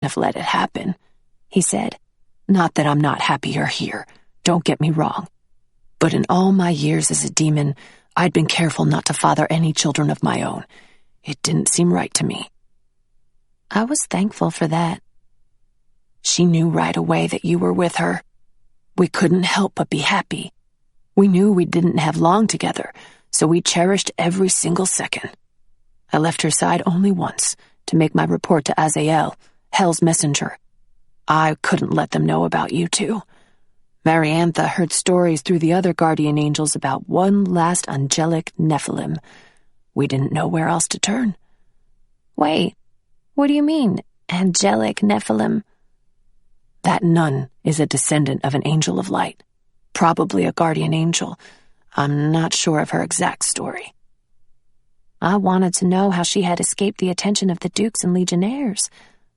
have let it happen," he said. "Not that I'm not happy you're here, don't get me wrong. But in all my years as a demon, I'd been careful not to father any children of my own. It didn't seem right to me." I was thankful for that. "She knew right away that you were with her. We couldn't help but be happy. We knew we didn't have long together, so we cherished every single second. I left her side only once, to make my report to Azael, Hell's messenger. I couldn't let them know about you two. Mariantha heard stories through the other guardian angels about one last angelic Nephilim. We didn't know where else to turn." "Wait, what do you mean, angelic Nephilim?" "That nun is a descendant of an angel of light, probably a guardian angel. I'm not sure of her exact story." I wanted to know how she had escaped the attention of the dukes and legionnaires,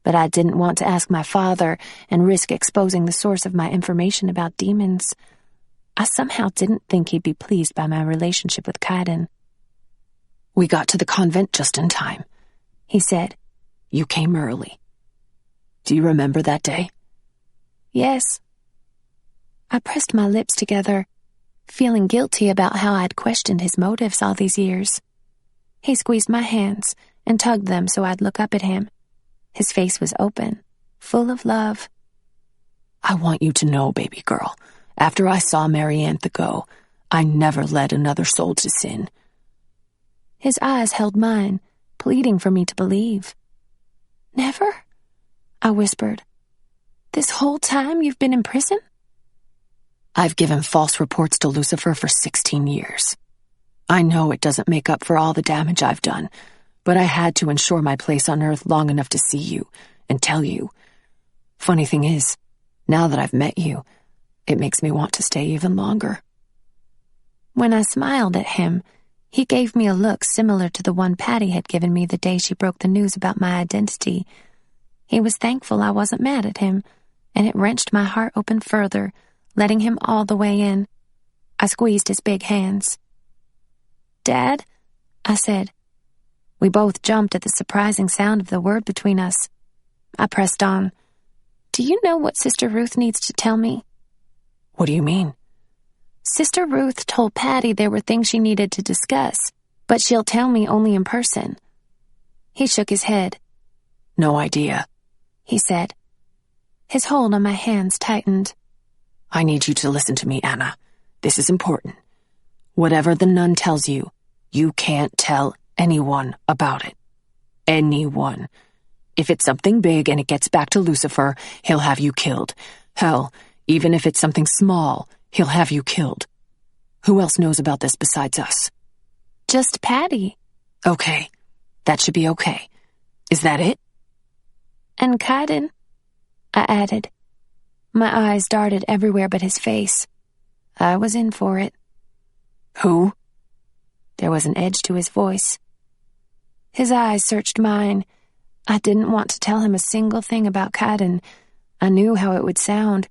but I didn't want to ask my father and risk exposing the source of my information about demons. I somehow didn't think he'd be pleased by my relationship with Kaidan. "We got to the convent just in time," he said. "You came early. Do you remember that day?" "Yes." I pressed my lips together, feeling guilty about how I'd questioned his motives all these years. He squeezed my hands and tugged them so I'd look up at him. His face was open, full of love. "I want you to know, baby girl, after I saw Mariantha go, I never led another soul to sin." His eyes held mine, pleading for me to believe. "Never?" I whispered. "This whole time you've been in prison?" "I've given false reports to Lucifer for 16 years. I know it doesn't make up for all the damage I've done, but I had to ensure my place on Earth long enough to see you and tell you. Funny thing is, now that I've met you, it makes me want to stay even longer." When I smiled at him, he gave me a look similar to the one Patty had given me the day she broke the news about my identity. He was thankful I wasn't mad at him, and it wrenched my heart open further, letting him all the way in. I squeezed his big hands. "Dad?" I said. We both jumped at the surprising sound of the word between us. I pressed on. "Do you know what Sister Ruth needs to tell me?" "What do you mean?" "Sister Ruth told Patty there were things she needed to discuss, but she'll tell me only in person." He shook his head. "No idea," he said. His hold on my hands tightened. "I need you to listen to me, Anna. This is important. Whatever the nun tells you, you can't tell anyone about it. Anyone. If it's something big and it gets back to Lucifer, he'll have you killed. Hell, even if it's something small, he'll have you killed. Who else knows about this besides us?" "Just Patty." "Okay, that should be okay. Is that it?" "And Kaidan," I added. My eyes darted everywhere but his face. I was in for it. "Who?" There was an edge to his voice. His eyes searched mine. I didn't want to tell him a single thing about Kaidan. I knew how it would sound.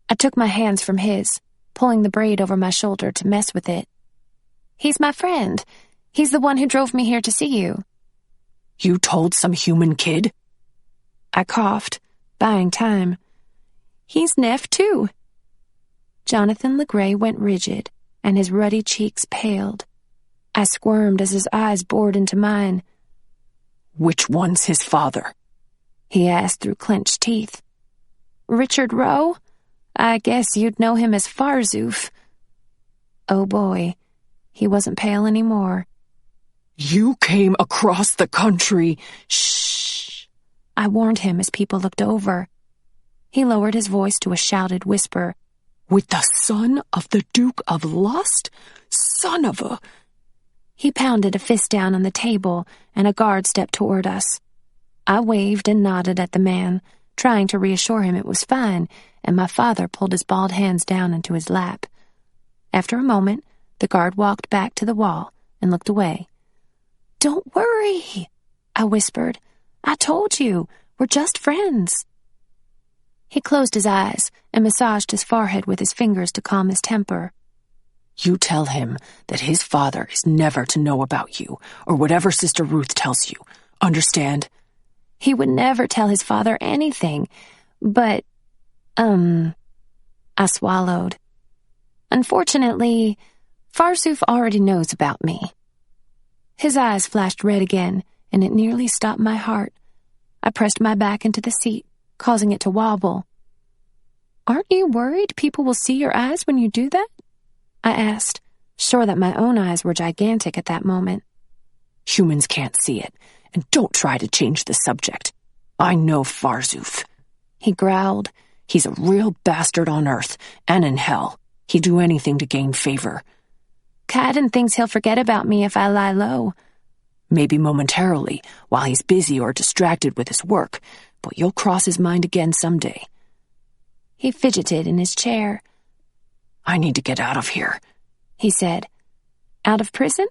I took my hands from his, pulling the braid over my shoulder to mess with it. "He's my friend. He's the one who drove me here to see you." "You told some human kid?" I coughed, buying time. "He's Neff, too." Jonathan LeGray went rigid, and his ruddy cheeks paled. I squirmed as his eyes bored into mine. "Which one's his father?" he asked through clenched teeth. "Richard Rowe? I guess you'd know him as Farzoof." Oh boy, he wasn't pale anymore. "You came across the country." "Shh," I warned him as people looked over. He lowered his voice to a shouted whisper. "With the son of the Duke of Lust? Son of a—" He pounded a fist down on the table, and a guard stepped toward us. I waved and nodded at the man, trying to reassure him it was fine, and my father pulled his bald hands down into his lap. After a moment, the guard walked back to the wall and looked away. "Don't worry," I whispered. "I told you, we're just friends." He closed his eyes and massaged his forehead with his fingers to calm his temper. "You tell him that his father is never to know about you, or whatever Sister Ruth tells you. Understand?" He would never tell his father anything, but, I swallowed. Unfortunately, Farsoof already knows about me. His eyes flashed red again, and it nearly stopped my heart. I pressed my back into the seat, causing it to wobble. "Aren't you worried people will see your eyes when you do that?" I asked, sure that my own eyes were gigantic at that moment. "Humans can't see it, and don't try to change the subject. I know Farsoof," he growled. "He's a real bastard on Earth and in Hell. He'd do anything to gain favor." "Kaidan thinks he'll forget about me if I lie low." "Maybe momentarily, while he's busy or distracted with his work, but you'll cross his mind again someday." He fidgeted in his chair. "I need to get out of here," he said. "Out of prison?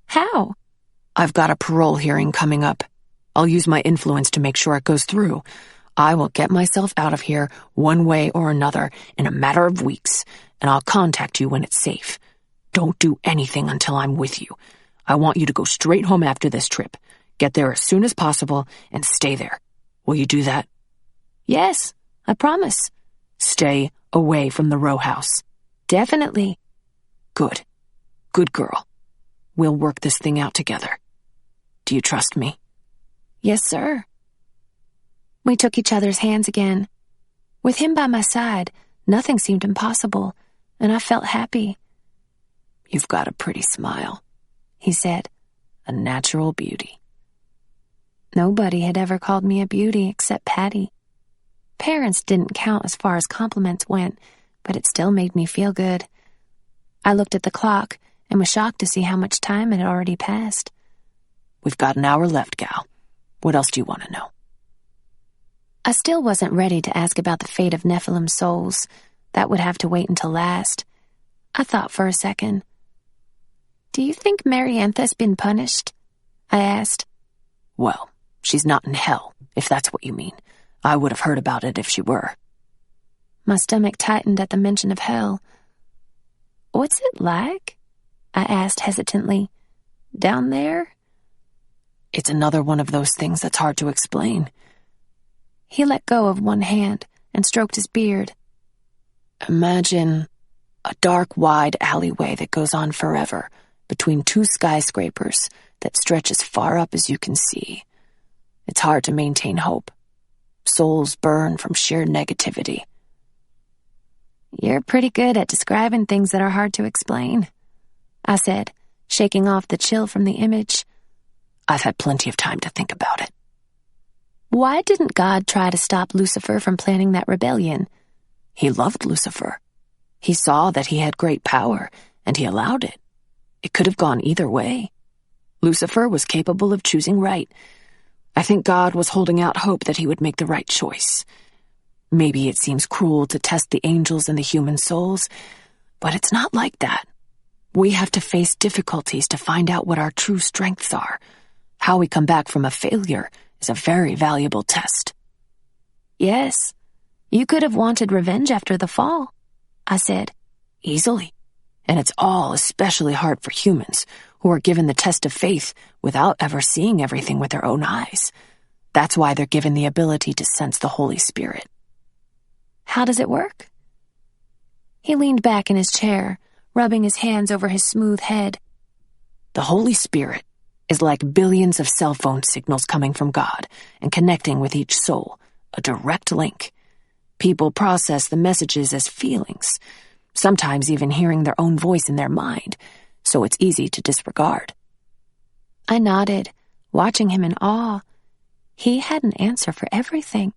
How?" "I've got a parole hearing coming up. I'll use my influence to make sure it goes through. I will get myself out of here one way or another in a matter of weeks, and I'll contact you when it's safe. Don't do anything until I'm with you. I want you to go straight home after this trip. Get there as soon as possible and stay there. Will you do that?" "Yes, I promise." "Stay away from the row house." "Definitely." "Good. Good girl. We'll work this thing out together. Do you trust me?" "Yes, sir." We took each other's hands again. With him by my side, nothing seemed impossible, and I felt happy. "You've got a pretty smile," he said. "A natural beauty." Nobody had ever called me a beauty except Patty. Parents didn't count as far as compliments went, but it still made me feel good. I looked at the clock and was shocked to see how much time had already passed. "We've got an hour left, gal. What else do you want to know?" I still wasn't ready to ask about the fate of Nephilim souls. That would have to wait until last. I thought for a second. "Do you think Mariantha's been punished?" I asked. "Well, she's not in hell, if that's what you mean. I would have heard about it if she were." My stomach tightened at the mention of hell. "What's it like?" I asked hesitantly. "Down there?" "It's another one of those things that's hard to explain." He let go of one hand and stroked his beard. "Imagine a dark, wide alleyway that goes on forever between two skyscrapers that stretch as far up as you can see. It's hard to maintain hope. Souls burn from sheer negativity." "You're pretty good at describing things that are hard to explain," I said, shaking off the chill from the image. "I've had plenty of time to think about it." "Why didn't God try to stop Lucifer from planning that rebellion?" "He loved Lucifer. He saw that he had great power, and he allowed it. It could have gone either way. Lucifer was capable of choosing right. I think God was holding out hope that he would make the right choice. Maybe it seems cruel to test the angels and the human souls, but it's not like that. We have to face difficulties to find out what our true strengths are. How we come back from a failure is a very valuable test." "Yes, you could have wanted revenge after the fall," I said. "Easily. And it's all especially hard for humans, who are given the test of faith without ever seeing everything with their own eyes. That's why they're given the ability to sense the Holy Spirit." "How does it work?" He leaned back in his chair, rubbing his hands over his smooth head. "The Holy Spirit is like billions of cell phone signals coming from God and connecting with each soul, a direct link. People process the messages as feelings, sometimes even hearing their own voice in their mind, so it's easy to disregard." I nodded, watching him in awe. He had an answer for everything.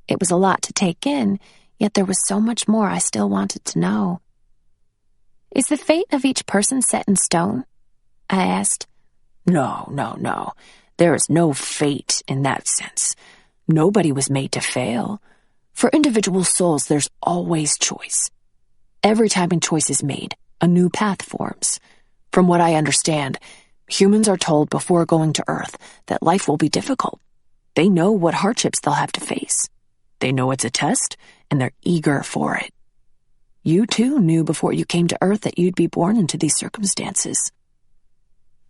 It was a lot to take in, yet there was so much more I still wanted to know. "Is the fate of each person set in stone?" I asked. No. There is no fate in that sense. Nobody was made to fail. For individual souls, there's always choice. Every time a choice is made, a new path forms. From what I understand, humans are told before going to Earth that life will be difficult. They know what hardships they'll have to face. They know it's a test, and they're eager for it. You, too, knew before you came to Earth that you'd be born into these circumstances.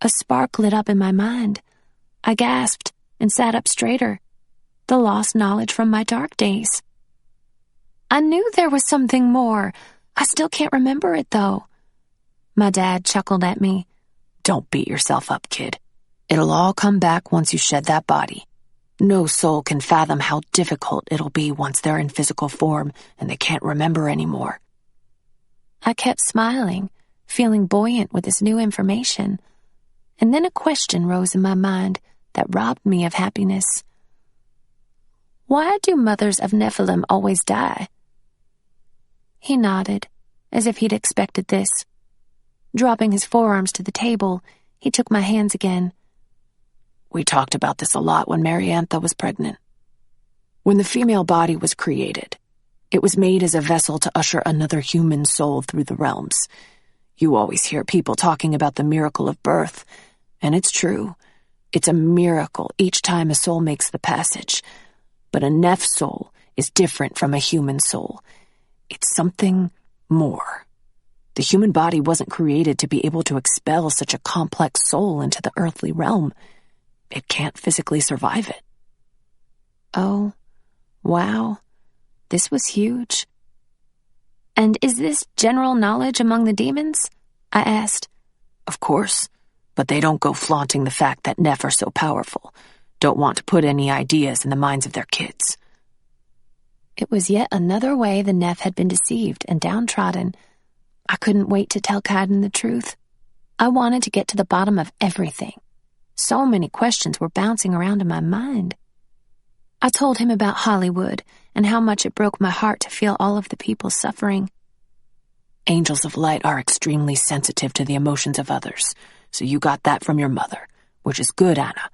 A spark lit up in my mind. I gasped and sat up straighter. the lost knowledge from my dark days. I knew there was something more. I still can't remember it, though. My dad chuckled at me. Don't beat yourself up, kid. It'll all come back once you shed that body. No soul can fathom how difficult it'll be once they're in physical form and they can't remember anymore. I kept smiling, feeling buoyant with this new information. And then a question rose in my mind that robbed me of happiness. Why do mothers of Nephilim always die? He nodded, as if he'd expected this. Dropping his forearms to the table, he took my hands again. We talked about this a lot when Mariantha was pregnant. When the female body was created, it was made as a vessel to usher another human soul through the realms. You always hear people talking about the miracle of birth, and it's true. It's a miracle each time a soul makes the passage. But a Neph soul is different from a human soul. It's something more. The human body wasn't created to be able to expel such a complex soul into the earthly realm. It can't physically survive it. Oh, wow. This was huge. And is this general knowledge among the demons? I asked. Of course, but they don't go flaunting the fact that Neph are so powerful. Don't want to put any ideas in the minds of their kids. It was yet another way the Neph had been deceived and downtrodden. I couldn't wait to tell Kaidan the truth. I wanted to get to the bottom of everything. So many questions were bouncing around in my mind. I told him about Hollywood and how much it broke my heart to feel all of the people suffering. Angels of light are extremely sensitive to the emotions of others, so you got that from your mother, which is good, Anna.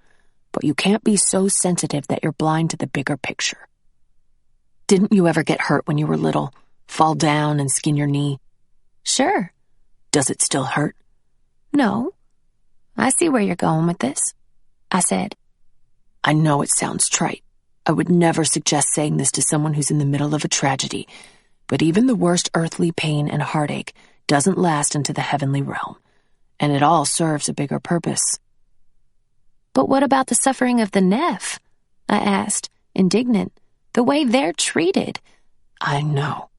But you can't be so sensitive that you're blind to the bigger picture. Didn't you ever get hurt when you were little? Fall down and skin your knee? Sure. Does it still hurt? No. I see where you're going with this, I said. I know it sounds trite. I would never suggest saying this to someone who's in the middle of a tragedy, but even the worst earthly pain and heartache doesn't last into the heavenly realm, and it all serves a bigger purpose. But what about the suffering of the Neph? I asked, indignant. The way they're treated. I know.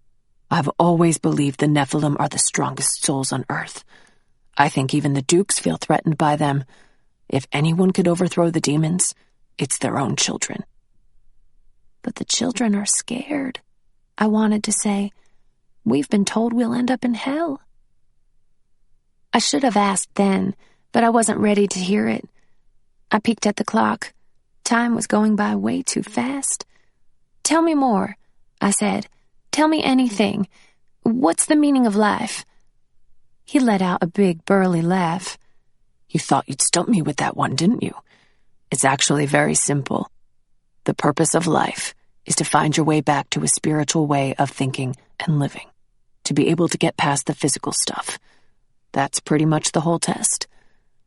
I've always believed the Nephilim are the strongest souls on earth. I think even the dukes feel threatened by them. If anyone could overthrow the demons, it's their own children. But the children are scared, I wanted to say. We've been told we'll end up in hell. I should have asked then, but I wasn't ready to hear it. I peeked at the clock. Time was going by way too fast. Tell me more, I said. Tell me anything. What's the meaning of life? He let out a big, burly laugh. You thought you'd stump me with that one, didn't you? It's actually very simple. The purpose of life is to find your way back to a spiritual way of thinking and living, to be able to get past the physical stuff. That's pretty much the whole test.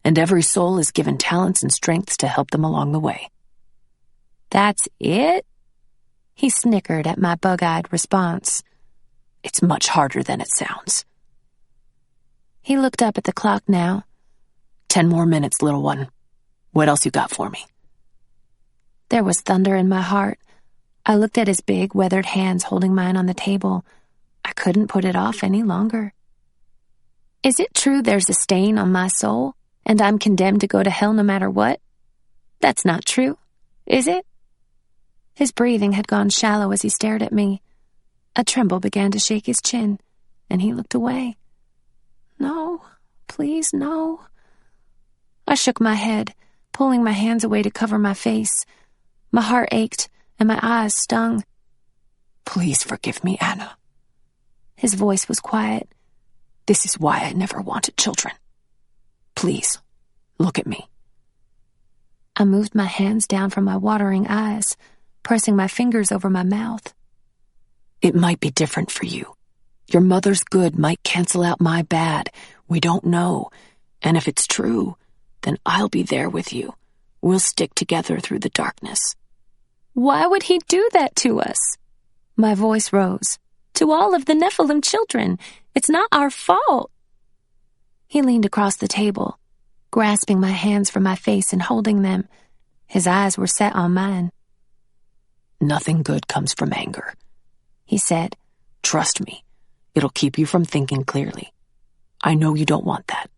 And every soul is given talents and strengths to help them along the way. That's it? He snickered at my bug-eyed response. It's much harder than it sounds. He looked up at the clock now. 10 more minutes, little one. What else you got for me? There was thunder in my heart. I looked at his big, weathered hands holding mine on the table. I couldn't put it off any longer. Is it true there's a stain on my soul, and I'm condemned to go to hell no matter what? That's not true, is it? His breathing had gone shallow as he stared at me. A tremble began to shake his chin, and he looked away. No, please, no. I shook my head, pulling my hands away to cover my face. My heart ached, and my eyes stung. Please forgive me, Anna. His voice was quiet. This is why I never wanted children. Please, look at me. I moved my hands down from my watering eyes, pressing my fingers over my mouth. It might be different for you. Your mother's good might cancel out my bad. We don't know. And if it's true, then I'll be there with you. We'll stick together through the darkness. Why would he do that to us? My voice rose. To all of the Nephilim children. It's not our fault. He leaned across the table, grasping my hands from my face and holding them. His eyes were set on mine. Nothing good comes from anger, he said. Trust me, it'll keep you from thinking clearly. I know you don't want that.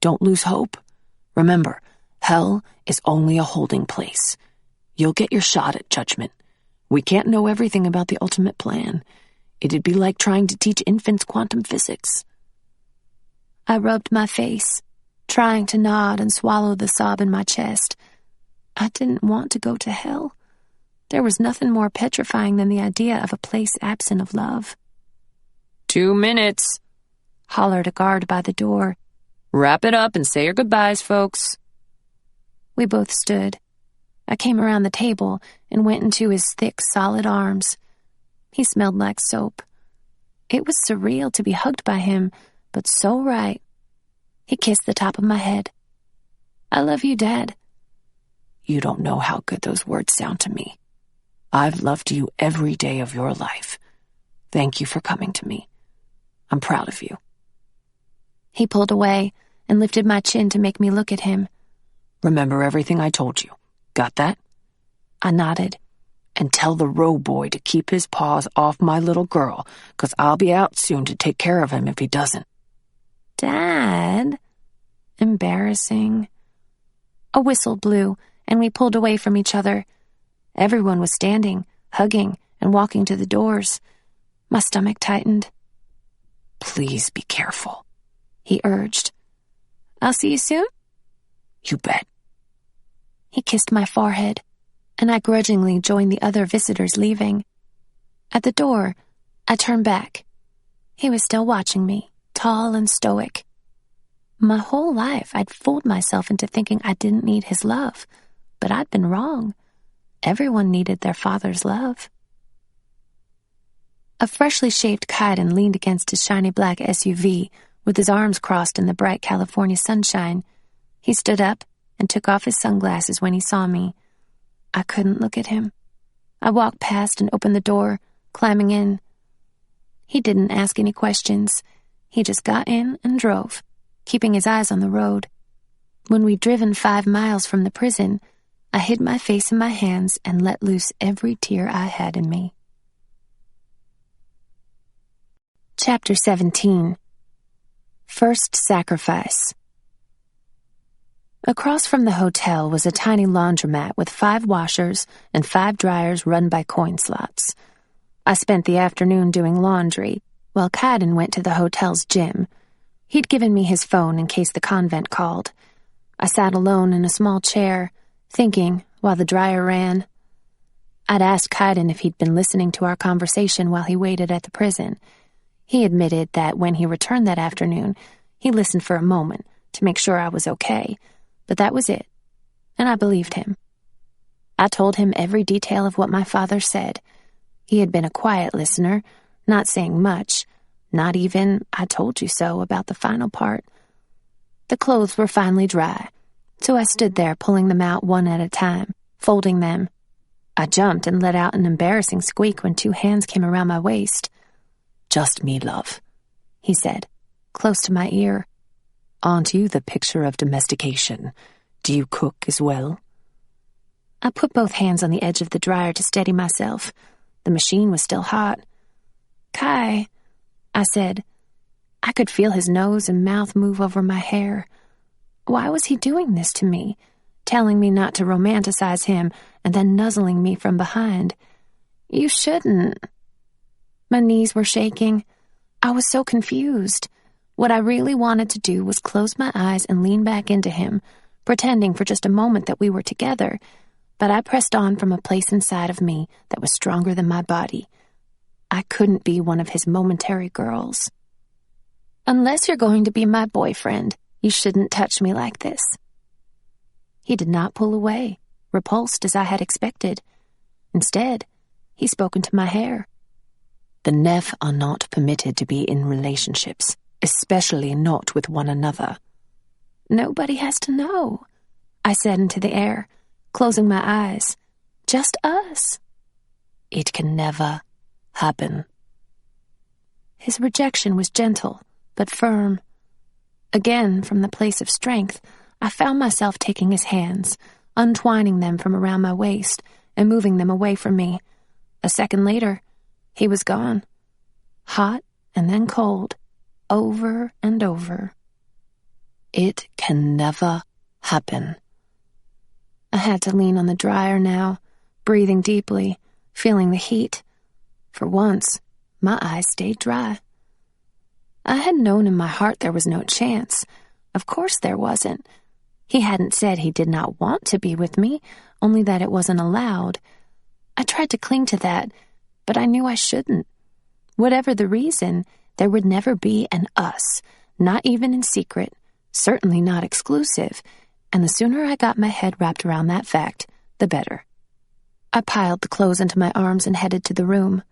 Don't lose hope. Remember, hell is only a holding place. You'll get your shot at judgment. We can't know everything about the ultimate plan. It'd be like trying to teach infants quantum physics. I rubbed my face, trying to nod and swallow the sob in my chest. I didn't want to go to hell. There was nothing more petrifying than the idea of a place absent of love. 2 minutes, hollered a guard by the door. Wrap it up and say your goodbyes, folks. We both stood. I came around the table and went into his thick, solid arms. He smelled like soap. It was surreal to be hugged by him, but so right. He kissed the top of my head. I love you, Dad. You don't know how good those words sound to me. I've loved you every day of your life. Thank you for coming to me. I'm proud of you. He pulled away and lifted my chin to make me look at him. Remember everything I told you. Got that? I nodded. And tell the row boy to keep his paws off my little girl, 'cause I'll be out soon to take care of him if he doesn't. Dad? Embarrassing. A whistle blew, and we pulled away from each other. Everyone was standing, hugging, and walking to the doors. My stomach tightened. Please be careful, he urged. I'll see you soon? You bet. He kissed my forehead, and I grudgingly joined the other visitors leaving. At the door, I turned back. He was still watching me, tall and stoic. My whole life, I'd fooled myself into thinking I didn't need his love, but I'd been wrong. Everyone needed their father's love. A freshly shaved Kaidan leaned against his shiny black SUV with his arms crossed in the bright California sunshine. He stood up and took off his sunglasses when he saw me. I couldn't look at him. I walked past and opened the door, climbing in. He didn't ask any questions. He just got in and drove, keeping his eyes on the road. When we'd driven 5 miles from the prison, I hid my face in my hands and let loose every tear I had in me. Chapter 17. First Sacrifice. Across from the hotel was a tiny laundromat with 5 washers and 5 dryers run by coin slots. I spent the afternoon doing laundry, while Kaidan went to the hotel's gym. He'd given me his phone in case the convent called. I sat alone in a small chair, thinking while the dryer ran. I'd asked Kaidan if he'd been listening to our conversation while he waited at the prison. He admitted that when he returned that afternoon, he listened for a moment to make sure I was okay, but that was it, and I believed him. I told him every detail of what my father said. He had been a quiet listener, not saying much, not even "I told you so" about the final part. The clothes were finally dry, so I stood there pulling them out one at a time, folding them. I jumped and let out an embarrassing squeak when 2 hands came around my waist. Just me, love, he said, close to my ear. Aren't you the picture of domestication? Do you cook as well? I put both hands on the edge of the dryer to steady myself. The machine was still hot. Kai, I said. I could feel his nose and mouth move over my hair. Why was he doing this to me, telling me not to romanticize him and then nuzzling me from behind? You shouldn't. My knees were shaking. I was so confused. What I really wanted to do was close my eyes and lean back into him, pretending for just a moment that we were together, but I pressed on from a place inside of me that was stronger than my body. I couldn't be one of his momentary girls. Unless you're going to be my boyfriend, you shouldn't touch me like this. He did not pull away, repulsed as I had expected. Instead, he spoke into my hair. The Neff are not permitted to be in relationships, especially not with one another. Nobody has to know, I said into the air, closing my eyes. Just us. It can never happen. His rejection was gentle, but firm. Again, from the place of strength, I found myself taking his hands, untwining them from around my waist and moving them away from me. A second later, he was gone. Hot and then cold, over and over. It can never happen. I had to lean on the dryer now, breathing deeply, feeling the heat. For once, my eyes stayed dry. I had known in my heart there was no chance. Of course there wasn't. He hadn't said he did not want to be with me, only that it wasn't allowed. I tried to cling to that, but I knew I shouldn't. Whatever the reason, there would never be an us, not even in secret, certainly not exclusive, and the sooner I got my head wrapped around that fact, the better. I piled the clothes into my arms and headed to the room.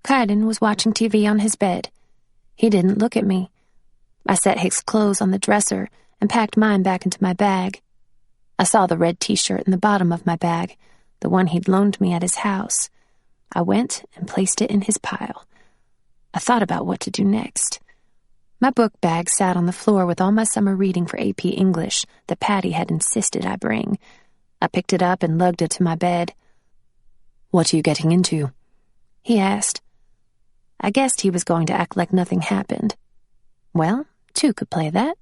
Kaidan was watching TV on his bed. He didn't look at me. I set his clothes on the dresser and packed mine back into my bag. I saw the red t-shirt in the bottom of my bag, the one he'd loaned me at his house. I went and placed it in his pile. I thought about what to do next. My book bag sat on the floor with all my summer reading for AP English that Patty had insisted I bring. I picked it up and lugged it to my bed. "What are you getting into?" he asked. I guessed he was going to act like nothing happened. Well, two could play that.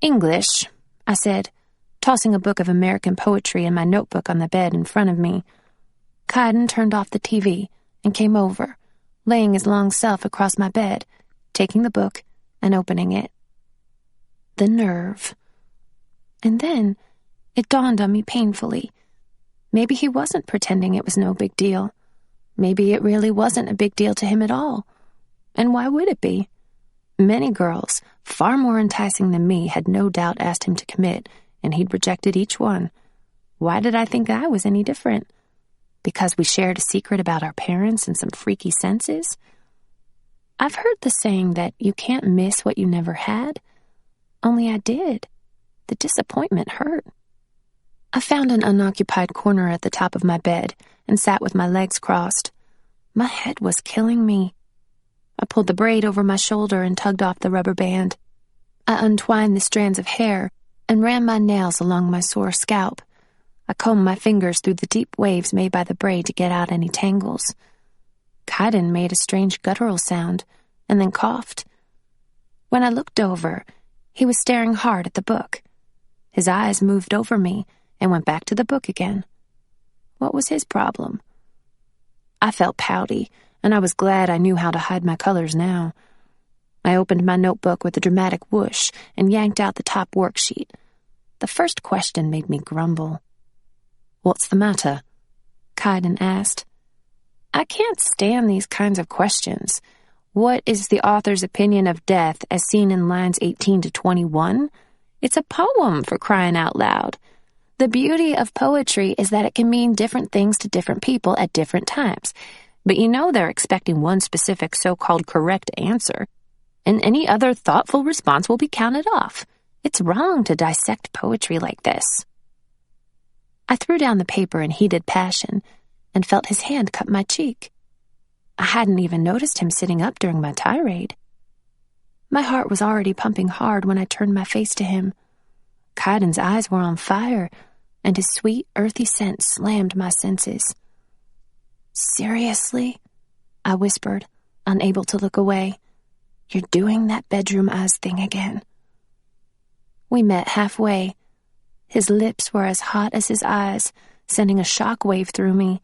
"English," I said, tossing a book of American poetry in my notebook on the bed in front of me. Kaidan turned off the TV and came over, laying his long self across my bed, taking the book and opening it. The nerve. And then it dawned on me painfully. Maybe he wasn't pretending it was no big deal. Maybe it really wasn't a big deal to him at all. And why would it be? Many girls, far more enticing than me, had no doubt asked him to commit, and he'd rejected each one. Why did I think I was any different? Because we shared a secret about our parents and some freaky senses? I've heard the saying that you can't miss what you never had. Only I did. The disappointment hurt. I found an unoccupied corner at the top of my bed and sat with my legs crossed. My head was killing me. I pulled the braid over my shoulder and tugged off the rubber band. I untwined the strands of hair and ran my nails along my sore scalp. I combed my fingers through the deep waves made by the braid to get out any tangles. Kaidan made a strange guttural sound and then coughed. When I looked over, he was staring hard at the book. His eyes moved over me and went back to the book again. What was his problem? I felt pouty, and I was glad I knew how to hide my colors now. I opened my notebook with a dramatic whoosh and yanked out the top worksheet. The first question made me grumble. "What's the matter?" Kaidan asked. I can't stand these kinds of questions. What is the author's opinion of death as seen in lines 18 to 21? It's a poem, for crying out loud. The beauty of poetry is that it can mean different things to different people at different times. But you know they're expecting one specific so-called correct answer, and any other thoughtful response will be counted off. It's wrong to dissect poetry like this. I threw down the paper in heated passion and felt his hand cut my cheek. I hadn't even noticed him sitting up during my tirade. My heart was already pumping hard when I turned my face to him. Kaidan's eyes were on fire, and his sweet, earthy scent slammed my senses. "Seriously?" I whispered, unable to look away. "You're doing that bedroom eyes thing again." We met halfway. His lips were as hot as his eyes, sending a shock wave through me.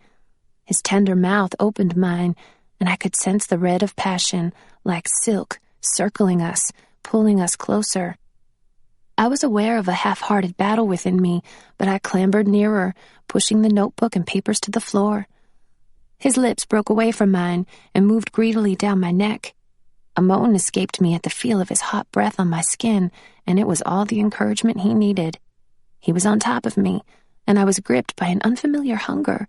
His tender mouth opened mine, and I could sense the red of passion, like silk, circling us, pulling us closer. I was aware of a half-hearted battle within me, but I clambered nearer, pushing the notebook and papers to the floor. His lips broke away from mine and moved greedily down my neck. A moan escaped me at the feel of his hot breath on my skin, and it was all the encouragement he needed. He was on top of me, and I was gripped by an unfamiliar hunger.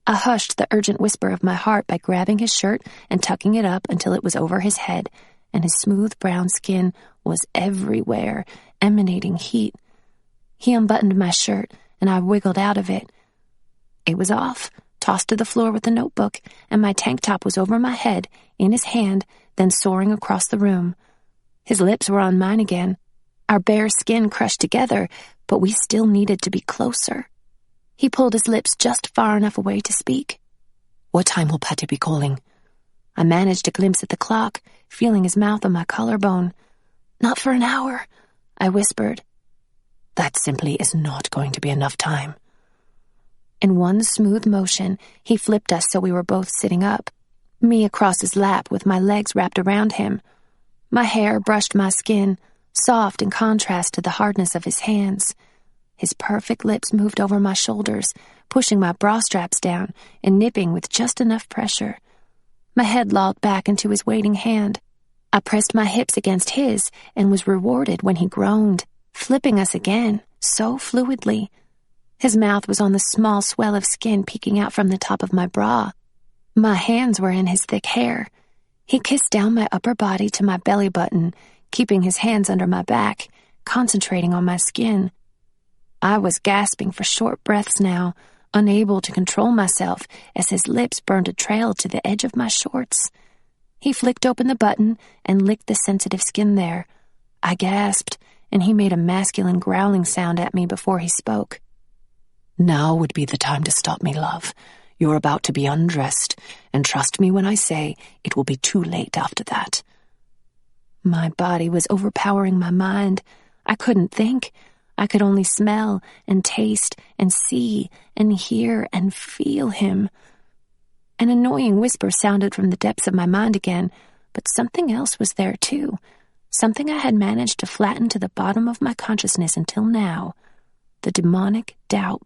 I hushed the urgent whisper of my heart by grabbing his shirt and tucking it up until it was over his head, and his smooth brown skin was everywhere, emanating heat. He unbuttoned my shirt, and I wiggled out of it. It was off, tossed to the floor with the notebook, and my tank top was over my head, in his hand, then soaring across the room. His lips were on mine again. Our bare skin crushed together, but we still needed to be closer. He pulled his lips just far enough away to speak. What time will Patty be calling? I managed a glimpse at the clock, feeling his mouth on my collarbone. Not for an hour, I whispered. That simply is not going to be enough time. In one smooth motion, he flipped us so we were both sitting up, me across his lap with my legs wrapped around him. My hair brushed my skin, soft in contrast to the hardness of his hands. His perfect lips moved over my shoulders, pushing my bra straps down and nipping with just enough pressure. My head lolled back into his waiting hand. I pressed my hips against his and was rewarded when he groaned, flipping us again, so fluidly. His mouth was on the small swell of skin peeking out from the top of my bra. My hands were in his thick hair. He kissed down my upper body to my belly button, keeping his hands under my back, concentrating on my skin. I was gasping for short breaths now, unable to control myself as his lips burned a trail to the edge of my shorts. He flicked open the button and licked the sensitive skin there. I gasped, and he made a masculine growling sound at me before he spoke. Now would be the time to stop me, love. You're about to be undressed, and trust me when I say it will be too late after that. My body was overpowering my mind. I couldn't think. I could only smell and taste and see and hear and feel him. An annoying whisper sounded from the depths of my mind again, but something else was there too. Something I had managed to flatten to the bottom of my consciousness until now. The demonic doubt.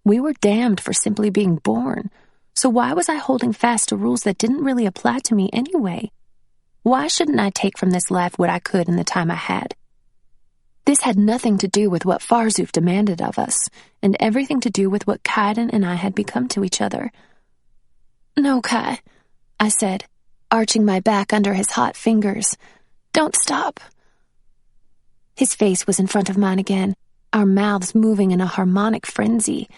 We were damned for simply being born, so why was I holding fast to rules that didn't really apply to me anyway? Why shouldn't I take from this life what I could in the time I had? This had nothing to do with what Farzuf demanded of us, and everything to do with what Kaidan and I had become to each other. No, Kai, I said, arching my back under his hot fingers. Don't stop. His face was in front of mine again, our mouths moving in a harmonic frenzy.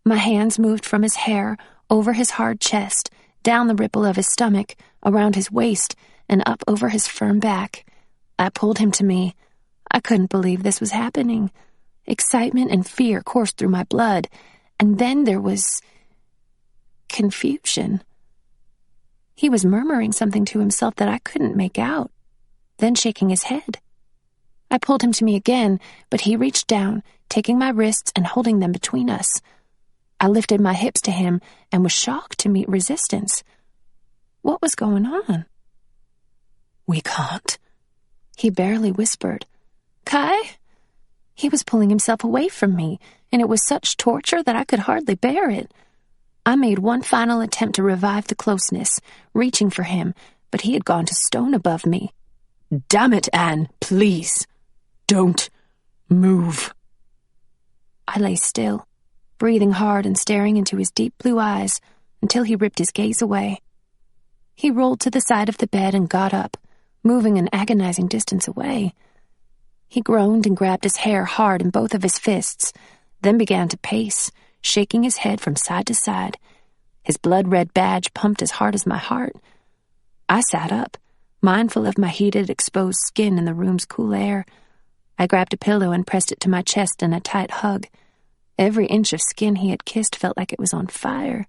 My hands moved from his hair, over his hard chest, down the ripple of his stomach, around his waist, and up over his firm back. I pulled him to me. I couldn't believe this was happening. Excitement and fear coursed through my blood, and then there was confusion. He was murmuring something to himself that I couldn't make out, then shaking his head. I pulled him to me again, but he reached down, taking my wrists and holding them between us. I lifted my hips to him and was shocked to meet resistance. What was going on? We can't, he barely whispered. Kai? He was pulling himself away from me, and it was such torture that I could hardly bear it. I made one final attempt to revive the closeness, reaching for him, but he had gone to stone above me. Damn it, Anne, please. Don't move. I lay still, breathing hard and staring into his deep blue eyes until he ripped his gaze away. He rolled to the side of the bed and got up, moving an agonizing distance away. He groaned and grabbed his hair hard in both of his fists, then began to pace, shaking his head from side to side. His blood-red badge pumped as hard as my heart. I sat up, mindful of my heated, exposed skin in the room's cool air. I grabbed a pillow and pressed it to my chest in a tight hug. Every inch of skin he had kissed felt like it was on fire.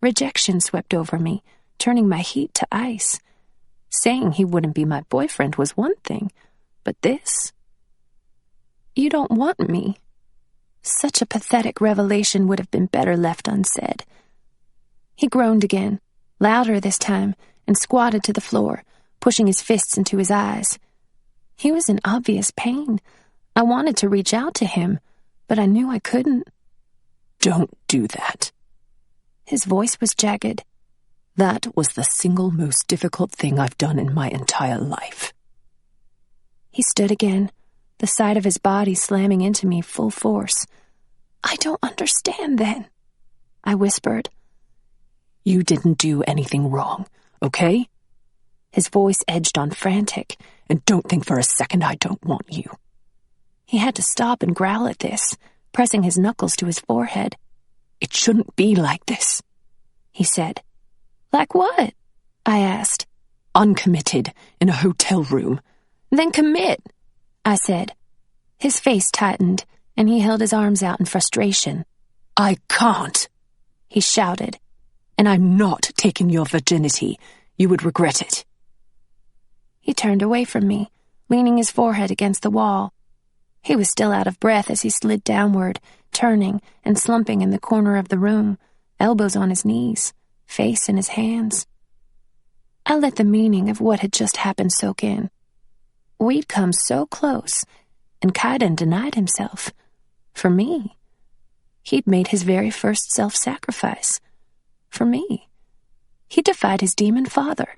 Rejection swept over me, turning my heat to ice. Saying he wouldn't be my boyfriend was one thing, but this? You don't want me. Such a pathetic revelation would have been better left unsaid. He groaned again, louder this time, and squatted to the floor, pushing his fists into his eyes. He was in obvious pain. I wanted to reach out to him, but I knew I couldn't. Don't do that. His voice was jagged. That was the single most difficult thing I've done in my entire life. He stood again, the side of his body slamming into me full force. I don't understand then, I whispered. You didn't do anything wrong, okay? His voice edged on frantic, and don't think for a second I don't want you. He had to stop and growl at this, pressing his knuckles to his forehead. It shouldn't be like this, he said. Like what? I asked. Uncommitted, in a hotel room. Then commit, I said. His face tightened, and he held his arms out in frustration. I can't, he shouted. "And I'm not taking your virginity. You would regret it." He turned away from me, leaning his forehead against the wall. He was still out of breath as he slid downward, turning and slumping in the corner of the room, elbows on his knees, face in his hands. I let the meaning of what had just happened soak in. We'd come so close, and Kaidan denied himself. For me. He'd made his very first self-sacrifice. For me. He defied his demon father.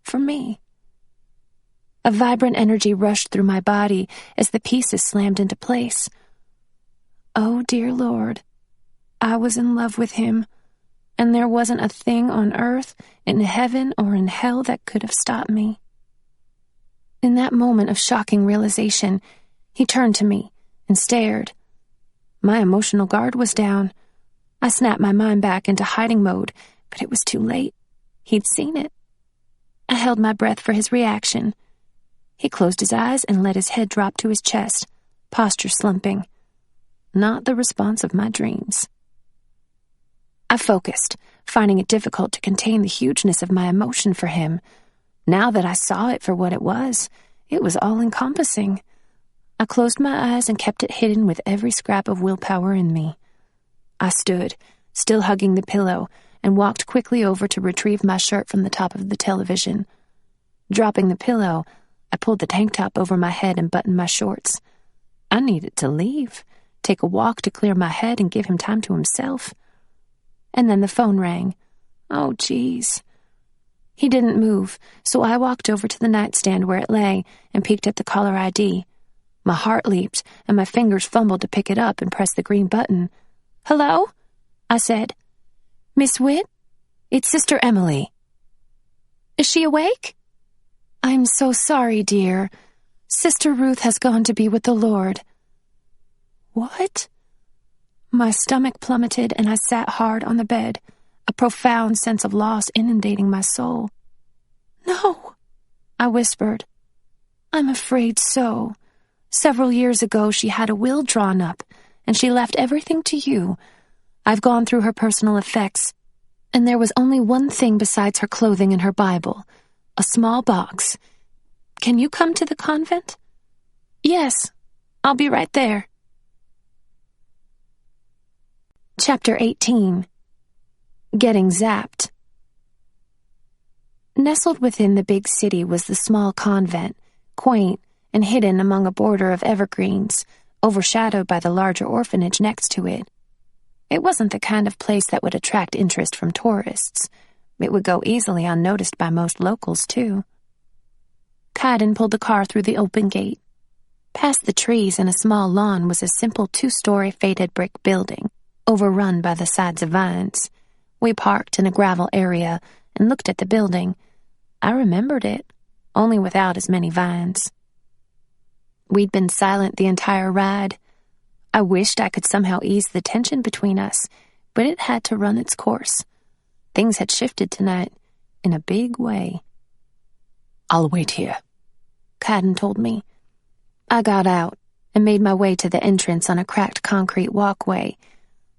For me. A vibrant energy rushed through my body as the pieces slammed into place. Oh, dear Lord. I was in love with him, and there wasn't a thing on earth, in heaven, or in hell that could have stopped me. In that moment of shocking realization, he turned to me and stared. My emotional guard was down. I snapped my mind back into hiding mode, but it was too late. He'd seen it. I held my breath for his reaction. He closed his eyes and let his head drop to his chest, posture slumping. Not the response of my dreams. I focused, finding it difficult to contain the hugeness of my emotion for him. Now that I saw it for what it was all-encompassing. I closed my eyes and kept it hidden with every scrap of willpower in me. I stood, still hugging the pillow, and walked quickly over to retrieve my shirt from the top of the television. Dropping the pillow, I pulled the tank top over my head and buttoned my shorts. I needed to leave, take a walk to clear my head and give him time to himself. And then the phone rang. Oh, geez. He didn't move, so I walked over to the nightstand where it lay and peeked at the caller ID. My heart leaped, and my fingers fumbled to pick it up and press the green button. "Hello?" I said. "Miss Witt? It's Sister Emily." "Is she awake?" "I'm so sorry, dear. Sister Ruth has gone to be with the Lord." "What?" My stomach plummeted and I sat hard on the bed, a profound sense of loss inundating my soul. "No," I whispered. "I'm afraid so. Several years ago she had a will drawn up, and she left everything to you. I've gone through her personal effects, and there was only one thing besides her clothing and her Bible, a small box. Can you come to the convent?" "Yes, I'll be right there." Chapter 18. Getting Zapped. Nestled within the big city was the small convent, quaint and hidden among a border of evergreens, overshadowed by the larger orphanage next to it. It wasn't the kind of place that would attract interest from tourists. It would go easily unnoticed by most locals, too. Kaidan pulled the car through the open gate. Past the trees and a small lawn was a simple 2-story faded brick building, overrun by the sides of vines. We parked in a gravel area and looked at the building. I remembered it, only without as many vines. We'd been silent the entire ride. I wished I could somehow ease the tension between us, but it had to run its course. Things had shifted tonight, in a big way. "I'll wait here," Kaidan told me. I got out and made my way to the entrance on a cracked concrete walkway.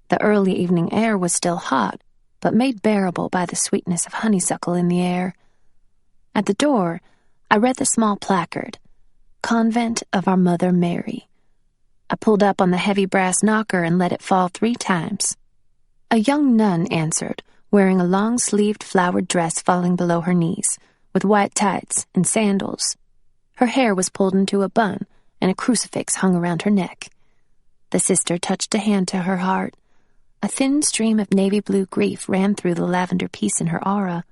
The early evening air was still hot, but made bearable by the sweetness of honeysuckle in the air. At the door, I read the small placard, "Convent of Our Mother Mary." I pulled up on the heavy brass knocker and let it fall 3 times. A young nun answered, wearing a long-sleeved flowered dress falling below her knees, with white tights and sandals. Her hair was pulled into a bun, and a crucifix hung around her neck. The sister touched a hand to her heart. A thin stream of navy blue grief ran through the lavender piece in her aura.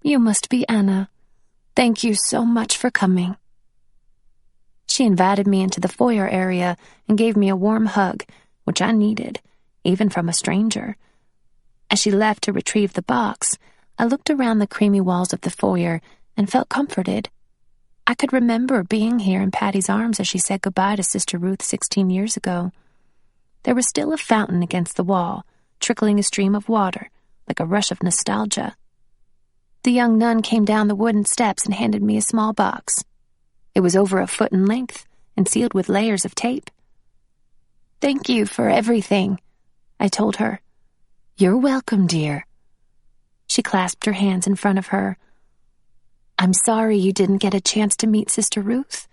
"You must be Anna. Thank you so much for coming." She invited me into the foyer area and gave me a warm hug, which I needed, even from a stranger. As she left to retrieve the box, I looked around the creamy walls of the foyer and felt comforted. I could remember being here in Patty's arms as she said goodbye to Sister Ruth 16 years ago. There was still a fountain against the wall, trickling a stream of water, like a rush of nostalgia. The young nun came down the wooden steps and handed me a small box. It was over a foot in length and sealed with layers of tape. "Thank you for everything," I told her. "You're welcome, dear." She clasped her hands in front of her. "I'm sorry you didn't get a chance to meet Sister Ruth.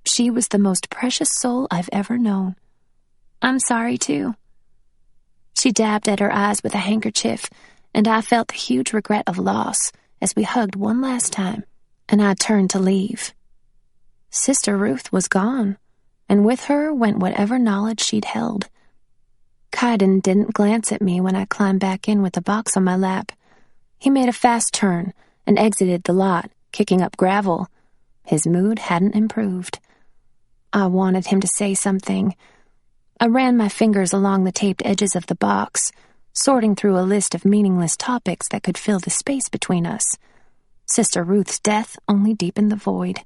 She was the most precious soul I've ever known." "I'm sorry, too." She dabbed at her eyes with a handkerchief, and I felt the huge regret of loss as we hugged one last time, and I turned to leave. Sister Ruth was gone, and with her went whatever knowledge she'd held. Kaidan didn't glance at me when I climbed back in with the box on my lap. He made a fast turn and exited the lot, kicking up gravel. His mood hadn't improved. I wanted him to say something. I ran my fingers along the taped edges of the box, sorting through a list of meaningless topics that could fill the space between us. Sister Ruth's death only deepened the void.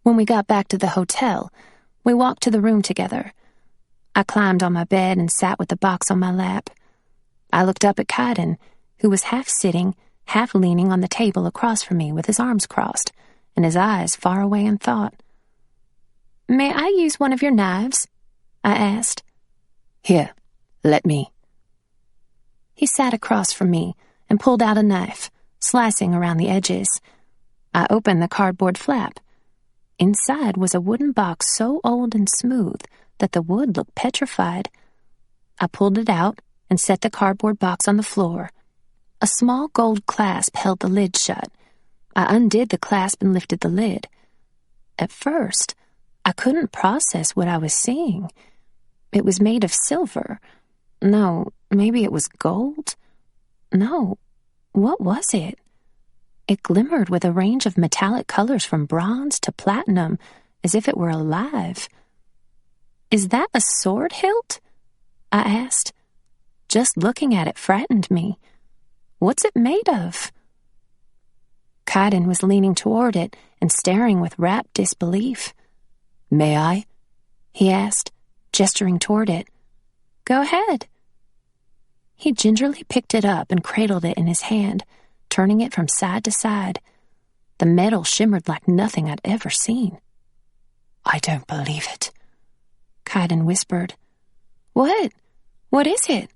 When we got back to the hotel, we walked to the room together. I climbed on my bed and sat with the box on my lap. I looked up at Kaidan, who was half sitting, half leaning on the table across from me with his arms crossed and his eyes far away in thought. "May I use one of your knives?" I asked. "Here, let me." He sat across from me and pulled out a knife, slicing around the edges. I opened the cardboard flap. Inside was a wooden box so old and smooth that the wood looked petrified. I pulled it out and set the cardboard box on the floor. A small gold clasp held the lid shut. I undid the clasp and lifted the lid. At first, I couldn't process what I was seeing. It was made of silver. No, maybe it was gold? No, what was it? It glimmered with a range of metallic colors from bronze to platinum, as if it were alive. "Is that a sword hilt?" I asked. Just looking at it frightened me. "What's it made of?" Kaidan was leaning toward it and staring with rapt disbelief. "May I?" he asked, gesturing toward it. "Go ahead." He gingerly picked it up and cradled it in his hand, turning it from side to side. The metal shimmered like nothing I'd ever seen. "I don't believe it," Kaidan whispered. "What? What is it?"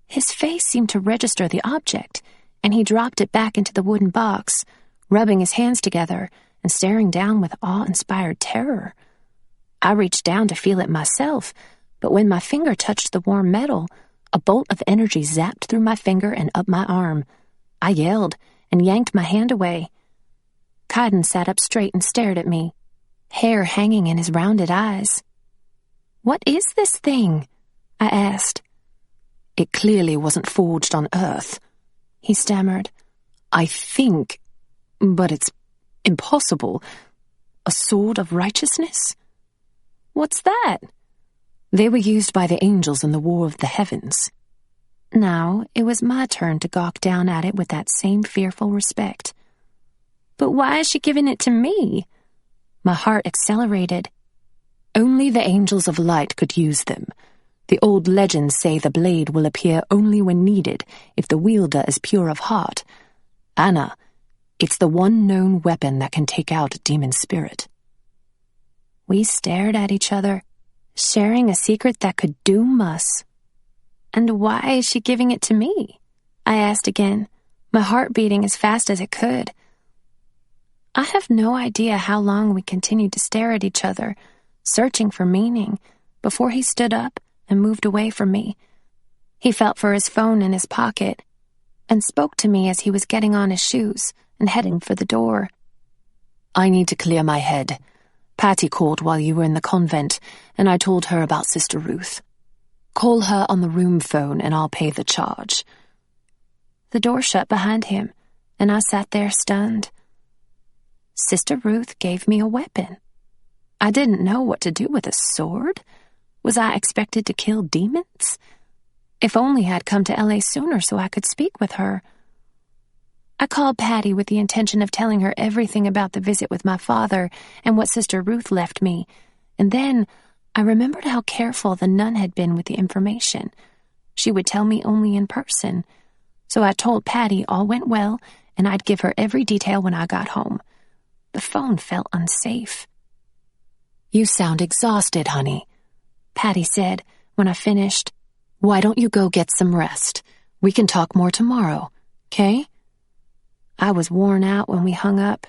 His face seemed to register the object, and he dropped it back into the wooden box, rubbing his hands together and staring down with awe-inspired terror. I reached down to feel it myself, but when my finger touched the warm metal, a bolt of energy zapped through my finger and up my arm. I yelled and yanked my hand away. Kaidan sat up straight and stared at me, hair hanging in his rounded eyes. "What is this thing?" I asked. "It clearly wasn't forged on Earth," he stammered. "I think, but it's impossible. A sword of righteousness?" "What's that?" "They were used by the angels in the War of the Heavens." Now it was my turn to gawk down at it with that same fearful respect. "But why is she giving it to me?" My heart accelerated. "Only the angels of light could use them. The old legends say the blade will appear only when needed if the wielder is pure of heart. Anna, it's the one known weapon that can take out a demon spirit." We stared at each other, sharing a secret that could doom us. "And why is she giving it to me?" I asked again, my heart beating as fast as it could. I have no idea how long we continued to stare at each other, searching for meaning, before he stood up and moved away from me. He felt for his phone in his pocket and spoke to me as he was getting on his shoes and heading for the door. "I need to clear my head. Patty called while you were in the convent, and I told her about Sister Ruth. Call her on the room phone and I'll pay the charge." The door shut behind him, and I sat there stunned. Sister Ruth gave me a weapon. I didn't know what to do with a sword. Was I expected to kill demons? If only I'd come to LA sooner so I could speak with her. I called Patty with the intention of telling her everything about the visit with my father and what Sister Ruth left me, and then I remembered how careful the nun had been with the information. She would tell me only in person. So I told Patty all went well, and I'd give her every detail when I got home. The phone felt unsafe. "You sound exhausted, honey," Patty said when I finished. Why don't you go get some rest? We can talk more tomorrow, okay? I was worn out when we hung up.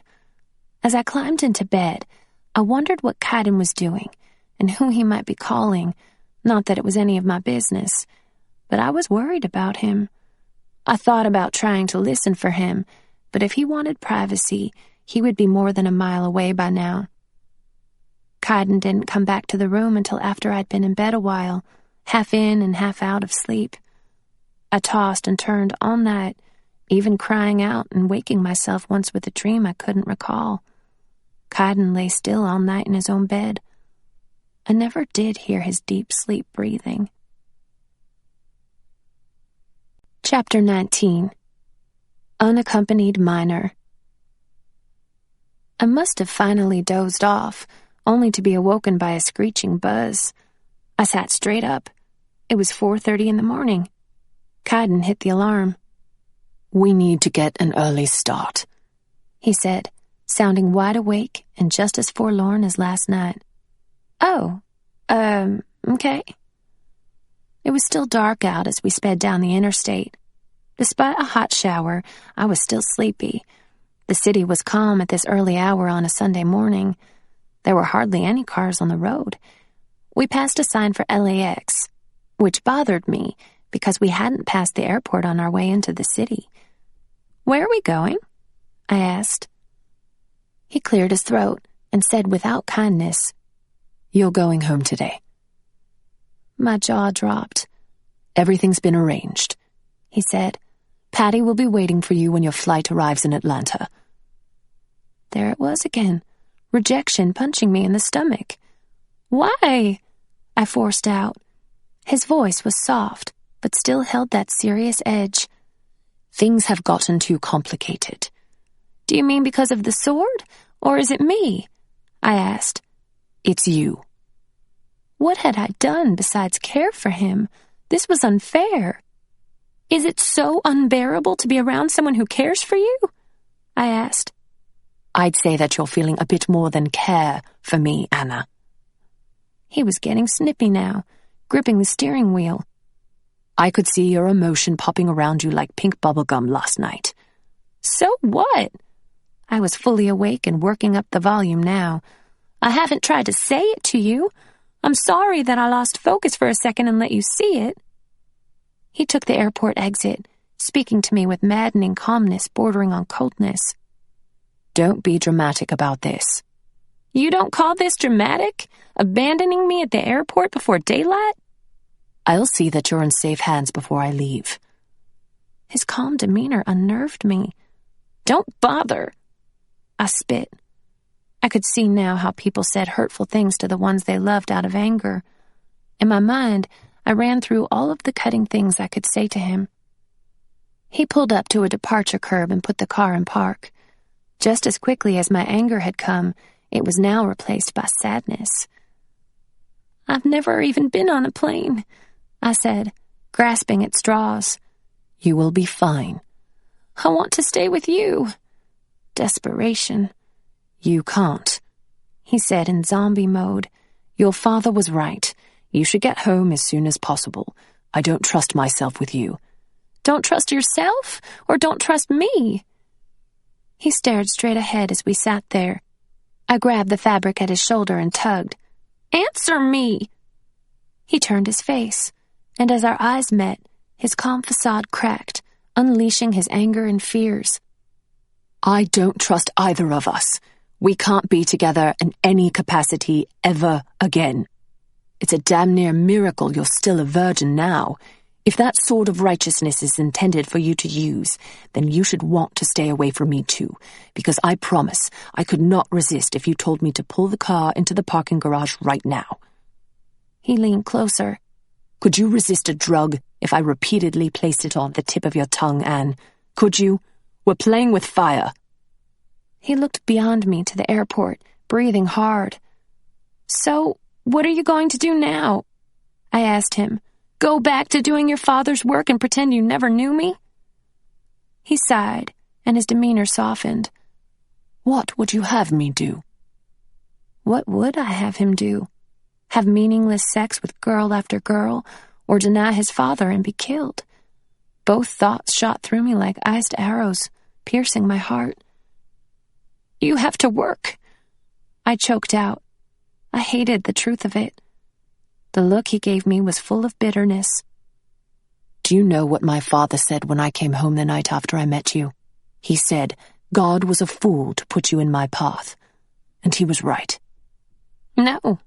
As I climbed into bed, I wondered what Kaidan was doing and who he might be calling. Not that it was any of my business, but I was worried about him. I thought about trying to listen for him, but if he wanted privacy, he would be more than a mile away by now. Kaidan didn't come back to the room until after I'd been in bed a while, half in and half out of sleep. I tossed and turned all night, even crying out and waking myself once with a dream I couldn't recall. Kaidan lay still all night in his own bed. I never did hear his deep sleep breathing. Chapter 19. Unaccompanied Minor. I must have finally dozed off, only to be awoken by a screeching buzz. I sat straight up. It was 4:30 in the morning. Kaidan hit the alarm. We need to get an early start, he said, sounding wide awake and just as forlorn as last night. Oh, okay. It was still dark out as we sped down the interstate. Despite a hot shower, I was still sleepy. The city was calm at this early hour on a Sunday morning. There were hardly any cars on the road. We passed a sign for LAX, which bothered me because we hadn't passed the airport on our way into the city. Where are we going? I asked. He cleared his throat and said without kindness, You're going home today. My jaw dropped. Everything's been arranged, he said. Patty will be waiting for you when your flight arrives in Atlanta. There it was again, rejection punching me in the stomach. Why? I forced out. His voice was soft, but still held that serious edge. Things have gotten too complicated. Do you mean because of the sword, or is it me? I asked. It's you. What had I done besides care for him? This was unfair. Is it so unbearable to be around someone who cares for you? I asked. I'd say that you're feeling a bit more than care for me, Anna. He was getting snippy now, gripping the steering wheel. I could see your emotion popping around you like pink bubblegum last night. So what? I was fully awake and working up the volume now. I haven't tried to say it to you. I'm sorry that I lost focus for a second and let you see it. He took the airport exit, speaking to me with maddening calmness bordering on coldness. Don't be dramatic about this. You don't call this dramatic? Abandoning me at the airport before daylight? I'll see that you're in safe hands before I leave. His calm demeanor unnerved me. Don't bother. I spit. I could see now how people said hurtful things to the ones they loved out of anger. In my mind, I ran through all of the cutting things I could say to him. He pulled up to a departure curb and put the car in park. Just as quickly as my anger had come, it was now replaced by sadness. I've never even been on a plane, I said, grasping at straws. You will be fine. I want to stay with you. Desperation. You can't, he said in zombie mode. Your father was right. You should get home as soon as possible. I don't trust myself with you. Don't trust yourself, or don't trust me? He stared straight ahead as we sat there. I grabbed the fabric at his shoulder and tugged. Answer me! He turned his face, and as our eyes met, his calm facade cracked, unleashing his anger and fears. I don't trust either of us. We can't be together in any capacity ever again. It's a damn near miracle you're still a virgin now. If that sword of righteousness is intended for you to use, then you should want to stay away from me too, because I promise I could not resist if you told me to pull the car into the parking garage right now. He leaned closer. Could you resist a drug if I repeatedly placed it on the tip of your tongue, Anne? Could you? We're playing with fire. He looked beyond me to the airport, breathing hard. So, what are you going to do now? I asked him. Go back to doing your father's work and pretend you never knew me? He sighed, and his demeanor softened. What would you have me do? What would I have him do? Have meaningless sex with girl after girl, or deny his father and be killed. Both thoughts shot through me like iced arrows, piercing my heart. "You have to work," I choked out. I hated the truth of it. The look he gave me was full of bitterness. "Do you know what my father said when I came home the night after I met you? He said, God was a fool to put you in my path. And he was right." "No."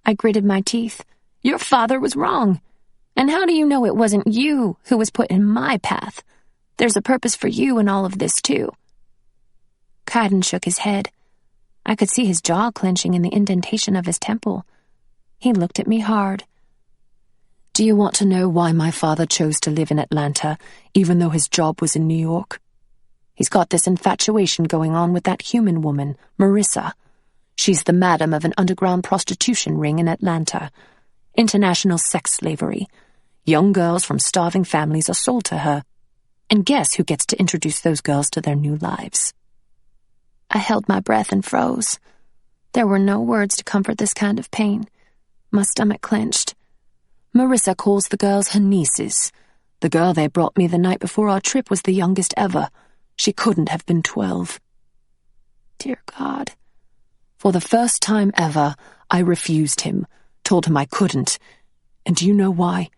I gritted my teeth. "Your father was wrong. And how do you know it wasn't you who was put in my path? There's a purpose for you in all of this, too." Kaidan shook his head. I could see his jaw clenching in the indentation of his temple. He looked at me hard. "Do you want to know why my father chose to live in Atlanta, even though his job was in New York? He's got this infatuation going on with that human woman, Marissa. She's the madam of an underground prostitution ring in Atlanta. International sex slavery. Young girls from starving families are sold to her. And guess who gets to introduce those girls to their new lives?" I held my breath and froze. There were no words to comfort this kind of pain. My stomach clenched. "Marissa calls the girls her nieces. The girl they brought me the night before our trip was the youngest ever. She couldn't have been 12. Dear God. For the first time ever, I refused him, told him I couldn't. And do you know why?"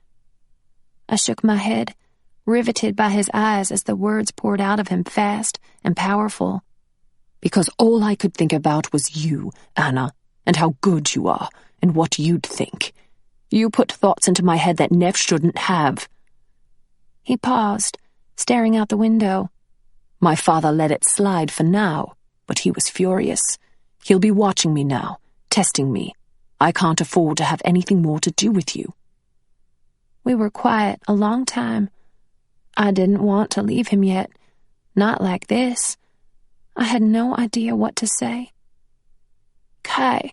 I shook my head, riveted by his eyes as the words poured out of him fast and powerful. "Because all I could think about was you, Anna, and how good you are, and what you'd think. You put thoughts into my head that Neff shouldn't have." He paused, staring out the window. "My father let it slide for now, but he was furious. He'll be watching me now, testing me. I can't afford to have anything more to do with you." We were quiet a long time. I didn't want to leave him yet, not like this. I had no idea what to say. "Kai,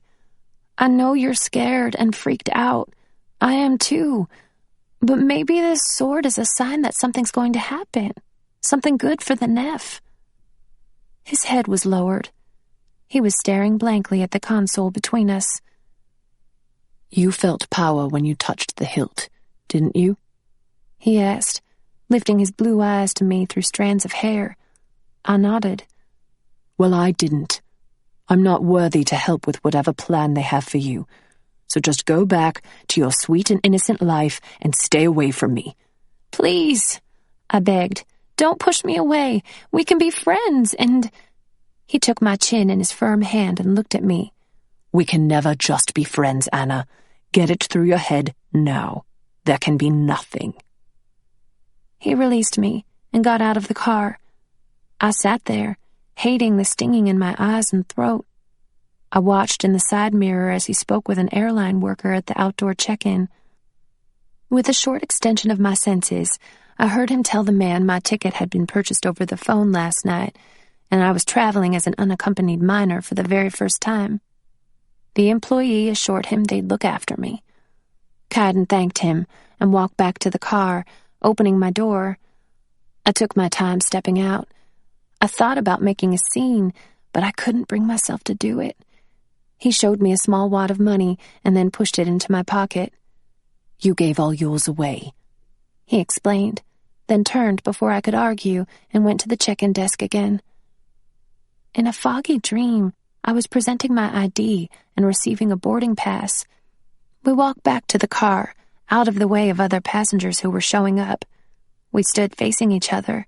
I know you're scared and freaked out. I am too. But maybe this sword is a sign that something's going to happen. Something good for the Neff." His head was lowered. He was staring blankly at the console between us. "You felt power when you touched the hilt, didn't you?" he asked, lifting his blue eyes to me through strands of hair. I nodded. "Well, I didn't. I'm not worthy to help with whatever plan they have for you. So just go back to your sweet and innocent life and stay away from me." "Please," I begged. "Don't push me away. We can be friends and—" He took my chin in his firm hand and looked at me. "We can never just be friends, Anna. Get it through your head now. There can be nothing." He released me and got out of the car. I sat there, hating the stinging in my eyes and throat. I watched in the side mirror as he spoke with an airline worker at the outdoor check-in. With a short extension of my senses, I heard him tell the man my ticket had been purchased over the phone last night, and I was traveling as an unaccompanied minor for the very first time. The employee assured him they'd look after me. Kaidan thanked him and walked back to the car, opening my door. I took my time stepping out. I thought about making a scene, but I couldn't bring myself to do it. He showed me a small wad of money and then pushed it into my pocket. "You gave all yours away," he explained, then turned before I could argue and went to the check-in desk again. In a foggy dream, I was presenting my ID and receiving a boarding pass. We walked back to the car, out of the way of other passengers who were showing up. We stood facing each other.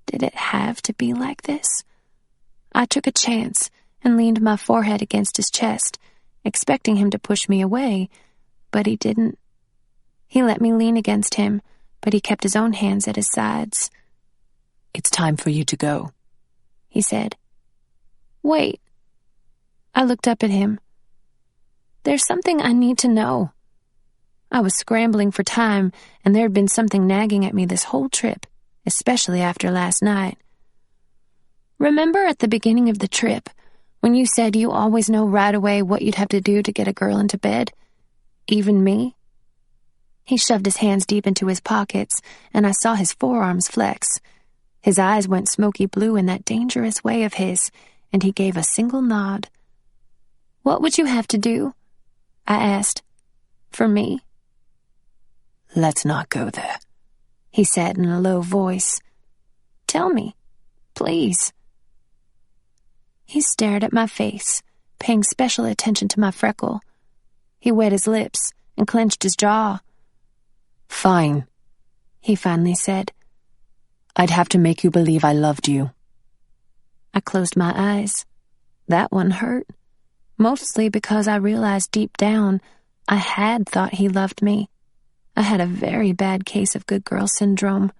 Did it have to be like this? I took a chance and leaned my forehead against his chest, expecting him to push me away, but he didn't. He let me lean against him, but he kept his own hands at his sides. "It's time for you to go," he said. "Wait." I looked up at him. "There's something I need to know." I was scrambling for time, and there had been something nagging at me this whole trip, especially after last night. "Remember at the beginning of the trip, when you said you always know right away what you'd have to do to get a girl into bed? Even me?" He shoved his hands deep into his pockets, and I saw his forearms flex. His eyes went smoky blue in that dangerous way of his, and he gave a single nod. "What would you have to do?" I asked. "For me?" Let's not go there, he said in a low voice. Tell me, please. He stared at my face, paying special attention to my freckle. He wet his lips and clenched his jaw. Fine, he finally said. I'd have to make you believe I loved you. I closed my eyes. That one hurt, mostly because I realized deep down I had thought he loved me. I had a very bad case of good girl syndrome.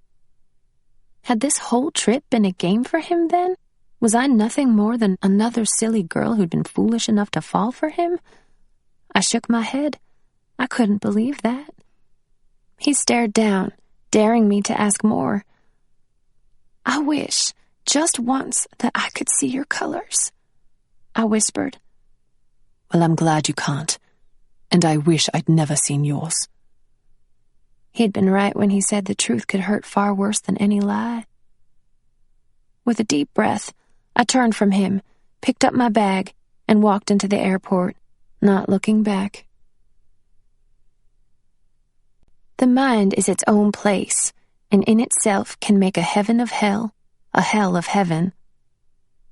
Had this whole trip been a game for him then? Was I nothing more than another silly girl who'd been foolish enough to fall for him? I shook my head. I couldn't believe that. He stared down, daring me to ask more. I wish, just once, that I could see your colors, I whispered. Well, I'm glad you can't, and I wish I'd never seen yours. He'd been right when he said the truth could hurt far worse than any lie. With a deep breath, I turned from him, picked up my bag, and walked into the airport, not looking back. The mind is its own place, and in itself can make a heaven of hell, a hell of heaven.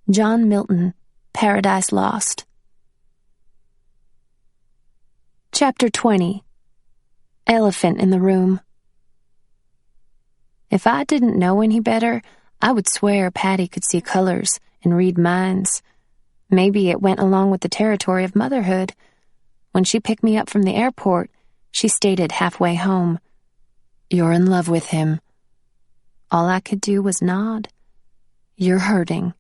John Milton, Paradise Lost. Chapter 20. Elephant in the Room. If I didn't know any better, I would swear Patty could see colors and read minds. Maybe it went along with the territory of motherhood. When she picked me up from the airport, she stated halfway home, "You're in love with him." All I could do was nod. "You're hurting.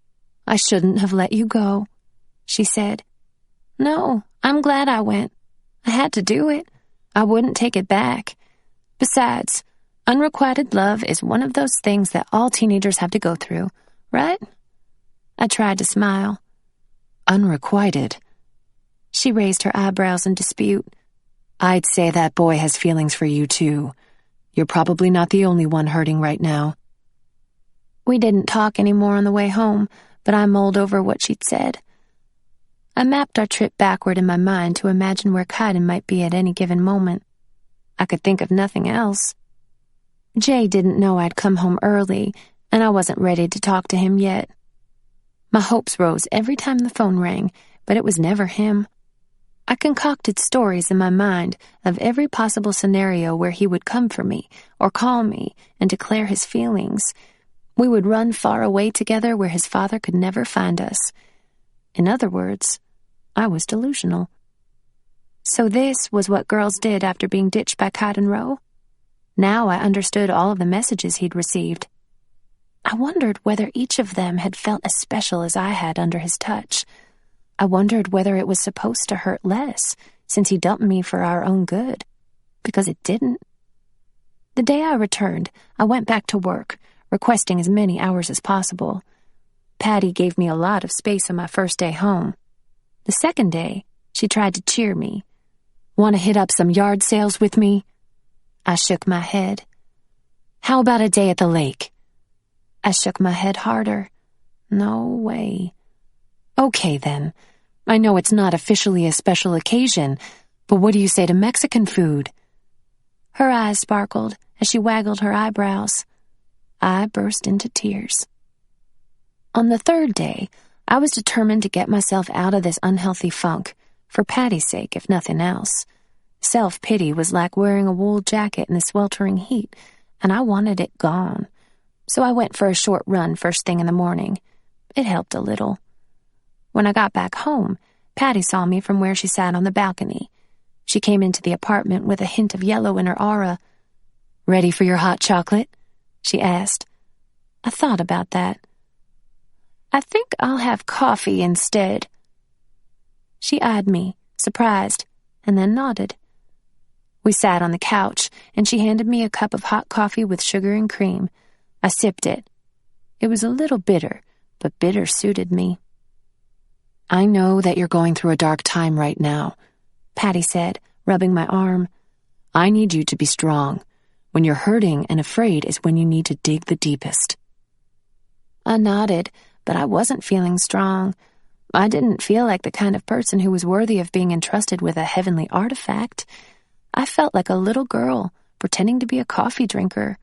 I shouldn't have let you go," she said. "No, I'm glad I went. I had to do it. I wouldn't take it back. Besides, unrequited love is one of those things that all teenagers have to go through, right?" I tried to smile. "Unrequited?" She raised her eyebrows in dispute. "I'd say that boy has feelings for you, too. You're probably not the only one hurting right now." We didn't talk anymore on the way home, but I mulled over what she'd said. I mapped our trip backward in my mind to imagine where Kaidan might be at any given moment. I could think of nothing else. Jay didn't know I'd come home early, and I wasn't ready to talk to him yet. My hopes rose every time the phone rang, but it was never him. I concocted stories in my mind of every possible scenario where he would come for me or call me and declare his feelings. We would run far away together where his father could never find us. In other words, I was delusional. So this was what girls did after being ditched by Kaidan Rowe? Now I understood all of the messages he'd received. I wondered whether each of them had felt as special as I had under his touch. I wondered whether it was supposed to hurt less, since he dumped me for our own good, because it didn't. The day I returned, I went back to work, requesting as many hours as possible. Patty gave me a lot of space on my first day home. The second day, she tried to cheer me. "Want to hit up some yard sales with me?" I shook my head. "How about a day at the lake?" I shook my head harder. No way. "Okay, then. I know it's not officially a special occasion, but what do you say to Mexican food?" Her eyes sparkled as she waggled her eyebrows. I burst into tears. On the third day, I was determined to get myself out of this unhealthy funk, for Patty's sake, if nothing else. Self-pity was like wearing a wool jacket in the sweltering heat, and I wanted it gone. So I went for a short run first thing in the morning. It helped a little. When I got back home, Patty saw me from where she sat on the balcony. She came into the apartment with a hint of yellow in her aura. "Ready for your hot chocolate?" she asked. I thought about that. "I think I'll have coffee instead." She eyed me, surprised, and then nodded. We sat on the couch, and she handed me a cup of hot coffee with sugar and cream. I sipped it. It was a little bitter, but bitter suited me. "I know that you're going through a dark time right now," Patty said, rubbing my arm. "I need you to be strong. When you're hurting and afraid is when you need to dig the deepest." I nodded, but I wasn't feeling strong. I didn't feel like the kind of person who was worthy of being entrusted with a heavenly artifact. I felt like a little girl, pretending to be a coffee drinker.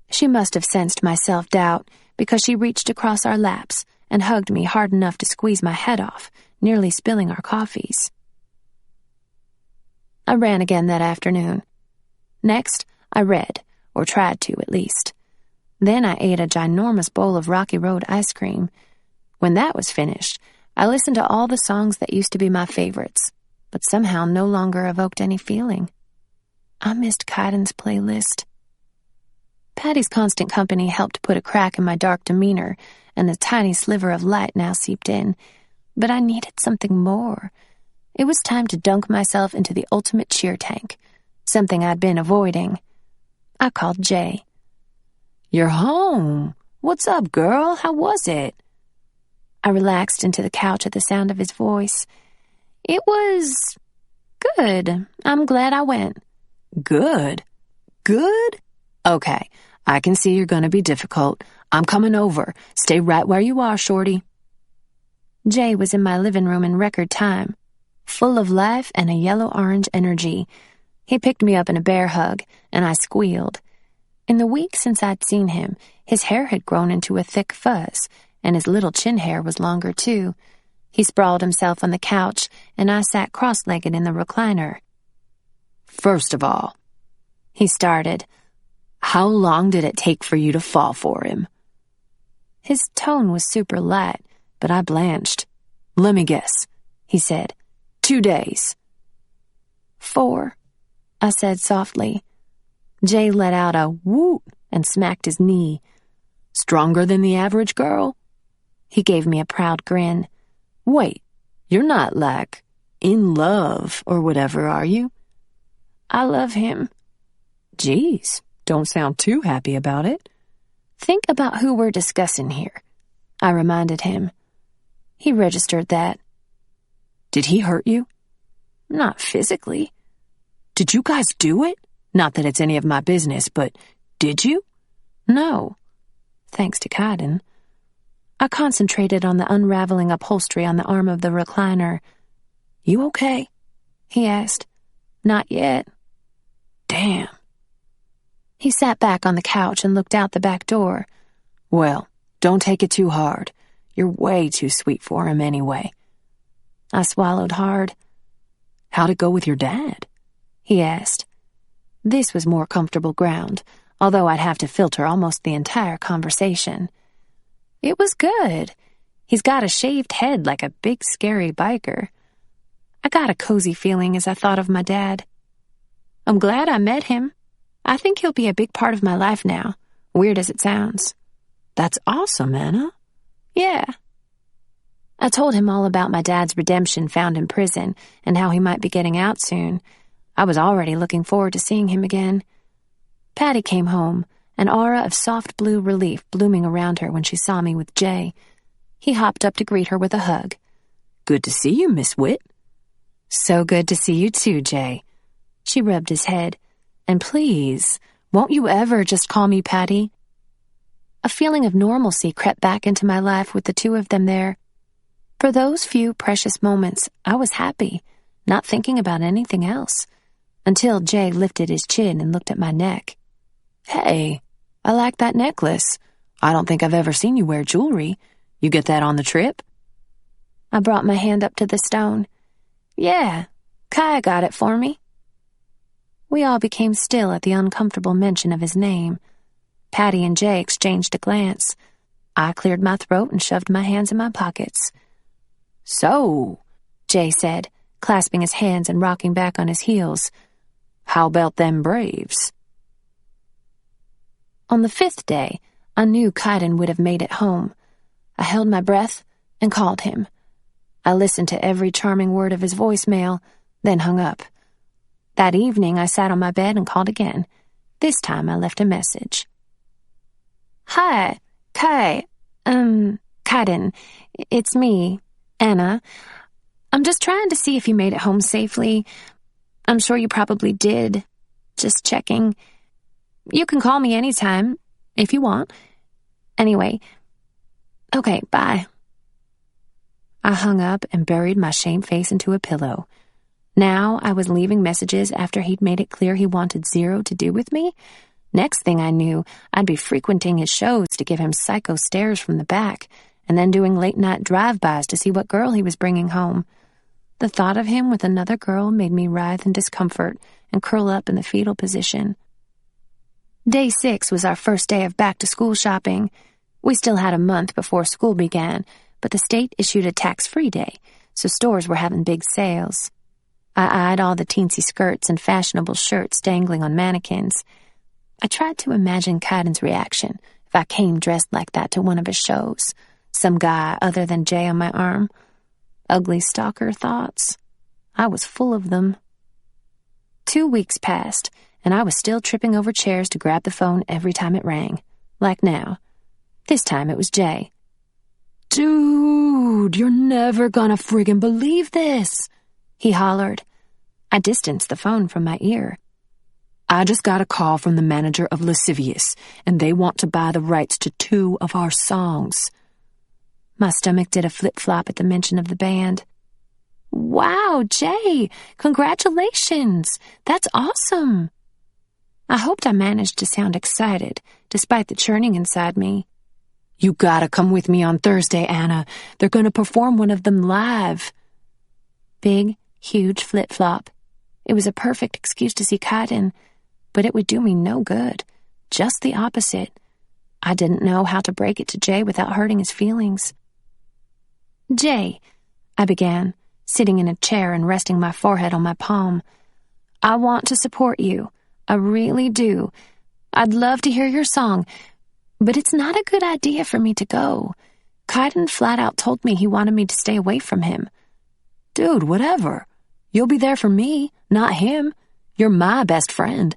She must have sensed my self-doubt because she reached across our laps and hugged me hard enough to squeeze my head off, nearly spilling our coffees. I ran again that afternoon. Next, I read, or tried to at least. Then I ate a ginormous bowl of Rocky Road ice cream. When that was finished, I listened to all the songs that used to be my favorites, but somehow no longer evoked any feeling. I missed Kaidan's playlist. Patty's constant company helped put a crack in my dark demeanor, and a tiny sliver of light now seeped in. But I needed something more. It was time to dunk myself into the ultimate cheer tank, something I'd been avoiding. I called Jay. "You're home. What's up, girl? How was it?" I relaxed into the couch at the sound of his voice. "It was good. I'm glad I went." "Good? Good? Okay, I can see you're gonna be difficult. I'm coming over. Stay right where you are, shorty." Jay was in my living room in record time, full of life and a yellow-orange energy. He picked me up in a bear hug, and I squealed. In the week since I'd seen him, his hair had grown into a thick fuzz, and his little chin hair was longer too. He sprawled himself on the couch, and I sat cross-legged in the recliner. "First of all," he started, "how long did it take for you to fall for him?" His tone was super light, but I blanched. "Let me guess," he said. 2 days. 4, I said softly. Jay let out a whoop and smacked his knee. "Stronger than the average girl?" He gave me a proud grin. "Wait, you're not, like, in love or whatever, are you?" "I love him." "Geez, don't sound too happy about it." "Think about who we're discussing here," I reminded him. He registered that. "Did he hurt you?" "Not physically." "Did you guys do it? Not that it's any of my business, but did you?" "No, thanks to Kaidan." I concentrated on the unraveling upholstery on the arm of the recliner. "You okay?" he asked. "Not yet." "Damn." He sat back on the couch and looked out the back door. "Well, don't take it too hard. You're way too sweet for him anyway." I swallowed hard. "How'd it go with your dad?" he asked. This was more comfortable ground, although I'd have to filter almost the entire conversation. "It was good. He's got a shaved head like a big scary biker." I got a cozy feeling as I thought of my dad. "I'm glad I met him. I think he'll be a big part of my life now, weird as it sounds." "That's awesome, Anna." "Yeah." I told him all about my dad's redemption found in prison and how he might be getting out soon. I was already looking forward to seeing him again. Patty came home, an aura of soft blue relief blooming around her when she saw me with Jay. He hopped up to greet her with a hug. "Good to see you, Miss Witt." "So good to see you too, Jay." She rubbed his head. "And please, won't you ever just call me Patty?" A feeling of normalcy crept back into my life with the two of them there. For those few precious moments, I was happy, not thinking about anything else, until Jay lifted his chin and looked at my neck. "Hey, I like that necklace. I don't think I've ever seen you wear jewelry. You get that on the trip?" I brought my hand up to the stone. "Yeah, Kai got it for me." We all became still at the uncomfortable mention of his name. Patty and Jay exchanged a glance. I cleared my throat and shoved my hands in my pockets. "So," Jay said, clasping his hands and rocking back on his heels, "how about them Braves?" On the 5th day, I knew Kaidan would have made it home. I held my breath and called him. I listened to every charming word of his voicemail, then hung up. That evening, I sat on my bed and called again. This time, I left a message. "Hi, Kaidan. It's me, Anna. I'm just trying to see if you made it home safely. I'm sure you probably did. Just checking. You can call me anytime, if you want. Anyway, okay, bye." I hung up and buried my shame face into a pillow. Now I was leaving messages after he'd made it clear he wanted zero to do with me. Next thing I knew, I'd be frequenting his shows to give him psycho stares from the back, and then doing late-night drive-bys to see what girl he was bringing home. The thought of him with another girl made me writhe in discomfort and curl up in the fetal position. Day 6 was our first day of back-to-school shopping. We still had a month before school began, but the state issued a tax-free day, so stores were having big sales. I eyed all the teensy skirts and fashionable shirts dangling on mannequins. I tried to imagine Kaidan's reaction if I came dressed like that to one of his shows. Some guy other than Jay on my arm. Ugly stalker thoughts. I was full of them. 2 weeks passed, and I was still tripping over chairs to grab the phone every time it rang. Like now. This time it was Jay. "Dude, you're never gonna friggin' believe this," he hollered. I distanced the phone from my ear. "I just got a call from the manager of Lascivious, and they want to buy the rights to 2 of our songs." My stomach did a flip-flop at the mention of the band. "Wow, Jay! Congratulations! That's awesome!" I hoped I managed to sound excited, despite the churning inside me. "You gotta come with me on Thursday, Anna. They're gonna perform one of them live." Big, huge flip-flop. It was a perfect excuse to see Kaidan, but it would do me no good. Just the opposite. I didn't know how to break it to Jay without hurting his feelings. "Jay," I began, sitting in a chair and resting my forehead on my palm. "I want to support you. I really do. I'd love to hear your song, but it's not a good idea for me to go. Kaidan flat out told me he wanted me to stay away from him." "Dude, whatever. You'll be there for me, not him. You're my best friend."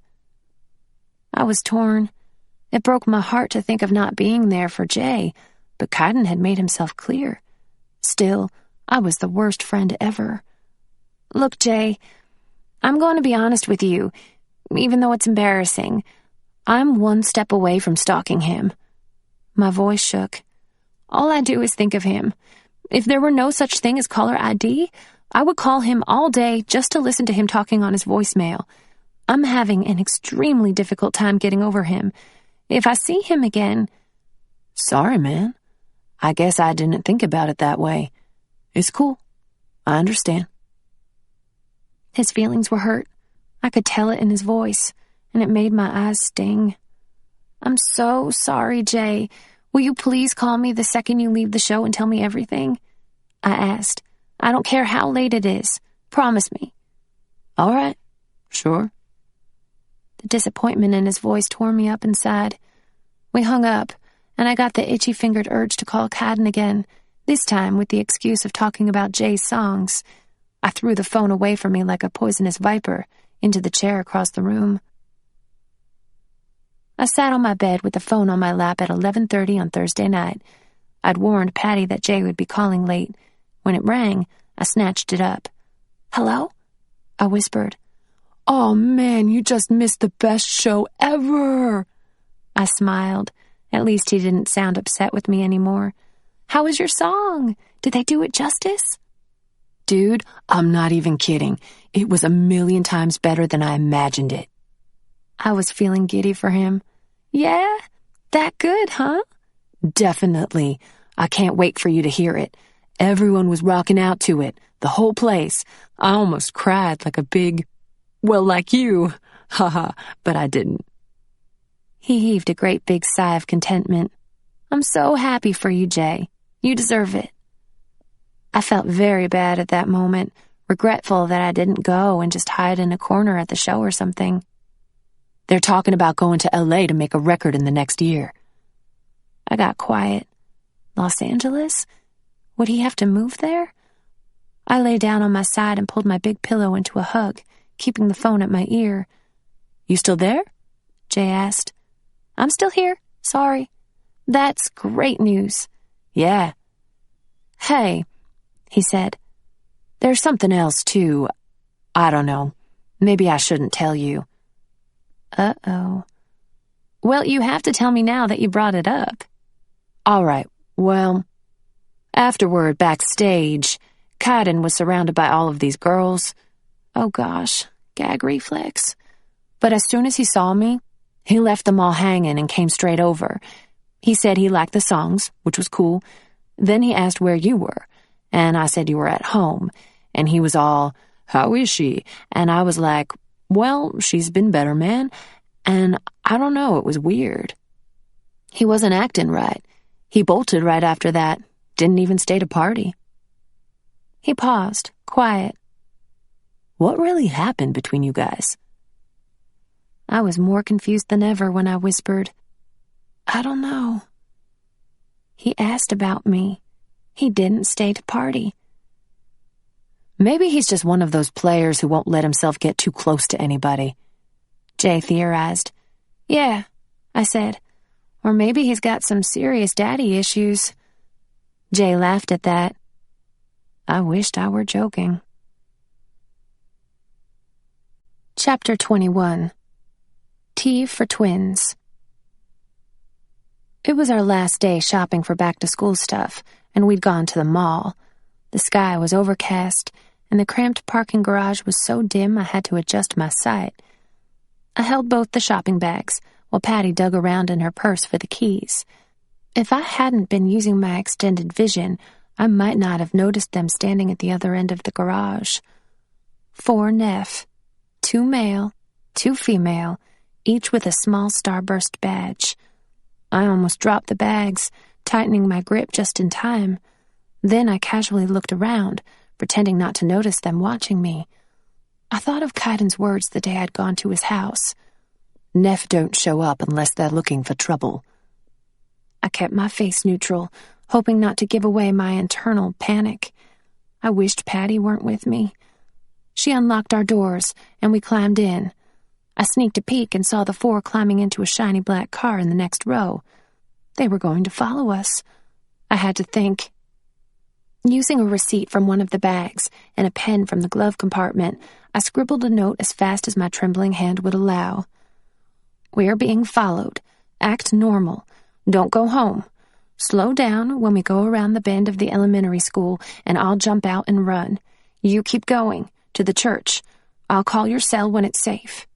I was torn. It broke my heart to think of not being there for Jay, but Kaidan had made himself clear. Still, I was the worst friend ever. "Look, Jay, I'm going to be honest with you, even though it's embarrassing. I'm one step away from stalking him." My voice shook. "All I do is think of him. If there were no such thing as caller ID, I would call him all day just to listen to him talking on his voicemail. I'm having an extremely difficult time getting over him. If I see him again—" "Sorry, man. I guess I didn't think about it that way. It's cool. I understand." His feelings were hurt. I could tell it in his voice, and it made my eyes sting. "I'm so sorry, Jay. Will you please call me the second you leave the show and tell me everything?" I asked. "I don't care how late it is. Promise me." "All right. Sure." The disappointment in his voice tore me up inside. We hung up, and I got the itchy-fingered urge to call Kaidan again, this time with the excuse of talking about Jay's songs. I threw the phone away from me like a poisonous viper into the chair across the room. I sat on my bed with the phone on my lap at 11:30 on Thursday night. I'd warned Patty that Jay would be calling late. When it rang, I snatched it up. "Hello?" I whispered. "Oh, man, you just missed the best show ever." I smiled. At least he didn't sound upset with me anymore. "How was your song? Did they do it justice?" "Dude, I'm not even kidding. It was 1,000,000 times better than I imagined it." I was feeling giddy for him. "Yeah? That good, huh?" "Definitely. I can't wait for you to hear it. Everyone was rocking out to it, the whole place. I almost cried like a big, well, like you. Haha, but I didn't." He heaved a great big sigh of contentment. "I'm so happy for you, Jay. You deserve it." I felt very bad at that moment, regretful that I didn't go and just hide in a corner at the show or something. "They're talking about going to LA to make a record in the next year." I got quiet. Los Angeles? Would he have to move there? I lay down on my side and pulled my big pillow into a hug, keeping the phone at my ear. "You still there?" Jay asked. "I'm still here. Sorry." "That's great news." "Yeah." "Hey," he said. "There's something else, too. I don't know. Maybe I shouldn't tell you." Uh-oh. Well, you have to tell me now that you brought it up. "All right. Well, afterward, backstage, Kaidan was surrounded by all of these girls. Oh gosh, gag reflex. But as soon as he saw me, he left them all hanging and came straight over. He said he liked the songs, which was cool. Then he asked where you were, and I said you were at home. And he was all, "How is she?" And I was like, "Well, she's been better, man." And I don't know, it was weird. He wasn't acting right. He bolted right after that, didn't even stay to party. He paused, quiet. What really happened between you guys? I was more confused than ever when I whispered, "I don't know." He asked about me. He didn't stay to party. Maybe he's just one of those players who won't let himself get too close to anybody, Jay theorized. Yeah, I said. Or maybe he's got some serious daddy issues. Jay laughed at that. I wished I were joking. Chapter 21. Tea for Twins. It was our last day shopping for back-to-school stuff, and we'd gone to the mall. The sky was overcast, and the cramped parking garage was so dim I had to adjust my sight. I held both the shopping bags, while Patty dug around in her purse for the keys. If I hadn't been using my extended vision, I might not have noticed them standing at the other end of the garage. 4 Neff, 2 male, 2 female, each with a small starburst badge. I almost dropped the bags, tightening my grip just in time. Then I casually looked around, pretending not to notice them watching me. I thought of Kaidan's words the day I'd gone to his house. Neff don't show up unless they're looking for trouble. I kept my face neutral, hoping not to give away my internal panic. I wished Patty weren't with me. She unlocked our doors, and we climbed in. I sneaked a peek and saw the 4 climbing into a shiny black car in the next row. They were going to follow us. I had to think. Using a receipt from one of the bags and a pen from the glove compartment, I scribbled a note as fast as my trembling hand would allow. We are being followed. Act normal. Don't go home. Slow down when we go around the bend of the elementary school, and I'll jump out and run. You keep going, to the church. I'll call your cell when it's safe.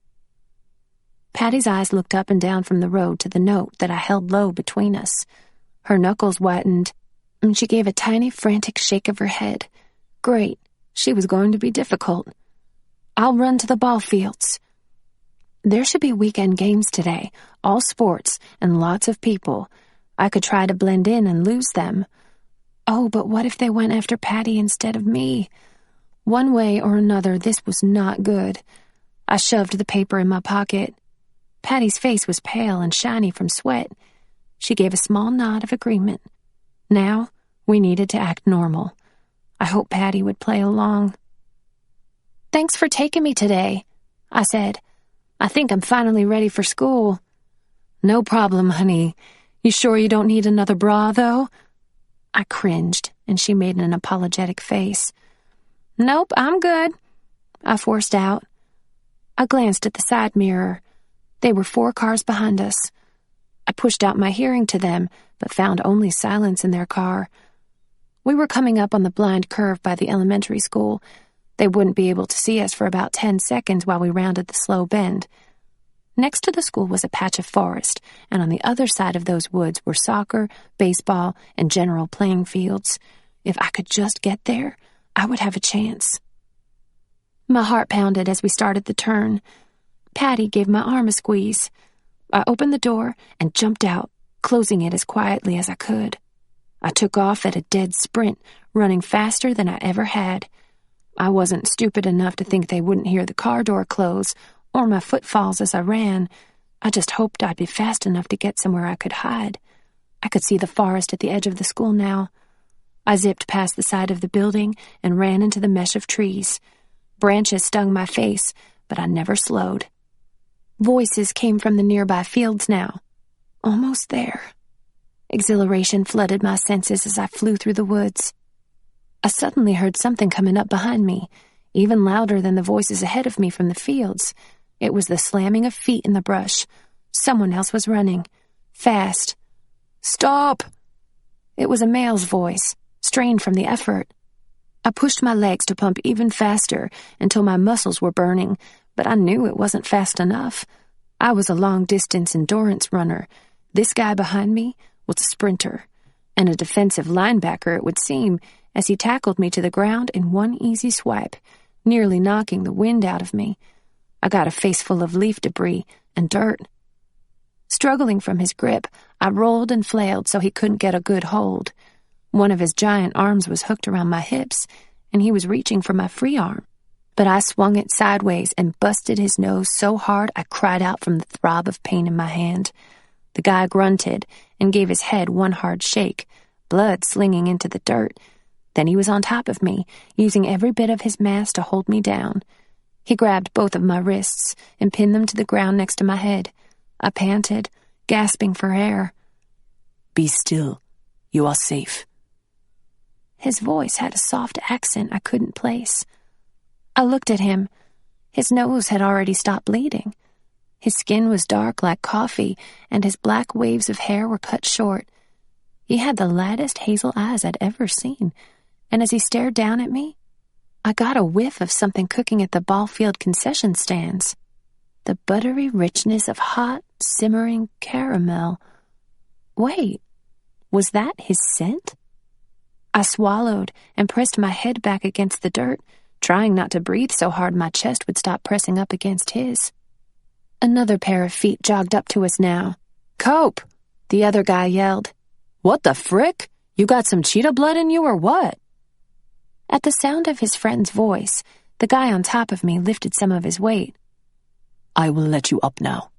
Patty's eyes looked up and down from the road to the note that I held low between us. Her knuckles whitened, and she gave a tiny, frantic shake of her head. Great. She was going to be difficult. I'll run to the ball fields. There should be weekend games today, all sports, and lots of people. I could try to blend in and lose them. Oh, but what if they went after Patty instead of me? One way or another, this was not good. I shoved the paper in my pocket. Patty's face was pale and shiny from sweat. She gave a small nod of agreement. Now, we needed to act normal. I hoped Patty would play along. Thanks for taking me today, I said. I think I'm finally ready for school. No problem, honey. You sure you don't need another bra, though? I cringed, and she made an apologetic face. Nope, I'm good, I forced out. I glanced at the side mirror. They were 4 cars behind us. I pushed out my hearing to them, but found only silence in their car. We were coming up on the blind curve by the elementary school. They wouldn't be able to see us for about 10 seconds while we rounded the slow bend. Next to the school was a patch of forest, and on the other side of those woods were soccer, baseball, and general playing fields. If I could just get there, I would have a chance. My heart pounded as we started the turn. Patty gave my arm a squeeze. I opened the door and jumped out, closing it as quietly as I could. I took off at a dead sprint, running faster than I ever had. I wasn't stupid enough to think they wouldn't hear the car door close or my footfalls as I ran. I just hoped I'd be fast enough to get somewhere I could hide. I could see the forest at the edge of the school now. I zipped past the side of the building and ran into the mesh of trees. Branches stung my face, but I never slowed. Voices came from the nearby fields now. Almost there. Exhilaration flooded my senses as I flew through the woods. I suddenly heard something coming up behind me, even louder than the voices ahead of me from the fields. It was the slamming of feet in the brush. Someone else was running. Fast. Stop! It was a male's voice, strained from the effort. I pushed my legs to pump even faster until my muscles were burning, but I knew it wasn't fast enough. I was a long-distance endurance runner. This guy behind me was a sprinter, and a defensive linebacker it would seem, as he tackled me to the ground in one easy swipe, nearly knocking the wind out of me. I got a face full of leaf debris and dirt. Struggling from his grip, I rolled and flailed so he couldn't get a good hold. One of his giant arms was hooked around my hips, and he was reaching for my free arm. But I swung it sideways and busted his nose so hard I cried out from the throb of pain in my hand. The guy grunted and gave his head one hard shake, blood slinging into the dirt. Then he was on top of me, using every bit of his mass to hold me down. He grabbed both of my wrists and pinned them to the ground next to my head. I panted, gasping for air. "Be still. You are safe." His voice had a soft accent I couldn't place. I looked at him. His nose had already stopped bleeding. His skin was dark like coffee, and his black waves of hair were cut short. He had the lightest hazel eyes I'd ever seen, and as he stared down at me, I got a whiff of something cooking at the ball field concession stands. The buttery richness of hot, simmering caramel. Wait, was that his scent? I swallowed and pressed my head back against the dirt, trying not to breathe so hard my chest would stop pressing up against his. Another pair of feet jogged up to us now. "Cope!" the other guy yelled. "What the frick? You got some cheetah blood in you or what?" At the sound of his friend's voice, the guy on top of me lifted some of his weight. "I will let you up now."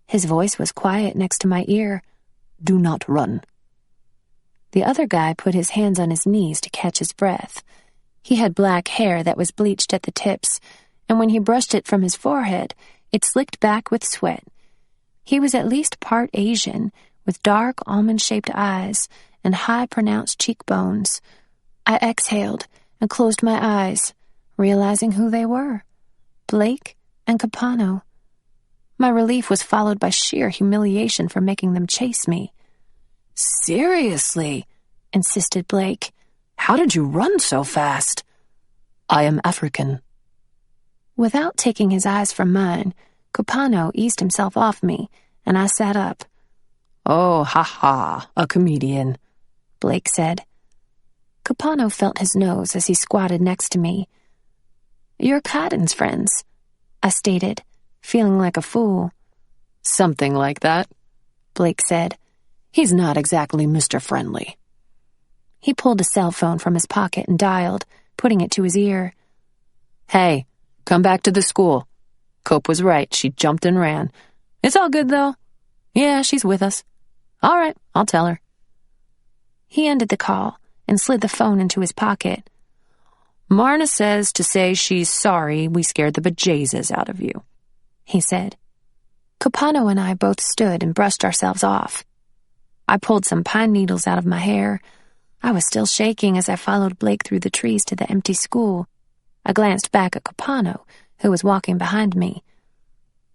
His voice was quiet next to my ear. "Do not run." The other guy put his hands on his knees to catch his breath. He had black hair that was bleached at the tips, and when he brushed it from his forehead, it slicked back with sweat. He was at least part Asian, with dark almond-shaped eyes and high pronounced cheekbones. I exhaled and closed my eyes, realizing who they were. Blake and Capano. My relief was followed by sheer humiliation for making them chase me. "Seriously?" insisted Blake. "How did you run so fast?" "I am African." Without taking his eyes from mine, Capano eased himself off me, and I sat up. "Oh, ha, a comedian," Blake said. Capano felt his nose as he squatted next to me. "You're Kaidan's friends," I stated, feeling like a fool. "Something like that," Blake said. "He's not exactly Mr. Friendly." He pulled a cell phone from his pocket and dialed, putting it to his ear. "Hey, come back to the school. Cope was right. She jumped and ran. It's all good, though. Yeah, she's with us. All right, I'll tell her." He ended the call and slid the phone into his pocket. "Marna says to say she's sorry we scared the bejesus out of you," he said. Capano and I both stood and brushed ourselves off. I pulled some pine needles out of my hair. I was still shaking as I followed Blake through the trees to the empty school. I glanced back at Capano, who was walking behind me.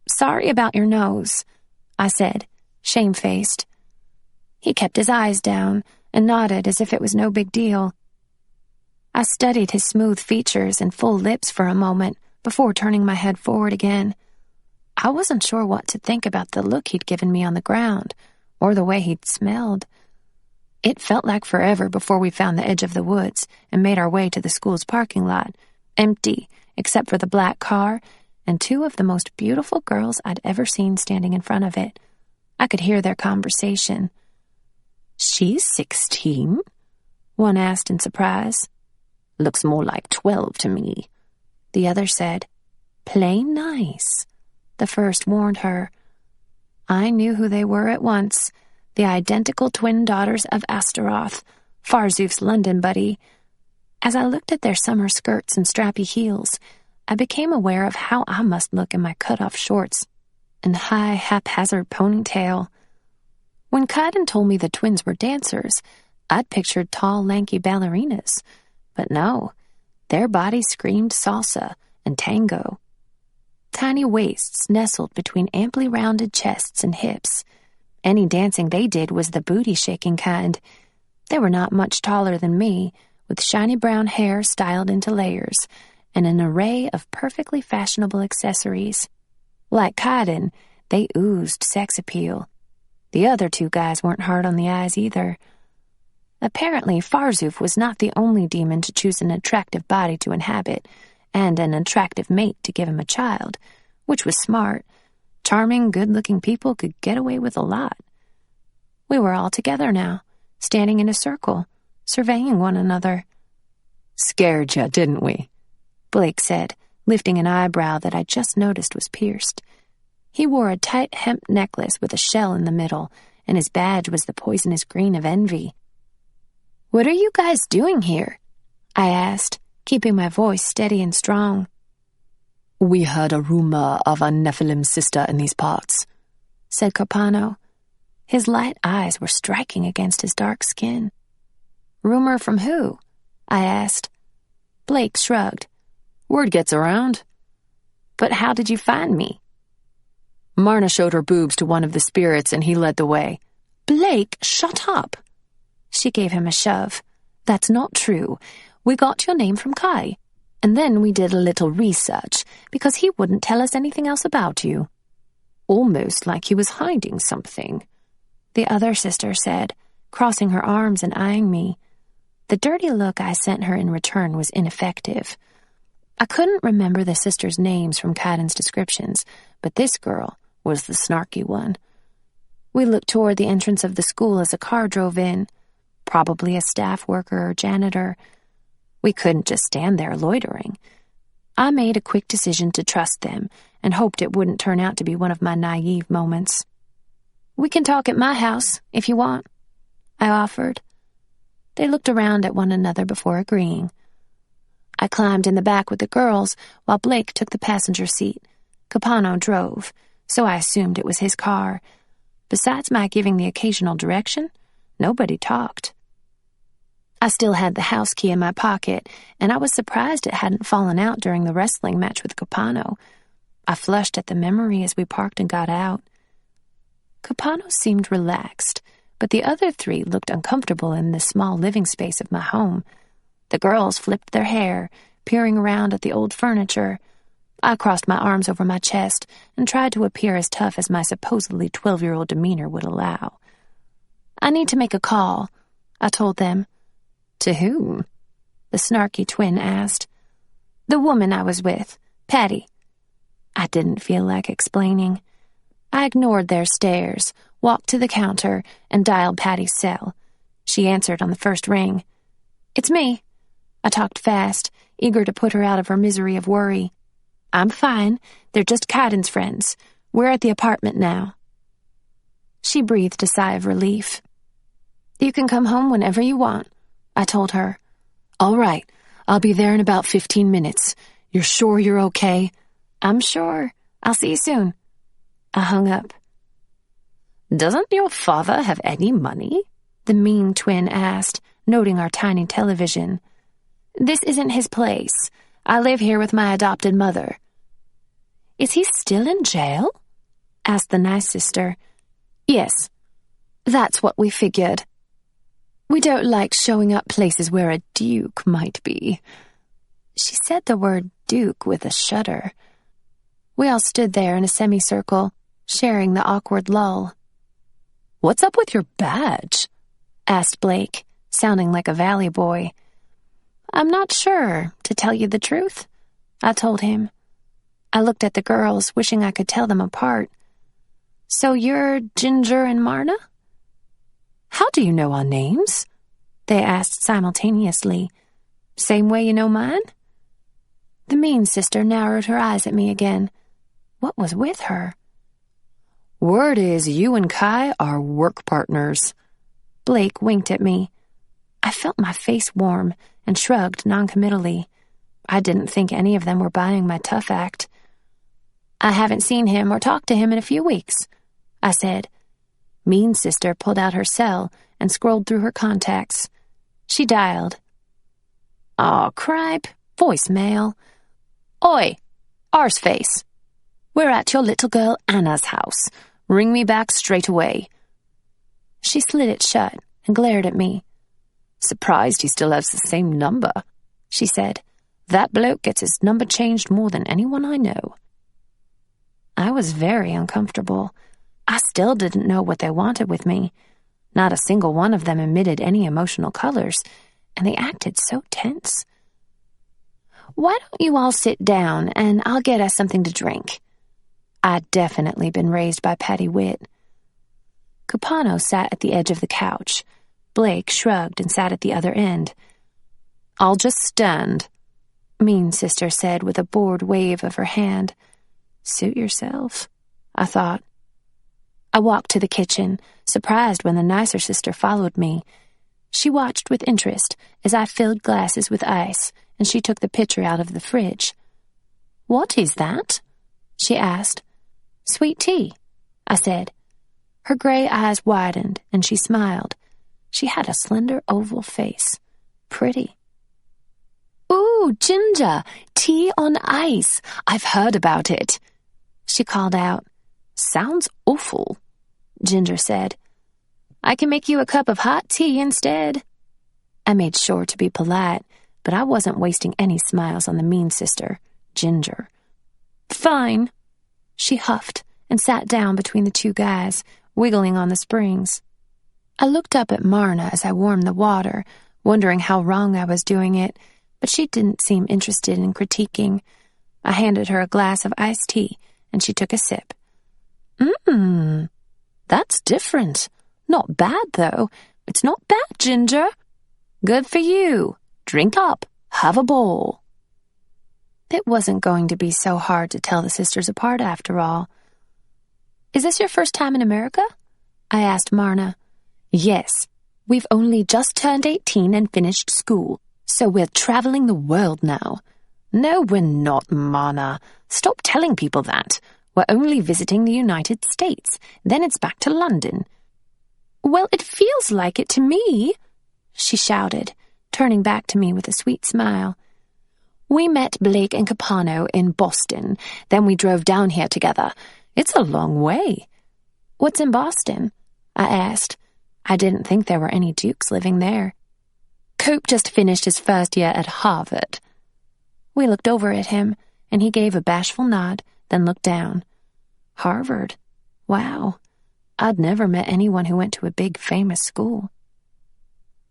"Sorry about your nose," I said, shamefaced. He kept his eyes down and nodded as if it was no big deal. I studied his smooth features and full lips for a moment before turning my head forward again. I wasn't sure what to think about the look he'd given me on the ground, or the way he'd smelled. It felt like forever before we found the edge of the woods and made our way to the school's parking lot, empty except for the black car and two of the most beautiful girls I'd ever seen standing in front of it. I could hear their conversation. "She's 16? One asked in surprise. "Looks more like 12 to me," the other said. "Play nice," the first warned her. I knew who they were at once, the identical twin daughters of Astaroth, Farzoof's London buddy. As I looked at their summer skirts and strappy heels, I became aware of how I must look in my cut-off shorts and high, haphazard ponytail. When Kaidan told me the twins were dancers, I'd pictured tall, lanky ballerinas. But no, their bodies screamed salsa and tango. Tiny waists nestled between amply rounded chests and hips. Any dancing they did was the booty-shaking kind. They were not much taller than me, with shiny brown hair styled into layers, and an array of perfectly fashionable accessories. Like Kaidan, they oozed sex appeal. The other two guys weren't hard on the eyes either. Apparently, Farzuf was not the only demon to choose an attractive body to inhabit, and an attractive mate to give him a child, which was smart. Charming, good-looking people could get away with a lot. We were all together now, standing in a circle, surveying one another. "Scared ya, didn't we?" Blake said, lifting an eyebrow that I just noticed was pierced. He wore a tight hemp necklace with a shell in the middle, and his badge was the poisonous green of envy. "What are you guys doing here?" I asked, keeping my voice steady and strong. "We heard a rumor of a Nephilim sister in these parts," said Capano. His light eyes were striking against his dark skin. "Rumor from who?" I asked. Blake shrugged. "Word gets around." "But how did you find me?" "Marna showed her boobs to one of the spirits and he led the way." "Blake, shut up." She gave him a shove. "That's not true. We got your name from Kai, and then we did a little research because he wouldn't tell us anything else about you." "Almost like he was hiding something," the other sister said, crossing her arms and eyeing me. The dirty look I sent her in return was ineffective. I couldn't remember the sisters' names from Kaidan's descriptions, but this girl was the snarky one. We looked toward the entrance of the school as a car drove in, probably a staff worker or janitor. We couldn't just stand there loitering. I made a quick decision to trust them and hoped it wouldn't turn out to be one of my naive moments. "We can talk at my house, if you want," I offered. They looked around at one another before agreeing. I climbed in the back with the girls while Blake took the passenger seat. Capano drove, so I assumed it was his car. Besides my giving the occasional direction, nobody talked. I still had the house key in my pocket, and I was surprised it hadn't fallen out during the wrestling match with Capano. I flushed at the memory as we parked and got out. Capano seemed relaxed, but the other three looked uncomfortable in the small living space of my home. The girls flipped their hair, peering around at the old furniture. I crossed my arms over my chest and tried to appear as tough as my supposedly 12-year-old demeanor would allow. "I need to make a call," I told them. "To whom?" the snarky twin asked. "The woman I was with, Patty." I didn't feel like explaining. I ignored their stares, walked to the counter, and dialed Patty's cell. She answered on the first ring. "It's me." I talked fast, eager to put her out of her misery of worry. "I'm fine. They're just Kaidan's friends. We're at the apartment now." She breathed a sigh of relief. "You can come home whenever you want," I told her. "All right. I'll be there in about 15 minutes. You're sure you're okay?" "I'm sure. I'll see you soon." I hung up. "Doesn't your father have any money?" the mean twin asked, noting our tiny television. "This isn't his place. I live here with my adopted mother." "Is he still in jail?" asked the nice sister. "Yes. That's what we figured. We don't like showing up places where a duke might be." She said the word duke with a shudder. We all stood there in a semicircle, sharing the awkward lull. "What's up with your badge?" asked Blake, sounding like a valley boy. "I'm not sure, to tell you the truth," I told him. I looked at the girls, wishing I could tell them apart. "So you're Ginger and Marna?" "How do you know our names?" they asked simultaneously. "Same way you know mine?" The mean sister narrowed her eyes at me again. What was with her? "Word is you and Kai are work partners." Blake winked at me. I felt my face warm and shrugged noncommittally. I didn't think any of them were buying my tough act. "I haven't seen him or talked to him in a few weeks," I said. Mean sister pulled out her cell and scrolled through her contacts. She dialed. "Aw, cripe, voicemail. Oi, arseface. We're at your little girl Anna's house. Ring me back straight away." She slid it shut and glared at me. Surprised he still has the same number, she said. That bloke gets his number changed more than anyone I know. I was very uncomfortable. I still didn't know what they wanted with me. Not a single one of them emitted any emotional colors, and they acted so tense. Why don't you all sit down, and I'll get us something to drink? I'd definitely been raised by Patty Witt. Cupano sat at the edge of the couch. Blake shrugged and sat at the other end. I'll just stand, Mean Sister said with a bored wave of her hand. Suit yourself, I thought. I walked to the kitchen, surprised when the nicer sister followed me. She watched with interest as I filled glasses with ice, and she took the pitcher out of the fridge. What is that? She asked. Sweet tea, I said. Her gray eyes widened, and she smiled. She had a slender oval face. Pretty. Ooh, Ginger, tea on ice. I've heard about it, she called out. Sounds awful, Ginger said. I can make you a cup of hot tea instead. I made sure to be polite, but I wasn't wasting any smiles on the mean sister, Ginger. Fine, she huffed and sat down between the two guys, wiggling on the springs. I looked up at Marna as I warmed the water, wondering how wrong I was doing it, but she didn't seem interested in critiquing. I handed her a glass of iced tea, and she took a sip. That's different. Not bad, though. It's not bad, Ginger. Good for you. Drink up. Have a bowl. It wasn't going to be so hard to tell the sisters apart after all. Is this your first time in America? I asked Marna. Yes. We've only just turned 18 and finished school, so we're traveling the world now. No, we're not, Marna. Stop telling people that. We're only visiting the United States. Then it's back to London. Well, it feels like it to me, she shouted, turning back to me with a sweet smile. We met Blake and Capano in Boston. Then we drove down here together. It's a long way. What's in Boston? I asked. I didn't think there were any dukes living there. Cope just finished his first year at Harvard. We looked over at him, and he gave a bashful nod, then looked down. Harvard? Wow. I'd never met anyone who went to a big, famous school.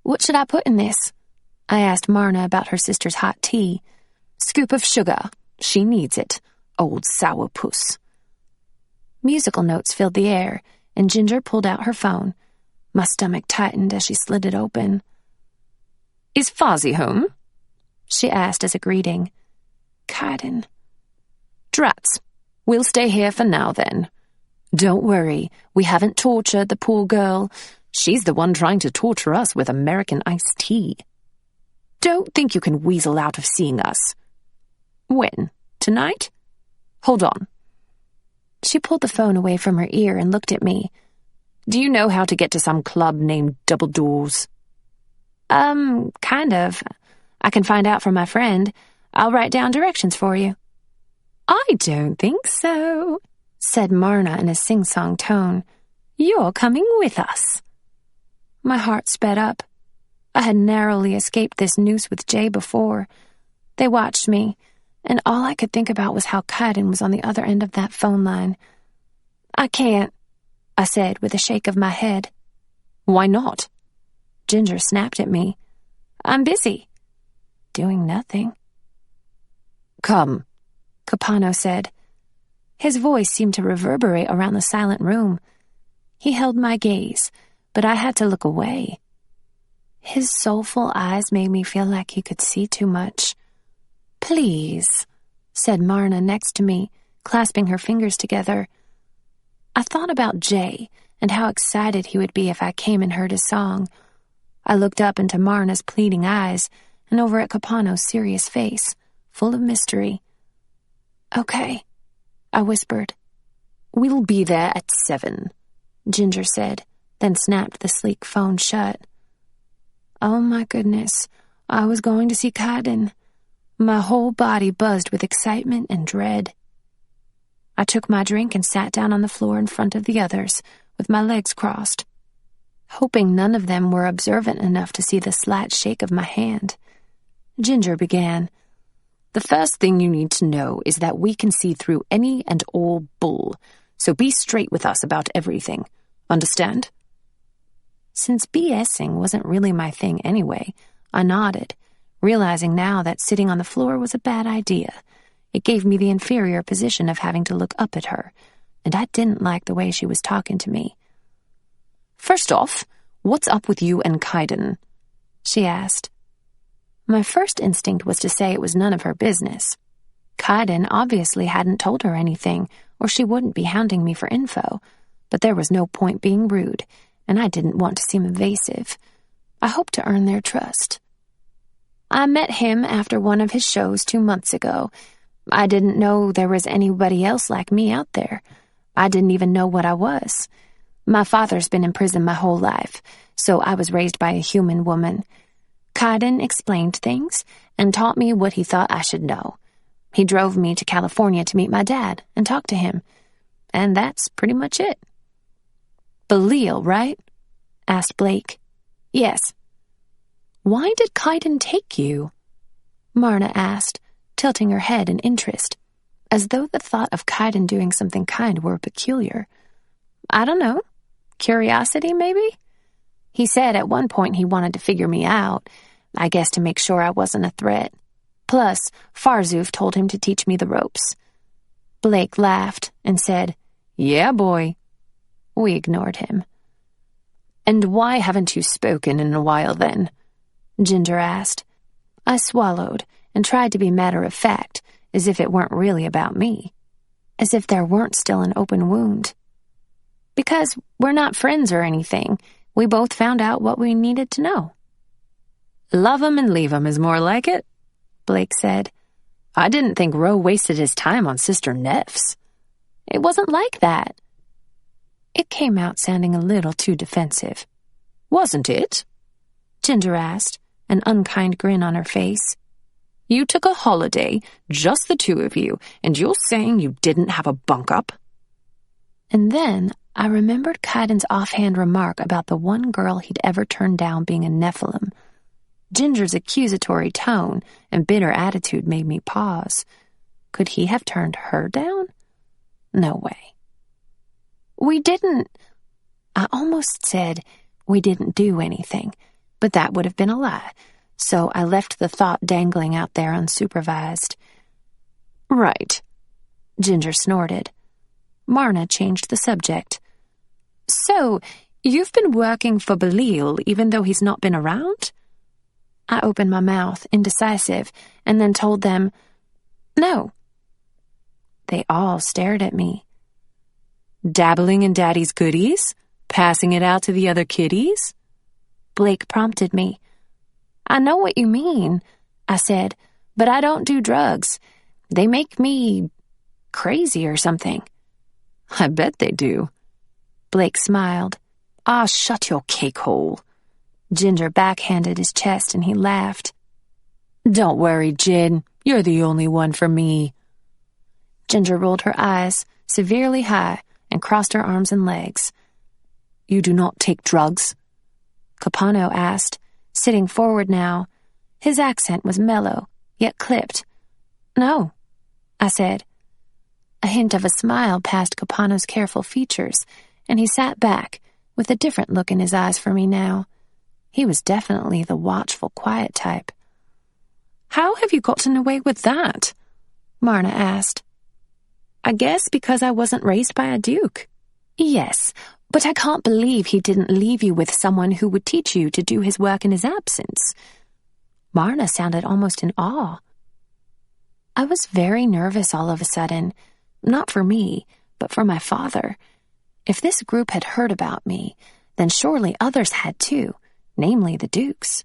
What should I put in this? I asked Marna about her sister's hot tea. Scoop of sugar. She needs it. Old sourpuss. Musical notes filled the air, and Ginger pulled out her phone. My stomach tightened as she slid it open. Is Fozzie home? She asked as a greeting. Kaidan. Drats. We'll stay here for now, then. Don't worry, we haven't tortured the poor girl. She's the one trying to torture us with American iced tea. Don't think you can weasel out of seeing us. When? Tonight? Hold on. She pulled the phone away from her ear and looked at me. Do you know how to get to some club named Double Doors? Kind of. I can find out from my friend. I'll write down directions for you. I don't think so, said Marna in a sing-song tone. You're coming with us. My heart sped up. I had narrowly escaped this noose with Jay before. They watched me, and all I could think about was how Kaidan was on the other end of that phone line. I can't, I said with a shake of my head. Why not? Ginger snapped at me. I'm busy. Doing nothing. Come, Capano said. His voice seemed to reverberate around the silent room. He held my gaze, but I had to look away. His soulful eyes made me feel like he could see too much. Please, said Marna next to me, clasping her fingers together. I thought about Jay and how excited he would be if I came and heard his song. I looked up into Marna's pleading eyes and over at Capano's serious face, full of mystery. Okay, I whispered. We'll be there at 7, Ginger said, then snapped the sleek phone shut. Oh my goodness, I was going to see Kaidan. My whole body buzzed with excitement and dread. I took my drink and sat down on the floor in front of the others, with my legs crossed. hoping none of them were observant enough to see the slight shake of my hand. Ginger began. "The first thing you need to know is that we can see through any and all bull, so be straight with us about everything. Understand?" Since BSing wasn't really my thing anyway, I nodded, realizing now that sitting on the floor was a bad idea. It gave me the inferior position of having to look up at her, and I didn't like the way she was talking to me. "First off, what's up with you and Kaidan?" she asked. My first instinct was to say it was none of her business. Kaidan obviously hadn't told her anything, or she wouldn't be hounding me for info, but there was no point being rude, and I didn't want to seem evasive. I hoped to earn their trust. "I met him after one of his shows 2 months ago. I didn't know there was anybody else like me out there. I didn't even know what I was. My father's been in prison my whole life, so I was raised by a human woman. Kaidan explained things and taught me what he thought I should know. He drove me to California to meet my dad and talk to him, and that's pretty much it." "Belial, right?" asked Blake. "Yes." "Why did Kaidan take you?" Marna asked, tilting her head in interest, as though the thought of Kaidan doing something kind were peculiar. "I don't know. Curiosity, maybe? He said at one point he wanted to figure me out, I guess to make sure I wasn't a threat. Plus, Farzuf told him to teach me the ropes." Blake laughed and said, "Yeah, boy." We ignored him. "And why haven't you spoken in a while, then?" Ginger asked. I swallowed and tried to be matter-of-fact, as if it weren't really about me. As if there weren't still an open wound. "Because we're not friends or anything. We both found out what we needed to know." "Love 'em and leave 'em is more like it," Blake said. "I didn't think Ro wasted his time on Sister Neffs." "It wasn't like that." It came out sounding a little too defensive. "Wasn't it?" Ginger asked, an unkind grin on her face. "You took a holiday, just the two of you, and you're saying you didn't have a bunk-up?" And then I remembered Kaidan's offhand remark about the one girl he'd ever turned down being a Nephilim. Ginger's accusatory tone and bitter attitude made me pause. Could he have turned her down? No way. "We didn't—" I almost said, "we didn't do anything," but that would have been a lie, so I left the thought dangling out there unsupervised. "Right," Ginger snorted. Marna changed the subject. "So, you've been working for Belial even though he's not been around?" I opened my mouth, indecisive, and then told them, "No." They all stared at me. "Dabbling in Daddy's goodies? Passing it out to the other kiddies?" Blake prompted me. "I know what you mean," I said, "but I don't do drugs. They make me crazy or something." "I bet they do." Blake smiled. "Ah, shut your cake hole." Ginger backhanded his chest and he laughed. "Don't worry, Gin. You're the only one for me." Ginger rolled her eyes severely high and crossed her arms and legs. "You do not take drugs?" Capano asked, sitting forward now. His accent was mellow, yet clipped. "No," I said. A hint of a smile passed Capano's careful features, and he sat back, with a different look in his eyes for me now. He was definitely the watchful, quiet type. "How have you gotten away with that?" Marna asked. "I guess because I wasn't raised by a duke." "Yes, but I can't believe he didn't leave you with someone who would teach you to do his work in his absence." Marna sounded almost in awe. I was very nervous all of a sudden, not for me, but for my father. If this group had heard about me, then surely others had too, namely the dukes.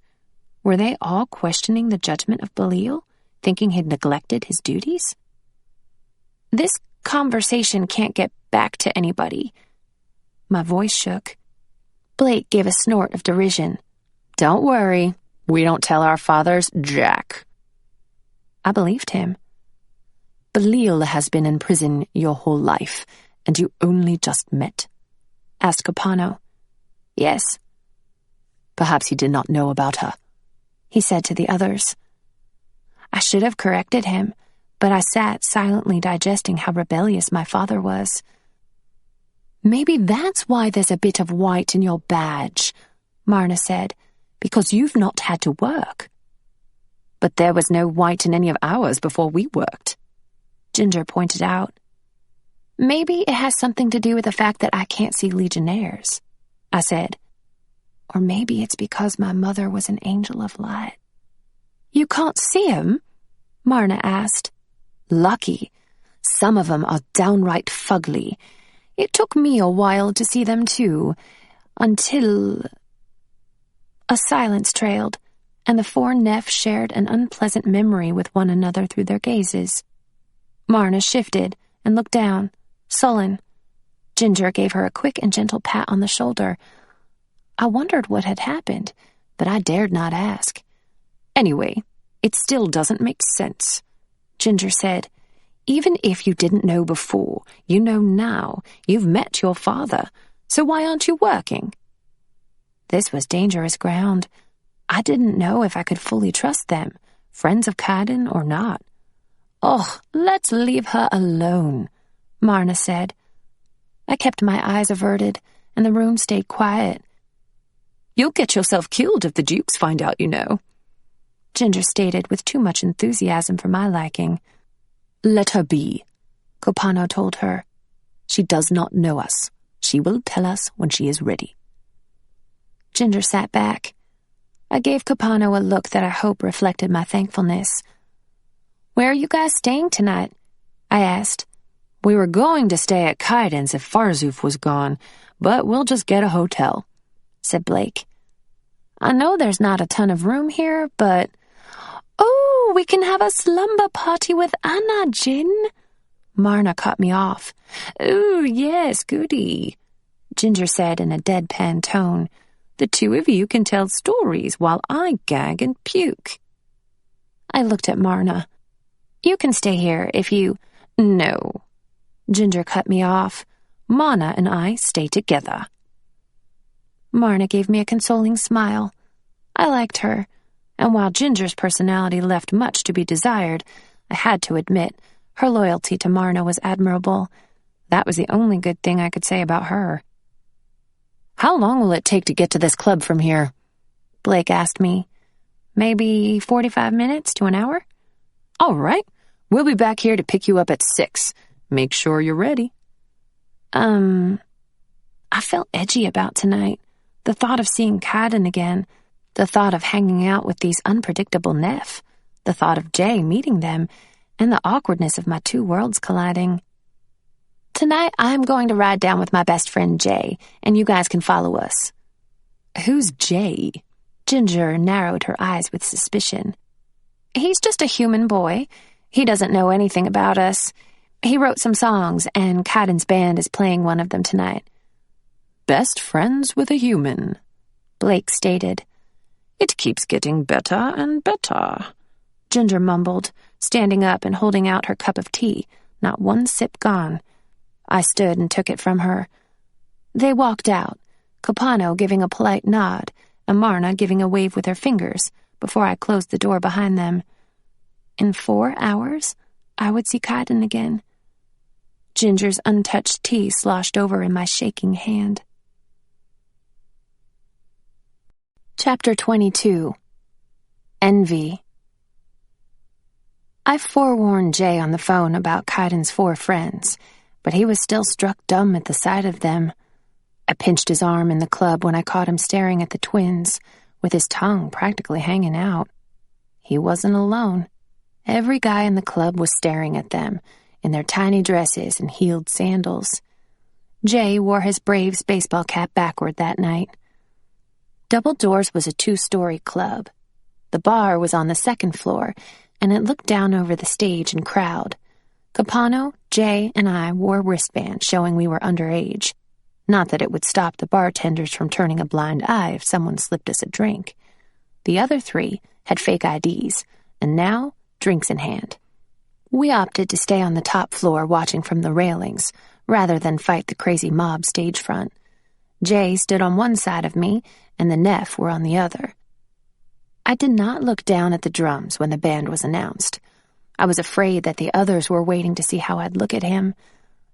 Were they all questioning the judgment of Belial, thinking he'd neglected his duties? "This conversation can't get back to anybody." My voice shook. Blake gave a snort of derision. "Don't worry, we don't tell our fathers jack." I believed him. "Belial has been in prison your whole life, and you only just met?" asked Capano. "Yes, Perhaps he did not know about her, he said to the others. I should have corrected him, but I sat silently digesting how rebellious my father was. Maybe that's why there's a bit of white in your badge, Marna said, because you've not had to work. But there was no white in any of ours before we worked, Ginger pointed out. Maybe it has something to do with the fact that I can't see Legionnaires, I said. Or maybe it's because my mother was an angel of light. You can't see 'em? Marna asked. Lucky. Some of 'em are downright fugly. It took me a while to see them too, until... A silence trailed, and the four Neff shared an unpleasant memory with one another through their gazes. Marna shifted and looked down, sullen. Ginger gave her a quick and gentle pat on the shoulder. I wondered what had happened, but I dared not ask. Anyway, it still doesn't make sense, Ginger said. Even if you didn't know before, you know now. You've met your father, so why aren't you working? This was dangerous ground. I didn't know if I could fully trust them, friends of Kaidan or not. Oh, let's leave her alone, Marna said. I kept my eyes averted, and the room stayed quiet. You'll get yourself killed if the Dukes find out you know, Ginger stated with too much enthusiasm for my liking. Let her be, Kopano told her. She does not know us. She will tell us when she is ready. Ginger sat back. I gave Kopano a look that I hope reflected my thankfulness. Where are you guys staying tonight? I asked. We were going to stay at Kaidan's if Farzuf was gone, but we'll just get a hotel, said Blake. I know there's not a ton of room here, but... Oh, we can have a slumber party with Anna, Jin. Marna cut me off. Oh, yes, goody, Ginger said in a deadpan tone. The two of you can tell stories while I gag and puke. I looked at Marna. You can stay here if you... No. Ginger cut me off. Marna and I stay together. Marna gave me a consoling smile. I liked her, and while Ginger's personality left much to be desired, I had to admit her loyalty to Marna was admirable. That was the only good thing I could say about her. How long will it take to get to this club from here? Blake asked me. Maybe 45 minutes to an hour? All right. We'll be back here to pick you up at 6. Make sure you're ready. I felt edgy about tonight. The thought of seeing Kaidan again, the thought of hanging out with these unpredictable Neff, the thought of Jay meeting them, and the awkwardness of my two worlds colliding. Tonight, I'm going to ride down with my best friend Jay, and you guys can follow us. Who's Jay? Ginger narrowed her eyes with suspicion. He's just a human boy. He doesn't know anything about us. He wrote some songs, and Kaidan's band is playing one of them tonight. Best friends with a human, Blake stated. It keeps getting better and better, Ginger mumbled, standing up and holding out her cup of tea, not one sip gone. I stood and took it from her. They walked out, Kopano giving a polite nod, and Marna giving a wave with her fingers, before I closed the door behind them. In 4 hours, I would see Kaidan again. Ginger's untouched tea sloshed over in my shaking hand. Chapter 22. Envy. I forewarned Jay on the phone about Kaidan's 4 friends, but he was still struck dumb at the sight of them. I pinched his arm in the club when I caught him staring at the twins, with his tongue practically hanging out. He wasn't alone. Every guy in the club was staring at them, in their tiny dresses and heeled sandals. Jay wore his Braves baseball cap backward that night. Double Doors was a 2-story club. The bar was on the 2nd floor, and it looked down over the stage and crowd. Kopano, Jay, and I wore wristbands showing we were underage. Not that it would stop the bartenders from turning a blind eye if someone slipped us a drink. The other 3 had fake IDs, and now drinks in hand. We opted to stay on the top floor watching from the railings, rather than fight the crazy mob stage front. Jay stood on one side of me, and the Neff were on the other. I did not look down at the drums when the band was announced. I was afraid that the others were waiting to see how I'd look at him,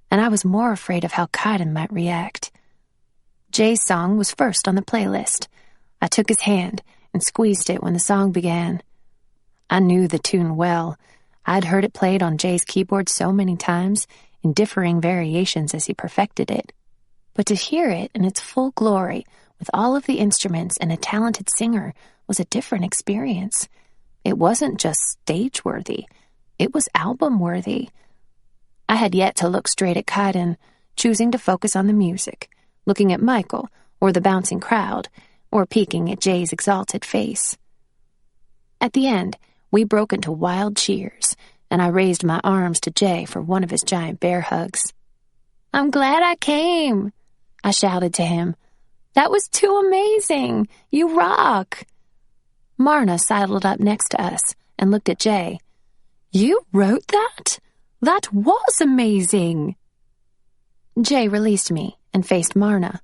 and I was more afraid of how Kaidan might react. Jay's song was first on the playlist. I took his hand and squeezed it when the song began. I knew the tune well. I'd heard it played on Jay's keyboard so many times, in differing variations as he perfected it. But to hear it in its full glory, with all of the instruments and a talented singer, was a different experience. It wasn't just stage-worthy. It was album-worthy. I had yet to look straight at Kaidan, choosing to focus on the music, looking at Michael, or the bouncing crowd, or peeking at Jay's exalted face. At the end, we broke into wild cheers, and I raised my arms to Jay for one of his giant bear hugs. "I'm glad I came," I shouted to him. "That was too amazing! You rock!" Marna sidled up next to us and looked at Jay. "You wrote that? That was amazing!" Jay released me and faced Marna.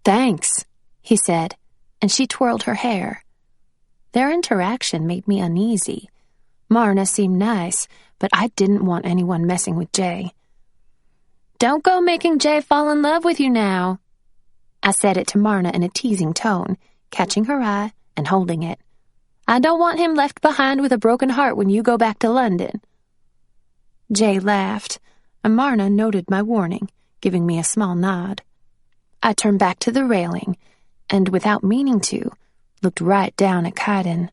"Thanks," he said, and she twirled her hair. Their interaction made me uneasy. Marna seemed nice, but I didn't want anyone messing with Jay. "Don't go making Jay fall in love with you now." I said it to Marna in a teasing tone, catching her eye and holding it. "I don't want him left behind with a broken heart when you go back to London." Jay laughed, and Marna noted my warning, giving me a small nod. I turned back to the railing, and without meaning to, looked right down at Kaidan.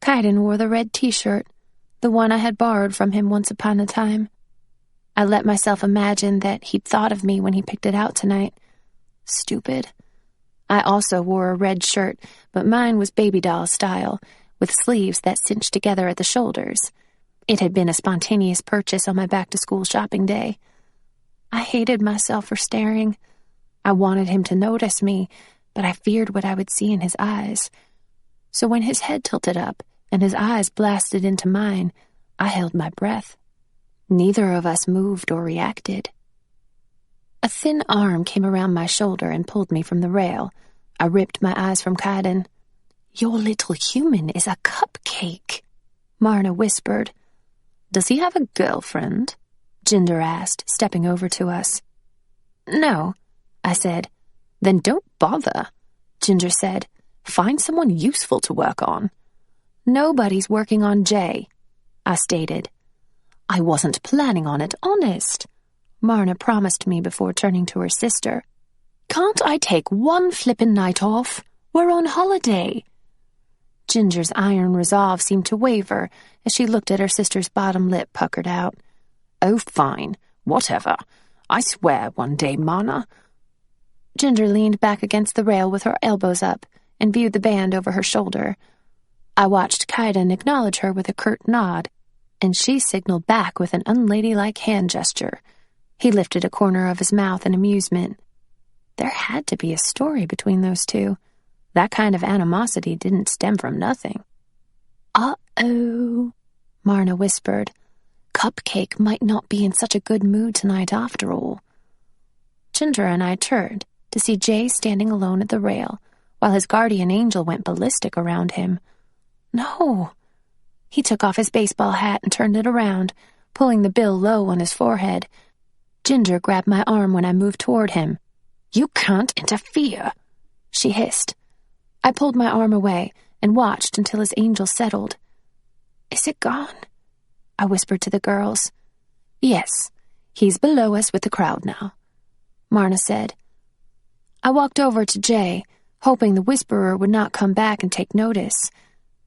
Kaidan wore the red t-shirt, the one I had borrowed from him once upon a time. I let myself imagine that he'd thought of me when he picked it out tonight. Stupid. I also wore a red shirt, but mine was baby doll style, with sleeves that cinched together at the shoulders. It had been a spontaneous purchase on my back-to-school shopping day. I hated myself for staring. I wanted him to notice me, but I feared what I would see in his eyes. So when his head tilted up and his eyes blasted into mine, I held my breath. Neither of us moved or reacted. A thin arm came around my shoulder and pulled me from the rail. I ripped my eyes from Kaidan. "Your little human is a cupcake," Marna whispered. "Does he have a girlfriend?" Jinder asked, stepping over to us. "No," I said. "Then don't bother," Jinder said. "Find someone useful to work on." "Nobody's working on Jay," I stated. "I wasn't planning on it, honest," Marna promised me before turning to her sister. "Can't I take one flippin' night off? We're on holiday." Ginger's iron resolve seemed to waver as she looked at her sister's bottom lip puckered out. "Oh, fine. Whatever. I swear one day, Marna." Ginger leaned back against the rail with her elbows up and viewed the band over her shoulder. I watched Kaidan acknowledge her with a curt nod, and she signaled back with an unladylike hand gesture. He lifted a corner of his mouth in amusement. There had to be a story between those two. That kind of animosity didn't stem from nothing. "Uh-oh," Marna whispered. "Cupcake might not be in such a good mood tonight after all." Ginger and I turned to see Jay standing alone at the rail, while his guardian angel went ballistic around him. "No." He took off his baseball hat and turned it around, pulling the bill low on his forehead. Ginger grabbed my arm when I moved toward him. "You can't interfere," she hissed. I pulled my arm away and watched until his angel settled. "Is it gone?" I whispered to the girls. "Yes, he's below us with the crowd now," Marna said. I walked over to Jay, hoping the whisperer would not come back and take notice.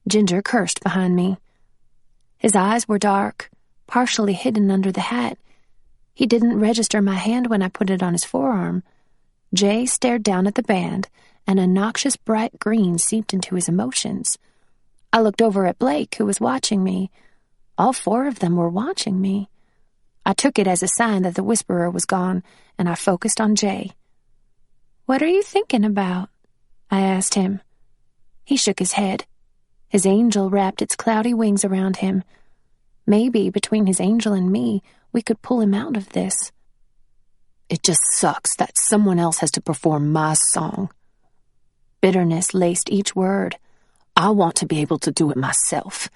Ginger cursed behind me. His eyes were dark, partially hidden under the hat. He didn't register my hand when I put it on his forearm. Jay stared down at the band, and a noxious bright green seeped into his emotions. I looked over at Blake, who was watching me. All four of them were watching me. I took it as a sign that the whisperer was gone, and I focused on Jay. "What are you thinking about?" I asked him. He shook his head. His angel wrapped its cloudy wings around him. Maybe between his angel and me, we could pull him out of this. It just sucks that someone else has to perform my song. Bitterness laced each word. I want to be able to do it myself.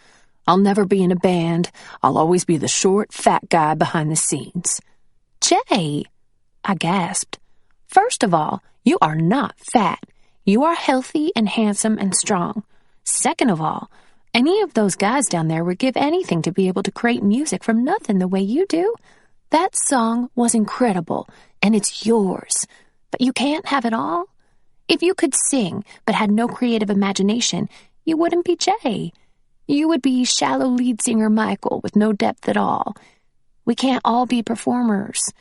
I'll never be in a band. I'll always be the short, fat guy behind the scenes. Jay, I gasped. First of all, you are not fat. You are healthy and handsome and strong. Second of all, any of those guys down there would give anything to be able to create music from nothing the way you do. That song was incredible, and it's yours. But you can't have it all. If you could sing but had no creative imagination, you wouldn't be Jay. You would be shallow lead singer Michael with no depth at all. We can't all be performers.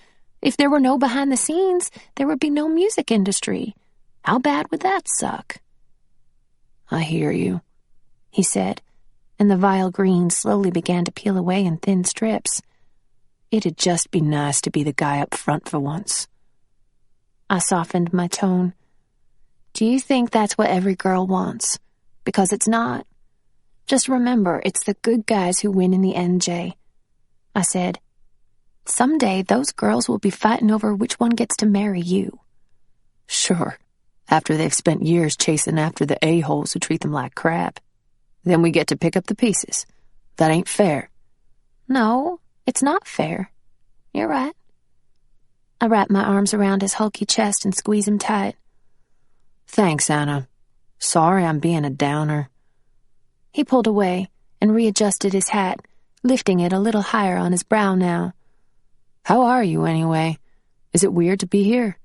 If there were no behind the scenes, there would be no music industry. How bad would that suck? I hear you, he said, and the vile green slowly began to peel away in thin strips. It'd just be nice to be the guy up front for once. I softened my tone. Do you think that's what every girl wants? Because it's not. Just remember, it's the good guys who win in the end, Jay. I said, someday those girls will be fighting over which one gets to marry you. Sure, after they've spent years chasing after the a-holes who treat them like crap. Then we get to pick up the pieces. That ain't fair. No, it's not fair. You're right. I wrapped my arms around his hulky chest and squeezed him tight. Thanks, Anna. Sorry I'm being a downer. He pulled away and readjusted his hat, lifting it a little higher on his brow now. How are you, anyway? Is it weird to be here?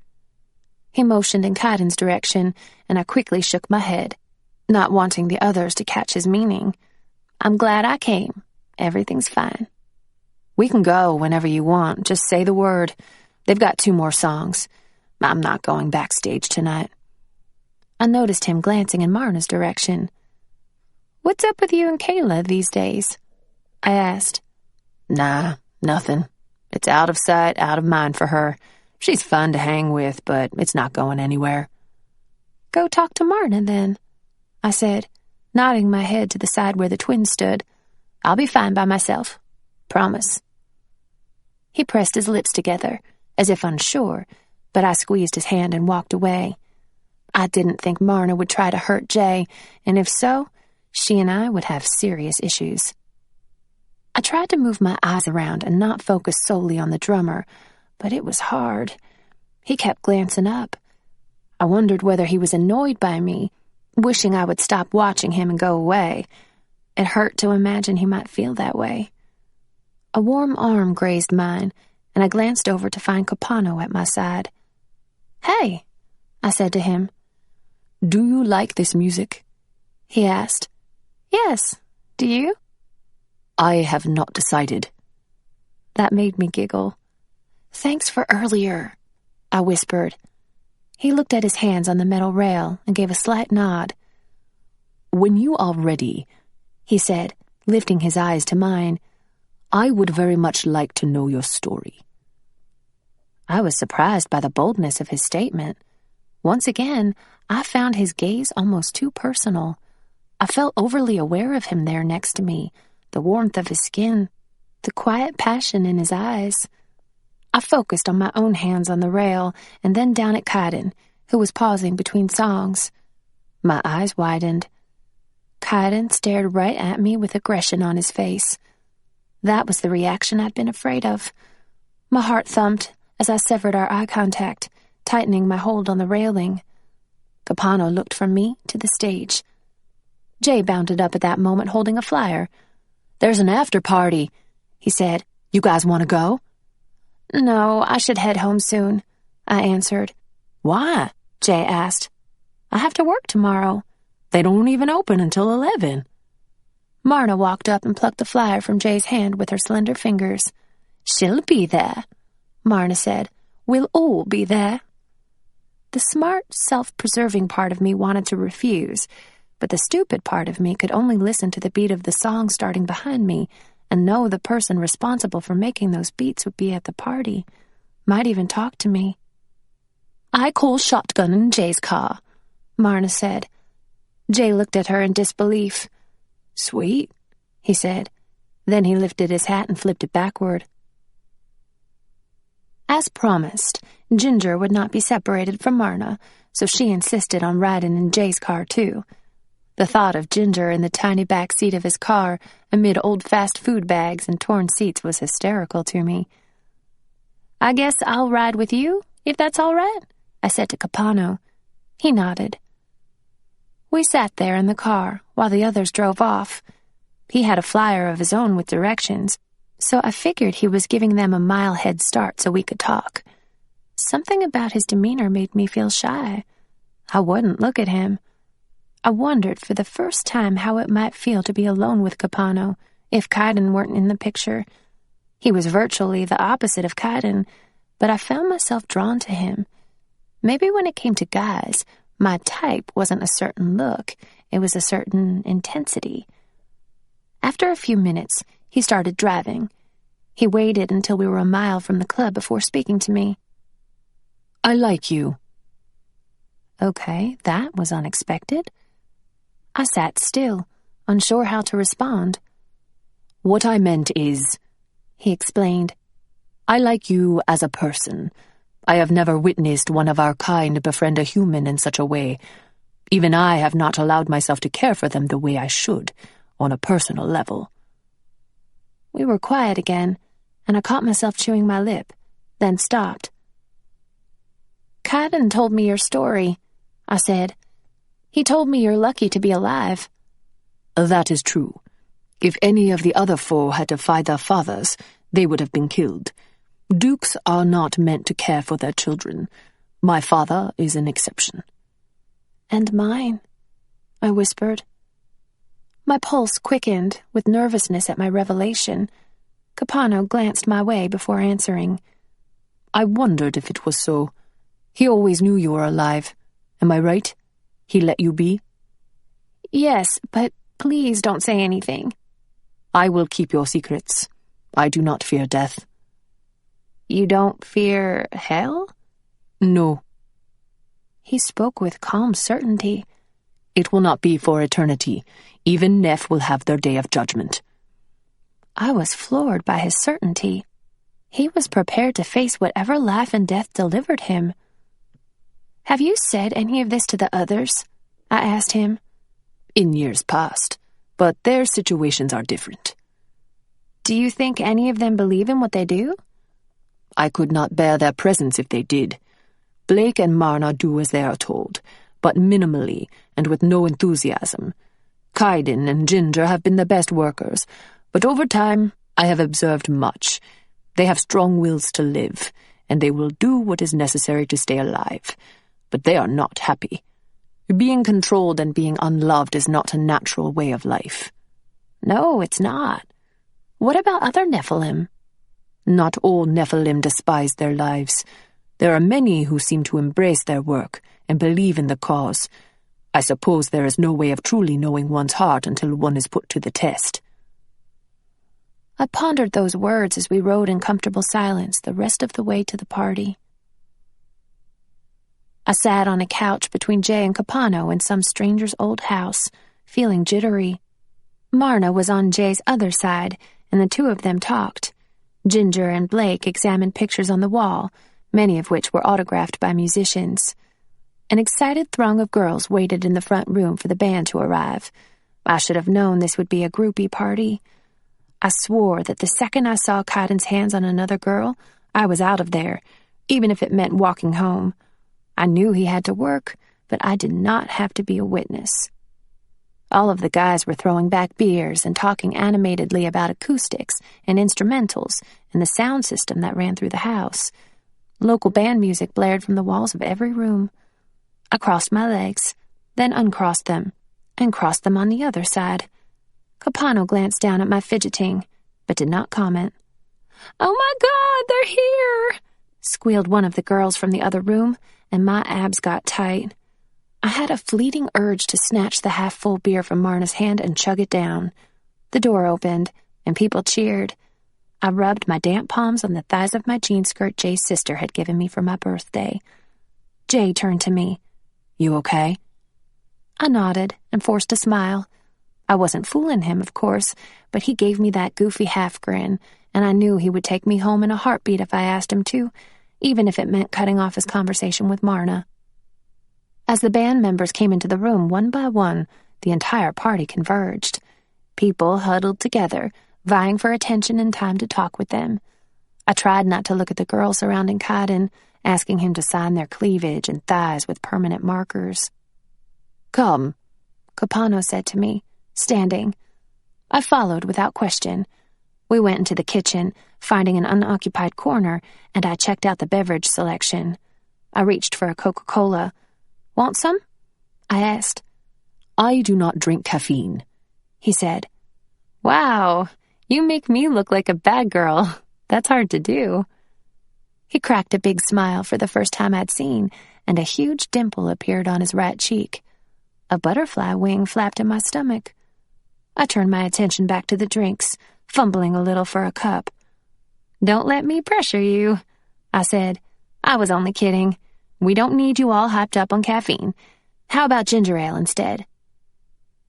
He motioned in Kaidan's direction, and I quickly shook my head, not wanting the others to catch his meaning. I'm glad I came. Everything's fine. We can go whenever you want. Just say the word. They've got 2 more songs. I'm not going backstage tonight. I noticed him glancing in Marna's direction. What's up with you and Kayla these days? I asked. Nah, nothing. It's out of sight, out of mind for her. She's fun to hang with, but it's not going anywhere. Go talk to Marna, then, I said, nodding my head to the side where the twins stood. I'll be fine by myself. Promise. He pressed his lips together, as if unsure, but I squeezed his hand and walked away. I didn't think Marna would try to hurt Jay, and if so, she and I would have serious issues. I tried to move my eyes around and not focus solely on the drummer, but it was hard. He kept glancing up. I wondered whether he was annoyed by me, wishing I would stop watching him and go away. It hurt to imagine he might feel that way. A warm arm grazed mine, and I glanced over to find Capano at my side. Hey, I said to him. Do you like this music? He asked. Yes, do you? I have not decided. That made me giggle. Thanks for earlier, I whispered. He looked at his hands on the metal rail and gave a slight nod. When you are ready, he said, lifting his eyes to mine, I would very much like to know your story. I was surprised by the boldness of his statement. Once again, I found his gaze almost too personal. I felt overly aware of him there next to me, the warmth of his skin, the quiet passion in his eyes. I focused on my own hands on the rail and then down at Kaidan, who was pausing between songs. My eyes widened. Kaidan stared right at me with aggression on his face. That was the reaction I'd been afraid of. My heart thumped as I severed our eye contact, tightening my hold on the railing. Capano looked from me to the stage. Jay bounded up at that moment holding a flyer. There's an after party, he said. You guys want to go? No, I should head home soon, I answered. Why? Jay asked. I have to work tomorrow. They don't even open until 11. Marna walked up and plucked the flyer from Jay's hand with her slender fingers. She'll be there, Marna said. We'll all be there. The smart, self-preserving part of me wanted to refuse, but the stupid part of me could only listen to the beat of the song starting behind me and know the person responsible for making those beats would be at the party, might even talk to me. I call shotgun in Jay's car, Marna said. Jay looked at her in disbelief. Sweet, he said. Then he lifted his hat and flipped it backward. As promised, Ginger would not be separated from Marna, so she insisted on riding in Jay's car, too. The thought of Ginger in the tiny back seat of his car amid old fast food bags and torn seats was hysterical to me. "I guess I'll ride with you, if that's all right," I said to Capano. He nodded. We sat there in the car while the others drove off. He had a flyer of his own with directions, so I figured he was giving them a mile head start so we could talk. Something about his demeanor made me feel shy. I wouldn't look at him. I wondered for the first time how it might feel to be alone with Capano if Kaidan weren't in the picture. He was virtually the opposite of Kaidan, but I found myself drawn to him. Maybe when it came to guys, my type wasn't a certain look, it was a certain intensity. After a few minutes, he started driving. He waited until we were a mile from the club before speaking to me. "I like you." Okay, that was unexpected. I sat still, unsure how to respond. "What I meant is," he explained, "I like you as a person. I have never witnessed one of our kind befriend a human in such a way. Even I have not allowed myself to care for them the way I should, on a personal level." We were quiet again, and I caught myself chewing my lip, then stopped. "Kaidan told me your story," I said. "He told me you're lucky to be alive." "That is true. If any of the other four had defied their fathers, they would have been killed. Dukes are not meant to care for their children. My father is an exception." "And mine," I whispered. My pulse quickened with nervousness at my revelation. Capano glanced my way before answering. "I wondered if it was so. He always knew you were alive. Am I right? He let you be?" "Yes, but please don't say anything." "I will keep your secrets. I do not fear death." "You don't fear hell?" "No." He spoke with calm certainty. "It will not be for eternity. Even Neff will have their day of judgment." I was floored by his certainty. He was prepared to face whatever life and death delivered him. "Have you said any of this to the others?" I asked him. "In years past, but their situations are different." "Do you think any of them believe in what they do?" "I could not bear their presence if they did. Blake and Marna do as they are told, but minimally and with no enthusiasm. Kaidan and Ginger have been the best workers, but over time I have observed much. They have strong wills to live, and they will do what is necessary to stay alive, but they are not happy. Being controlled and being unloved is not a natural way of life." "No, it's not. What about other Nephilim?" "Not all Nephilim despise their lives. There are many who seem to embrace their work and believe in the cause. I suppose there is no way of truly knowing one's heart until one is put to the test." I pondered those words as we rode in comfortable silence the rest of the way to the party. I sat on a couch between Jay and Capano in some stranger's old house, feeling jittery. Marna was on Jay's other side, and the two of them talked. Ginger and Blake examined pictures on the wall, many of which were autographed by musicians. An excited throng of girls waited in the front room for the band to arrive. I should have known this would be a groupie party. I swore that the second I saw Kaidan's hands on another girl, I was out of there, even if it meant walking home. I knew he had to work, but I did not have to be a witness. All of the guys were throwing back beers and talking animatedly about acoustics and instrumentals and the sound system that ran through the house. Local band music blared from the walls of every room. I crossed my legs, then uncrossed them, and crossed them on the other side. Capano glanced down at my fidgeting, but did not comment. "Oh my God, they're here!" squealed one of the girls from the other room, and my abs got tight. I had a fleeting urge to snatch the half-full beer from Marna's hand and chug it down. The door opened, and people cheered. I rubbed my damp palms on the thighs of my jean skirt Jay's sister had given me for my birthday. Jay turned to me. "You okay?" I nodded and forced a smile. I wasn't fooling him, of course, but he gave me that goofy half grin, and I knew he would take me home in a heartbeat if I asked him to, even if it meant cutting off his conversation with Marna. As the band members came into the room one by one, the entire party converged. People huddled together, vying for attention and time to talk with them. I tried not to look at the girl surrounding Kaidan, asking him to sign their cleavage and thighs with permanent markers. "Come," Capano said to me, standing. I followed without question. We went into the kitchen, finding an unoccupied corner, and I checked out the beverage selection. I reached for a Coca-Cola. "Want some?" I asked. "I do not drink caffeine," he said. "Wow, you make me look like a bad girl. That's hard to do." He cracked a big smile for the first time I'd seen, and a huge dimple appeared on his right cheek. A butterfly wing flapped in my stomach. I turned my attention back to the drinks, fumbling a little for a cup. "Don't let me pressure you," I said. "I was only kidding. We don't need you all hyped up on caffeine. How about ginger ale instead?"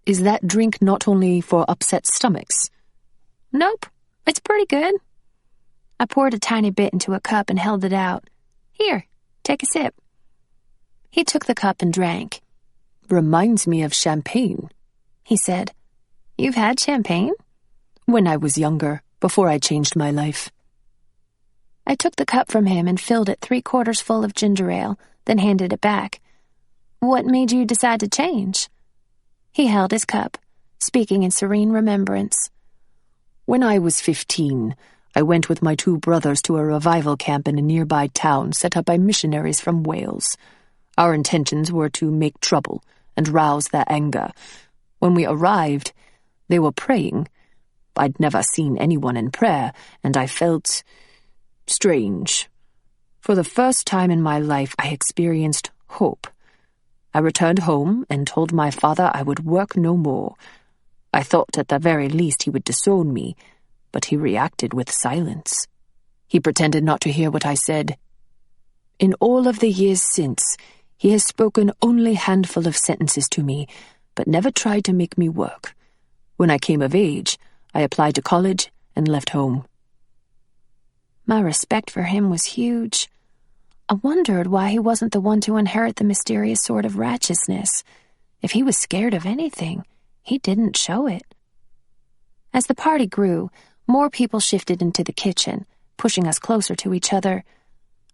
"Is that drink not only for upset stomachs?" "Nope, it's pretty good." I poured a tiny bit into a cup and held it out. "Here, take a sip." He took the cup and drank. "Reminds me of champagne," he said. "You've had champagne?" "When I was younger, before I changed my life." I took the cup from him and filled it 3/4 full of ginger ale, then handed it back. "What made you decide to change?" He held his cup, speaking in serene remembrance. "When I was 15, I went with my 2 brothers to a revival camp in a nearby town set up by missionaries from Wales. Our intentions were to make trouble and rouse their anger. When we arrived, they were praying. I'd never seen anyone in prayer, and I felt strange. For the first time in my life, I experienced hope. I returned home and told my father I would work no more. I thought at the very least he would disown me, but he reacted with silence. He pretended not to hear what I said. In all of the years since, he has spoken only a handful of sentences to me, but never tried to make me work. When I came of age, I applied to college and left home." My respect for him was huge. I wondered why he wasn't the one to inherit the mysterious sword of righteousness. If he was scared of anything, he didn't show it. As the party grew, more people shifted into the kitchen, pushing us closer to each other.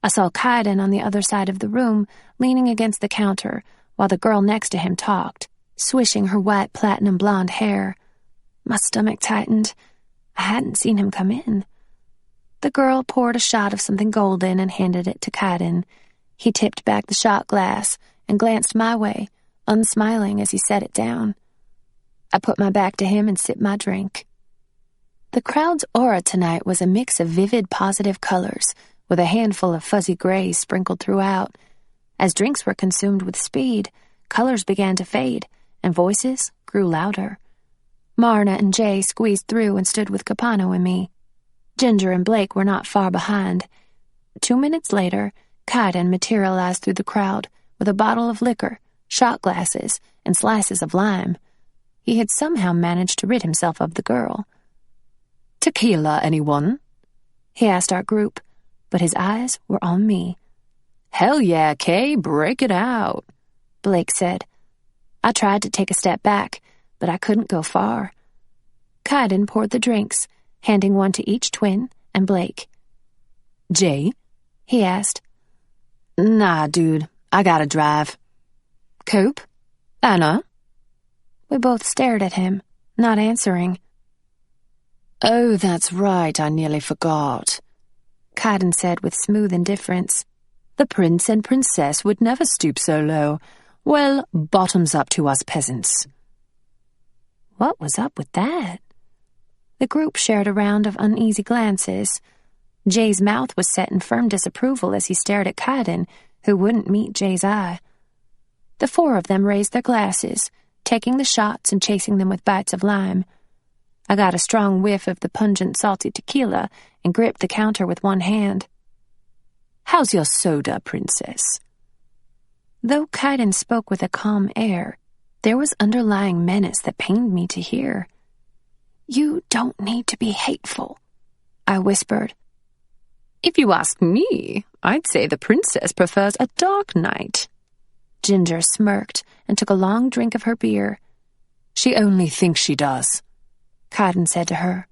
I saw Kaidan on the other side of the room, leaning against the counter, while the girl next to him talked, swishing her white platinum blonde hair. My stomach tightened. I hadn't seen him come in. The girl poured a shot of something golden and handed it to Kaidan. He tipped back the shot glass and glanced my way, unsmiling as he set it down. I put my back to him and sipped my drink. The crowd's aura tonight was a mix of vivid, positive colors, with a handful of fuzzy grays sprinkled throughout. As drinks were consumed with speed, colors began to fade, and voices grew louder. Marna and Jay squeezed through and stood with Capano and me. Ginger and Blake were not far behind. 2 minutes later, Kaidan materialized through the crowd with a bottle of liquor, shot glasses, and slices of lime. He had somehow managed to rid himself of the girl. "Tequila, anyone?" he asked our group, but his eyes were on me. "Hell yeah, Kay, break it out," Blake said. I tried to take a step back, but I couldn't go far. Kaidan poured the drinks, handing one to each twin and Blake. "Jay?" he asked. "Nah, dude, I gotta drive." "Coop? Anna?" We both stared at him, not answering. "Oh, that's right, I nearly forgot," Kaidan said with smooth indifference. "The prince and princess would never stoop so low. Well, bottoms up to us peasants." What was up with that? The group shared a round of uneasy glances. Jay's mouth was set in firm disapproval as he stared at Kaidan, who wouldn't meet Jay's eye. The 4 of them raised their glasses, taking the shots and chasing them with bites of lime. I got a strong whiff of the pungent, salty tequila and gripped the counter with one hand. "How's your soda, princess?" Though Kaidan spoke with a calm air, there was underlying menace that pained me to hear. "You don't need to be hateful," I whispered. "If you ask me, I'd say the princess prefers a dark night. Ginger smirked and took a long drink of her beer. She only thinks she does, Kaidan said to her.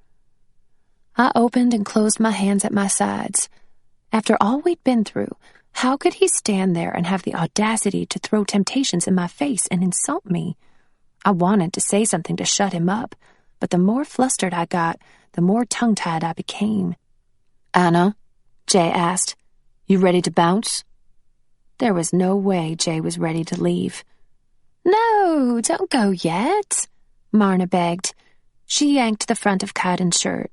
I opened and closed my hands at my sides. After all we'd been through, how could he stand there and have the audacity to throw temptations in my face and insult me? I wanted to say something to shut him up, but the more flustered I got, the more tongue-tied I became. Anna, Jay asked, you ready to bounce? There was no way Jay was ready to leave. No, don't go yet, Marna begged. She yanked the front of Kaidan's shirt.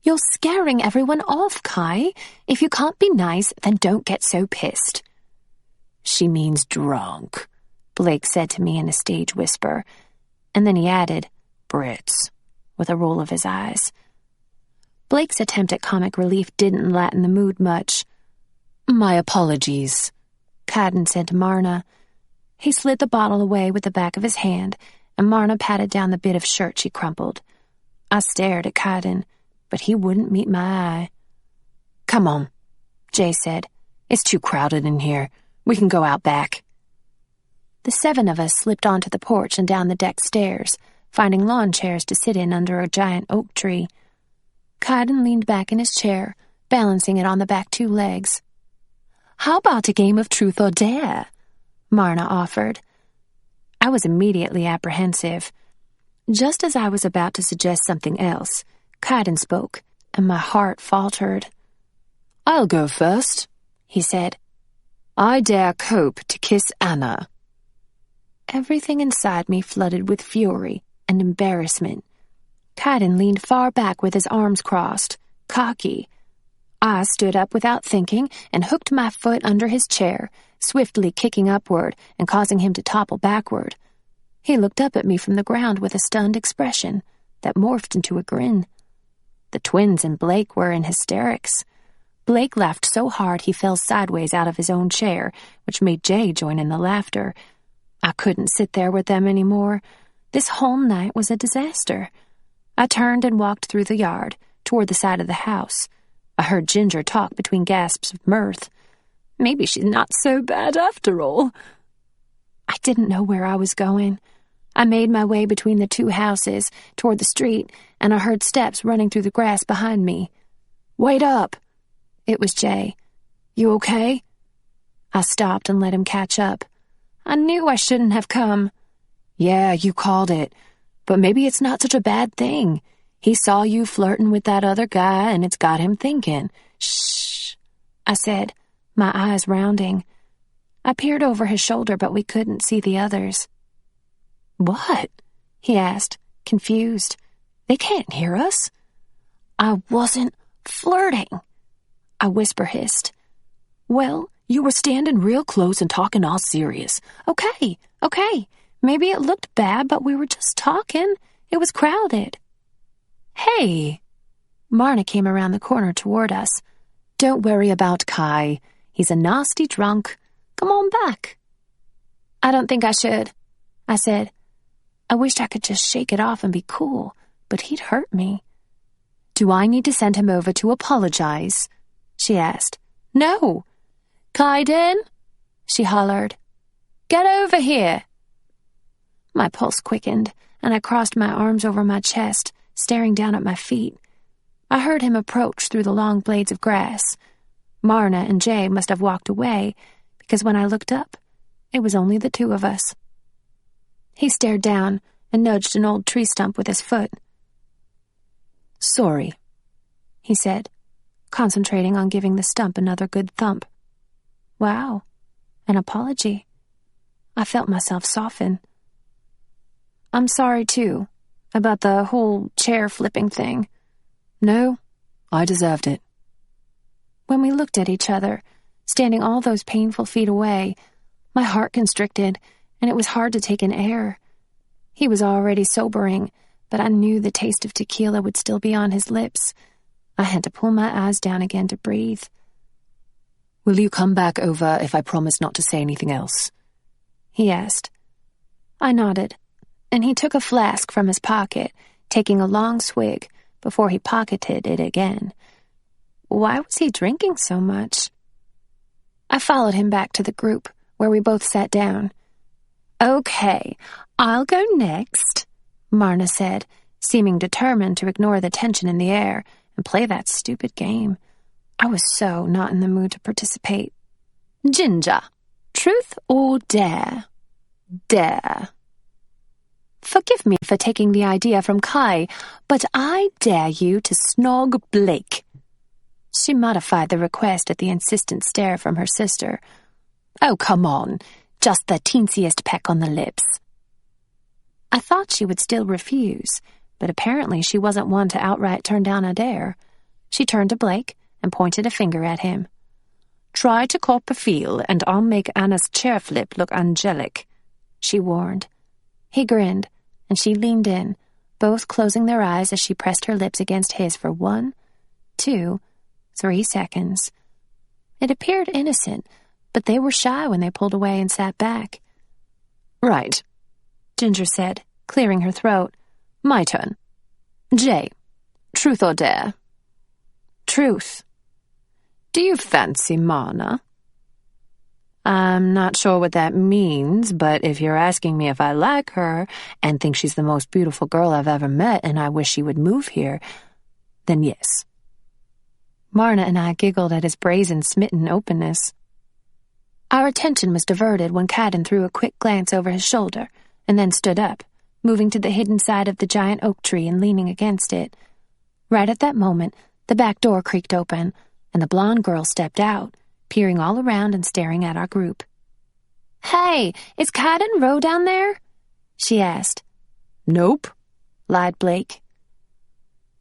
You're scaring everyone off, Kai. If you can't be nice, then don't get so pissed. She means drunk, Blake said to me in a stage whisper, and then he added, Brits, with a roll of his eyes. Blake's attempt at comic relief didn't lighten the mood much. My apologies, Kaidan said to Marna. He slid the bottle away with the back of his hand, and Marna patted down the bit of shirt she crumpled. I stared at Kaidan, but he wouldn't meet my eye. Come on, Jay said. It's too crowded in here. We can go out back. The 7 of us slipped onto the porch and down the deck stairs, finding lawn chairs to sit in under a giant oak tree. Kaidan leaned back in his chair, balancing it on the back 2 legs. How about a game of truth or dare? Marna offered. I was immediately apprehensive. Just as I was about to suggest something else, Kaidan spoke, and my heart faltered. I'll go first, he said. I dare Cope to kiss Anna. Everything inside me flooded with fury and embarrassment. Kaidan leaned far back with his arms crossed, cocky. I stood up without thinking and hooked my foot under his chair, swiftly kicking upward and causing him to topple backward. He looked up at me from the ground with a stunned expression that morphed into a grin. The twins and Blake were in hysterics. Blake laughed so hard he fell sideways out of his own chair, which made Jay join in the laughter. I couldn't sit there with them anymore. This whole night was a disaster. I turned and walked through the yard, toward the side of the house. I heard Ginger talk between gasps of mirth. Maybe she's not so bad after all. I didn't know where I was going. I made my way between the 2 houses, toward the street, and I heard steps running through the grass behind me. Wait up! It was Jay. You okay? I stopped and let him catch up. I knew I shouldn't have come. Yeah, you called it. But maybe it's not such a bad thing. He saw you flirting with that other guy, and it's got him thinking. Shh, I said, my eyes rounding. I peered over his shoulder, but we couldn't see the others. What? He asked, confused. They can't hear us. I wasn't flirting, I whisper-hissed. Well, you were standing real close and talking all serious. Okay. Maybe it looked bad, but we were just talking. It was crowded. Hey! Marna came around the corner toward us. Don't worry about Kai. He's a nasty drunk. Come on back. I don't think I should, I said. I wished I could just shake it off and be cool, but he'd hurt me. Do I need to send him over to apologize? She asked. No. Kaidan, she hollered. Get over here. My pulse quickened, and I crossed my arms over my chest, staring down at my feet. I heard him approach through the long blades of grass. Marna and Jay must have walked away, because when I looked up, it was only the 2 of us. He stared down and nudged an old tree stump with his foot. Sorry, he said, concentrating on giving the stump another good thump. Wow, an apology. I felt myself soften. I'm sorry, too, about the whole chair-flipping thing. No, I deserved it. When we looked at each other, standing all those painful feet away, my heart constricted, and it was hard to take in air. He was already sobering, but I knew the taste of tequila would still be on his lips. I had to pull my eyes down again to breathe. Will you come back over if I promise not to say anything else? He asked. I nodded, and he took a flask from his pocket, taking a long swig before he pocketed it again. Why was he drinking so much? I followed him back to the group, where we both sat down. "Okay, I'll go next," Marna said, seeming determined to ignore the tension in the air and play that stupid game. I was so not in the mood to participate. "Ginger, truth or dare?" "Dare." "Forgive me for taking the idea from Kai, but I dare you to snog Blake." She modified the request at the insistent stare from her sister. "Oh, come on, just the teensiest peck on the lips." I thought she would still refuse, but apparently she wasn't one to outright turn down a dare. She turned to Blake and pointed a finger at him. "Try to cop a feel, and I'll make Anna's chair flip look angelic," she warned. He grinned, and she leaned in, both closing their eyes as she pressed her lips against his for 1, 2, 3 seconds. It appeared innocent, but they were shy when they pulled away and sat back. "Right," Ginger said, clearing her throat. "My turn. Jay, truth or dare?" "Truth." "Do you fancy Marna?" "I'm not sure what that means, but if you're asking me if I like her and think she's the most beautiful girl I've ever met and I wish she would move here, then yes." Marna and I giggled at his brazen, smitten openness. Our attention was diverted when Kaidan threw a quick glance over his shoulder and then stood up, moving to the hidden side of the giant oak tree and leaning against it. Right at that moment, the back door creaked open, and the blonde girl stepped out, peering all around and staring at our group. "Hey, is Kaidan Rowe down there?" she asked. "Nope," lied Blake.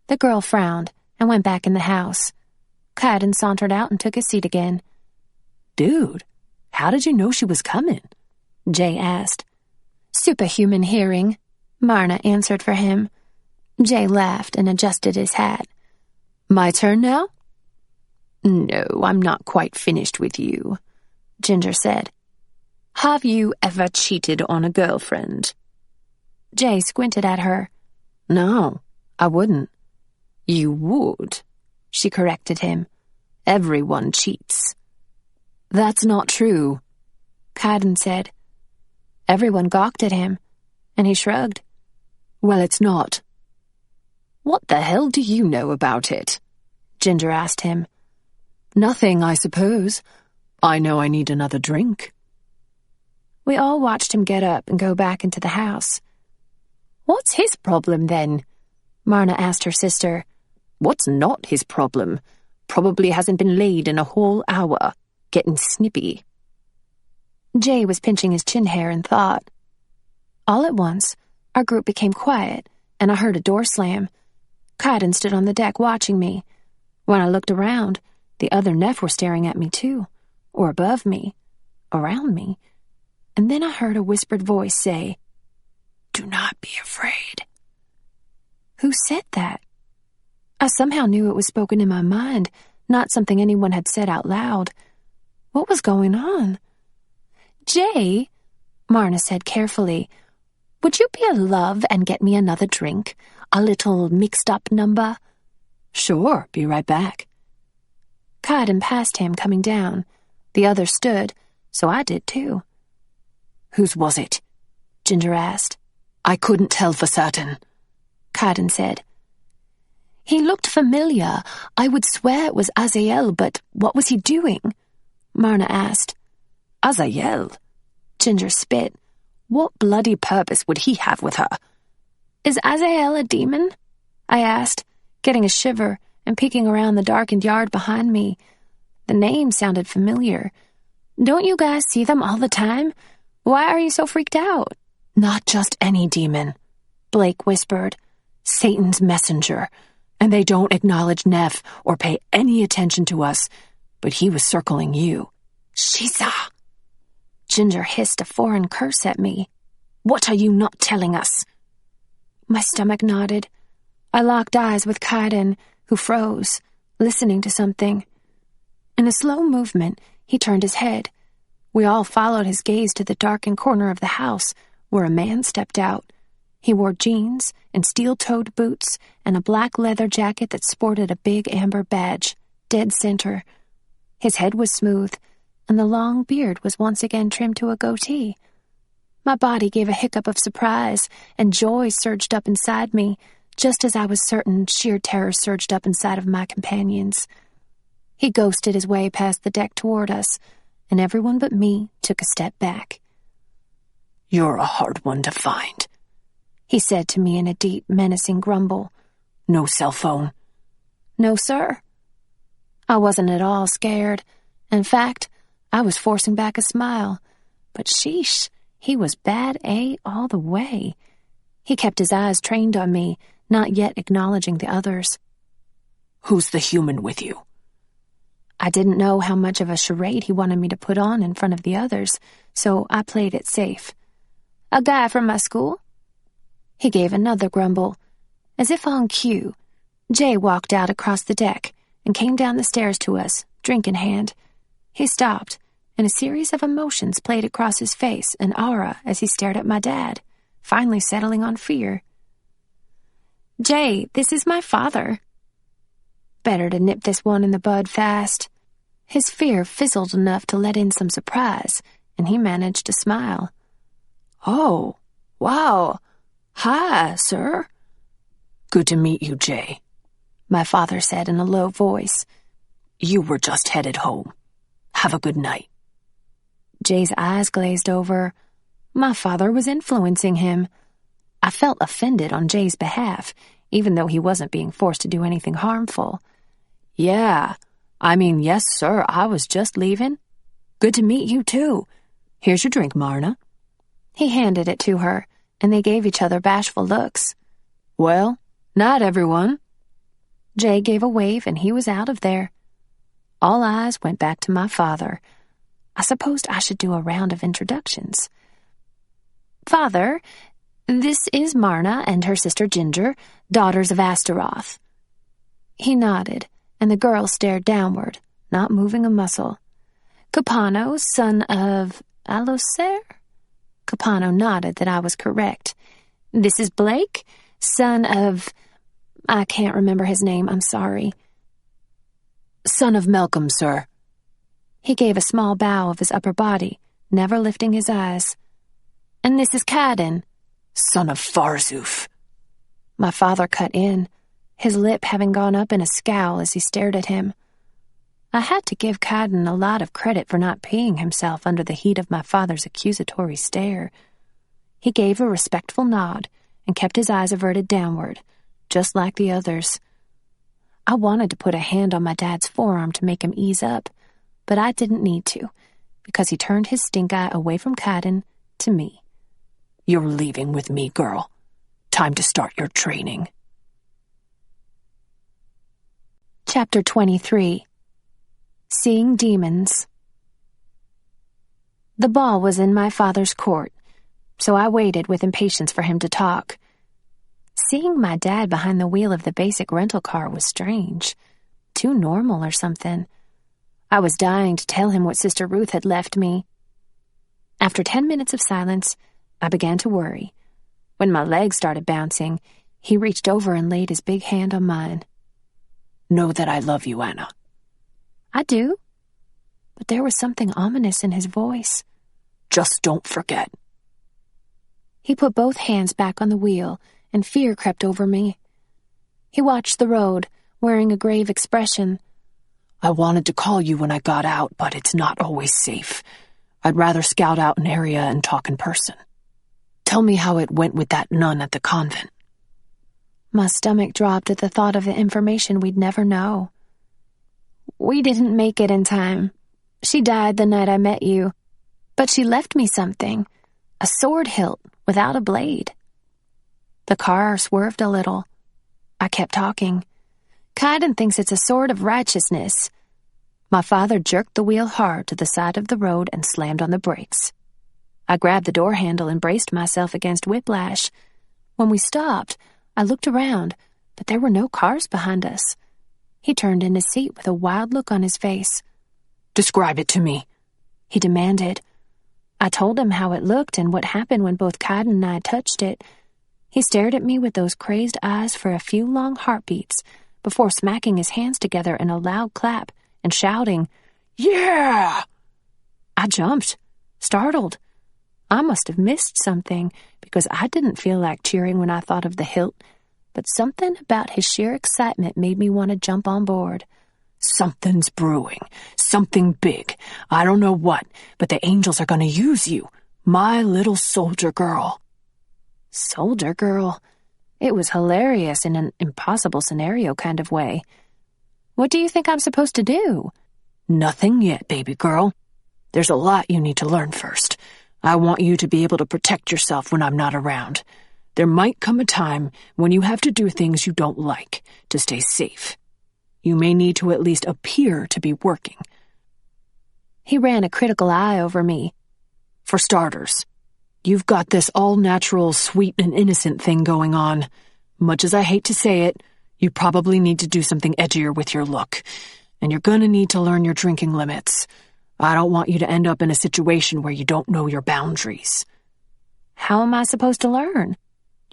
The girl frowned and went back in the house. Kaidan sauntered out and took his seat again. "Dude, how did you know she was coming?" Jay asked. "Superhuman hearing," Marna answered for him. Jay laughed and adjusted his hat. "My turn now?" "No, I'm not quite finished with you," Ginger said. "Have you ever cheated on a girlfriend?" Jay squinted at her. "No, I wouldn't." "You would," she corrected him. "Everyone cheats." "That's not true," Kaidan said. Everyone gawked at him, and he shrugged. "Well, it's not." "What the hell do you know about it?" Ginger asked him. "Nothing, I suppose. I know I need another drink." We all watched him get up and go back into the house. "What's his problem, then?" Marna asked her sister. "What's not his problem? Probably hasn't been laid in a whole hour, getting snippy." Jay was pinching his chin hair in thought. All at once, our group became quiet, and I heard a door slam. Kaidan stood on the deck watching me. When I looked around, the other Neff were staring at me too, or above me, around me. And then I heard a whispered voice say, "Do not be afraid." Who said that? I somehow knew it was spoken in my mind, not something anyone had said out loud. What was going on? "Jay," Marna said carefully, "would you be a love and get me another drink? A little mixed-up number?" "Sure, be right back." Kaidan passed him, coming down. The other stood, so I did too. "Whose was it?" Ginger asked. "I couldn't tell for certain," Kaidan said. "He looked familiar. I would swear it was Azael, but what was he doing?" Marna asked. "Azael?" Ginger spit. "What bloody purpose would he have with her?" "Is Azael a demon?" I asked, getting a shiver and peeking around the darkened yard behind me. The name sounded familiar. "Don't you guys see them all the time? Why are you so freaked out?" "Not just any demon," Blake whispered. "Satan's messenger. And they don't acknowledge Neff or pay any attention to us, but he was circling you." "Shiza!" Ginger hissed a foreign curse at me. "What are you not telling us?" My stomach knotted. I locked eyes with Kaidan, who froze, listening to something. In a slow movement, he turned his head. We all followed his gaze to the darkened corner of the house, where a man stepped out. He wore jeans and steel-toed boots and a black leather jacket that sported a big amber badge, dead center. His head was smooth, and the long beard was once again trimmed to a goatee. My body gave a hiccup of surprise, and joy surged up inside me, just as I was certain sheer terror surged up inside of my companions. He ghosted his way past the deck toward us, and everyone but me took a step back. "You're a hard one to find," he said to me in a deep, menacing grumble. "No cell phone?" "No, sir." I wasn't at all scared. In fact, I was forcing back a smile. But sheesh, he was bad A all the way. He kept his eyes trained on me, not yet acknowledging the others. "Who's the human with you?" I didn't know how much of a charade he wanted me to put on in front of the others, so I played it safe. "A guy from my school." He gave another grumble. As if on cue, Jay walked out across the deck and came down the stairs to us, drink in hand. He stopped, and a series of emotions played across his face and aura as he stared at my dad, finally settling on fear. "Jay, this is my father." Better to nip this one in the bud fast. His fear fizzled enough to let in some surprise, and he managed to smile. "Oh, wow. Hi, sir." "Good to meet you, Jay," my father said in a low voice. "You were just headed home. Have a good night." Jay's eyes glazed over. My father was influencing him. I felt offended on Jay's behalf, even though he wasn't being forced to do anything harmful. Yes, sir, I was just leaving. Good to meet you, too. Here's your drink, Marna." He handed it to her, and they gave each other bashful looks. "Well, night, everyone." Jay gave a wave, and he was out of there. All eyes went back to my father. I supposed I should do a round of introductions. "Father, this is Marna and her sister Ginger, daughters of Astaroth." He nodded, and the girl stared downward, not moving a muscle. "Capano, son of Alocer?" Capano nodded that I was correct. "This is Blake, son of... I can't remember his name, I'm sorry." "Son of Malcolm, sir." He gave a small bow of his upper body, never lifting his eyes. "And this is Kaidan." "Son of Farzuf." My father cut in, his lip having gone up in a scowl as he stared at him. I had to give Kaidan a lot of credit for not peeing himself under the heat of my father's accusatory stare. He gave a respectful nod and kept his eyes averted downward, just like the others. I wanted to put a hand on my dad's forearm to make him ease up, but I didn't need to, because he turned his stink eye away from Kaidan to me. "You're leaving with me, girl. Time to start your training." Chapter 23. Seeing Demons. The ball was in my father's court, so I waited with impatience for him to talk. Seeing my dad behind the wheel of the basic rental car was strange. Too normal or something. I was dying to tell him what Sister Ruth had left me. After 10 minutes of silence, I began to worry. When my legs started bouncing, he reached over and laid his big hand on mine. "Know that I love you, Anna." "I do." But there was something ominous in his voice. "Just don't forget." He put both hands back on the wheel, and fear crept over me. He watched the road, wearing a grave expression. "I wanted to call you when I got out, but it's not always safe. I'd rather scout out an area and talk in person. Tell me how it went with that nun at the convent." My stomach dropped at the thought of the information we'd never know. "We didn't make it in time. She died the night I met you. But she left me something. A sword hilt without a blade." The car swerved a little. I kept talking. "Kaidan thinks it's a sword of righteousness." My father jerked the wheel hard to the side of the road and slammed on the brakes. I grabbed the door handle and braced myself against whiplash. When we stopped, I looked around, but there were no cars behind us. He turned in his seat with a wild look on his face. "Describe it to me," he demanded. I told him how it looked and what happened when both Kaidan and I touched it. He stared at me with those crazed eyes for a few long heartbeats before smacking his hands together in a loud clap and shouting, "Yeah!" I jumped, startled. I must have missed something, because I didn't feel like cheering when I thought of the hilt, but something about his sheer excitement made me want to jump on board. Something's brewing. Something big. I don't know what, but the angels are going to use you. My little soldier girl. Soldier girl? It was hilarious in an impossible scenario kind of way. What do you think I'm supposed to do? Nothing yet, baby girl. There's a lot you need to learn first. I want you to be able to protect yourself when I'm not around. There might come a time when you have to do things you don't like to stay safe. You may need to at least appear to be working. He ran a critical eye over me. For starters, you've got this all-natural, sweet and innocent thing going on. Much as I hate to say it, you probably need to do something edgier with your look. And you're gonna need to learn your drinking limits. I don't want you to end up in a situation where you don't know your boundaries. How am I supposed to learn?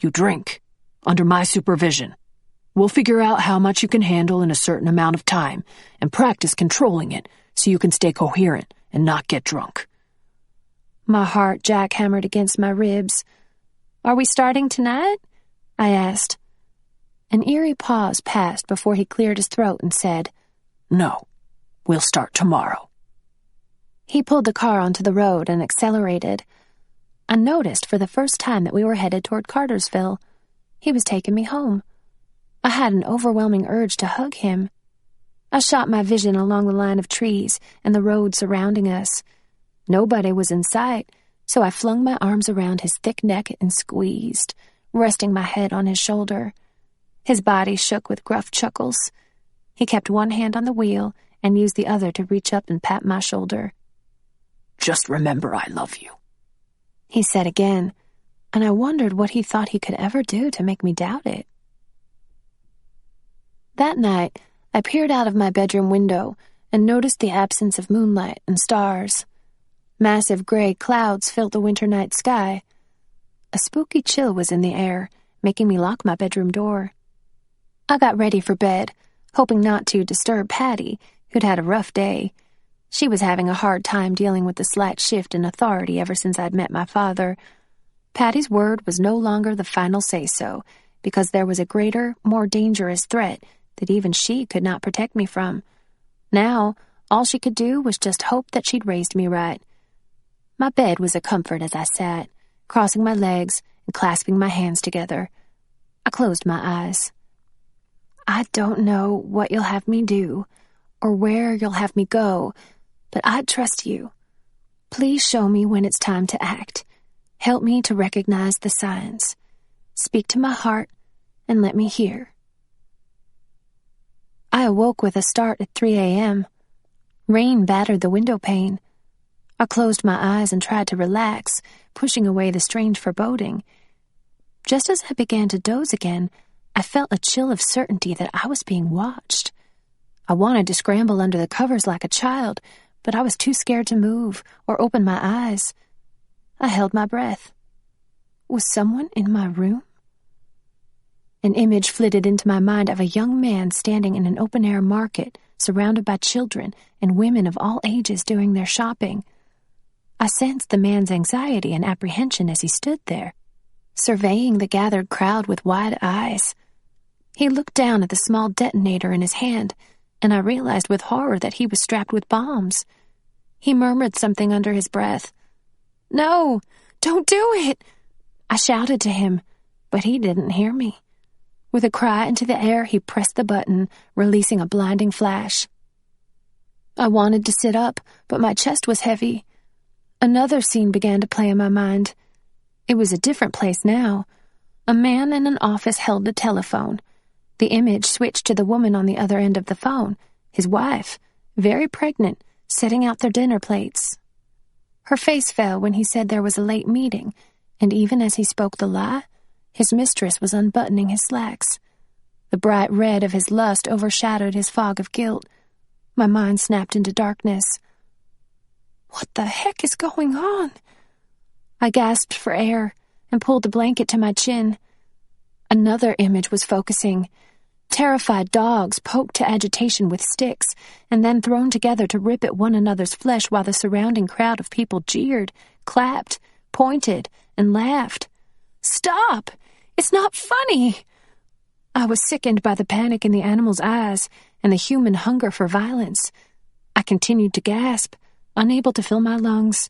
You drink, under my supervision. We'll figure out how much you can handle in a certain amount of time and practice controlling it so you can stay coherent and not get drunk. My heart jackhammered against my ribs. Are we starting tonight? I asked. An eerie pause passed before he cleared his throat and said, No, we'll start tomorrow. He pulled the car onto the road and accelerated. I noticed for the first time that we were headed toward Cartersville. He was taking me home. I had an overwhelming urge to hug him. I shot my vision along the line of trees and the road surrounding us. Nobody was in sight, so I flung my arms around his thick neck and squeezed, resting my head on his shoulder. His body shook with gruff chuckles. He kept one hand on the wheel and used the other to reach up and pat my shoulder. Just remember I love you, he said again, and I wondered what he thought he could ever do to make me doubt it. That night, I peered out of my bedroom window and noticed the absence of moonlight and stars. Massive gray clouds filled the winter night sky. A spooky chill was in the air, making me lock my bedroom door. I got ready for bed, hoping not to disturb Patty, who'd had a rough day. She was having a hard time dealing with the slight shift in authority ever since I'd met my father. Patty's word was no longer the final say-so, because there was a greater, more dangerous threat that even she could not protect me from. Now, all she could do was just hope that she'd raised me right. My bed was a comfort as I sat, crossing my legs and clasping my hands together. I closed my eyes. I don't know what you'll have me do, or where you'll have me go, but I trust you. Please show me when it's time to act. Help me to recognize the signs. Speak to my heart and let me hear. I awoke with a start at 3 a.m. Rain battered the window pane. I closed my eyes and tried to relax, pushing away the strange foreboding. Just as I began to doze again, I felt a chill of certainty that I was being watched. I wanted to scramble under the covers like a child, but I was too scared to move or open my eyes. I held my breath. Was someone in my room? An image flitted into my mind of a young man standing in an open-air market, surrounded by children and women of all ages doing their shopping. I sensed the man's anxiety and apprehension as he stood there, surveying the gathered crowd with wide eyes. He looked down at the small detonator in his hand, and I realized with horror that he was strapped with bombs. He murmured something under his breath. "No, don't do it!" I shouted to him, but he didn't hear me. With a cry into the air, he pressed the button, releasing a blinding flash. I wanted to sit up, but my chest was heavy. Another scene began to play in my mind. It was a different place now. A man in an office held the telephone. The image switched to the woman on the other end of the phone, his wife, very pregnant, setting out their dinner plates. Her face fell when he said there was a late meeting, and even as he spoke the lie, his mistress was unbuttoning his slacks. The bright red of his lust overshadowed his fog of guilt. My mind snapped into darkness. What the heck is going on? I gasped for air and pulled the blanket to my chin. Another image was focusing. Terrified dogs poked to agitation with sticks and then thrown together to rip at one another's flesh while the surrounding crowd of people jeered, clapped, pointed, and laughed. "Stop! It's not funny!" I was sickened by the panic in the animals' eyes and the human hunger for violence. I continued to gasp, unable to fill my lungs.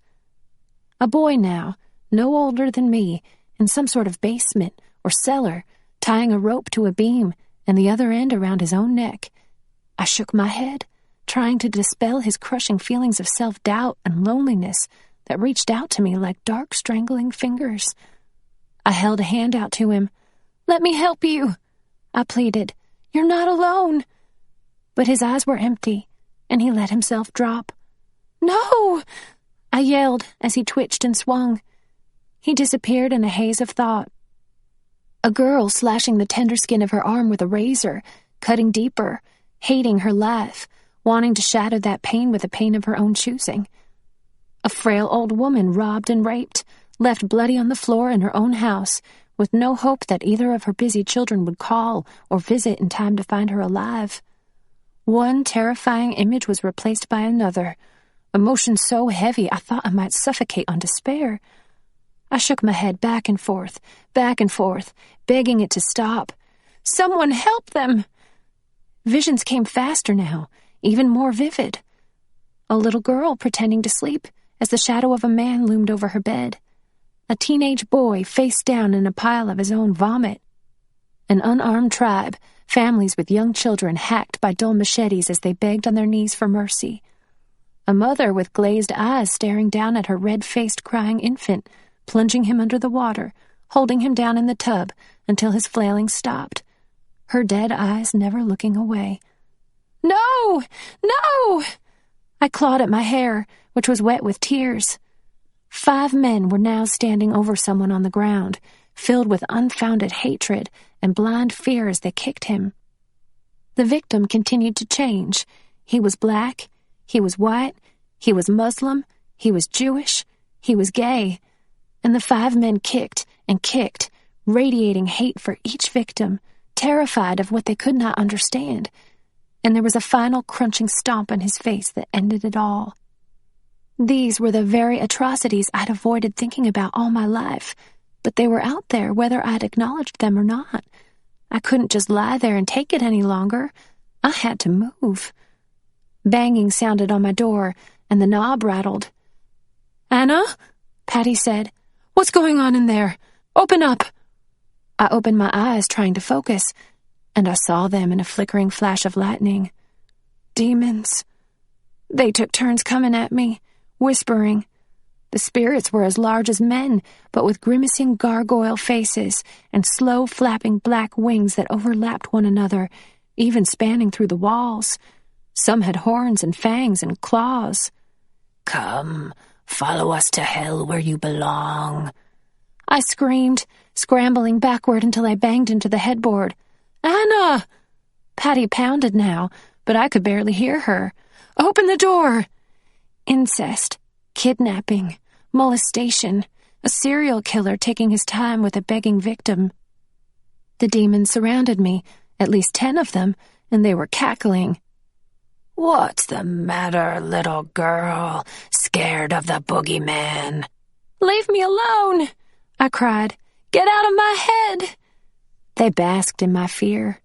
A boy now, no older than me, in some sort of basement or cellar, tying a rope to a beam and the other end around his own neck. I shook my head, trying to dispel his crushing feelings of self-doubt and loneliness that reached out to me like dark, strangling fingers. I held a hand out to him. "Let me help you," I pleaded. "You're not alone." But his eyes were empty, and he let himself drop. "No!" I yelled as he twitched and swung. He disappeared in a haze of thought. A girl slashing the tender skin of her arm with a razor, cutting deeper, hating her life, wanting to shatter that pain with a pain of her own choosing. A frail old woman robbed and raped, left bloody on the floor in her own house, with no hope that either of her busy children would call or visit in time to find her alive. One terrifying image was replaced by another, emotion so heavy I thought I might suffocate on despair. I shook my head back and forth, begging it to stop. "Someone help them!" Visions came faster now, even more vivid. A little girl pretending to sleep as the shadow of a man loomed over her bed. A teenage boy face down in a pile of his own vomit. An unarmed tribe, families with young children hacked by dull machetes as they begged on their knees for mercy. A mother with glazed eyes staring down at her red-faced crying infant, plunging him under the water, holding him down in the tub until his flailing stopped, her dead eyes never looking away. "No! No!" I clawed at my hair, which was wet with tears. 5 men were now standing over someone on the ground, filled with unfounded hatred and blind fear as they kicked him. The victim continued to change. He was black, he was white, he was Muslim, he was Jewish, he was gay. And the 5 men kicked and kicked, radiating hate for each victim, terrified of what they could not understand. And there was a final crunching stomp on his face that ended it all. These were the very atrocities I'd avoided thinking about all my life, but they were out there whether I'd acknowledged them or not. I couldn't just lie there and take it any longer. I had to move. Banging sounded on my door, and the knob rattled. "Anna?" Patty said. "What's going on in there? Open up!" I opened my eyes, trying to focus, and I saw them in a flickering flash of lightning. Demons. They took turns coming at me, whispering. The spirits were as large as men, but with grimacing gargoyle faces and slow flapping black wings that overlapped one another, even spanning through the walls. Some had horns and fangs and claws. "Come, follow us to hell where you belong," I screamed, scrambling backward until I banged into the headboard. "Anna!" Patty pounded now, but I could barely hear her. "Open the door!" Incest, kidnapping, molestation, a serial killer taking his time with a begging victim. The demons surrounded me, at least 10 of them, and they were cackling. "What's the matter, little girl? Scared of the boogeyman?" "Leave me alone!" I cried. "Get out of my head!" They basked in my fear.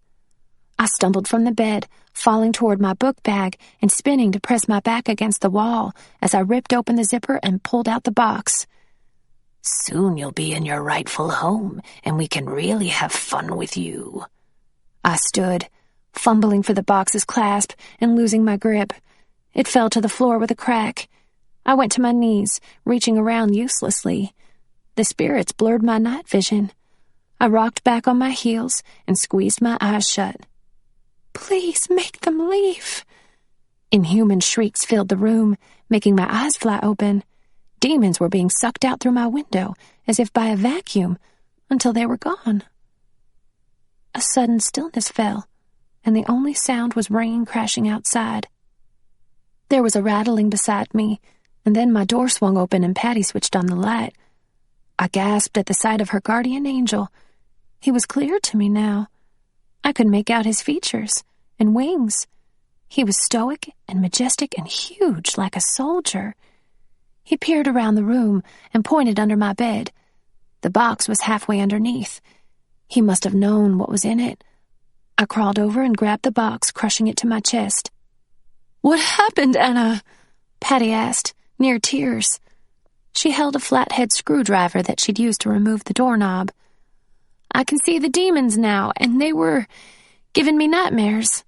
I stumbled from the bed, falling toward my book bag and spinning to press my back against the wall as I ripped open the zipper and pulled out the box. "Soon you'll be in your rightful home, and we can really have fun with you." I stood, fumbling for the box's clasp and losing my grip. It fell to the floor with a crack. I went to my knees, reaching around uselessly. The spirits blurred my night vision. I rocked back on my heels and squeezed my eyes shut. "Please make them leave." Inhuman shrieks filled the room, making my eyes fly open. Demons were being sucked out through my window, as if by a vacuum, until they were gone. A sudden stillness fell, and the only sound was rain crashing outside. There was a rattling beside me, and then my door swung open and Patty switched on the light. I gasped at the sight of her guardian angel. He was clear to me now. I could make out his features and wings. He was stoic and majestic and huge like a soldier. He peered around the room and pointed under my bed. The box was halfway underneath. He must have known what was in it. I crawled over and grabbed the box, crushing it to my chest. "What happened, Anna?" Patty asked, near tears. She held a flathead screwdriver that she'd used to remove the doorknob. "I can see the demons now, and they were giving me nightmares."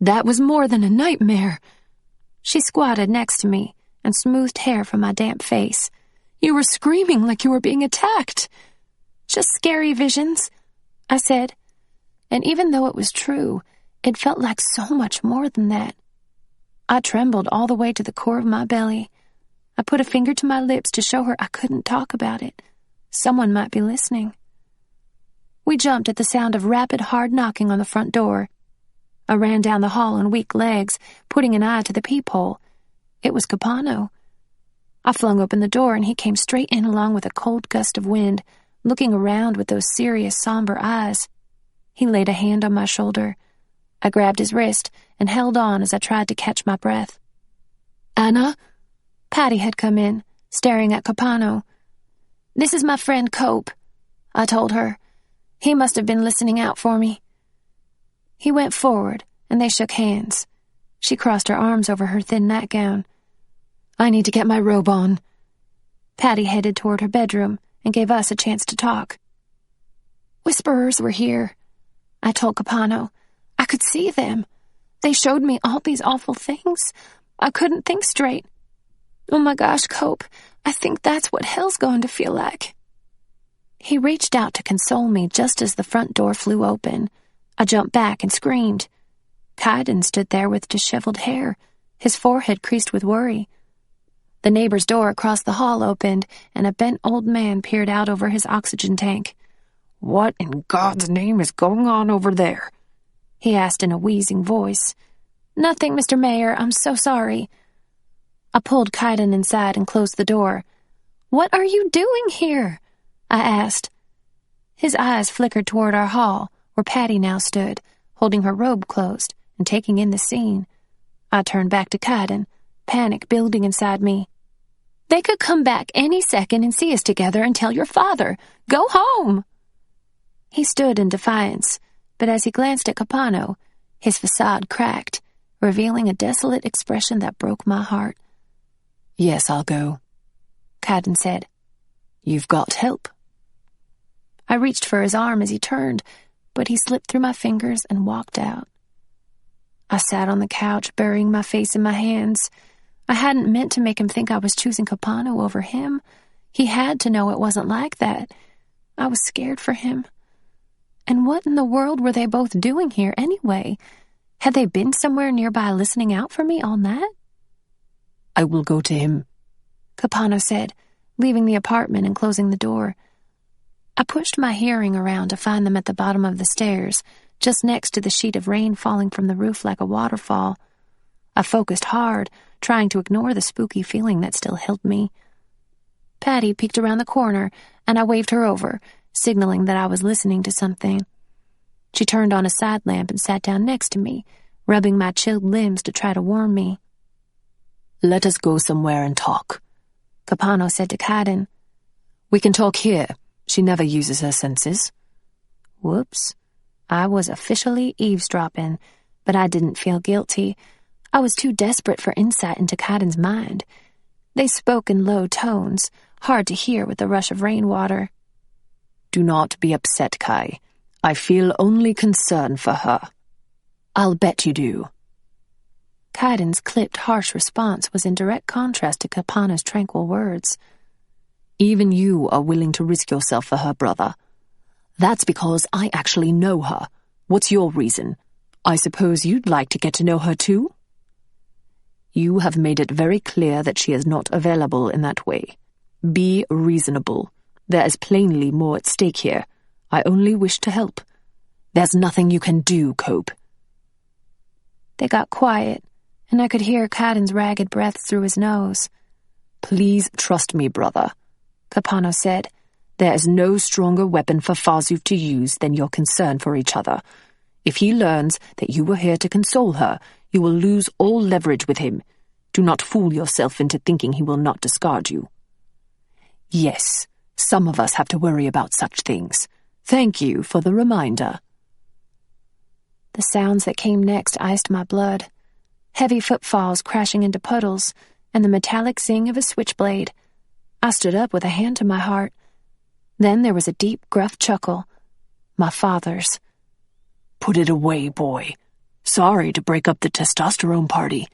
"That was more than a nightmare." She squatted next to me and smoothed hair from my damp face. "You were screaming like you were being attacked." "Just scary visions," I said. And even though it was true, it felt like so much more than that. I trembled all the way to the core of my belly. I put a finger to my lips to show her I couldn't talk about it. Someone might be listening. We jumped at the sound of rapid, hard knocking on the front door. I ran down the hall on weak legs, putting an eye to the peephole. It was Capano. I flung open the door, and he came straight in along with a cold gust of wind, looking around with those serious, somber eyes. He laid a hand on my shoulder. I grabbed his wrist and held on as I tried to catch my breath. "Anna?" Patty had come in, staring at Capano. "This is my friend Cope," I told her. "He must have been listening out for me." He went forward, and they shook hands. She crossed her arms over her thin nightgown. "I need to get my robe on." Patty headed toward her bedroom and gave us a chance to talk. "Whisperers were here," I told Capano. "I could see them. They showed me all these awful things. I couldn't think straight. Oh my gosh, Cope, I think that's what hell's going to feel like." He reached out to console me just as the front door flew open. I jumped back and screamed. Kaidan stood there with disheveled hair, his forehead creased with worry. The neighbor's door across the hall opened, and a bent old man peered out over his oxygen tank. "What in God's name is going on over there?" he asked in a wheezing voice. "Nothing, Mr. Mayor, I'm so sorry." I pulled Kaidan inside and closed the door. "What are you doing here?" I asked. His eyes flickered toward our hall, where Patty now stood, holding her robe closed and taking in the scene. I turned back to Kaidan, panic building inside me. "They could come back any second and see us together and tell your father. Go home!" He stood in defiance, but as he glanced at Capano, his facade cracked, revealing a desolate expression that broke my heart. "Yes, I'll go," Kaidan said. "You've got help." I reached for his arm as he turned, but he slipped through my fingers and walked out. I sat on the couch, burying my face in my hands. I hadn't meant to make him think I was choosing Capano over him. He had to know it wasn't like that. I was scared for him. And what in the world were they both doing here anyway? Had they been somewhere nearby listening out for me all night? "I will go to him," Capano said, leaving the apartment and closing the door. I pushed my hearing around to find them at the bottom of the stairs, just next to the sheet of rain falling from the roof like a waterfall. I focused hard, trying to ignore the spooky feeling that still held me. Patty peeked around the corner, and I waved her over, signaling that I was listening to something. She turned on a side lamp and sat down next to me, rubbing my chilled limbs to try to warm me. "Let us go somewhere and talk," Capano said to Kaidan. "We can talk here. She never uses her senses." Whoops. I was officially eavesdropping, but I didn't feel guilty. I was too desperate for insight into Kaidan's mind. They spoke in low tones, hard to hear with the rush of rainwater. "Do not be upset, Kai. I feel only concern for her." "I'll bet you do." Kaidan's clipped, harsh response was in direct contrast to Capano's tranquil words. "Even you are willing to risk yourself for her, brother. That's because I actually know her. What's your reason? I suppose you'd like to get to know her too?" "You have made it very clear that she is not available in that way. Be reasonable. There is plainly more at stake here. I only wish to help. There's nothing you can do, Cope." They got quiet, and I could hear Kaidan's ragged breath through his nose. "Please trust me, brother," Capano said, There is no stronger weapon for Farzuf to use than your concern for each other. If he learns that you were here to console her, you will lose all leverage with him. Do not fool yourself into thinking he will not discard you. Yes, some of us have to worry about such things. Thank you for the reminder. The sounds that came next iced my blood. Heavy footfalls crashing into puddles, and the metallic zing of a switchblade. I stood up with a hand to my heart. Then there was a deep, gruff chuckle. My father's. Put it away, boy. Sorry to break up the testosterone party.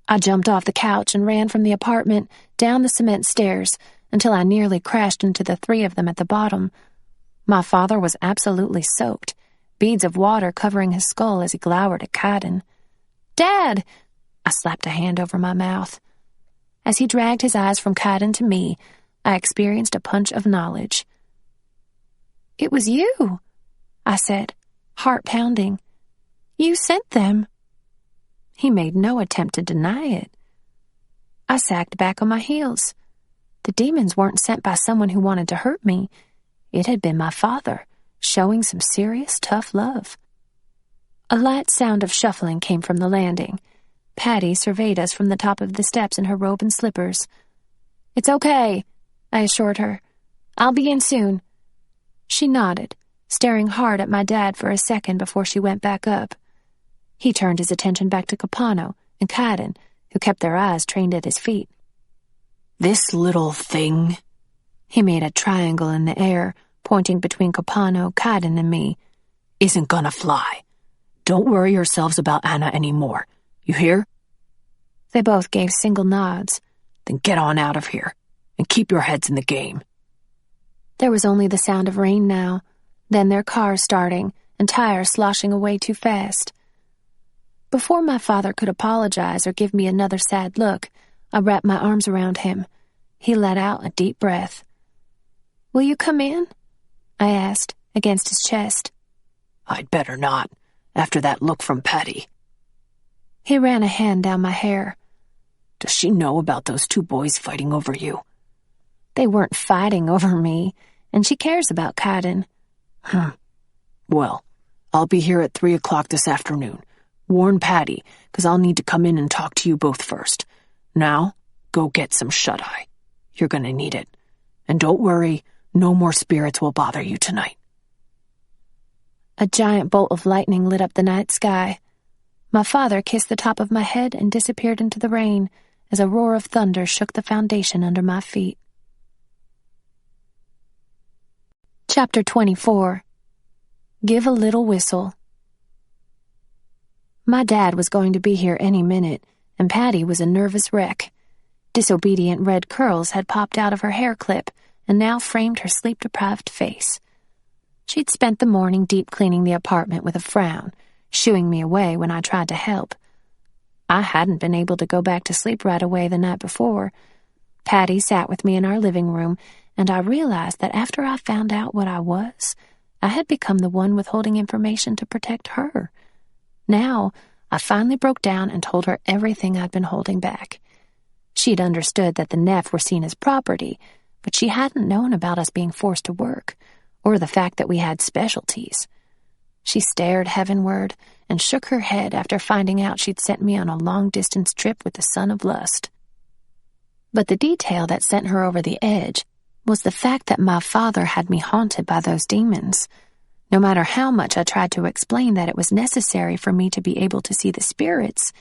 I jumped off the couch and ran from the apartment down the cement stairs until I nearly crashed into the three of them at the bottom. My father was absolutely soaked, beads of water covering his skull as he glowered at Kaidan. "Dad!" I slapped a hand over my mouth. As he dragged his eyes from Kaidan to me, I experienced a punch of knowledge. "It was you," I said, heart pounding. "You sent them." He made no attempt to deny it. I sagged back on my heels. The demons weren't sent by someone who wanted to hurt me. It had been my father, showing some serious, tough love. A light sound of shuffling came from the landing. Patty surveyed us from the top of the steps in her robe and slippers. "It's okay," I assured her. "I'll be in soon." She nodded, staring hard at my dad for a second before she went back up. He turned his attention back to Capano and Kaidan, who kept their eyes trained at his feet. "This little thing," he made a triangle in the air, pointing between Capano, Kaidan, and me, "isn't gonna fly. Don't worry yourselves about Anna anymore. You hear?" They both gave single nods. "Then get on out of here, and keep your heads in the game." There was only the sound of rain now, then their car starting and tires sloshing away too fast. Before my father could apologize or give me another sad look, I wrapped my arms around him. He let out a deep breath. "Will you come in?" I asked, against his chest. "I'd better not, after that look from Patty." He ran a hand down my hair. "Does she know about those two boys fighting over you?" "They weren't fighting over me, and she cares about Kaidan." Well, I'll be here at 3 o'clock this afternoon. Warn Patty, 'cause I'll need to come in and talk to you both first. Now, go get some shut-eye. You're gonna need it. And don't worry, no more spirits will bother you tonight." A giant bolt of lightning lit up the night sky. My father kissed the top of my head and disappeared into the rain as a roar of thunder shook the foundation under my feet. Chapter 24. Give a Little Whistle. My dad was going to be here any minute, and Patty was a nervous wreck. Disobedient red curls had popped out of her hair clip and now framed her sleep-deprived face. She'd spent the morning deep cleaning the apartment with a frown, shooing me away when I tried to help. I hadn't been able to go back to sleep right away the night before. Patty sat with me in our living room, and I realized that after I found out what I was, I had become the one withholding information to protect her. Now, I finally broke down and told her everything I'd been holding back. She'd understood that the Neff were seen as property, but she hadn't known about us being forced to work, or the fact that we had specialties. She stared heavenward and shook her head after finding out she'd sent me on a long-distance trip with the son of lust. But the detail that sent her over the edge was the fact that my father had me haunted by those demons. No matter how much I tried to explain that it was necessary for me to be able to see the spirits,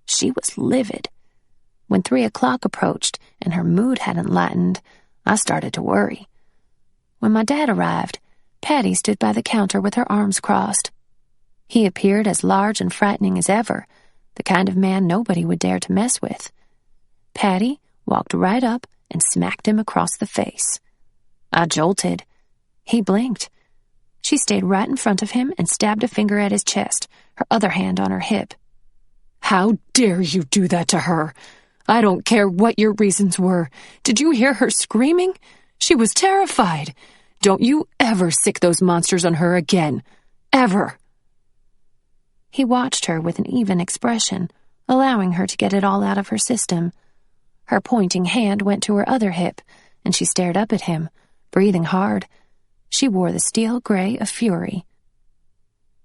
she was livid. When 3 o'clock approached and her mood hadn't lightened, I started to worry. When my dad arrived, Patty stood by the counter with her arms crossed. He appeared as large and frightening as ever, the kind of man nobody would dare to mess with. Patty walked right up and smacked him across the face. I jolted. He blinked. She stayed right in front of him and stabbed a finger at his chest, her other hand on her hip. "How dare you do that to her? I don't care what your reasons were. Did you hear her screaming? She was terrified. Don't you ever sick those monsters on her again. Ever." He watched her with an even expression, allowing her to get it all out of her system. Her pointing hand went to her other hip, and she stared up at him, breathing hard. She wore the steel gray of fury.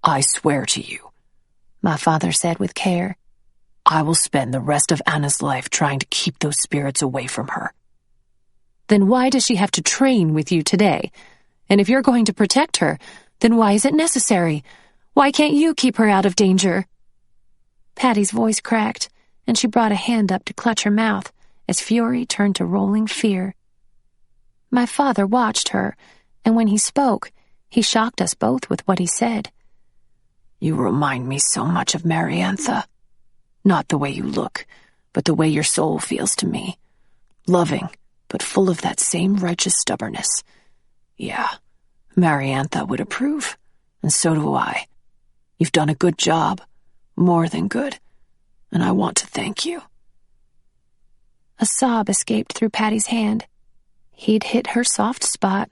"I swear to you," my father said with care, "I will spend the rest of Anna's life trying to keep those spirits away from her." "Then why does she have to train with you today? And if you're going to protect her, then why is it necessary? Why can't you keep her out of danger?" Patty's voice cracked, and she brought a hand up to clutch her mouth as fury turned to rolling fear. My father watched her, and when he spoke, he shocked us both with what he said. "You remind me so much of Mariantha. Not the way you look, but the way your soul feels to me. Loving, but full of that same righteous stubbornness. Yeah, Mariantha would approve, and so do I. You've done a good job, more than good, and I want to thank you." A sob escaped through Patty's hand. He'd hit her soft spot.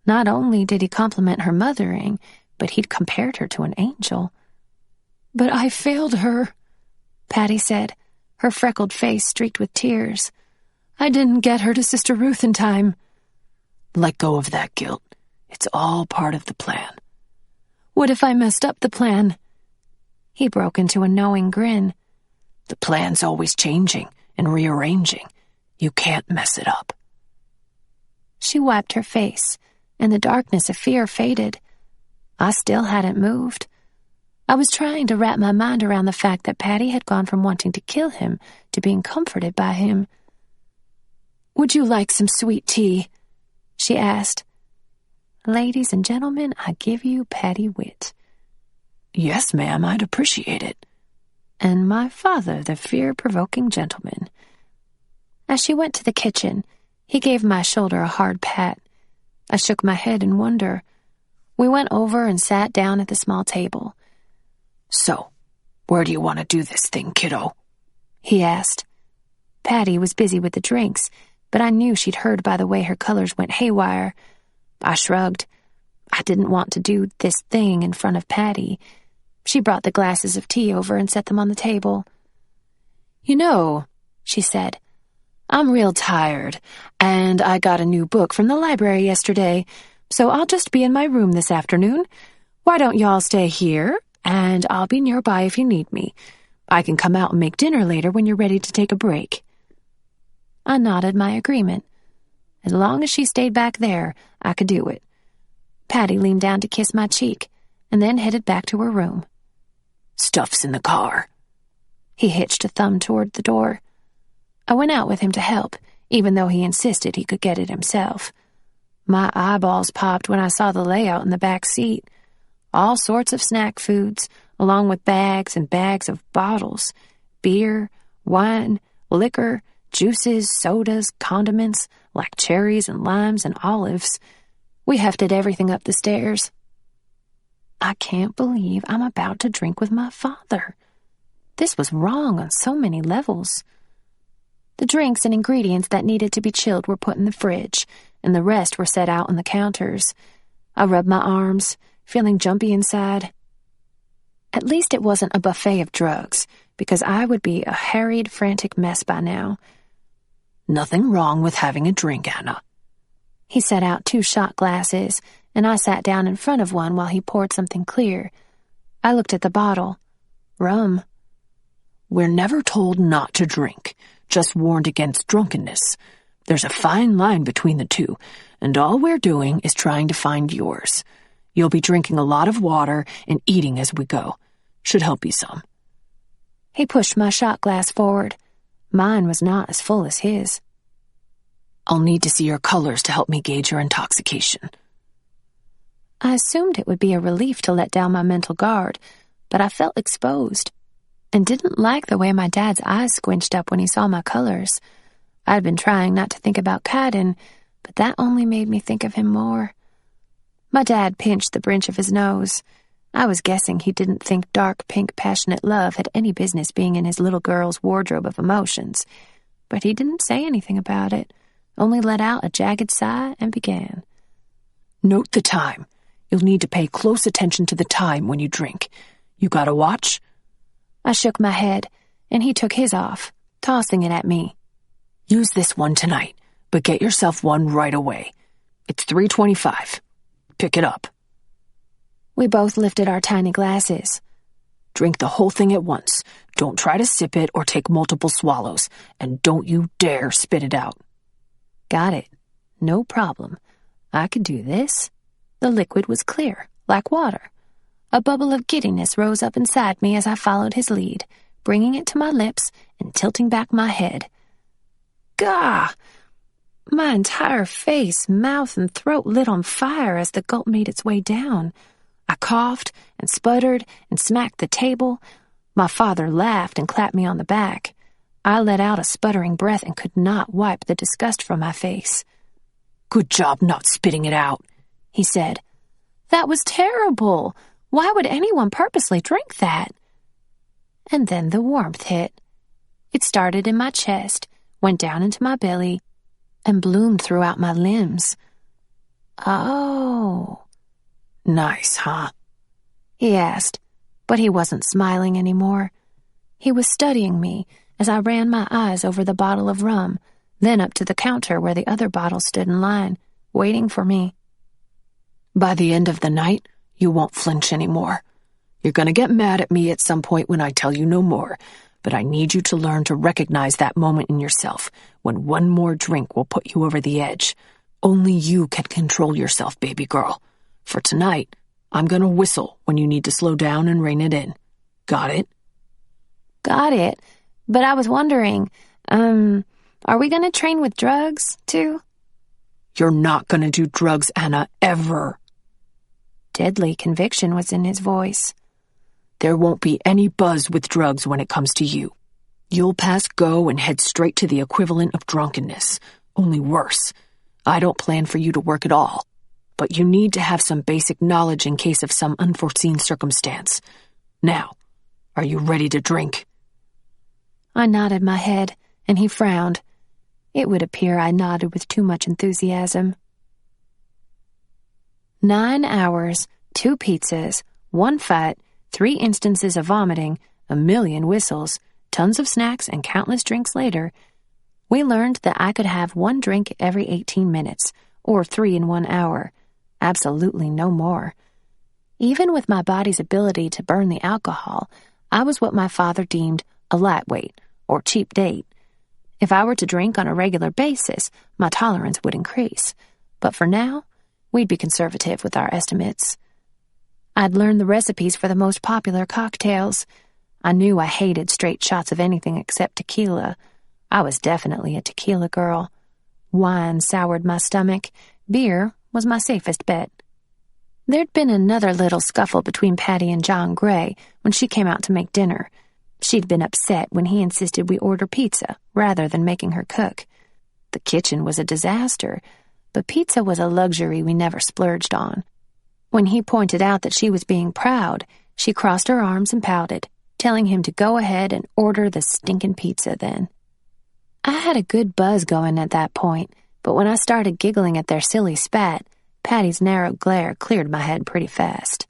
Not only did he compliment her mothering, but he'd compared her to an angel. "But I failed her," Patty said, her freckled face streaked with tears. "I didn't get her to Sister Ruth in time." "Let go of that guilt. It's all part of the plan." "What if I messed up the plan?" He broke into a knowing grin. "The plan's always changing and rearranging. You can't mess it up." She wiped her face, and the darkness of fear faded. I still hadn't moved. I was trying to wrap my mind around the fact that Patty had gone from wanting to kill him to being comforted by him. "Would you like some sweet tea?" she asked. Ladies and gentlemen, I give you Patty Witt. "Yes, ma'am, I'd appreciate it." And my father, the fear-provoking gentleman. As she went to the kitchen, he gave my shoulder a hard pat. I shook my head in wonder. We went over and sat down at the small table. "So, where do you want to do this thing, kiddo?" he asked. Patty was busy with the drinks, but I knew she'd heard by the way her colors went haywire. I shrugged. I didn't want to do this thing in front of Patty. She brought the glasses of tea over and set them on the table. "You know," she said, "I'm real tired, and I got a new book from the library yesterday, so I'll just be in my room this afternoon. Why don't y'all stay here, and I'll be nearby if you need me. I can come out and make dinner later when you're ready to take a break." I nodded my agreement. As long as she stayed back there, I could do it. Patty leaned down to kiss my cheek, and then headed back to her room. "Stuff's in the car." He hitched a thumb toward the door. I went out with him to help, even though he insisted he could get it himself. My eyeballs popped when I saw the layout in the back seat. All sorts of snack foods, along with bags and bags of bottles. Beer, wine, liquor, juices, sodas, condiments, like cherries and limes and olives. We hefted everything up the stairs. I can't believe I'm about to drink with my father. This was wrong on so many levels. The drinks and ingredients that needed to be chilled were put in the fridge, and the rest were set out on the counters. I rubbed my arms, feeling jumpy inside. At least it wasn't a buffet of drugs, because I would be a harried, frantic mess by now. "Nothing wrong with having a drink, Anna." He set out 2 shot glasses, and I sat down in front of one while he poured something clear. I looked at the bottle. Rum. "We're never told not to drink, just warned against drunkenness. There's a fine line between the two, and all we're doing is trying to find yours. You'll be drinking a lot of water and eating as we go. Should help you some." He pushed my shot glass forward. Mine was not as full as his. "I'll need to see your colors to help me gauge your intoxication." I assumed it would be a relief to let down my mental guard, but I felt exposed and didn't like the way my dad's eyes squinched up when he saw my colors. I'd been trying not to think about Kaidan, but that only made me think of him more. My dad pinched the bridge of his nose. I was guessing he didn't think dark pink passionate love had any business being in his little girl's wardrobe of emotions, but he didn't say anything about it, only let out a jagged sigh and began. "Note the time. You'll need to pay close attention to the time when you drink. You got a watch?" I shook my head, and he took his off, tossing it at me. "Use this one tonight, but get yourself one right away. It's 3:25. Pick it up. We both lifted our tiny glasses. Drink the whole thing at once. Don't try to sip it or take multiple swallows, and don't you dare spit it out. Got it. No problem. I could do this. The liquid was clear, like water. A bubble of giddiness rose up inside me as I followed his lead, bringing it to my lips and tilting back my head. Gah! My entire face, mouth, and throat lit on fire as the gulp made its way down. I coughed and sputtered and smacked the table. My father laughed and clapped me on the back. I let out a sputtering breath and could not wipe the disgust from my face. Good job not spitting it out, he said. That was terrible. Why would anyone purposely drink that? And then the warmth hit. It started in my chest, went down into my belly, and bloomed throughout my limbs. Oh. Nice, huh? He asked, but he wasn't smiling anymore. He was studying me as I ran my eyes over the bottle of rum, then up to the counter where the other bottles stood in line, waiting for me. By the end of the night, you won't flinch anymore. You're gonna get mad at me at some point when I tell you no more, but I need you to learn to recognize that moment in yourself when one more drink will put you over the edge. Only you can control yourself, baby girl. For tonight, I'm gonna whistle when you need to slow down and rein it in. Got it? Got it. But I was wondering, are we gonna train with drugs, too? You're not gonna do drugs, Anna, ever. Deadly conviction was in his voice. There won't be any buzz with drugs when it comes to you. You'll pass go and head straight to the equivalent of drunkenness, only worse. I don't plan for you to work at all, but you need to have some basic knowledge in case of some unforeseen circumstance. Now, are you ready to drink? I nodded my head, and he frowned. It would appear I nodded with too much enthusiasm. 9 hours, 2 pizzas, 1 fight, 3 instances of vomiting, a million whistles, tons of snacks, and countless drinks later, we learned that I could have 1 drink every 18 minutes, or 3 in 1 hour. Absolutely no more. Even with my body's ability to burn the alcohol, I was what my father deemed a lightweight, or cheap date. If I were to drink on a regular basis, my tolerance would increase. But for now, we'd be conservative with our estimates. I'd learned the recipes for the most popular cocktails. I knew I hated straight shots of anything except tequila. I was definitely a tequila girl. Wine soured my stomach. Beer was my safest bet. There'd been another little scuffle between Patty and John Gray when she came out to make dinner. She'd been upset when he insisted we order pizza rather than making her cook. The kitchen was a disaster, but pizza was a luxury we never splurged on. When he pointed out that she was being proud, she crossed her arms and pouted, telling him to go ahead and order the stinking pizza then. I had a good buzz going at that point, but when I started giggling at their silly spat, Patty's narrow glare cleared my head pretty fast.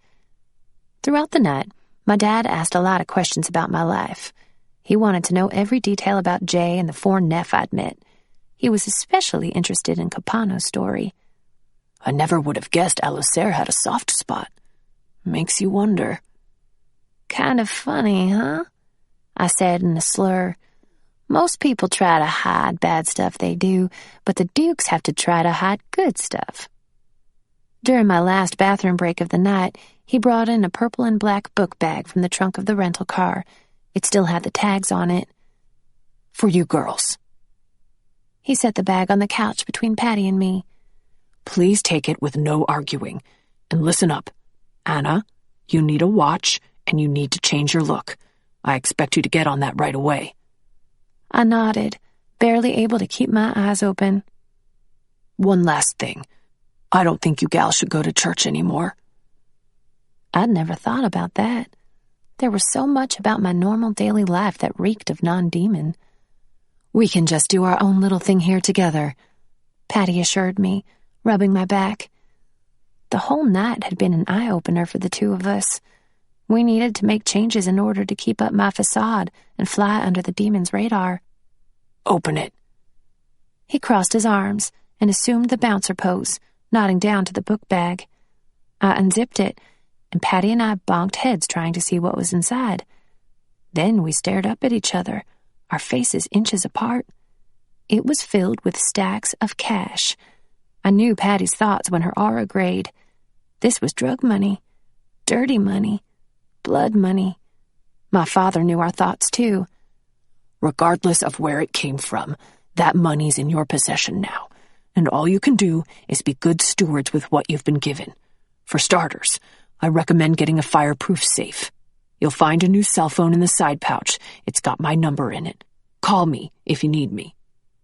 Throughout the night, my dad asked a lot of questions about my life. He wanted to know every detail about Jay and the 4 Neff I'd met. He was especially interested in Capano's story. I never would have guessed Alucer had a soft spot. Makes you wonder. Kind of funny, huh? I said in a slur. Most people try to hide bad stuff they do, but the Dukes have to try to hide good stuff. During my last bathroom break of the night, he brought in a purple and black book bag from the trunk of the rental car. It still had the tags on it. For you girls. He set the bag on the couch between Patty and me. Please take it with no arguing. And listen up. Anna, you need a watch, and you need to change your look. I expect you to get on that right away. I nodded, barely able to keep my eyes open. One last thing. I don't think you gals should go to church anymore. I'd never thought about that. There was so much about my normal daily life that reeked of non-demon. We can just do our own little thing here together, Patty assured me, rubbing my back. The whole night had been an eye-opener for the two of us. We needed to make changes in order to keep up my facade and fly under the demon's radar. Open it. He crossed his arms and assumed the bouncer pose, nodding down to the book bag. I unzipped it, and Patty and I bonked heads trying to see what was inside. Then we stared up at each other, our faces inches apart. It was filled with stacks of cash. I knew Patty's thoughts when her aura grayed. This was drug money, dirty money, blood money. My father knew our thoughts too. Regardless of where it came from, that money's in your possession now, and all you can do is be good stewards with what you've been given. For starters, I recommend getting a fireproof safe. You'll find a new cell phone in the side pouch. It's got my number in it. Call me if you need me.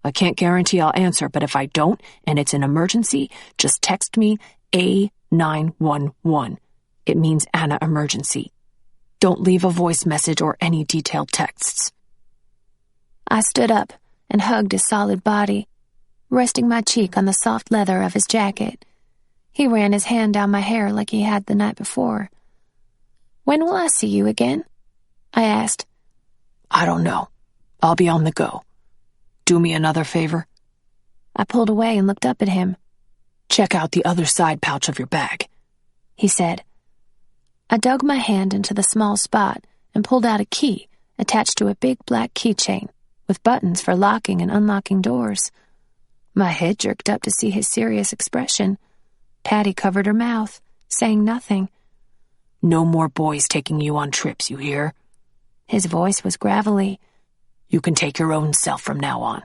I can't guarantee I'll answer, but if I don't and it's an emergency, just text me A911. It means Anna emergency. Don't leave a voice message or any detailed texts. I stood up and hugged his solid body, resting my cheek on the soft leather of his jacket. He ran his hand down my hair like he had the night before. "When will I see you again?" I asked. I don't know. I'll be on the go. Do me another favor. I pulled away and looked up at him. Check out the other side pouch of your bag, he said. I dug my hand into the small spot and pulled out a key attached to a big black keychain with buttons for locking and unlocking doors. My head jerked up to see his serious expression. Patty covered her mouth, saying nothing. No more boys taking you on trips, you hear? His voice was gravelly. You can take your own self from now on.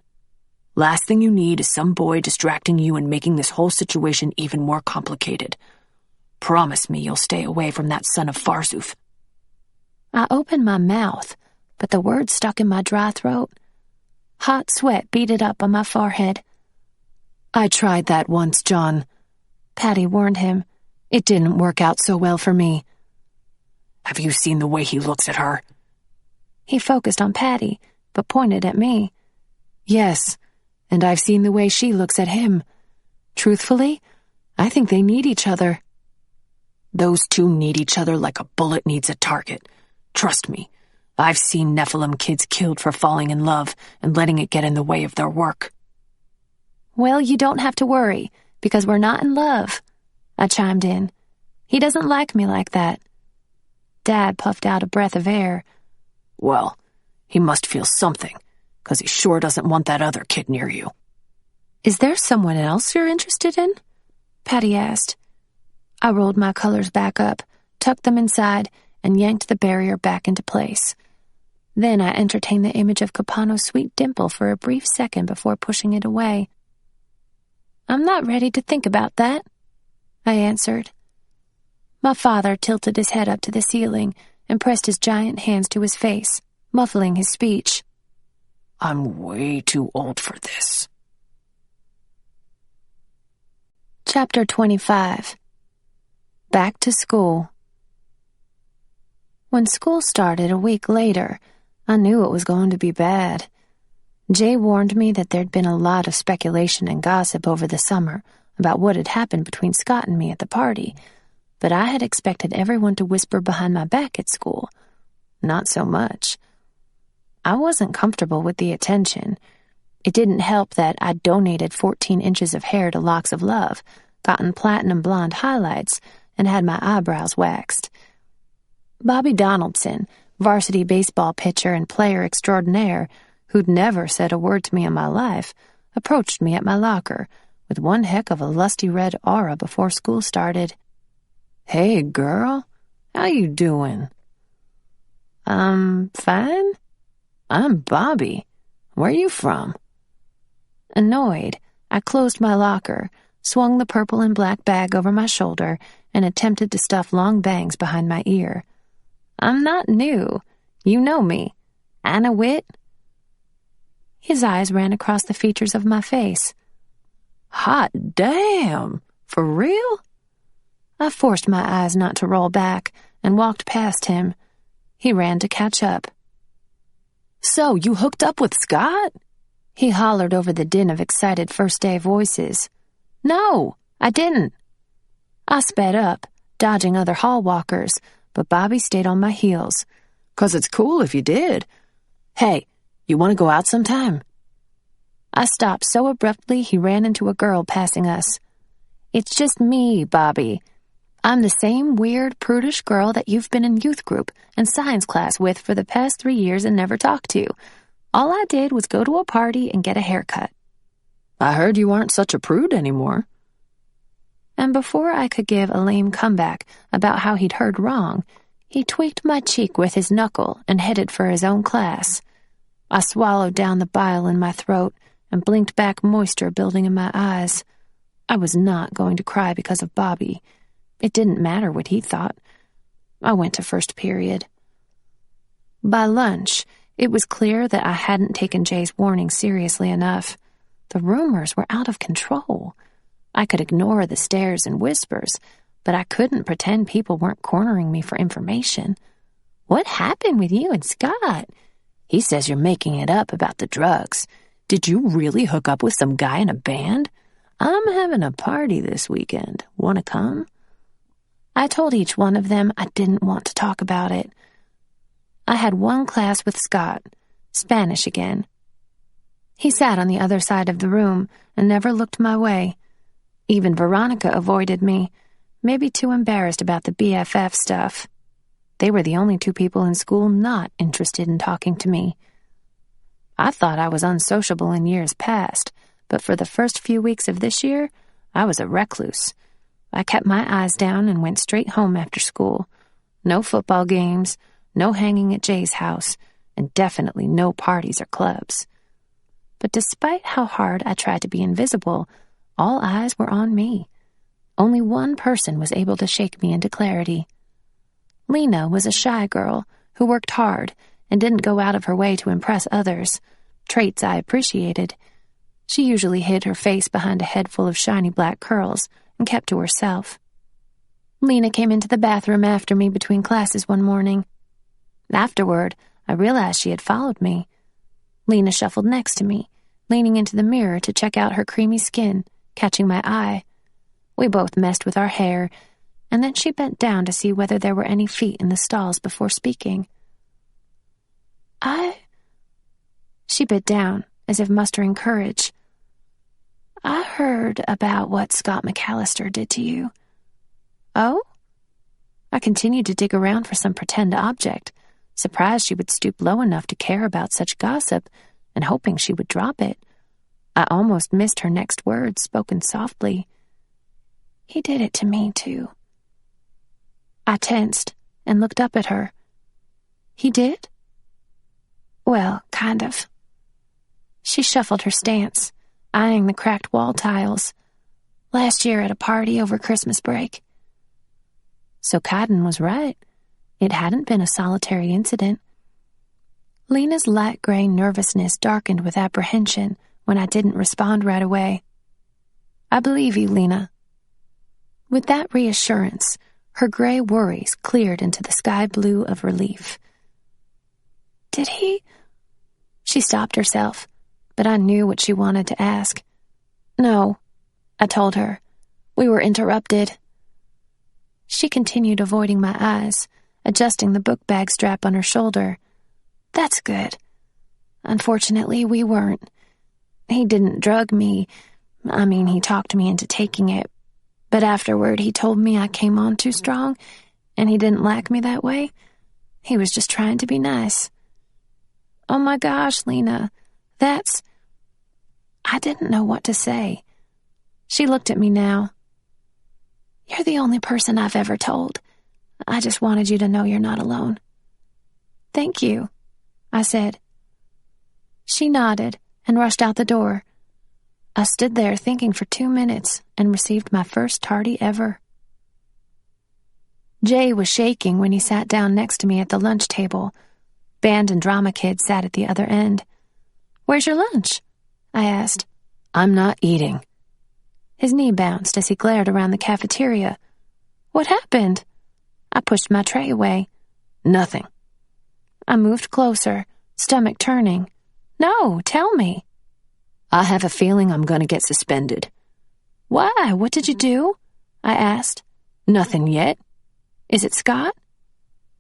Last thing you need is some boy distracting you and making this whole situation even more complicated. Promise me you'll stay away from that son of Farzuf. I opened my mouth, but the words stuck in my dry throat. Hot sweat beaded up on my forehead. I tried that once, John. Patty warned him. It didn't work out so well for me. Have you seen the way he looks at her? He focused on Patty, but pointed at me. Yes, and I've seen the way she looks at him. Truthfully, I think they need each other. Those two need each other like a bullet needs a target. Trust me, I've seen Nephilim kids killed for falling in love and letting it get in the way of their work. Well, you don't have to worry, because we're not in love, I chimed in. He doesn't like me like that. Dad puffed out a breath of air. Well, he must feel something, because he sure doesn't want that other kid near you. Is there someone else you're interested in? Patty asked. I rolled my colors back up, tucked them inside, and yanked the barrier back into place. Then I entertained the image of Capano's sweet dimple for a brief second before pushing it away. I'm not ready to think about that, I answered. My father tilted his head up to the ceiling and pressed his giant hands to his face, muffling his speech. I'm way too old for this. Chapter 25. Back to school. When school started a week later, I knew it was going to be bad. Jay warned me that there'd been a lot of speculation and gossip over the summer about what had happened between Scott and me at the party, but I had expected everyone to whisper behind my back at school. Not so much. I wasn't comfortable with the attention. It didn't help that I'd donated 14 inches of hair to Locks of Love, gotten platinum blonde highlights, and had my eyebrows waxed. Bobby Donaldson, varsity baseball pitcher and player extraordinaire, who'd never said a word to me in my life, approached me at my locker with one heck of a lusty red aura before school started. Hey, girl, how you doing? Fine. I'm Bobby. Where you from? Annoyed, I closed my locker, swung the purple and black bag over my shoulder, and attempted to stuff long bangs behind my ear. I'm not new. You know me. Anna Witt. His eyes ran across the features of my face. Hot damn! For real? I forced my eyes not to roll back and walked past him. He ran to catch up. So, you hooked up with Scott? He hollered over the din of excited first-day voices. No, I didn't. I sped up, dodging other hall walkers, but Bobby stayed on my heels. 'Cause it's cool if you did. Hey, you want to go out sometime? I stopped so abruptly he ran into a girl passing us. It's just me, Bobby. I'm the same weird, prudish girl that you've been in youth group and science class with for the past 3 years and never talked to. All I did was go to a party and get a haircut. I heard you aren't such a prude anymore. And before I could give a lame comeback about how he'd heard wrong, he tweaked my cheek with his knuckle and headed for his own class. I swallowed down the bile in my throat and blinked back moisture building in my eyes. I was not going to cry because of Bobby. It didn't matter what he thought. I went to first period. By lunch, it was clear that I hadn't taken Jay's warning seriously enough. The rumors were out of control. I could ignore the stares and whispers, but I couldn't pretend people weren't cornering me for information. What happened with you and Scott? He says you're making it up about the drugs. Did you really hook up with some guy in a band? I'm having a party this weekend. Want to come? I told each one of them I didn't want to talk about it. I had one class with Scott, Spanish again. He sat on the other side of the room and never looked my way. Even Veronica avoided me, maybe too embarrassed about the BFF stuff. They were the only two people in school not interested in talking to me. I thought I was unsociable in years past, but for the first few weeks of this year, I was a recluse. I kept my eyes down and went straight home after school. No football games, no hanging at Jay's house, and definitely no parties or clubs. But despite how hard I tried to be invisible, all eyes were on me. Only one person was able to shake me into clarity. Lena was a shy girl who worked hard and didn't go out of her way to impress others, traits I appreciated. She usually hid her face behind a head full of shiny black curls and kept to herself. Lena came into the bathroom after me between classes one morning. Afterward, I realized she had followed me. Lena shuffled next to me, leaning into the mirror to check out her creamy skin, catching my eye. We both messed with our hair, and then she bent down to see whether there were any feet in the stalls before speaking. She bit down, as if mustering courage. I heard about what Scott McAllister did to you. Oh? I continued to dig around for some pretend object, surprised she would stoop low enough to care about such gossip, and hoping she would drop it. I almost missed her next words, spoken softly. He did it to me, too. I tensed and looked up at her. He did? Well, kind of. She shuffled her stance, eyeing the cracked wall tiles. Last year at a party over Christmas break. So Kaidan was right. It hadn't been a solitary incident. Lena's light gray nervousness darkened with apprehension when I didn't respond right away. I believe you, Lena. With that reassurance, her gray worries cleared into the sky blue of relief. Did he? She stopped herself, but I knew what she wanted to ask. No, I told her. We were interrupted. She continued avoiding my eyes, adjusting the book bag strap on her shoulder. That's good. Unfortunately, we weren't. He didn't drug me. He talked me into taking it. But afterward, he told me I came on too strong, and he didn't like me that way. He was just trying to be nice. Oh my gosh, Lena, that's... I didn't know what to say. She looked at me now. You're the only person I've ever told. I just wanted you to know you're not alone. Thank you, I said. She nodded and rushed out the door. I stood there thinking for 2 minutes and received my first tardy ever. Jay was shaking when he sat down next to me at the lunch table. Band and drama kids sat at the other end. Where's your lunch? I asked. I'm not eating. His knee bounced as he glared around the cafeteria. What happened? I pushed my tray away. Nothing. I moved closer, stomach turning. No, tell me. I have a feeling I'm going to get suspended. Why? What did you do? I asked. Nothing yet. Is it Scott?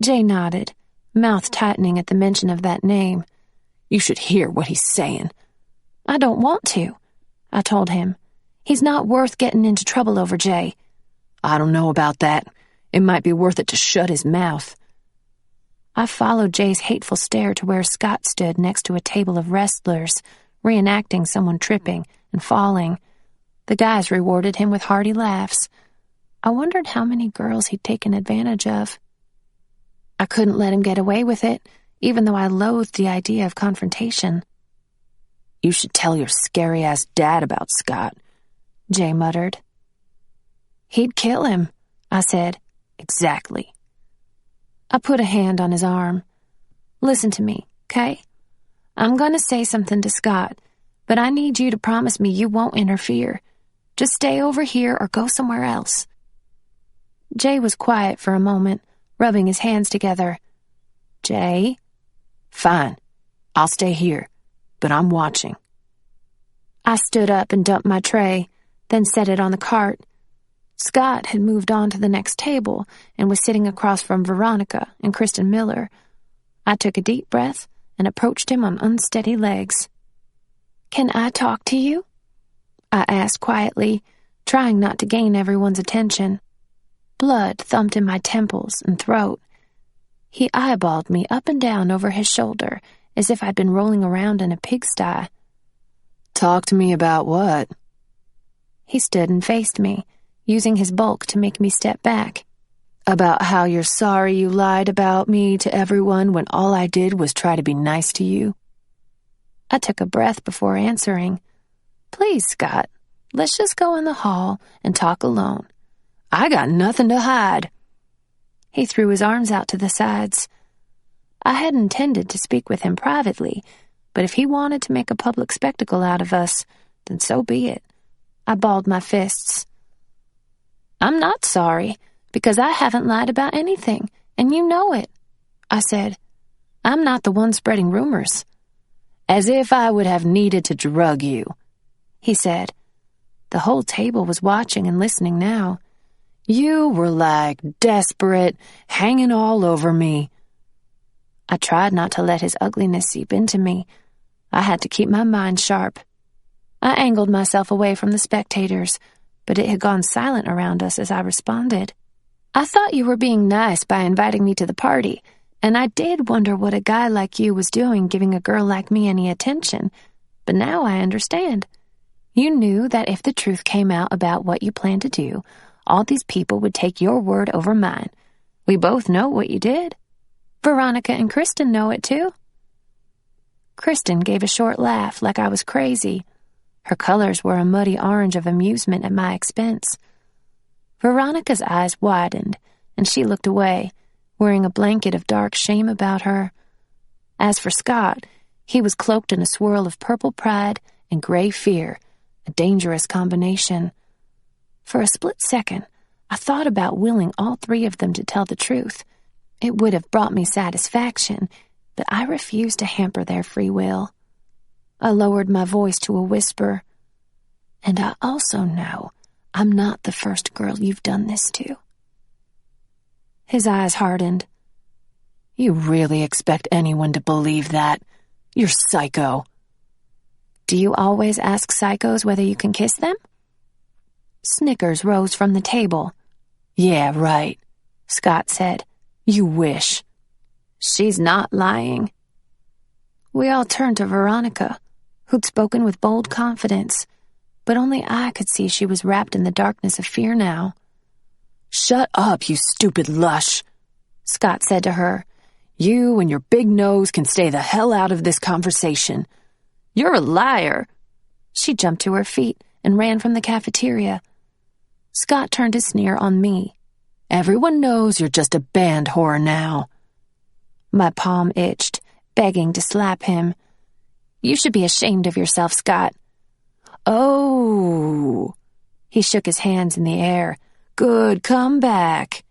Jay nodded, mouth tightening at the mention of that name. You should hear what he's saying. I don't want to, I told him. He's not worth getting into trouble over, Jay. I don't know about that. It might be worth it to shut his mouth. I followed Jay's hateful stare to where Scott stood next to a table of wrestlers, reenacting someone tripping and falling. The guys rewarded him with hearty laughs. I wondered how many girls he'd taken advantage of. I couldn't let him get away with it, even though I loathed the idea of confrontation. You should tell your scary-ass dad about Scott, Jay muttered. He'd kill him, I said. Exactly. I put a hand on his arm. Listen to me, okay? I'm going to say something to Scott, but I need you to promise me you won't interfere. Just stay over here or go somewhere else. Jay was quiet for a moment, rubbing his hands together. Jay? Fine. I'll stay here, but I'm watching. I stood up and dumped my tray, then set it on the cart. Scott had moved on to the next table and was sitting across from Veronica and Kristen Miller. I took a deep breath and approached him on unsteady legs. Can I talk to you? I asked quietly, trying not to gain everyone's attention. Blood thumped in my temples and throat. He eyeballed me up and down over his shoulder as if I'd been rolling around in a pigsty. Talk to me about what? He stood and faced me, using his bulk to make me step back. About how you're sorry you lied about me to everyone when all I did was try to be nice to you? I took a breath before answering. Please, Scott, let's just go in the hall and talk alone. I got nothing to hide. He threw his arms out to the sides. I had intended to speak with him privately, but if he wanted to make a public spectacle out of us, then so be it. I balled my fists. I'm not sorry, because I haven't lied about anything, and you know it, I said. I'm not the one spreading rumors. As if I would have needed to drug you, he said. The whole table was watching and listening now. You were like desperate, hanging all over me. I tried not to let his ugliness seep into me. I had to keep my mind sharp. I angled myself away from the spectators, but it had gone silent around us as I responded. I thought you were being nice by inviting me to the party, and I did wonder what a guy like you was doing giving a girl like me any attention, but now I understand. You knew that if the truth came out about what you planned to do, all these people would take your word over mine. We both know what you did. Veronica and Kristen know it too. Kristen gave a short laugh like I was crazy. Her colors were a muddy orange of amusement at my expense. Veronica's eyes widened, and she looked away, wearing a blanket of dark shame about her. As for Scott, he was cloaked in a swirl of purple pride and gray fear, a dangerous combination. For a split second, I thought about willing all three of them to tell the truth. It would have brought me satisfaction, but I refused to hamper their free will. I lowered my voice to a whisper. And I also know I'm not the first girl you've done this to. His eyes hardened. You really expect anyone to believe that? You're psycho. Do you always ask psychos whether you can kiss them? Snickers rose from the table. Yeah, right, Scott said. You wish. She's not lying. We all turned to Veronica, who'd spoken with bold confidence, but only I could see she was wrapped in the darkness of fear now. Shut up, you stupid lush, Scott said to her. You and your big nose can stay the hell out of this conversation. You're a liar. She jumped to her feet and ran from the cafeteria. Scott turned his sneer on me. Everyone knows you're just a band whore now. My palm itched, begging to slap him. You should be ashamed of yourself, Scott. Oh. He shook his hands in the air. Good comeback.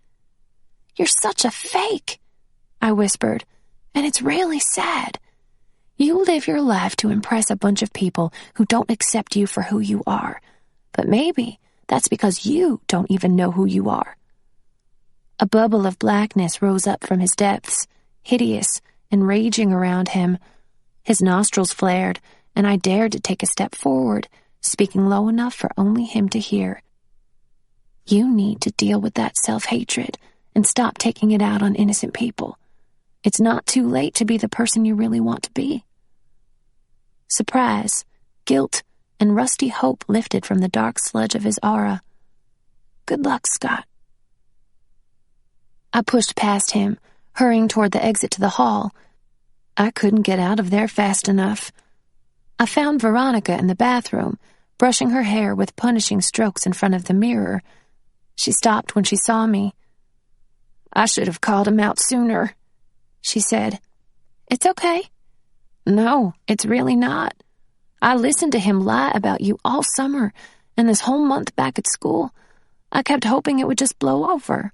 You're such a fake, I whispered, and it's really sad. You live your life to impress a bunch of people who don't accept you for who you are, but maybe that's because you don't even know who you are. A bubble of blackness rose up from his depths, hideous and raging around him. His nostrils flared, and I dared to take a step forward, speaking low enough for only him to hear. You need to deal with that self-hatred and stop taking it out on innocent people. It's not too late to be the person you really want to be. Surprise, guilt, and rusty hope lifted from the dark sludge of his aura. Good luck, Scott. I pushed past him, hurrying toward the exit to the hall. I couldn't get out of there fast enough. I found Veronica in the bathroom, brushing her hair with punishing strokes in front of the mirror. She stopped when she saw me. I should have called him out sooner, she said. It's okay. No, it's really not. I listened to him lie about you all summer, and this whole month back at school. I kept hoping it would just blow over.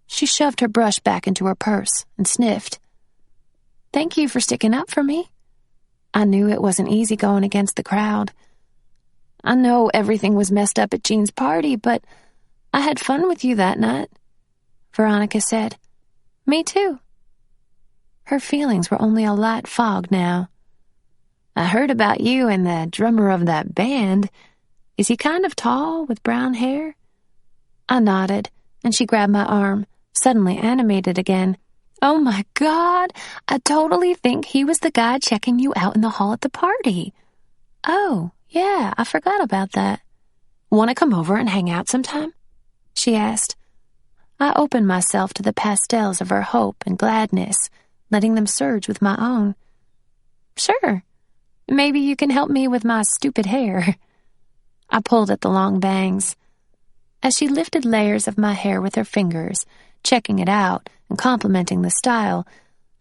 She shoved her brush back into her purse and sniffed. Thank you for sticking up for me. I knew it wasn't easy going against the crowd. I know everything was messed up at Jean's party, but I had fun with you that night, Veronica said. Me too. Her feelings were only a light fog now. I heard about you and the drummer of that band. Is he kind of tall with brown hair? I nodded, and she grabbed my arm, suddenly animated again. Oh my God, I totally think he was the guy checking you out in the hall at the party. Oh, yeah, I forgot about that. Want to come over and hang out sometime? She asked. I opened myself to the pastels of her hope and gladness, letting them surge with my own. Sure. Maybe you can help me with my stupid hair. I pulled at the long bangs. As she lifted layers of my hair with her fingers, checking it out and complimenting the style,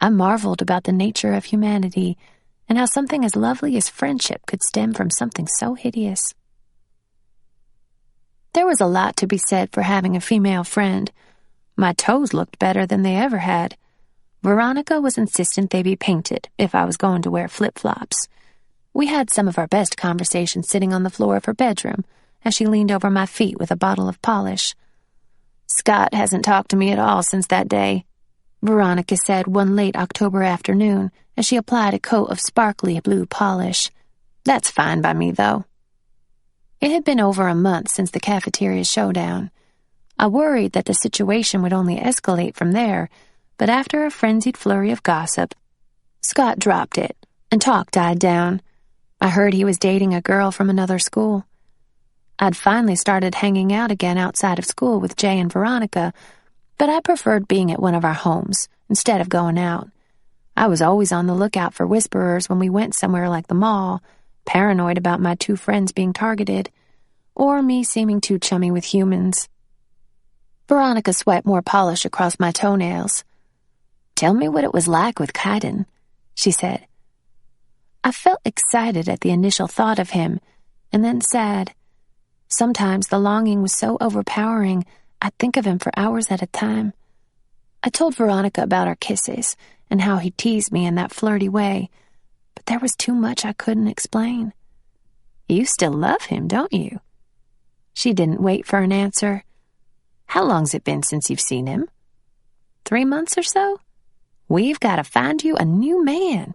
I marveled about the nature of humanity and how something as lovely as friendship could stem from something so hideous. There was a lot to be said for having a female friend. My toes looked better than they ever had. Veronica was insistent they be painted if I was going to wear flip-flops. We had some of our best conversations sitting on the floor of her bedroom as she leaned over my feet with a bottle of polish. Scott hasn't talked to me at all since that day, Veronica said one late October afternoon as she applied a coat of sparkly blue polish. That's fine by me, though. It had been over a month since the cafeteria showdown. I worried that the situation would only escalate from there, but after a frenzied flurry of gossip, Scott dropped it, and talk died down. I heard he was dating a girl from another school. I'd finally started hanging out again outside of school with Jay and Veronica, but I preferred being at one of our homes instead of going out. I was always on the lookout for whisperers when we went somewhere like the mall, paranoid about my two friends being targeted, or me seeming too chummy with humans. Veronica swiped more polish across my toenails. Tell me what it was like with Kaidan, she said. I felt excited at the initial thought of him, and then sad. Sometimes the longing was so overpowering, I'd think of him for hours at a time. I told Veronica about our kisses and how he teased me in that flirty way, but there was too much I couldn't explain. You still love him, don't you? She didn't wait for an answer. How long's it been since you've seen him? 3 months or so? We've got to find you a new man.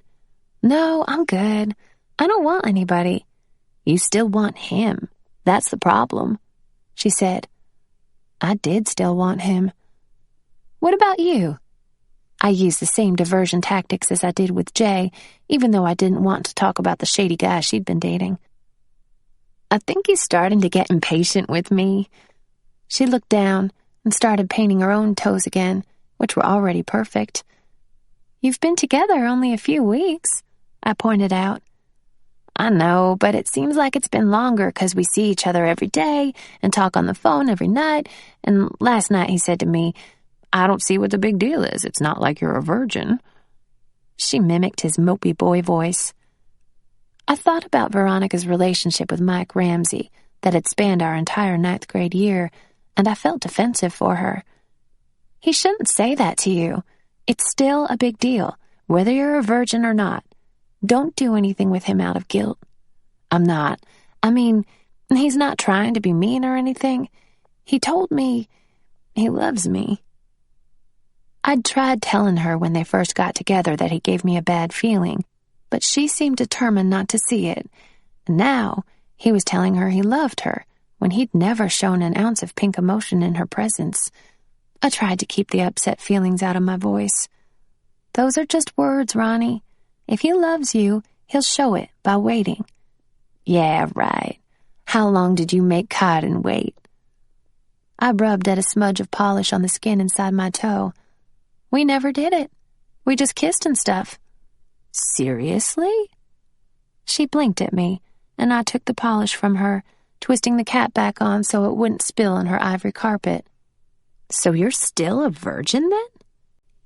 No, I'm good. I don't want anybody. You still want him. That's the problem, she said. I did still want him. What about you? I used the same diversion tactics as I did with Jay, even though I didn't want to talk about the shady guy she'd been dating. I think he's starting to get impatient with me. She looked down and started painting her own toes again, which were already perfect. You've been together only a few weeks, I pointed out. I know, but it seems like it's been longer because we see each other every day and talk on the phone every night, and last night he said to me, I don't see what the big deal is. It's not like you're a virgin. She mimicked his mopey boy voice. I thought about Veronica's relationship with Mike Ramsey that had spanned our entire 9th grade year, and I felt defensive for her. He shouldn't say that to you. It's still a big deal, whether you're a virgin or not. Don't do anything with him out of guilt. I'm not. I mean, he's not trying to be mean or anything. He told me he loves me. I'd tried telling her when they first got together that he gave me a bad feeling, but she seemed determined not to see it. And now, He was telling her he loved her when he'd never shown an ounce of pink emotion in her presence. I tried to keep the upset feelings out of my voice. Those are just words, Ronnie. If he loves you, he'll show it by waiting. Yeah, right. How long did you make Kaidan wait? I rubbed at a smudge of polish on the skin inside my toe. We never did it. We just kissed and stuff. Seriously? She blinked at me, and I took the polish from her, twisting the cap back on so it wouldn't spill on her ivory carpet. So you're still a virgin then?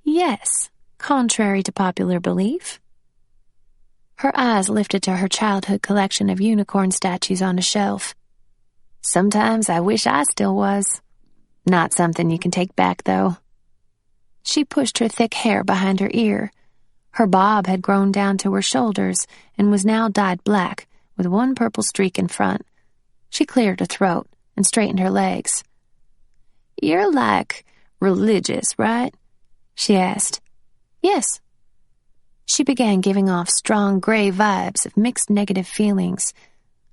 Yes, contrary to popular belief. Her eyes lifted to her childhood collection of unicorn statues on a shelf. Sometimes I wish I still was. Not something you can take back, though. She pushed her thick hair behind her ear. Her bob had grown down to her shoulders and was now dyed black, with one purple streak in front. She cleared her throat and straightened her legs. You're like religious, right? She asked. Yes. She began giving off strong gray vibes of mixed negative feelings.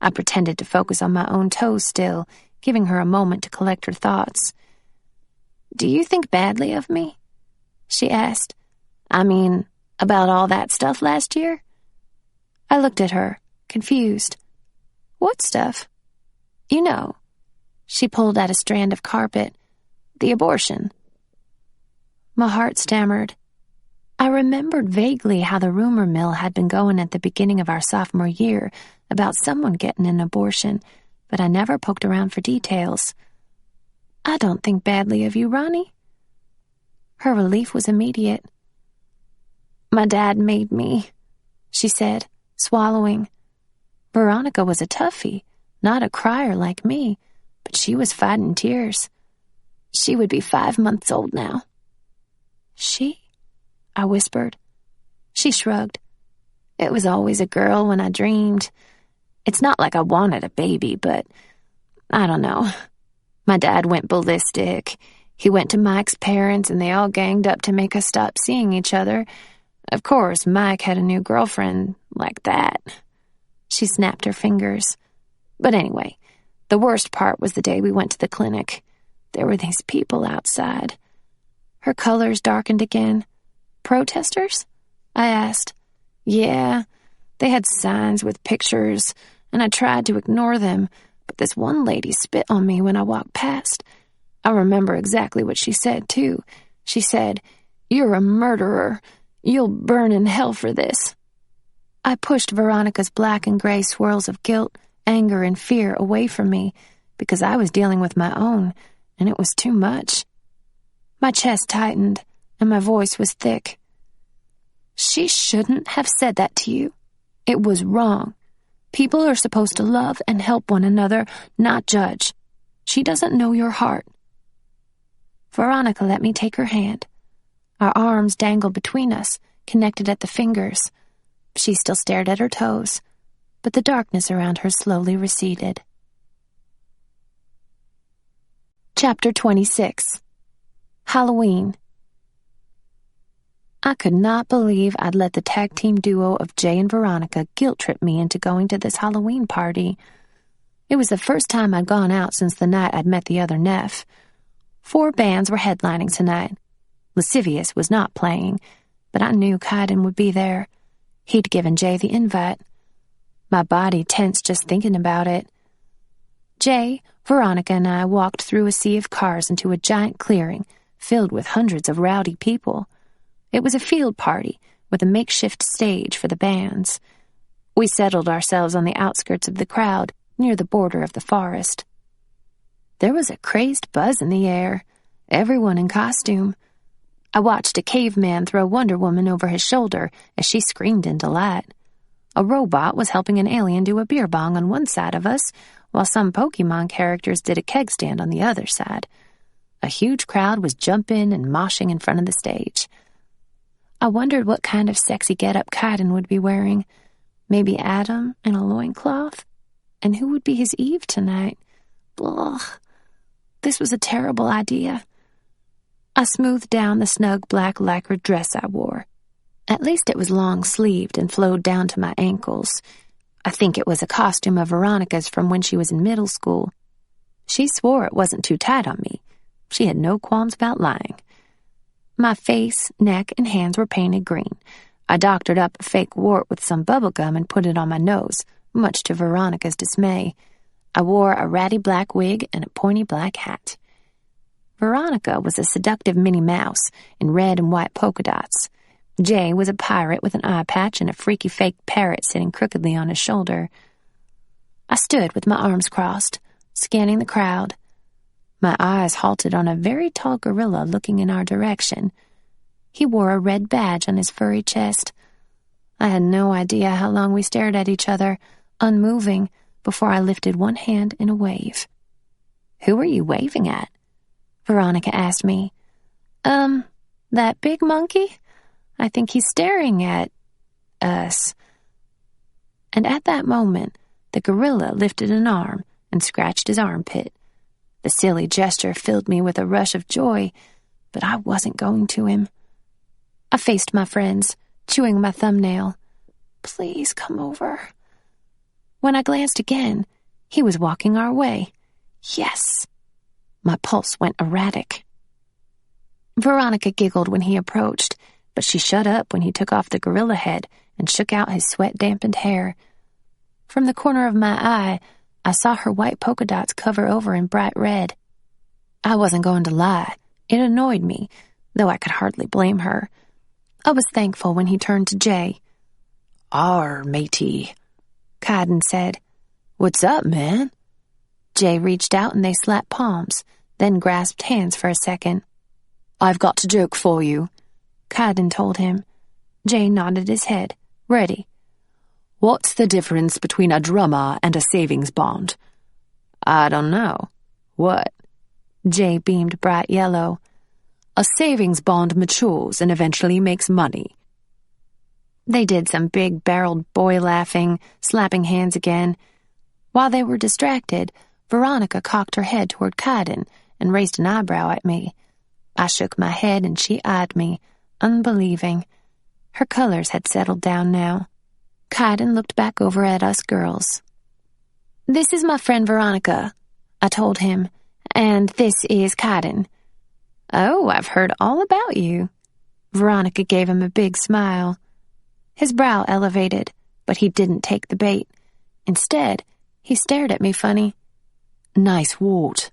I pretended to focus on my own toes still, giving her a moment to collect her thoughts. Do you think badly of me? She asked. I mean, about all that stuff last year? I looked at her, confused. What stuff? You know. She pulled at a strand of carpet. The abortion. My heart stammered. I remembered vaguely how the rumor mill had been going at the beginning of our sophomore year about someone getting an abortion, but I never poked around for details. I don't think badly of you, Ronnie. Her relief was immediate. My dad made me, she said, swallowing. Veronica was a toughie, not a crier like me, but she was fighting tears. She would be 5 months old now. She? I whispered. She shrugged. It was always a girl when I dreamed. It's not like I wanted a baby, but I don't know. My dad went ballistic. He went to Mike's parents, and they all ganged up to make us stop seeing each other. Of course, Mike had a new girlfriend like that. She snapped her fingers. But anyway, the worst part was the day we went to the clinic. There were these people outside. Her colors darkened again. Protesters? I asked. Yeah, they had signs with pictures, and I tried to ignore them, but this one lady spit on me when I walked past. I remember exactly what she said, too. She said, "You're a murderer. You'll burn in hell for this." I pushed Veronica's black and gray swirls of guilt, anger, and fear away from me, because I was dealing with my own, and it was too much. My chest tightened, and my voice was thick. She shouldn't have said that to you. It was wrong. People are supposed to love and help one another, not judge. She doesn't know your heart. Veronica let me take her hand. Our arms dangled between us, connected at the fingers. She still stared at her toes, but the darkness around her slowly receded. Chapter 26. Halloween. I could not believe I'd let the tag team duo of Jay and Veronica guilt-trip me into going to this Halloween party. It was the first time I'd gone out since the night I'd met the other Neff. 4 bands were headlining tonight. Lascivious was not playing, but I knew Kaidan would be there. He'd given Jay the invite. My body tensed just thinking about it. Jay, Veronica, and I walked through a sea of cars into a giant clearing filled with hundreds of rowdy people. It was a field party with a makeshift stage for the bands. We settled ourselves on the outskirts of the crowd, near the border of the forest. There was a crazed buzz in the air, everyone in costume. I watched a caveman throw Wonder Woman over his shoulder as she screamed in delight. A robot was helping an alien do a beer bong on one side of us, while some Pokemon characters did a keg stand on the other side. A huge crowd was jumping and moshing in front of the stage. I wondered what kind of sexy get-up Kaidan would be wearing. Maybe Adam in a loincloth? And who would be his Eve tonight? Blah. This was a terrible idea. I smoothed down the snug black lycra dress I wore. At least it was long-sleeved and flowed down to my ankles. I think it was a costume of Veronica's from when she was in middle school. She swore it wasn't too tight on me. She had no qualms about lying. My face, neck, and hands were painted green. I doctored up a fake wart with some bubble gum and put it on my nose, much to Veronica's dismay. I wore a ratty black wig and a pointy black hat. Veronica was a seductive Minnie Mouse in red and white polka dots. Jay was a pirate with an eye patch and a freaky fake parrot sitting crookedly on his shoulder. I stood with my arms crossed, scanning the crowd. My eyes halted on a very tall gorilla looking in our direction. He wore a red badge on his furry chest. I had no idea how long we stared at each other, unmoving, before I lifted one hand in a wave. "Who are you waving at?" Veronica asked me. That big monkey? I think he's staring at us." And at that moment, the gorilla lifted an arm and scratched his armpit. The silly gesture filled me with a rush of joy, but I wasn't going to him. I faced my friends, chewing my thumbnail. "Please come over." When I glanced again, he was walking our way. Yes! My pulse went erratic. Veronica giggled when he approached, but she shut up when he took off the gorilla head and shook out his sweat-dampened hair. From the corner of my eye, I saw her white polka dots cover over in bright red. I wasn't going to lie. It annoyed me, though I could hardly blame her. I was thankful when he turned to Jay. "Arr, matey," Kaidan said. "What's up, man?" Jay reached out and they slapped palms, then grasped hands for a second. "I've got a joke for you," Kaidan told him. Jay nodded his head, ready. "What's the difference between a drummer and a savings bond?" "I don't know." "What?" Jay beamed bright yellow. "A savings bond matures and eventually makes money." They did some big-barreled boy laughing, slapping hands again. While they were distracted, Veronica cocked her head toward Kaidan and raised an eyebrow at me. I shook my head and she eyed me, unbelieving. Her colors had settled down now. Kaidan looked back over at us girls. "This is my friend Veronica," I told him, "and this is Kaidan." "Oh, I've heard all about you." Veronica gave him a big smile. His brow elevated, but he didn't take the bait. Instead, he stared at me funny. "Nice wart."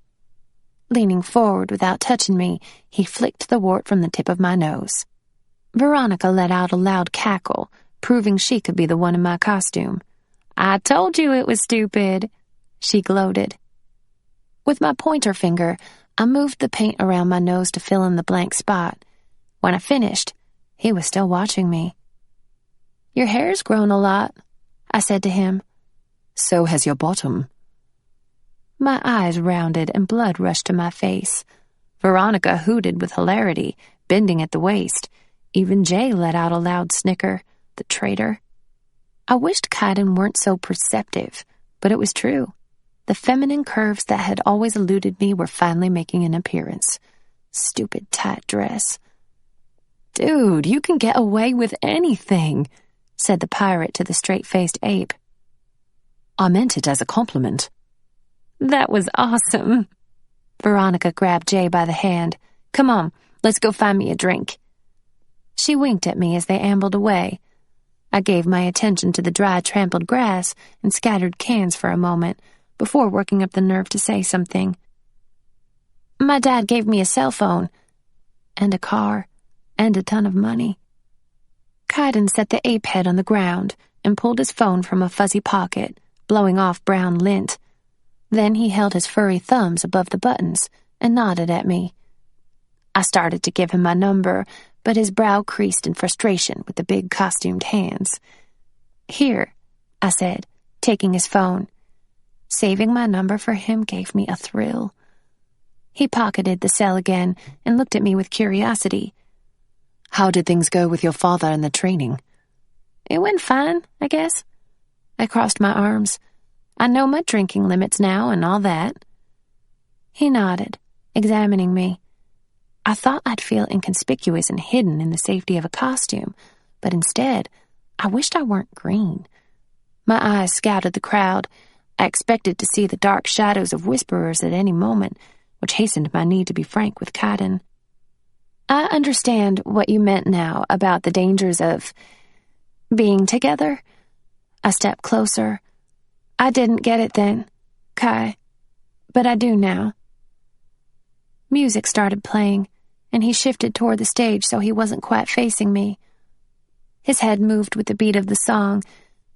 Leaning forward without touching me, he flicked the wart from the tip of my nose. Veronica let out a loud cackle, proving she could be the one in my costume. "I told you it was stupid," she gloated. With my pointer finger, I moved the paint around my nose to fill in the blank spot. When I finished, he was still watching me. "Your hair's grown a lot," I said to him. "So has your bottom." My eyes rounded and blood rushed to my face. Veronica hooted with hilarity, bending at the waist. Even Jay let out a loud snicker, the traitor. I wished Kaidan weren't so perceptive, but it was true. The feminine curves that had always eluded me were finally making an appearance. Stupid tight dress. "Dude, you can get away with anything," said the pirate to the straight-faced ape. "I meant it as a compliment." "That was awesome." Veronica grabbed Jay by the hand. "Come on, let's go find me a drink." She winked at me as they ambled away. I gave my attention to the dry, trampled grass and scattered cans for a moment, before working up the nerve to say something. "My dad gave me a cell phone, and a car, and a ton of money." Kaidan set the ape head on the ground and pulled his phone from a fuzzy pocket, blowing off brown lint. Then he held his furry thumbs above the buttons and nodded at me. I started to give him my number, but his brow creased in frustration with the big costumed hands. "Here," I said, taking his phone. Saving my number for him gave me a thrill. He pocketed the cell again and looked at me with curiosity. "How did things go with your father and the training?" "It went fine, I guess." I crossed my arms. "I know my drinking limits now and all that." He nodded, examining me. I thought I'd feel inconspicuous and hidden in the safety of a costume, but instead, I wished I weren't green. My eyes scouted the crowd. I expected to see the dark shadows of whisperers at any moment, which hastened my need to be frank with Kaidan. I understand what you meant now about the dangers of being together. I stepped closer. I didn't get it then, Kai, but I do now. Music started playing, and he shifted toward the stage so he wasn't quite facing me. His head moved with the beat of the song,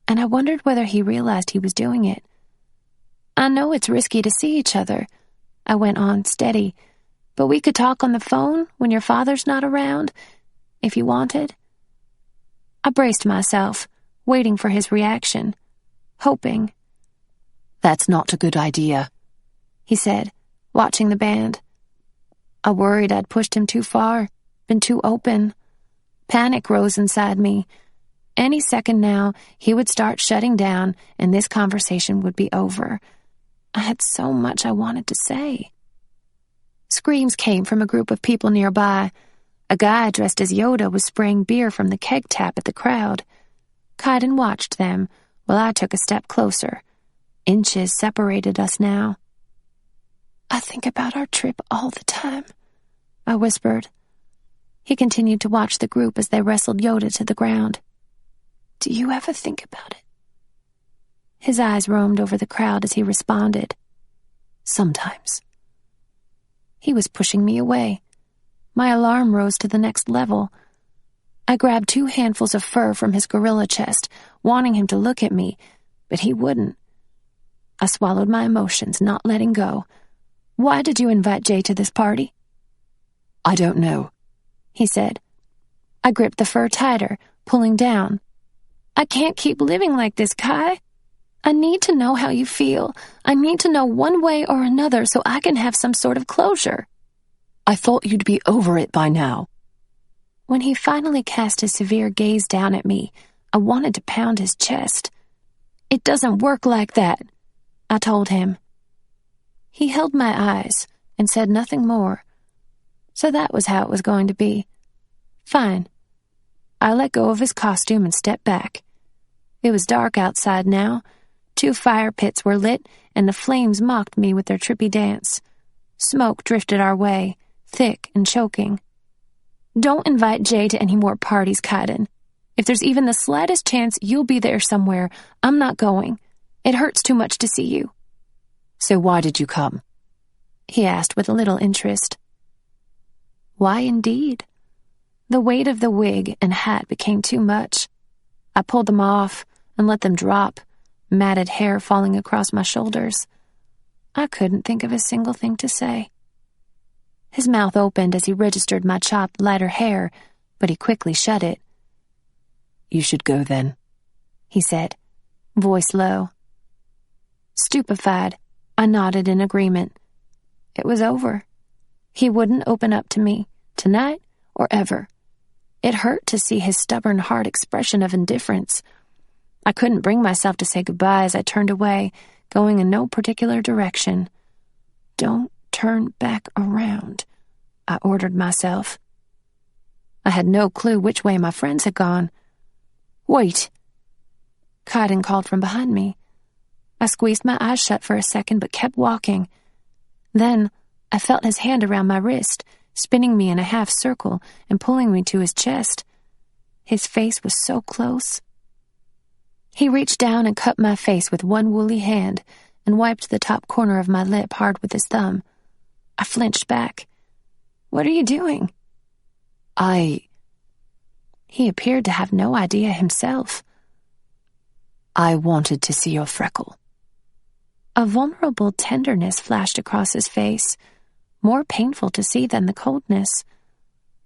and I wondered whether he realized he was doing it. I know it's risky to see each other, I went on, steady, but we could talk on the phone when your father's not around, if you wanted. I braced myself, waiting for his reaction, hoping. That's not a good idea, he said, watching the band. I worried I'd pushed him too far, been too open. Panic rose inside me. Any second now, he would start shutting down, and this conversation would be over. I had so much I wanted to say. Screams came from a group of people nearby. A guy dressed as Yoda was spraying beer from the keg tap at the crowd. Kaidan watched them while I took a step closer. Inches separated us now. I think about our trip all the time, I whispered. He continued to watch the group as they wrestled Yoda to the ground. Do you ever think about it? His eyes roamed over the crowd as he responded. Sometimes. He was pushing me away. My alarm rose to the next level. I grabbed 2 handfuls of fur from his gorilla chest, wanting him to look at me, but he wouldn't. I swallowed my emotions, not letting go. Why did you invite Jay to this party? I don't know, he said. I gripped the fur tighter, pulling down. I can't keep living like this, Kai. I need to know how you feel. I need to know one way or another so I can have some sort of closure. I thought you'd be over it by now. When he finally cast his severe gaze down at me, I wanted to pound his chest. It doesn't work like that, I told him. He held my eyes and said nothing more. So that was how it was going to be. Fine. I let go of his costume and stepped back. It was dark outside now. 2 fire pits were lit, and the flames mocked me with their trippy dance. Smoke drifted our way, thick and choking. Don't invite Jay to any more parties, Kaidan. If there's even the slightest chance you'll be there somewhere, I'm not going. It hurts too much to see you. So why did you come? He asked with a little interest. Why indeed? The weight of the wig and hat became too much. I pulled them off and let them drop, matted hair falling across my shoulders. I couldn't think of a single thing to say. His mouth opened as he registered my chopped, lighter hair, but he quickly shut it. You should go then, he said, voice low. Stupefied, I nodded in agreement. It was over. He wouldn't open up to me, tonight or ever. It hurt to see his stubborn, hard expression of indifference. I couldn't bring myself to say goodbye as I turned away, going in no particular direction. Don't turn back around, I ordered myself. I had no clue which way my friends had gone. Wait! Kaidan called from behind me. I squeezed my eyes shut for a second but kept walking. Then I felt his hand around my wrist, spinning me in a half circle and pulling me to his chest. His face was so close. He reached down and cut my face with one woolly hand and wiped the top corner of my lip hard with his thumb. I flinched back. What are you doing? He appeared to have no idea himself. I wanted to see your freckle. A vulnerable tenderness flashed across his face, more painful to see than the coldness.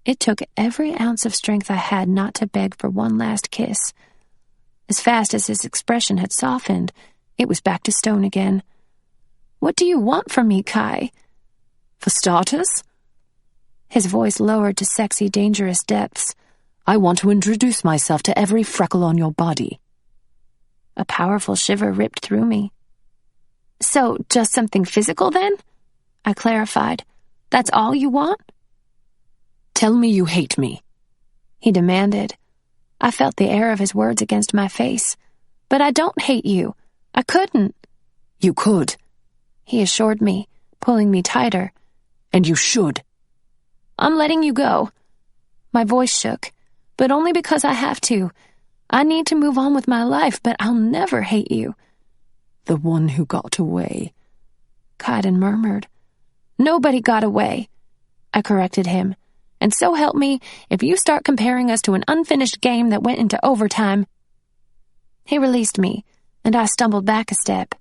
It took every ounce of strength I had not to beg for one last kiss. As fast as his expression had softened, it was back to stone again. What do you want from me, Kai? For starters? His voice lowered to sexy, dangerous depths. I want to introduce myself to every freckle on your body. A powerful shiver ripped through me. So, just something physical then? I clarified. That's all you want? Tell me you hate me, he demanded. I felt the air of his words against my face. But I don't hate you. I couldn't. You could. He assured me, pulling me tighter. And you should. I'm letting you go. My voice shook, but only because I have to. I need to move on with my life, but I'll never hate you. The one who got away, Kaidan murmured. Nobody got away, I corrected him. And so help me, if you start comparing us to an unfinished game that went into overtime. He released me, and I stumbled back a step.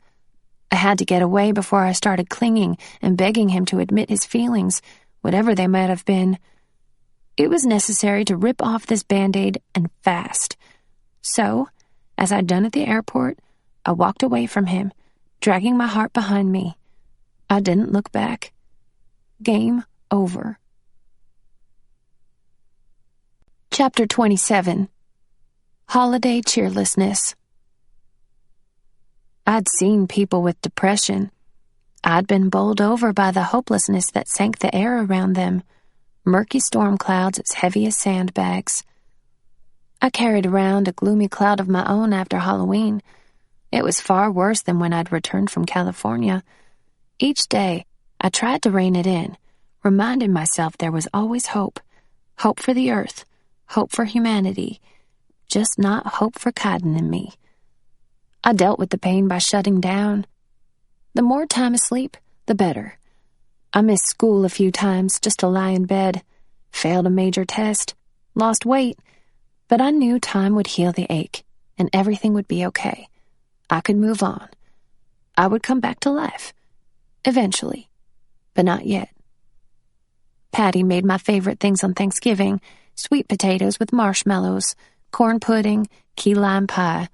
I had to get away before I started clinging and begging him to admit his feelings, whatever they might have been. It was necessary to rip off this Band-Aid, and fast. So, as I'd done at the airport, I walked away from him, dragging my heart behind me. I didn't look back. Game over. Chapter 27. Holiday Cheerlessness. I'd seen people with depression. I'd been bowled over by the hopelessness that sank the air around them, murky storm clouds as heavy as sandbags. I carried around a gloomy cloud of my own after Halloween. It was far worse than when I'd returned from California. Each day, I tried to rein it in, reminding myself there was always hope. Hope for the earth, hope for humanity, just not hope for Kaidan and me. I dealt with the pain by shutting down. The more time asleep, the better. I missed school a few times just to lie in bed, failed a major test, lost weight, but I knew time would heal the ache, and everything would be okay. I could move on. I would come back to life. Eventually. But not yet. Patty made my favorite things on Thanksgiving: sweet potatoes with marshmallows, corn pudding, key lime pie.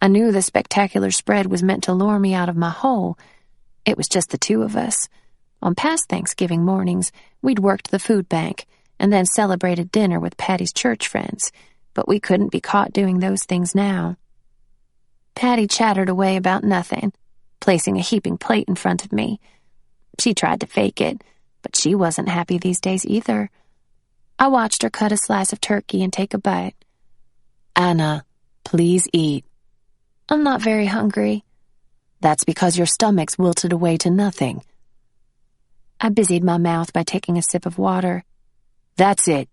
I knew the spectacular spread was meant to lure me out of my hole. It was just the two of us. On past Thanksgiving mornings, we'd worked the food bank and then celebrated dinner with Patty's church friends, but we couldn't be caught doing those things now. Patty chattered away about nothing, placing a heaping plate in front of me. She tried to fake it, but she wasn't happy these days either. I watched her cut a slice of turkey and take a bite. Anna, please eat. I'm not very hungry. That's because your stomach's wilted away to nothing. I busied my mouth by taking a sip of water. That's it.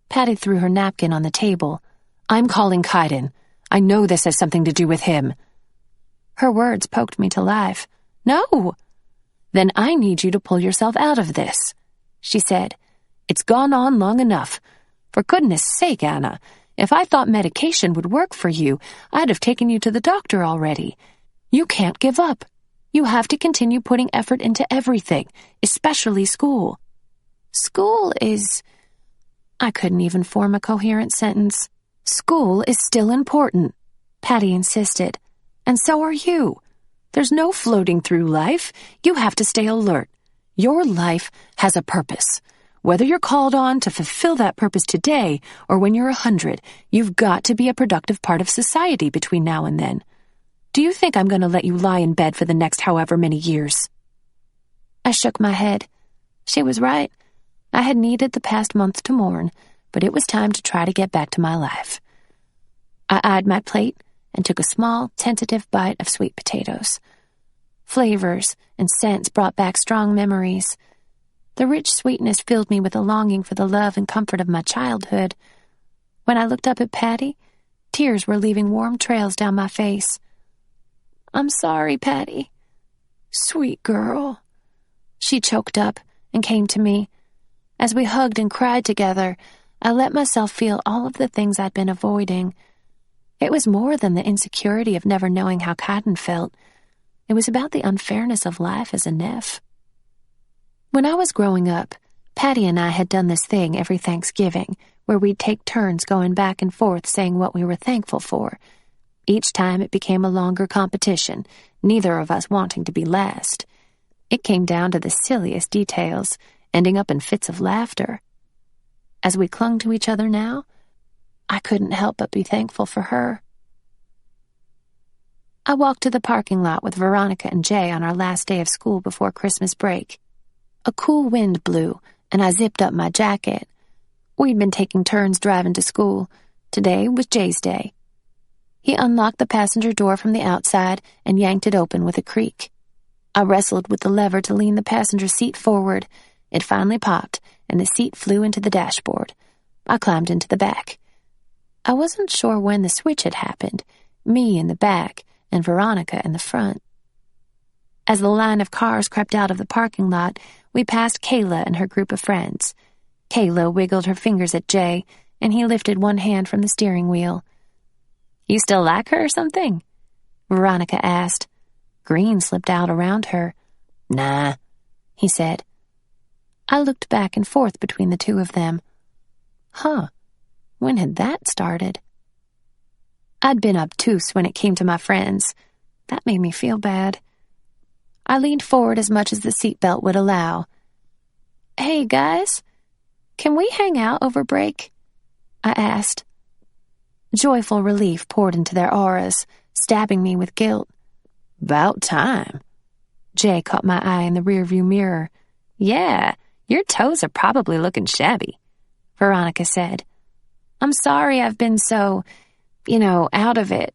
Patty threw her napkin on the table. I'm calling Kaidan. I know this has something to do with him. Her words poked me to life. No! Then I need you to pull yourself out of this, she said. It's gone on long enough. For goodness sake, Anna, if I thought medication would work for you, I'd have taken you to the doctor already. You can't give up. You have to continue putting effort into everything, especially school. School is... I couldn't even form a coherent sentence. School is still important, Patty insisted. And so are you. There's no floating through life. You have to stay alert. Your life has a purpose. Whether you're called on to fulfill that purpose today or when you're 100, you've got to be a productive part of society between now and then. Do you think I'm going to let you lie in bed for the next however many years? I shook my head. She was right. I had needed the past month to mourn, but it was time to try to get back to my life. I eyed my plate and took a small, tentative bite of sweet potatoes. Flavors and scents brought back strong memories. The rich sweetness filled me with a longing for the love and comfort of my childhood. When I looked up at Patty, tears were leaving warm trails down my face. I'm sorry, Patty. Sweet girl. She choked up and came to me. As we hugged and cried together, I let myself feel all of the things I'd been avoiding. It was more than the insecurity of never knowing how Kaidan felt. It was about the unfairness of life as a nephew. When I was growing up, Patty and I had done this thing every Thanksgiving, where we'd take turns going back and forth saying what we were thankful for. Each time it became a longer competition, neither of us wanting to be last. It came down to the silliest details, ending up in fits of laughter. As we clung to each other now, I couldn't help but be thankful for her. I walked to the parking lot with Veronica and Jay on our last day of school before Christmas break. A cool wind blew, and I zipped up my jacket. We'd been taking turns driving to school. Today was Jay's day. He unlocked the passenger door from the outside and yanked it open with a creak. I wrestled with the lever to lean the passenger seat forward. It finally popped, and the seat flew into the dashboard. I climbed into the back. I wasn't sure when the switch had happened, me in the back and Veronica in the front. As the line of cars crept out of the parking lot, we passed Kayla and her group of friends. Kayla wiggled her fingers at Jay, and he lifted one hand from the steering wheel. "You still like her or something?" Veronica asked. Green slipped out around her. "Nah," he said. I looked back and forth between the two of them. When had that started? I'd been obtuse when it came to my friends. That made me feel bad. I leaned forward as much as the seatbelt would allow. "Hey, guys, can we hang out over break?" I asked. Joyful relief poured into their auras, stabbing me with guilt. "'Bout time." Jay caught my eye in the rearview mirror. "Yeah, your toes are probably looking shabby," Veronica said. "I'm sorry I've been so, out of it."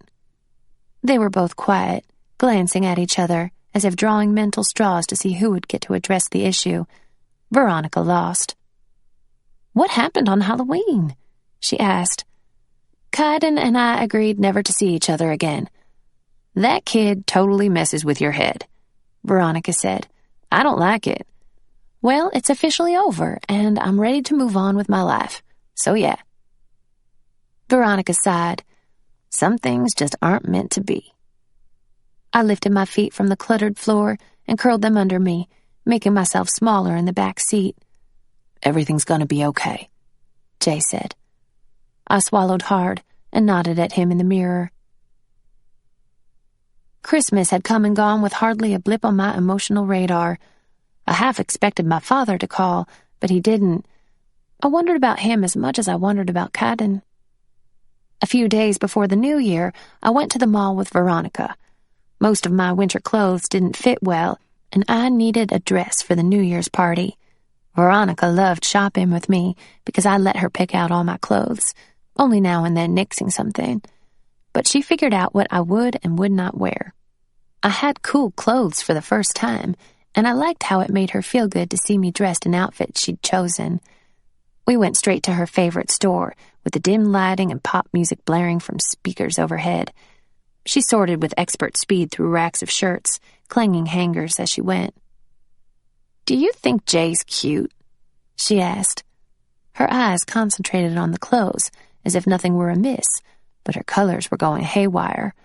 They were both quiet, glancing at each other, as if drawing mental straws to see who would get to address the issue. Veronica lost. "What happened on Halloween?" she asked. "Kaidan and I agreed never to see each other again." "That kid totally messes with your head," Veronica said. "I don't like it." "Well, it's officially over, and I'm ready to move on with my life. So yeah." Veronica sighed. "Some things just aren't meant to be." I lifted my feet from the cluttered floor and curled them under me, making myself smaller in the back seat. "Everything's gonna be okay," Jay said. I swallowed hard and nodded at him in the mirror. Christmas had come and gone with hardly a blip on my emotional radar. I half expected my father to call, but he didn't. I wondered about him as much as I wondered about Kaidan. A few days before the New Year, I went to the mall with Veronica. Most of my winter clothes didn't fit well, and I needed a dress for the New Year's party. Veronica loved shopping with me because I let her pick out all my clothes, only now and then nixing something. But she figured out what I would and would not wear. I had cool clothes for the first time, and I liked how it made her feel good to see me dressed in outfits she'd chosen. We went straight to her favorite store, with the dim lighting and pop music blaring from speakers overhead. She sorted with expert speed through racks of shirts, clanging hangers as she went. "Do you think Jay's cute?" she asked. Her eyes concentrated on the clothes, as if nothing were amiss, but her colors were going haywire.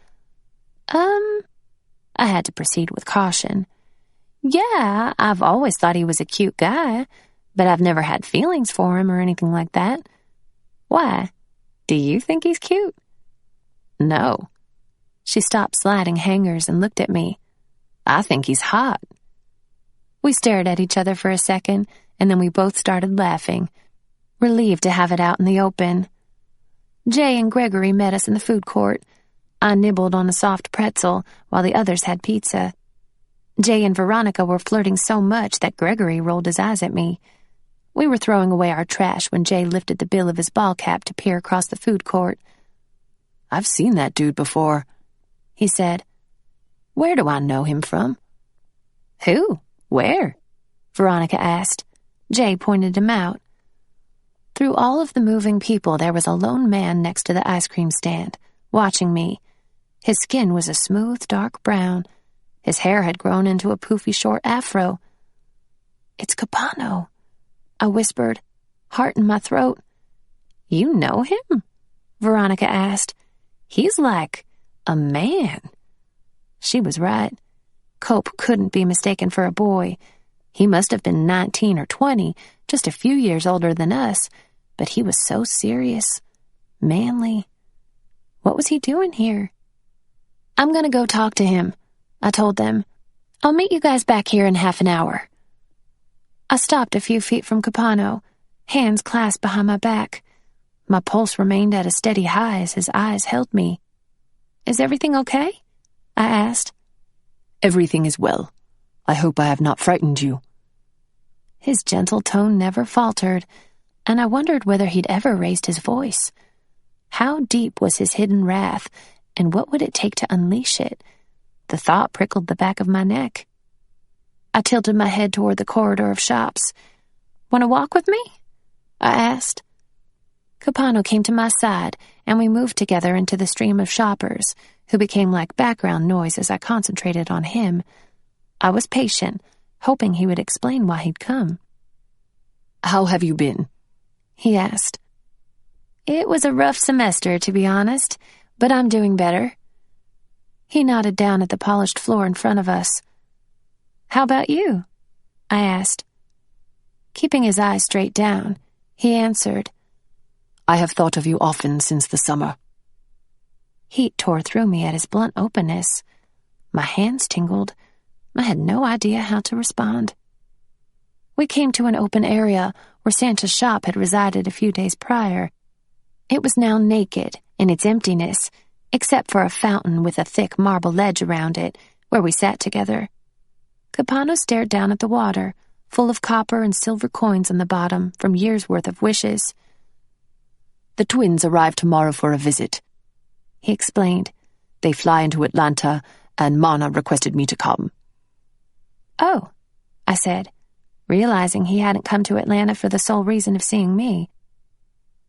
I had to proceed with caution. "Yeah, I've always thought he was a cute guy, but I've never had feelings for him or anything like that. Why? Do you think he's cute?" "No." She stopped sliding hangers and looked at me. "I think he's hot." We stared at each other for a second, and then we both started laughing, relieved to have it out in the open. Jay and Gregory met us in the food court. I nibbled on a soft pretzel while the others had pizza. Jay and Veronica were flirting so much that Gregory rolled his eyes at me. We were throwing away our trash when Jay lifted the bill of his ball cap to peer across the food court. "I've seen that dude before," he said. "Where do I know him from?" "Who? Where?" Veronica asked. Jay pointed him out. Through all of the moving people, there was a lone man next to the ice cream stand, watching me. His skin was a smooth, dark brown. His hair had grown into a poofy short afro. "It's Capano," I whispered, heart in my throat. "You know him?" Veronica asked. "He's like a man." She was right. Cope couldn't be mistaken for a boy. He must have been 19 or 20, just a few years older than us, but he was so serious, manly. What was he doing here? "I'm gonna go talk to him," I told them. "I'll meet you guys back here in half an hour." I stopped a few feet from Capano, hands clasped behind my back. My pulse remained at a steady high as his eyes held me. "Is everything okay?" I asked. "Everything is well. I hope I have not frightened you." His gentle tone never faltered, and I wondered whether he'd ever raised his voice. How deep was his hidden wrath, And what would it take to unleash it? The thought prickled the back of my neck. I tilted my head toward the corridor of shops. "Want to walk with me?" I asked. Capano came to my side, and we moved together into the stream of shoppers, who became like background noise as I concentrated on him. I was patient, hoping he would explain why he'd come. "How have you been?" he asked. "It was a rough semester, to be honest, but I'm doing better." He nodded down at the polished floor in front of us. "How about you?" I asked. Keeping his eyes straight down, he answered, "I have thought of you often since the summer." Heat tore through me at his blunt openness. My hands tingled. I had no idea how to respond. We came to an open area where Santa's shop had resided a few days prior. It was now naked in its emptiness, except for a fountain with a thick marble ledge around it, where we sat together. Capano stared down at the water, full of copper and silver coins on the bottom from years' worth of wishes. "The twins arrive tomorrow for a visit," he explained. "They fly into Atlanta, and Mana requested me to come." "Oh," I said, realizing he hadn't come to Atlanta for the sole reason of seeing me.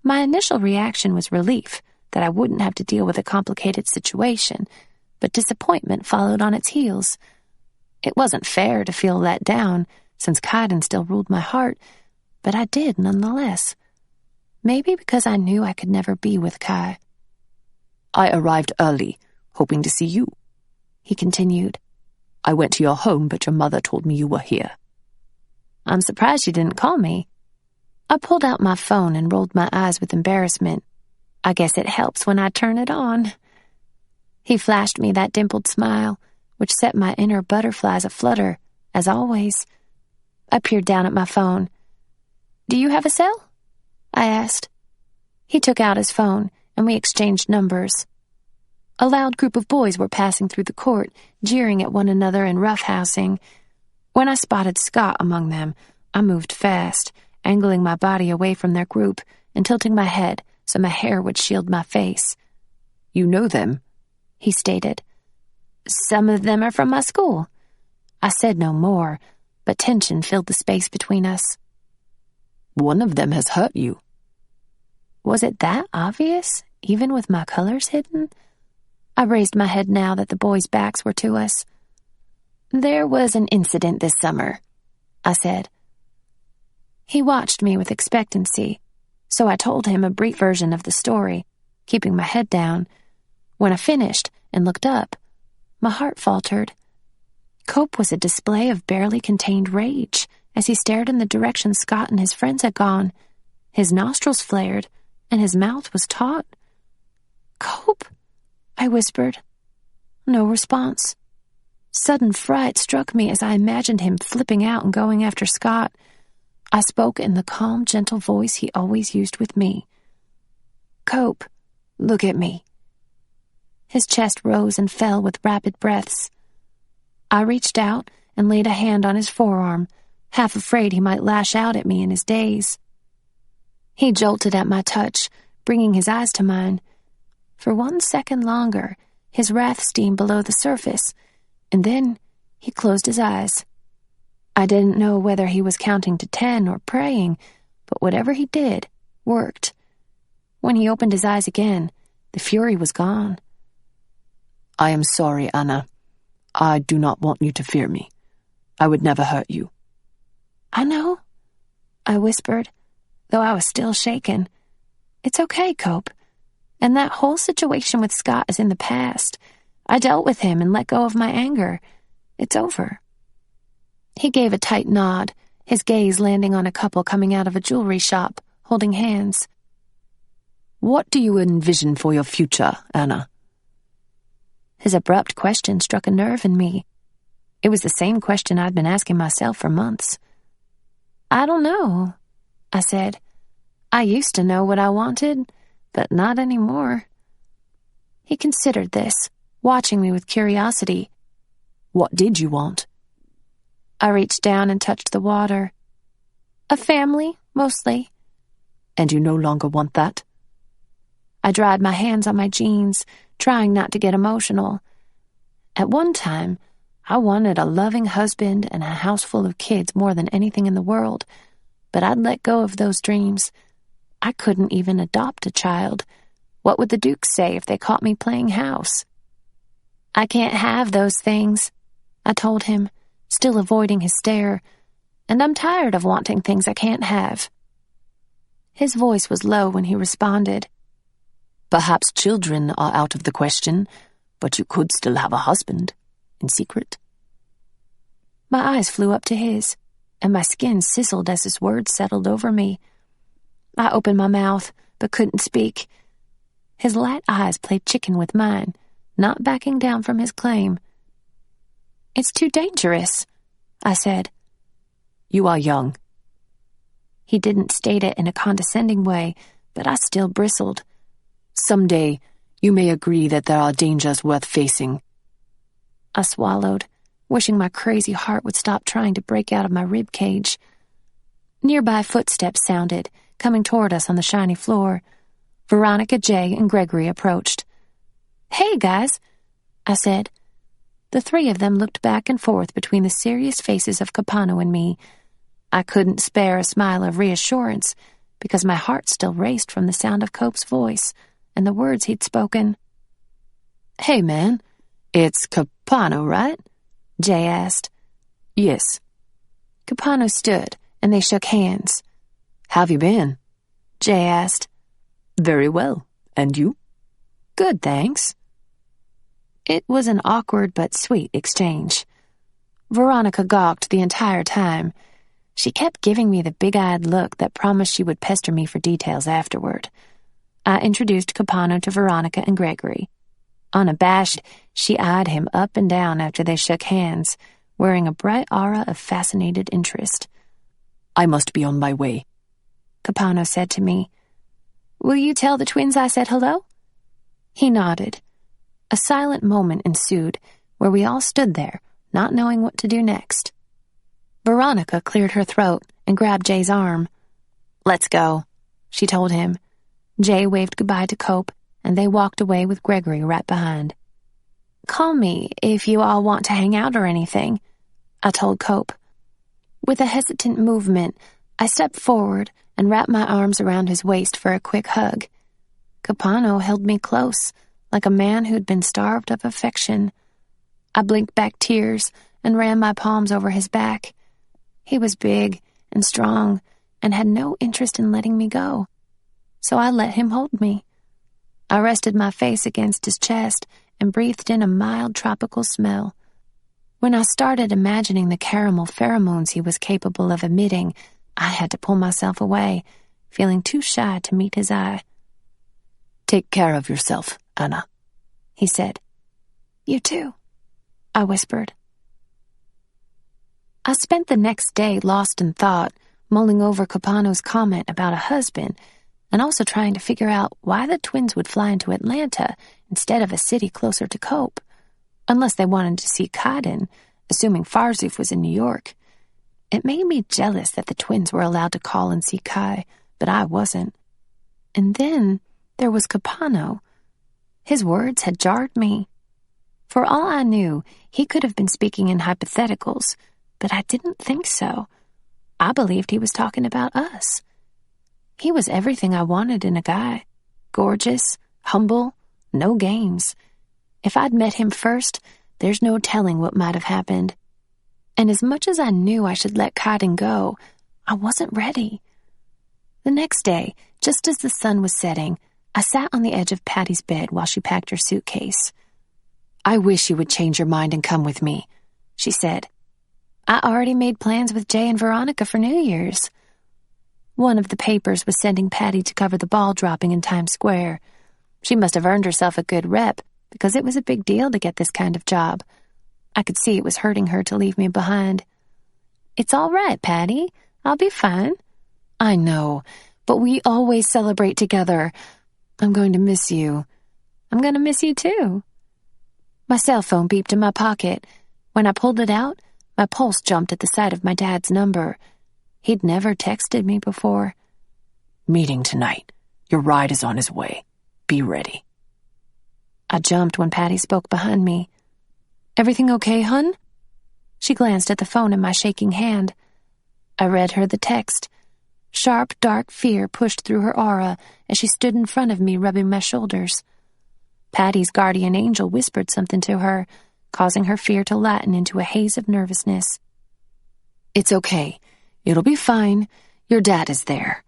My initial reaction was relief that I wouldn't have to deal with a complicated situation, but disappointment followed on its heels. It wasn't fair to feel let down, since Kaidan still ruled my heart, but I did nonetheless. Maybe because I knew I could never be with Kai. "I arrived early, hoping to see you," he continued. "I went to your home, but your mother told me you were here." "I'm surprised you didn't call me." I pulled out my phone and rolled my eyes with embarrassment. I guess it helps when I turn it on. He flashed me that dimpled smile, which set my inner butterflies aflutter, as always. I peered down at my phone. "Do you have a cell?" I asked. He took out his phone, and we exchanged numbers. A loud group of boys were passing through the court, jeering at one another and roughhousing. When I spotted Scott among them, I moved fast, angling my body away from their group and tilting my head so my hair would shield my face. "You know them?" he stated. "Some of them are from my school." I said no more, but tension filled the space between us. "One of them has hurt you." Was it that obvious, even with my colors hidden? I raised my head now that the boys' backs were to us. "There was an incident this summer," I said. He watched me with expectancy, so I told him a brief version of the story, keeping my head down. When I finished and looked up, my heart faltered. Cope was a display of barely contained rage as he stared in the direction Scott and his friends had gone. His nostrils flared, and his mouth was taut. "Cope?" I whispered. No response. Sudden fright struck me as I imagined him flipping out and going after Scott. I spoke in the calm, gentle voice he always used with me. "Cope, look at me." His chest rose and fell with rapid breaths. I reached out and laid a hand on his forearm, half afraid he might lash out at me in his daze. He jolted at my touch, bringing his eyes to mine. For 1 second longer, his wrath steamed below the surface, and then he closed his eyes. I didn't know whether he was counting to 10 or praying, but whatever he did worked. When he opened his eyes again, the fury was gone. "I am sorry, Anna. I do not want you to fear me. I would never hurt you." "I know," I whispered, though I was still shaken. "It's okay, Cope. And that whole situation with Scott is in the past. I dealt with him and let go of my anger. It's over." He gave a tight nod, his gaze landing on a couple coming out of a jewelry shop, holding hands. "What do you envision for your future, Anna?" His abrupt question struck a nerve in me. It was the same question I'd been asking myself for months. "I don't know," I said. "I used to know what I wanted, but not anymore." He considered this, watching me with curiosity. "What did you want?" I reached down and touched the water. "A family, mostly." "And you no longer want that?" I dried my hands on my jeans, trying not to get emotional. At one time, I wanted a loving husband and a house full of kids more than anything in the world, but I'd let go of those dreams. I couldn't even adopt a child. What would the Dukes say if they caught me playing house? I can't have those things, I told him, still avoiding his stare, and I'm tired of wanting things I can't have. His voice was low when he responded. Perhaps children are out of the question, but you could still have a husband, in secret. My eyes flew up to his, and my skin sizzled as his words settled over me. I opened my mouth, but couldn't speak. His light eyes played chicken with mine, not backing down from his claim. It's too dangerous, I said. You are young. He didn't state it in a condescending way, but I still bristled. Someday, you may agree that there are dangers worth facing. I swallowed, wishing my crazy heart would stop trying to break out of my rib cage. Nearby footsteps sounded, coming toward us on the shiny floor. Veronica, Jay, and Gregory approached. "Hey, guys," I said. The three of them looked back and forth between the serious faces of Capano and me. I couldn't spare a smile of reassurance because my heart still raced from the sound of Cope's voice and the words he'd spoken. "Hey, man, it's Capano, right?" Jay asked. "Yes." Capano stood, and they shook hands. "How've you been?" Jay asked. "Very well. And you?" "Good, thanks." It was an awkward but sweet exchange. Veronica gawked the entire time. She kept giving me the big-eyed look that promised she would pester me for details afterward. I introduced Capano to Veronica and Gregory. Unabashed, she eyed him up and down after they shook hands, wearing a bright aura of fascinated interest. "I must be on my way," Capano said to me. "Will you tell the twins I said hello?" He nodded. A silent moment ensued, where we all stood there, not knowing what to do next. Veronica cleared her throat and grabbed Jay's arm. "Let's go," she told him. Jay waved goodbye to Cope, and they walked away with Gregory right behind. "Call me if you all want to hang out or anything," I told Cope. With a hesitant movement, I stepped forward and wrapped my arms around his waist for a quick hug. Capano held me close, like a man who'd been starved of affection. I blinked back tears and ran my palms over his back. He was big and strong and had no interest in letting me go, so I let him hold me. I rested my face against his chest and breathed in a mild tropical smell. When I started imagining the caramel pheromones he was capable of emitting, I had to pull myself away, feeling too shy to meet his eye. "Take care of yourself, Anna," he said. "You too," I whispered. I spent the next day lost in thought, mulling over Capano's comment about a husband, and also trying to figure out why the twins would fly into Atlanta instead of a city closer to Cope, unless they wanted to see Kaidan, assuming Farzuf was in New York. It made me jealous that the twins were allowed to call and see Kai, but I wasn't. And then there was Capano. His words had jarred me. For all I knew, he could have been speaking in hypotheticals, but I didn't think so. I believed he was talking about us. He was everything I wanted in a guy. Gorgeous, humble, no games. If I'd met him first, there's no telling what might have happened. And as much as I knew I should let Kaidan go, I wasn't ready. The next day, just as the sun was setting, I sat on the edge of Patty's bed while she packed her suitcase. "I wish you would change your mind and come with me," she said. "I already made plans with Jay and Veronica for New Year's." One of the papers was sending Patty to cover the ball dropping in Times Square. She must have earned herself a good rep, because it was a big deal to get this kind of job. I could see it was hurting her to leave me behind. "It's all right, Patty. I'll be fine." "I know, but we always celebrate together. I'm going to miss you." "I'm going to miss you too." My cell phone beeped in my pocket. When I pulled it out, my pulse jumped at the sight of my dad's number. He'd never texted me before. "Meeting tonight. Your ride is on his way. Be ready." I jumped when Patty spoke behind me. "Everything okay, hun?" She glanced at the phone in my shaking hand. I read her the text. Sharp, dark fear pushed through her aura as she stood in front of me, rubbing my shoulders. Patty's guardian angel whispered something to her, causing her fear to lighten into a haze of nervousness. "It's okay. It'll be fine. Your dad is there."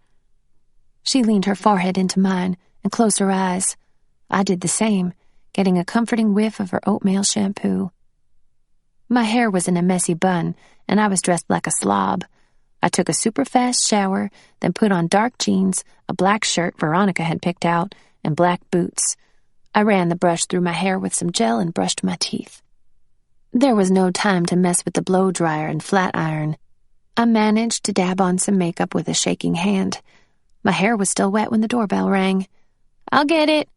She leaned her forehead into mine and closed her eyes. I did the same, getting a comforting whiff of her oatmeal shampoo. My hair was in a messy bun, and I was dressed like a slob. I took a super-fast shower, then put on dark jeans, a black shirt Veronica had picked out, and black boots. I ran the brush through my hair with some gel and brushed my teeth. There was no time to mess with the blow-dryer and flat iron. I managed to dab on some makeup with a shaking hand. My hair was still wet when the doorbell rang. "I'll get it,"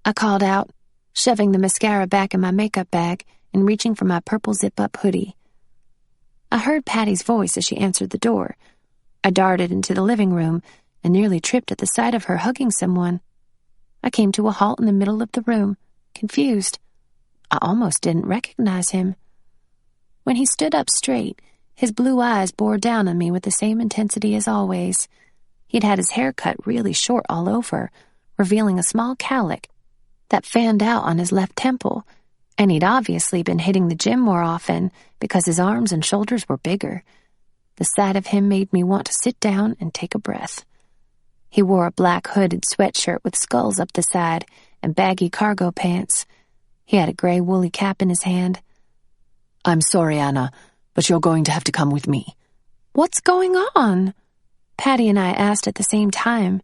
I called out, shoving the mascara back in my makeup bag and reaching for my purple zip-up hoodie. I heard Patty's voice as she answered the door. I darted into the living room and nearly tripped at the sight of her hugging someone. I came to a halt in the middle of the room, confused. I almost didn't recognize him. When he stood up straight, his blue eyes bore down on me with the same intensity as always. He'd had his hair cut really short all over, revealing a small cowlick that fanned out on his left temple, and he'd obviously been hitting the gym more often because his arms and shoulders were bigger. The sight of him made me want to sit down and take a breath. He wore a black hooded sweatshirt with skulls up the side and baggy cargo pants. He had a gray woolly cap in his hand. "I'm sorry, Anna, but you're going to have to come with me." "What's going on?" Patty and I asked at the same time.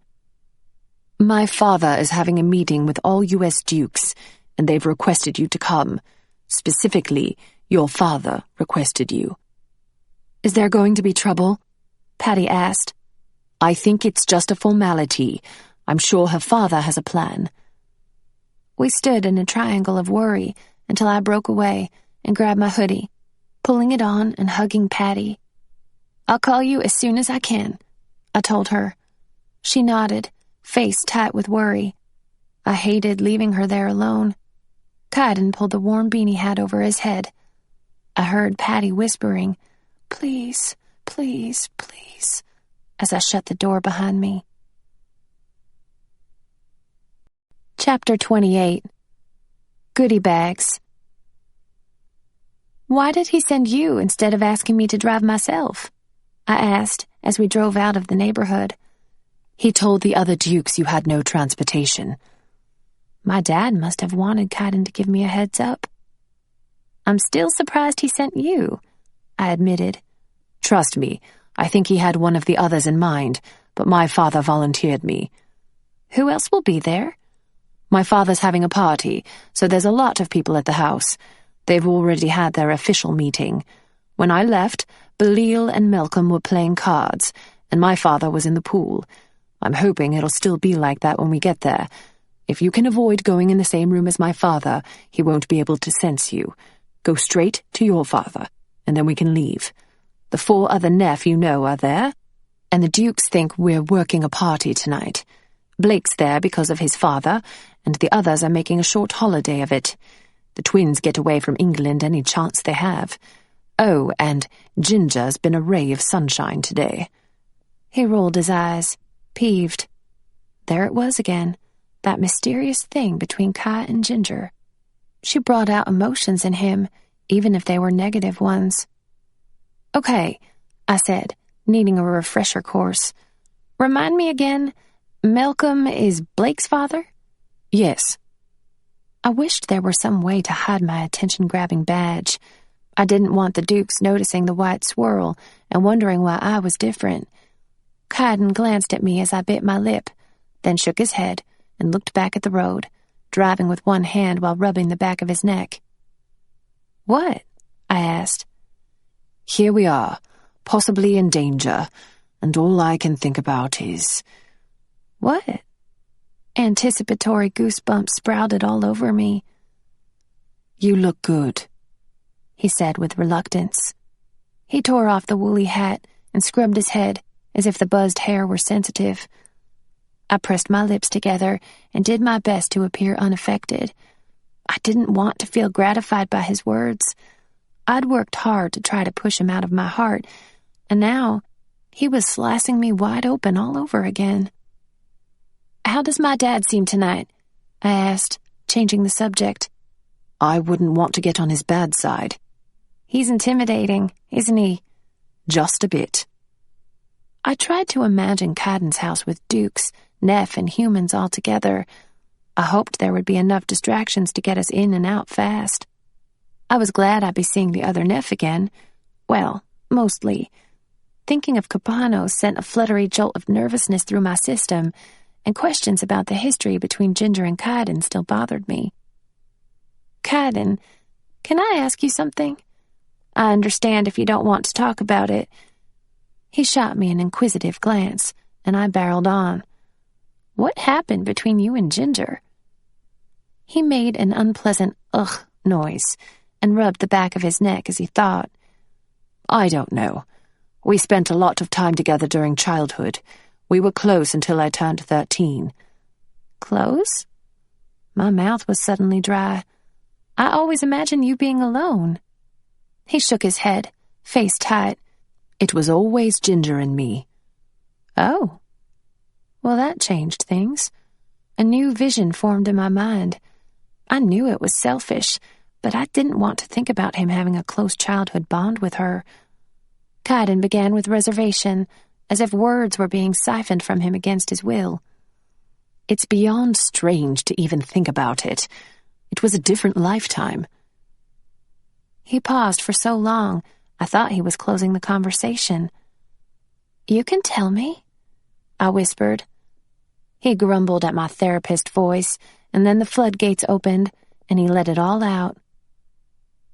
"My father is having a meeting with all U.S. dukes, and they've requested you to come. Specifically, your father requested you." "Is there going to be trouble?" Patty asked. "I think it's just a formality. I'm sure her father has a plan." We stood in a triangle of worry until I broke away and grabbed my hoodie, pulling it on and hugging Patty. "I'll call you as soon as I can," I told her. She nodded, face tight with worry. I hated leaving her there alone. Kaidan pulled the warm beanie hat over his head. I heard Patty whispering, "Please, please, please," as I shut the door behind me. Chapter 28. Goodie Bags. "Why did he send you instead of asking me to drive myself?" I asked as we drove out of the neighborhood. "He told the other dukes you had no transportation." My dad must have wanted Kaidan to give me a heads up. "I'm still surprised he sent you," I admitted. "Trust me, I think he had one of the others in mind, but my father volunteered me." "Who else will be there?" "My father's having a party, so there's a lot of people at the house. They've already had their official meeting. When I left, Belial and Malcolm were playing cards, and my father was in the pool. I'm hoping it'll still be like that when we get there. If you can avoid going in the same room as my father, he won't be able to sense you. Go straight to your father, and then we can leave. The 4 other Neff you know are there, and the dukes think we're working a party tonight. Blake's there because of his father, and the others are making a short holiday of it. The twins get away from England any chance they have. Oh, and Ginger's been a ray of sunshine today." He rolled his eyes, peeved. There it was again, that mysterious thing between Kai and Ginger. She brought out emotions in him, even if they were negative ones. "Okay," I said, needing a refresher course. "Remind me again, Malcolm is Blake's father?" "Yes." I wished there were some way to hide my attention-grabbing badge. I didn't want the dukes noticing the white swirl and wondering why I was different. Kaidan glanced at me as I bit my lip, then shook his head and looked back at the road, driving with one hand while rubbing the back of his neck. "What?" I asked. "Here we are, possibly in danger, and all I can think about is—" "What?" Anticipatory goosebumps sprouted all over me. "You look good," he said with reluctance. He tore off the woolly hat and scrubbed his head as if the buzzed hair were sensitive. I pressed my lips together and did my best to appear unaffected. I didn't want to feel gratified by his words. I'd worked hard to try to push him out of my heart, and now he was slicing me wide open all over again. "How does my dad seem tonight?" I asked, changing the subject. I wouldn't want to get on his bad side. "He's intimidating, isn't he?" Just a bit. I tried to imagine Kaidan's house with dukes, Neff, and humans all together. I hoped there would be enough distractions to get us in and out fast. I was glad I'd be seeing the other Neff again. Well, mostly. Thinking of Capano sent a fluttery jolt of nervousness through my system, and questions about the history between Ginger and Kaidan still bothered me. "Kaidan, can I ask you something? I understand if you don't want to talk about it." He shot me an inquisitive glance, and I barreled on. "What happened between you and Ginger?" He made an unpleasant ugh noise and rubbed the back of his neck as he thought. I don't know. We spent a lot of time together during childhood. We were close until I turned 13. Close? My mouth was suddenly dry. I always imagined you being alone. He shook his head, face tight. It was always Ginger and me. Oh. Well, that changed things. A new vision formed in my mind. I knew it was selfish, but I didn't want to think about him having a close childhood bond with her. Kaidan began with reservation, as if words were being siphoned from him against his will. It's beyond strange to even think about it. It was a different lifetime. He paused for so long, I thought he was closing the conversation. "You can tell me?" I whispered. He grumbled at my therapist voice, and then the floodgates opened, and he let it all out.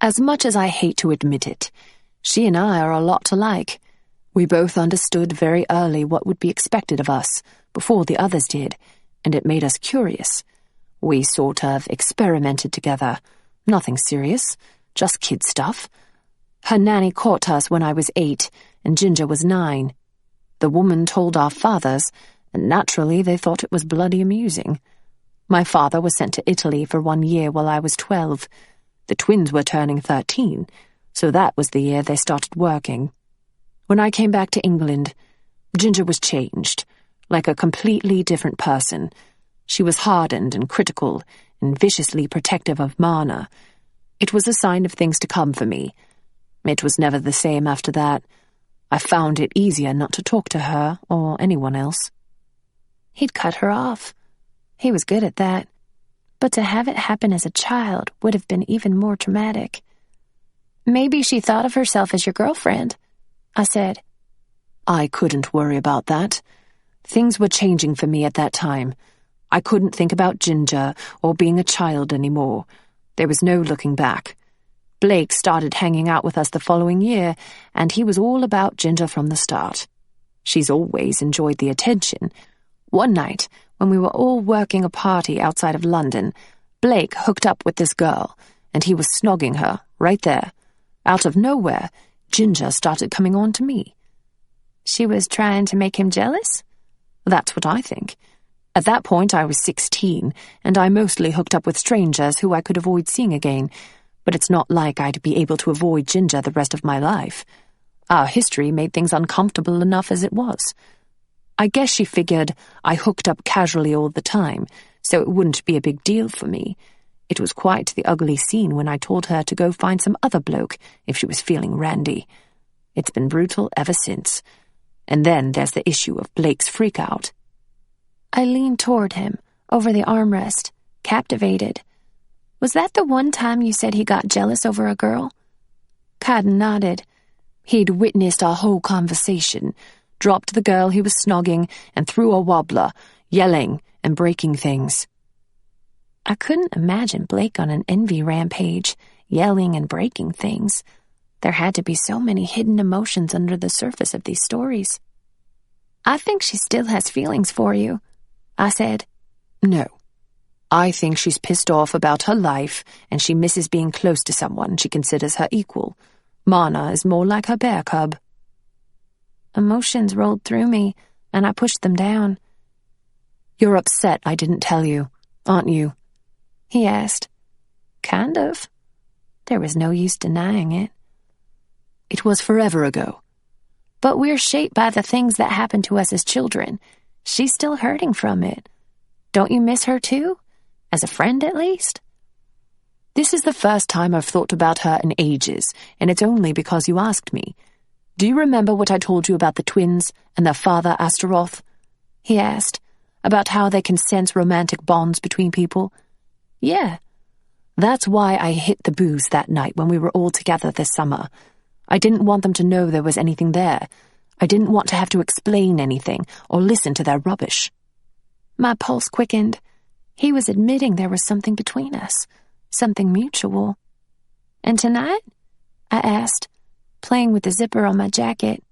As much as I hate to admit it, she and I are a lot alike. We both understood very early what would be expected of us, before the others did, and it made us curious. We sort of experimented together. Nothing serious, just kid stuff. Her nanny caught us when I was 8, and Ginger was 9. The woman told our fathers, and naturally they thought it was bloody amusing. My father was sent to Italy for 1 year while I was 12. The twins were turning 13, so that was the year they started working. When I came back to England, Ginger was changed, like a completely different person. She was hardened and critical, and viciously protective of Marna. It was a sign of things to come for me. It was never the same after that. I found it easier not to talk to her or anyone else. He'd cut her off. He was good at that. But to have it happen as a child would have been even more traumatic. "Maybe she thought of herself as your girlfriend," I said. I couldn't worry about that. Things were changing for me at that time. I couldn't think about Ginger or being a child anymore. There was no looking back. Blake started hanging out with us the following year, and he was all about Ginger from the start. She's always enjoyed the attention. One night, when we were all working a party outside of London, Blake hooked up with this girl, and he was snogging her, right there. Out of nowhere, Ginger started coming on to me. She was trying to make him jealous? That's what I think. At that point, I was 16, and I mostly hooked up with strangers who I could avoid seeing again, but it's not like I'd be able to avoid Ginger the rest of my life. Our history made things uncomfortable enough as it was. I guess she figured I hooked up casually all the time, so it wouldn't be a big deal for me. It was quite the ugly scene when I told her to go find some other bloke if she was feeling randy. It's been brutal ever since. And then there's the issue of Blake's freak-out. I leaned toward him, over the armrest, captivated. "Was that the one time you said he got jealous over a girl?" Kaidan nodded. He'd witnessed our whole conversation, dropped the girl he was snogging, and threw a wobbler, yelling and breaking things. I couldn't imagine Blake on an envy rampage, yelling and breaking things. There had to be so many hidden emotions under the surface of these stories. "I think she still has feelings for you," I said. "No. I think she's pissed off about her life, and she misses being close to someone she considers her equal. Marna is more like her bear cub." Emotions rolled through me, and I pushed them down. "You're upset I didn't tell you, aren't you?" he asked. Kind of. There was no use denying it. It was forever ago. But we're shaped by the things that happened to us as children. She's still hurting from it. Don't you miss her too? As a friend, at least? This is the first time I've thought about her in ages, and it's only because you asked me. Do you remember what I told you about the twins and their father, Astaroth? He asked, about how they can sense romantic bonds between people. Yeah. That's why I hit the booze that night when we were all together this summer. I didn't want them to know there was anything there. I didn't want to have to explain anything or listen to their rubbish. My pulse quickened. He was admitting there was something between us, something mutual. And tonight? I asked, playing with the zipper on my jacket.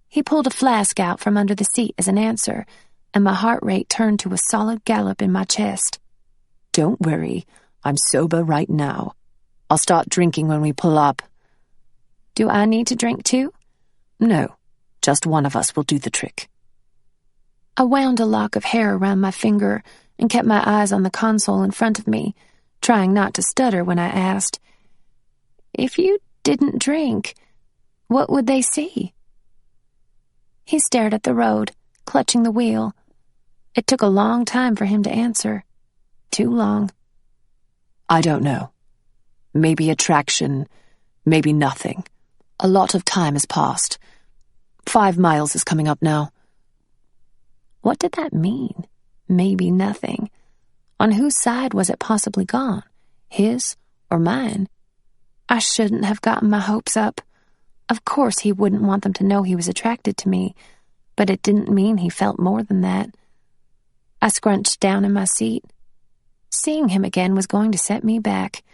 He pulled a flask out from under the seat as an answer, and my heart rate turned to a solid gallop in my chest. Don't worry, I'm sober right now. I'll start drinking when we pull up. Do I need to drink too? No, just one of us will do the trick. I wound a lock of hair around my finger and kept my eyes on the console in front of me, trying not to stutter when I asked, "If you didn't drink, what would they see?" He stared at the road, clutching the wheel. It took a long time for him to answer. Too long. I don't know. Maybe attraction, maybe nothing. A lot of time has passed. 5 miles is coming up now. What did that mean? Maybe nothing. On whose side was it possibly gone? His or mine? I shouldn't have gotten my hopes up. Of course he wouldn't want them to know he was attracted to me, but it didn't mean he felt more than that. I scrunched down in my seat. Seeing him again was going to set me back,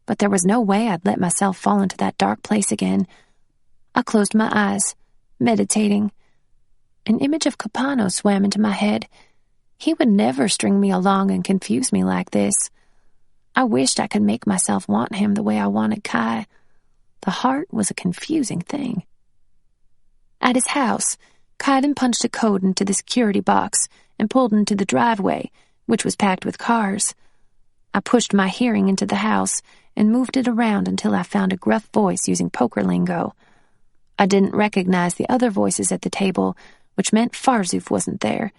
but there was no way I'd let myself fall into that dark place again. I closed my eyes, meditating. An image of Capano swam into my head. He would never string me along and confuse me like this. I wished I could make myself want him the way I wanted Kai. The heart was a confusing thing. At his house, Kaidan punched a code into the security box and pulled into the driveway, which was packed with cars. I pushed my hearing into the house and moved it around until I found a gruff voice using poker lingo. I didn't recognize the other voices at the table, which meant Farzuf wasn't there.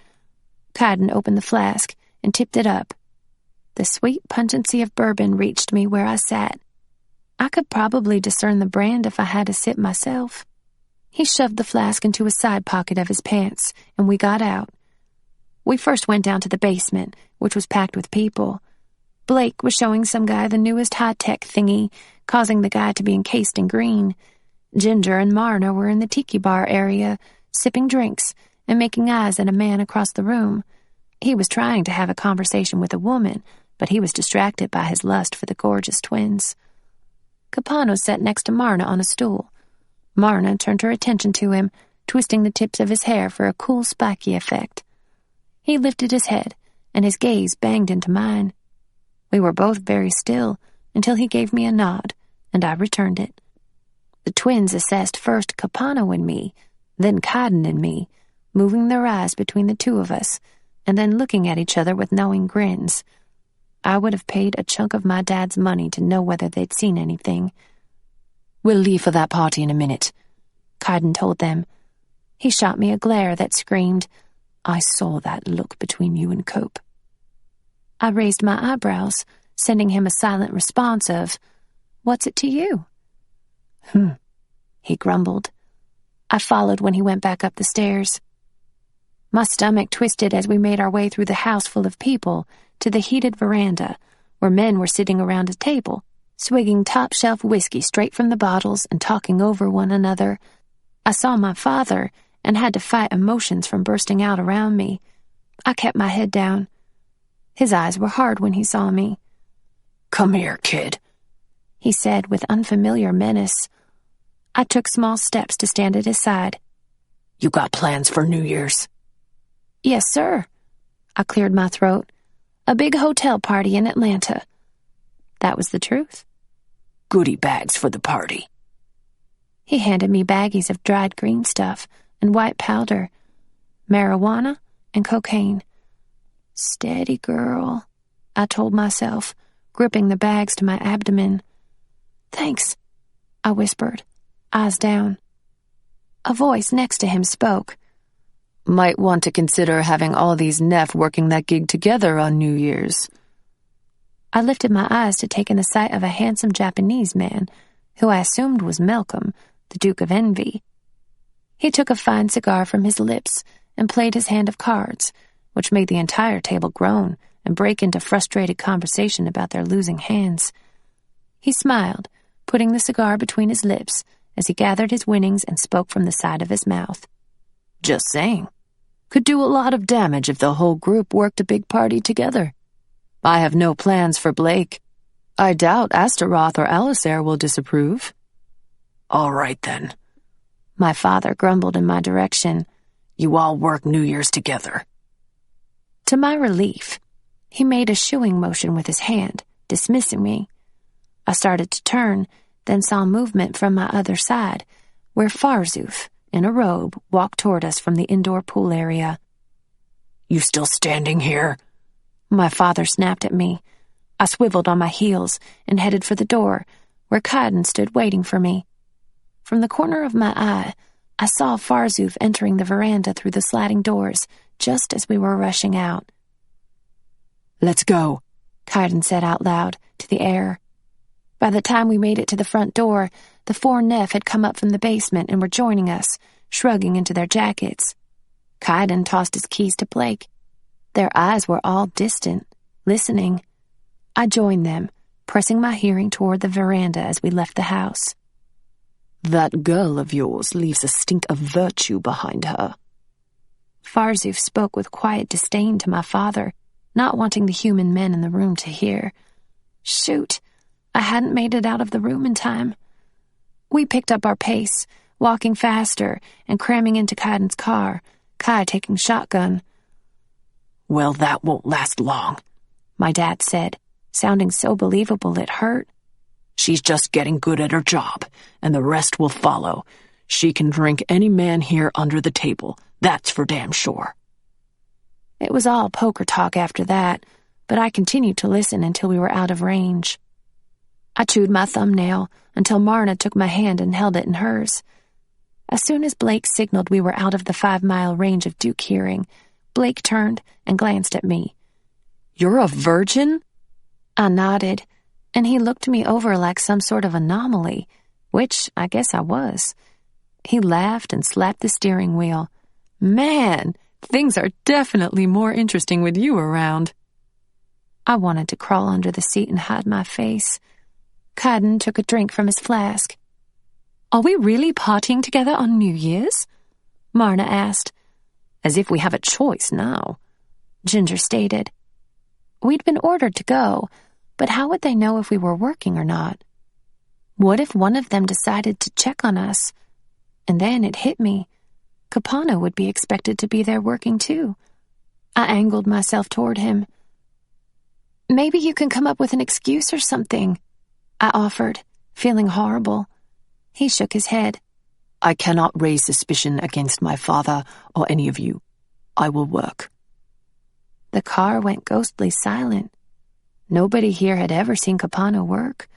Kaidan opened the flask and tipped it up. The sweet pungency of bourbon reached me where I sat. I could probably discern the brand if I had a sip myself. He shoved the flask into a side pocket of his pants, and we got out. We first went down to the basement, which was packed with people. Blake was showing some guy the newest high-tech thingy, causing the guy to be encased in green. Ginger and Marna were in the tiki bar area, sipping drinks and making eyes at a man across the room. He was trying to have a conversation with a woman, but he was distracted by his lust for the gorgeous twins. Capano sat next to Marna on a stool. Marna turned her attention to him, twisting the tips of his hair for a cool, spiky effect. He lifted his head, and his gaze banged into mine. We were both very still until he gave me a nod, and I returned it. The twins assessed first Capano and me, then Kaidan and me, moving their eyes between the two of us, and then looking at each other with knowing grins. I would have paid a chunk of my dad's money to know whether they'd seen anything. "We'll leave for that party in a minute," Kaidan told them. He shot me a glare that screamed, "I saw that look between you and Cope." I raised my eyebrows, sending him a silent response of, "What's it to you?" He grumbled. I followed when he went back up the stairs. My stomach twisted as we made our way through the house full of people to the heated veranda, where men were sitting around a table, swigging top-shelf whiskey straight from the bottles and talking over one another. I saw my father and had to fight emotions from bursting out around me. I kept my head down. His eyes were hard when he saw me. "Come here, kid," he said with unfamiliar menace. I took small steps to stand at his side. "You got plans for New Year's?" "Yes, sir." I cleared my throat. "A big hotel party in Atlanta." That was the truth. "Goodie bags for the party." He handed me baggies of dried green stuff and white powder, marijuana and cocaine. Steady, girl, I told myself, gripping the bags to my abdomen. "Thanks," I whispered, eyes down. A voice next to him spoke. "Might want to consider having all these Neff working that gig together on New Year's." I lifted my eyes to take in the sight of a handsome Japanese man, who I assumed was Malcolm, the Duke of Envy. He took a fine cigar from his lips and played his hand of cards, which made the entire table groan and break into frustrated conversation about their losing hands. He smiled, putting the cigar between his lips as he gathered his winnings and spoke from the side of his mouth. "Just saying. Could do a lot of damage if the whole group worked a big party together. I have no plans for Blake. I doubt Astaroth or Alisair will disapprove." "All right, then." My father grumbled in my direction. "You all work New Year's together." To my relief, he made a shooing motion with his hand, dismissing me. I started to turn, then saw movement from my other side, where Farzuf, in a robe, walked toward us from the indoor pool area. "You still standing here?" My father snapped at me. I swiveled on my heels and headed for the door, where Kaidan stood waiting for me. From the corner of my eye, I saw Farzuf entering the veranda through the sliding doors, just as we were rushing out. "Let's go," Kaidan said out loud to the air. By the time we made it to the front door, the 4 Neff had come up from the basement and were joining us, shrugging into their jackets. Kaidan tossed his keys to Blake. Their eyes were all distant, listening. I joined them, pressing my hearing toward the veranda as we left the house. "That girl of yours leaves a stink of virtue behind her." Farzuf spoke with quiet disdain to my father, not wanting the human men in the room to hear. Shoot, I hadn't made it out of the room in time. We picked up our pace, walking faster and cramming into Kaidan's car, Kai taking shotgun. "Well, that won't last long," my dad said, sounding so believable it hurt. "She's just getting good at her job, and the rest will follow. She can drink any man here under the table, that's for damn sure." It was all poker talk after that, but I continued to listen until we were out of range. I chewed my thumbnail until Marna took my hand and held it in hers. As soon as Blake signaled we were out of the 5-mile range of Duke hearing, Blake turned and glanced at me. "You're a virgin?" I nodded, and he looked me over like some sort of anomaly, which I guess I was. He laughed and slapped the steering wheel. "Man, things are definitely more interesting with you around." I wanted to crawl under the seat and hide my face. Kaidan took a drink from his flask. "Are we really partying together on New Year's?" Marna asked. "As if we have a choice now," Ginger stated. We'd been ordered to go, but how would they know if we were working or not? What if one of them decided to check on us? And then it hit me. Capano would be expected to be there working too. I angled myself toward him. "Maybe you can come up with an excuse or something," I offered, feeling horrible. He shook his head. "I cannot raise suspicion against my father or any of you. I will work." The car went ghostly silent. Nobody here had ever seen Capano work.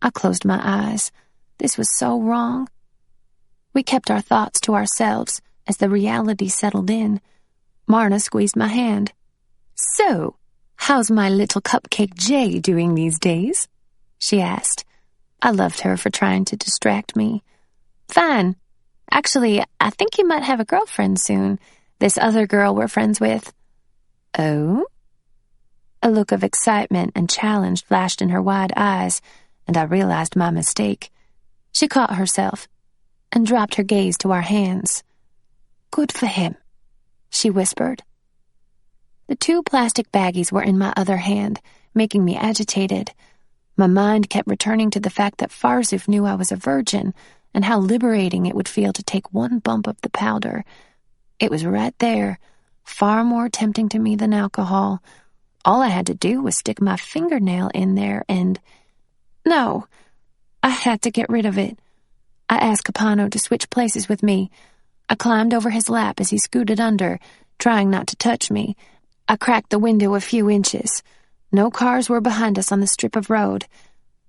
I closed my eyes. This was so wrong. We kept our thoughts to ourselves as the reality settled in. Marna squeezed my hand. "So, how's my little cupcake Jay doing these days?" she asked. I loved her for trying to distract me. "Fine. Actually, I think you might have a girlfriend soon. This other girl we're friends with." "Oh?" A look of excitement and challenge flashed in her wide eyes, and I realized my mistake. She caught herself and dropped her gaze to our hands. "Good for him," she whispered. The 2 plastic baggies were in my other hand, making me agitated. My mind kept returning to the fact that Farzuf knew I was a virgin, and how liberating it would feel to take one bump of the powder. It was right there, far more tempting to me than alcohol. All I had to do was stick my fingernail in there and... No, I had to get rid of it. I asked Capano to switch places with me. I climbed over his lap as he scooted under, trying not to touch me. I cracked the window a few inches. No cars were behind us on the strip of road.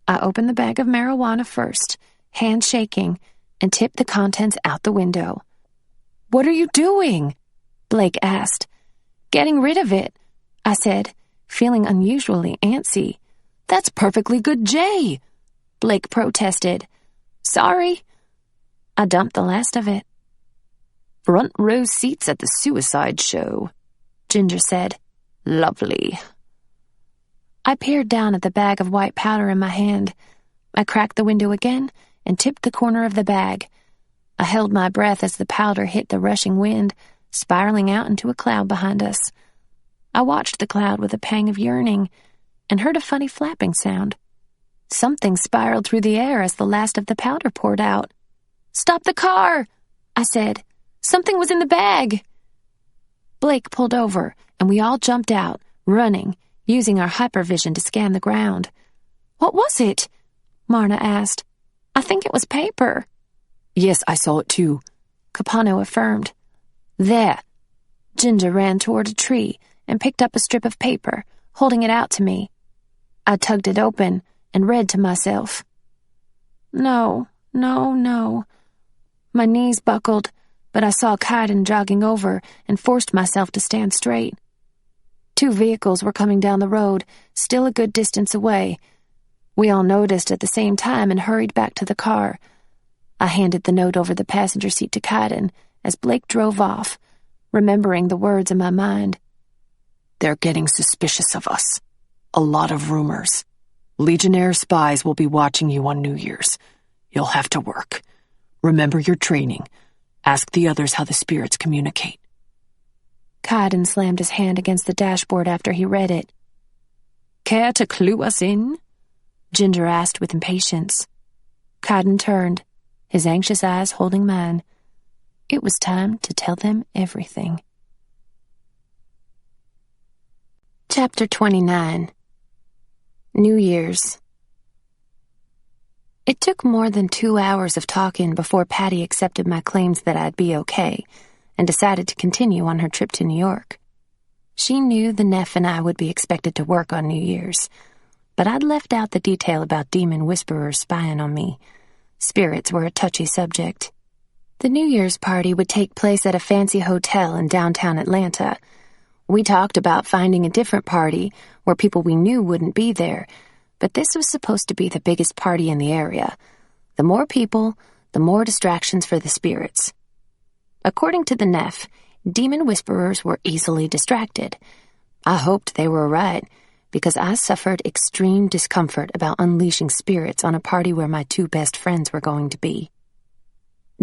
I opened the bag of marijuana first, hand shaking, and tipped the contents out the window. "What are you doing?" Blake asked. "Getting rid of it," I said, feeling unusually antsy. "That's perfectly good J," Blake protested. "Sorry." I dumped the last of it. "Front row seats at the suicide show," Ginger said. "Lovely." I peered down at the bag of white powder in my hand. I cracked the window again and tipped the corner of the bag. I held my breath as the powder hit the rushing wind, spiraling out into a cloud behind us. I watched the cloud with a pang of yearning and heard a funny flapping sound. Something spiraled through the air as the last of the powder poured out. "Stop the car!" I said. "Something was in the bag." Blake pulled over, and we all jumped out, running, using our hypervision to scan the ground. "What was it?" Marna asked. "I think it was paper." "Yes, I saw it too," Capano affirmed. "There." Ginger ran toward a tree and picked up a strip of paper, holding it out to me. I tugged it open and read to myself. No. My knees buckled, but I saw Kaidan jogging over and forced myself to stand straight. 2 vehicles were coming down the road, still a good distance away. We all noticed at the same time and hurried back to the car. I handed the note over the passenger seat to Kaidan as Blake drove off, remembering the words in my mind. "They're getting suspicious of us. A lot of rumors. Legionnaire spies will be watching you on New Year's. You'll have to work. Remember your training. Ask the others how the spirits communicate." Kaidan slammed his hand against the dashboard after he read it. "Care to clue us in?" Ginger asked with impatience. Kaidan turned, his anxious eyes holding mine. It was time to tell them everything. Chapter 29. New Year's. It took more than 2 hours of talking before Patty accepted my claims that I'd be okay and decided to continue on her trip to New York. She knew the Neff and I would be expected to work on New Year's, but I'd left out the detail about demon whisperers spying on me. Spirits were a touchy subject. The New Year's party would take place at a fancy hotel in downtown Atlanta. We talked about finding a different party where people we knew wouldn't be there, but this was supposed to be the biggest party in the area. The more people, the more distractions for the spirits. According to the Neff, demon whisperers were easily distracted. I hoped they were right, because I suffered extreme discomfort about unleashing spirits on a party where my 2 best friends were going to be.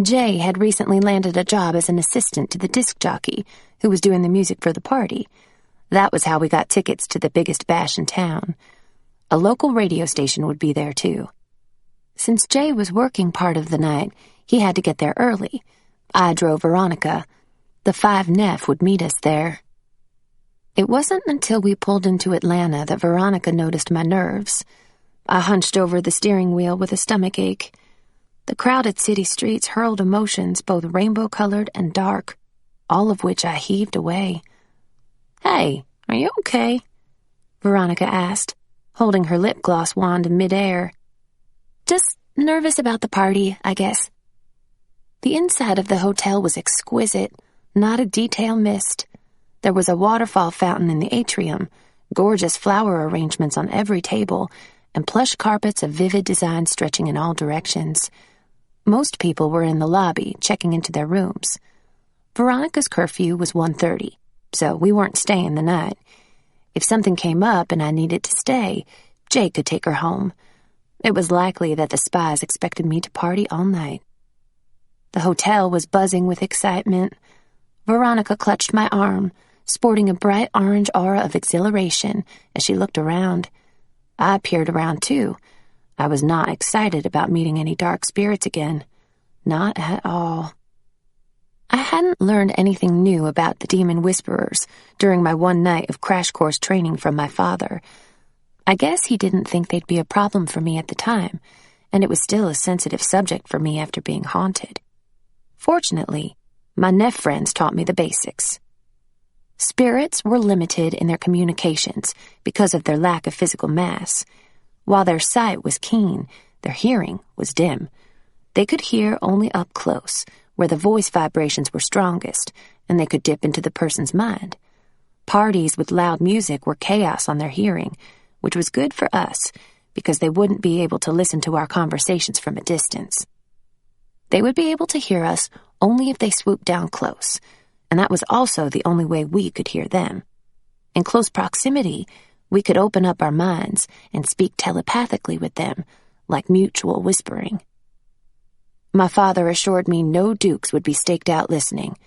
Jay had recently landed a job as an assistant to the disc jockey who was doing the music for the party. That was how we got tickets to the biggest bash in town. A local radio station would be there, too. Since Jay was working part of the night, he had to get there early. I drove Veronica. The 5 Neff would meet us there. It wasn't until we pulled into Atlanta that Veronica noticed my nerves. I hunched over the steering wheel with a stomach ache. The crowded city streets hurled emotions both rainbow-colored and dark, all of which I heaved away. "Hey, are you okay?" Veronica asked, holding her lip gloss wand in midair. "Just nervous about the party, I guess." The inside of the hotel was exquisite, not a detail missed. There was a waterfall fountain in the atrium, gorgeous flower arrangements on every table, and plush carpets of vivid design stretching in all directions. Most people were in the lobby, checking into their rooms. Veronica's curfew was 1:30, so we weren't staying the night. If something came up and I needed to stay, Jake could take her home. It was likely that the spies expected me to party all night. The hotel was buzzing with excitement. Veronica clutched my arm, sporting a bright orange aura of exhilaration as she looked around. I peered around, too. I was not excited about meeting any dark spirits again. Not at all. I hadn't learned anything new about the demon whisperers during my one night of crash course training from my father. I guess he didn't think they'd be a problem for me at the time, and it was still a sensitive subject for me after being haunted. Fortunately, my Neff friends taught me the basics. Spirits were limited in their communications because of their lack of physical mass. While their sight was keen, their hearing was dim. They could hear only up close, where the voice vibrations were strongest, and they could dip into the person's mind. Parties with loud music were chaos on their hearing, which was good for us, because they wouldn't be able to listen to our conversations from a distance. They would be able to hear us only if they swooped down close, and that was also the only way we could hear them. In close proximity, we could open up our minds and speak telepathically with them, like mutual whispering. My father assured me no dukes would be staked out listening.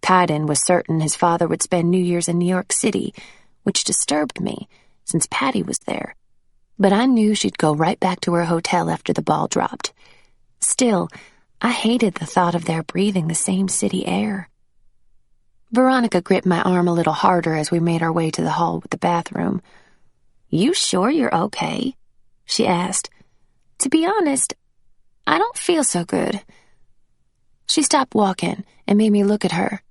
Kaidan was certain his father would spend New Year's in New York City, which disturbed me, since Patty was there. But I knew she'd go right back to her hotel after the ball dropped. Still, I hated the thought of their breathing the same city air. Veronica gripped my arm a little harder as we made our way to the hall with the bathroom. "You sure you're okay?" she asked. "To be honest, I don't feel so good." She stopped walking and made me look at her.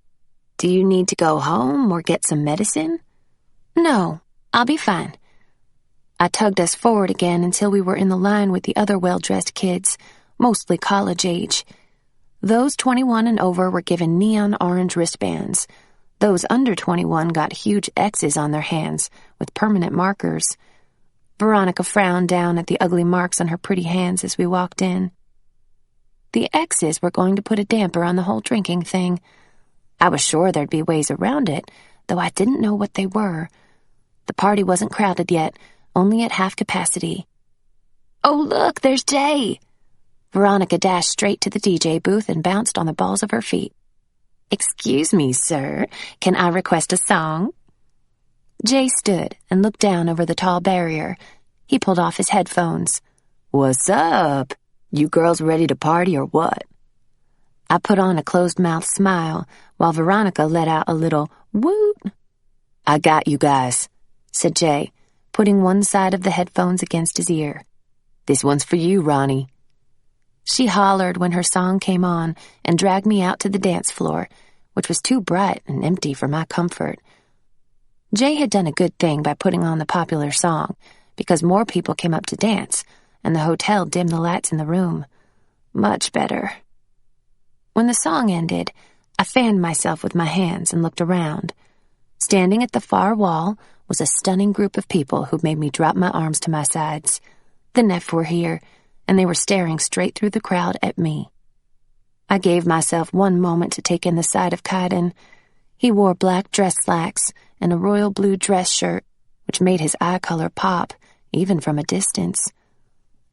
"Do you need to go home or get some medicine?" "No, I'll be fine." I tugged us forward again until we were in the line with the other well-dressed kids, mostly college age. Those 21 and over were given neon orange wristbands. Those under 21 got huge X's on their hands with permanent markers. Veronica frowned down at the ugly marks on her pretty hands as we walked in. The X's were going to put a damper on the whole drinking thing. I was sure there'd be ways around it, though I didn't know what they were. The party wasn't crowded yet, only at half capacity. "Oh, look, there's Jay!" Veronica dashed straight to the DJ booth and bounced on the balls of her feet. "Excuse me, sir. Can I request a song?" Jay stood and looked down over the tall barrier. He pulled off his headphones. "What's up? You girls ready to party or what?" I put on a closed-mouthed smile while Veronica let out a little woot. "I got you guys," said Jay, putting one side of the headphones against his ear. "This one's for you, Ronnie." She hollered when her song came on and dragged me out to the dance floor, which was too bright and empty for my comfort. Jay had done a good thing by putting on the popular song, because more people came up to dance, and the hotel dimmed the lights in the room. Much better. When the song ended, I fanned myself with my hands and looked around. Standing at the far wall was a stunning group of people who made me drop my arms to my sides. The Neff were here, and they were staring straight through the crowd at me. I gave myself one moment to take in the sight of Kaidan. He wore black dress slacks and a royal blue dress shirt, which made his eye color pop, even from a distance.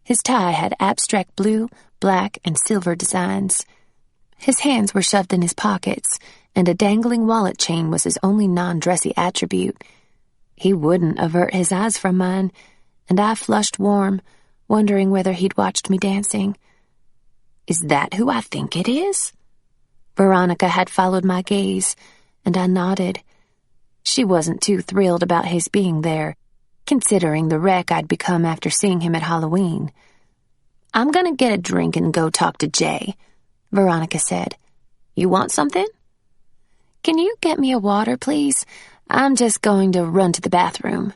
His tie had abstract blue, black, and silver designs. His hands were shoved in his pockets, and a dangling wallet chain was his only non-dressy attribute. He wouldn't avert his eyes from mine, and I flushed warm, wondering whether he'd watched me dancing. "Is that who I think it is?" Veronica had followed my gaze, and I nodded. She wasn't too thrilled about his being there, considering the wreck I'd become after seeing him at Halloween. "I'm gonna get a drink and go talk to Jay," Veronica said. "You want something?" "Can you get me a water, please? I'm just going to run to the bathroom."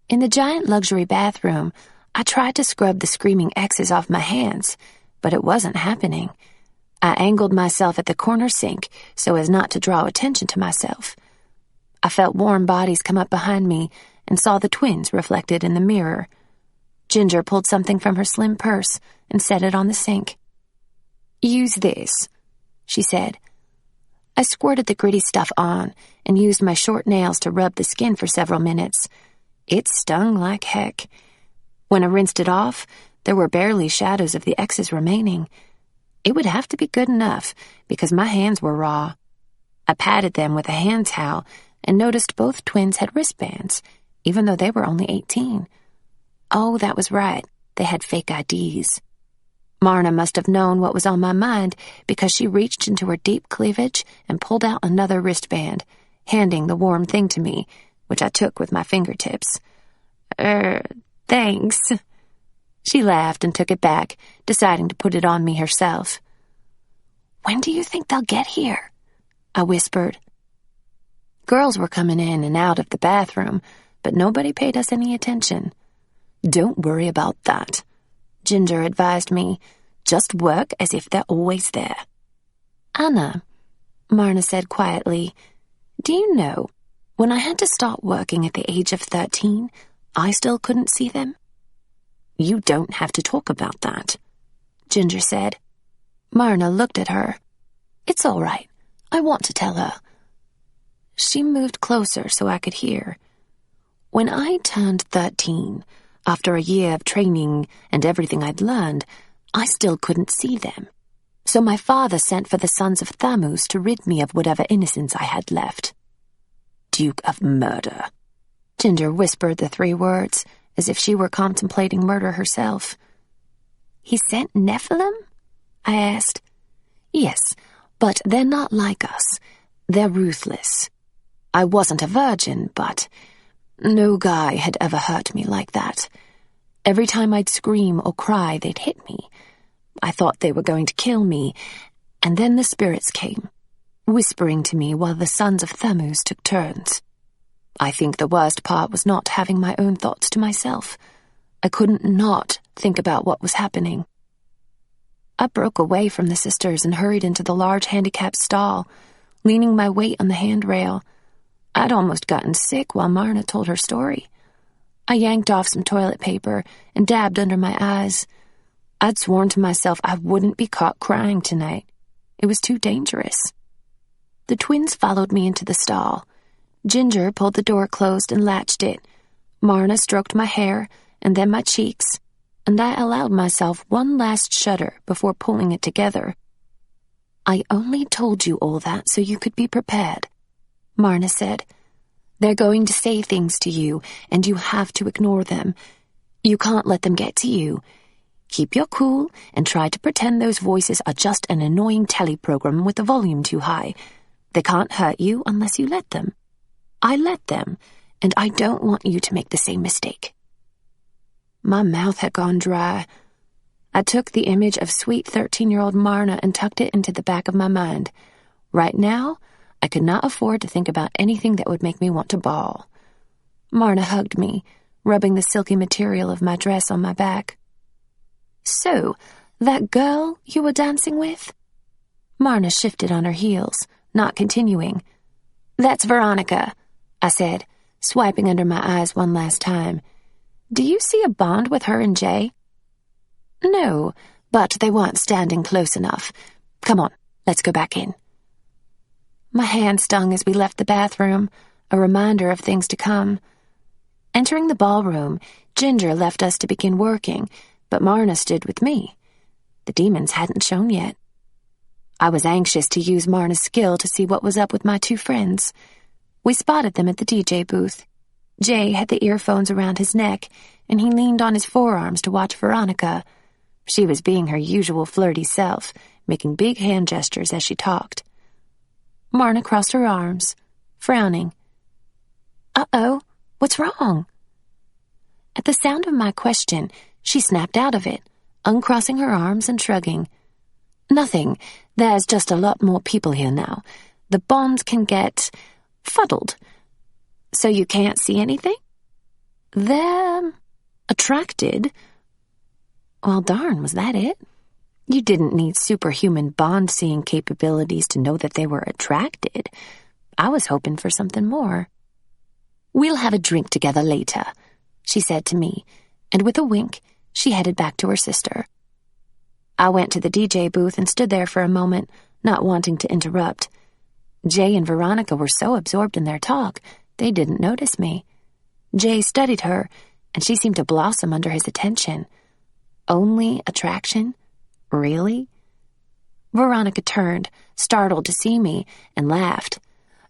In the giant luxury bathroom, I tried to scrub the screaming X's off my hands, but it wasn't happening. I angled myself at the corner sink so as not to draw attention to myself. I felt warm bodies come up behind me and saw the twins reflected in the mirror. Ginger pulled something from her slim purse and set it on the sink. "Use this," she said. I squirted the gritty stuff on and used my short nails to rub the skin for several minutes. It stung like heck. When I rinsed it off, there were barely shadows of the X's remaining. It would have to be good enough, because my hands were raw. I patted them with a hand towel and noticed both twins had wristbands, even though they were only 18. Oh, that was right. They had fake IDs. Marna must have known what was on my mind, because she reached into her deep cleavage and pulled out another wristband, handing the warm thing to me, which I took with my fingertips. Thanks." She laughed and took it back, deciding to put it on me herself. "When do you think they'll get here?" I whispered. Girls were coming in and out of the bathroom, but nobody paid us any attention. "Don't worry about that," Ginger advised me. "Just work as if they're always there." "Anna," Marna said quietly, "do you know, when I had to start working at the age of 13, I still couldn't see them?" "You don't have to talk about that," Ginger said. Marna looked at her. "It's all right. I want to tell her." She moved closer so I could hear. "When I turned 13, after a year of training and everything I'd learned, I still couldn't see them. So my father sent for the sons of Thamus to rid me of whatever innocence I had left." "Duke of Murder." Ginger whispered the 3 words, as if she were contemplating murder herself. "He sent Nephilim?" I asked. "Yes, but they're not like us. They're ruthless. I wasn't a virgin, but no guy had ever hurt me like that. Every time I'd scream or cry, they'd hit me. I thought they were going to kill me, and then the spirits came, whispering to me while the sons of Thamus took turns. I think the worst part was not having my own thoughts to myself. I couldn't not think about what was happening. I broke away from the sisters and hurried into the large handicapped stall, leaning my weight on the handrail. I'd almost gotten sick while Marna told her story. I yanked off some toilet paper and dabbed under my eyes. I'd sworn to myself I wouldn't be caught crying tonight. It was too dangerous. The twins followed me into the stall. Ginger pulled the door closed and latched it. Marna stroked my hair and then my cheeks, and I allowed myself one last shudder before pulling it together. "I only told you all that so you could be prepared," Marna said. "They're going to say things to you, and you have to ignore them. You can't let them get to you. Keep your cool and try to pretend those voices are just an annoying telly program with the volume too high. They can't hurt you unless you let them. I let them, and I don't want you to make the same mistake." My mouth had gone dry. I took the image of sweet 13-year-old Marna and tucked it into the back of my mind. Right now, I could not afford to think about anything that would make me want to bawl. Marna hugged me, rubbing the silky material of my dress on my back. "So, that girl you were dancing with?" Marna shifted on her heels, not continuing. "That's Veronica," I said, swiping under my eyes one last time. "Do you see a bond with her and Jay?" "No, but they weren't standing close enough. Come on, let's go back in." My hand stung as we left the bathroom, a reminder of things to come. Entering the ballroom, Ginger left us to begin working, but Marna stood with me. The demons hadn't shown yet. I was anxious to use Marna's skill to see what was up with my 2 friends. We spotted them at the DJ booth. Jay had the earphones around his neck, and he leaned on his forearms to watch Veronica. She was being her usual flirty self, making big hand gestures as she talked. Marna crossed her arms, frowning. "Uh-oh, what's wrong?" At the sound of my question, she snapped out of it, uncrossing her arms and shrugging. "Nothing. There's just a lot more people here now. The bonds can get fuddled. So you can't see anything? They're attracted." Well, darn, was that it? You didn't need superhuman bond-seeing capabilities to know that they were attracted. I was hoping for something more. "We'll have a drink together later," she said to me, and with a wink, she headed back to her sister. I went to the DJ booth and stood there for a moment, not wanting to interrupt. Jay and Veronica were so absorbed in their talk, they didn't notice me. Jay studied her, and she seemed to blossom under his attention. Only attraction? Really? Veronica turned, startled to see me, and laughed.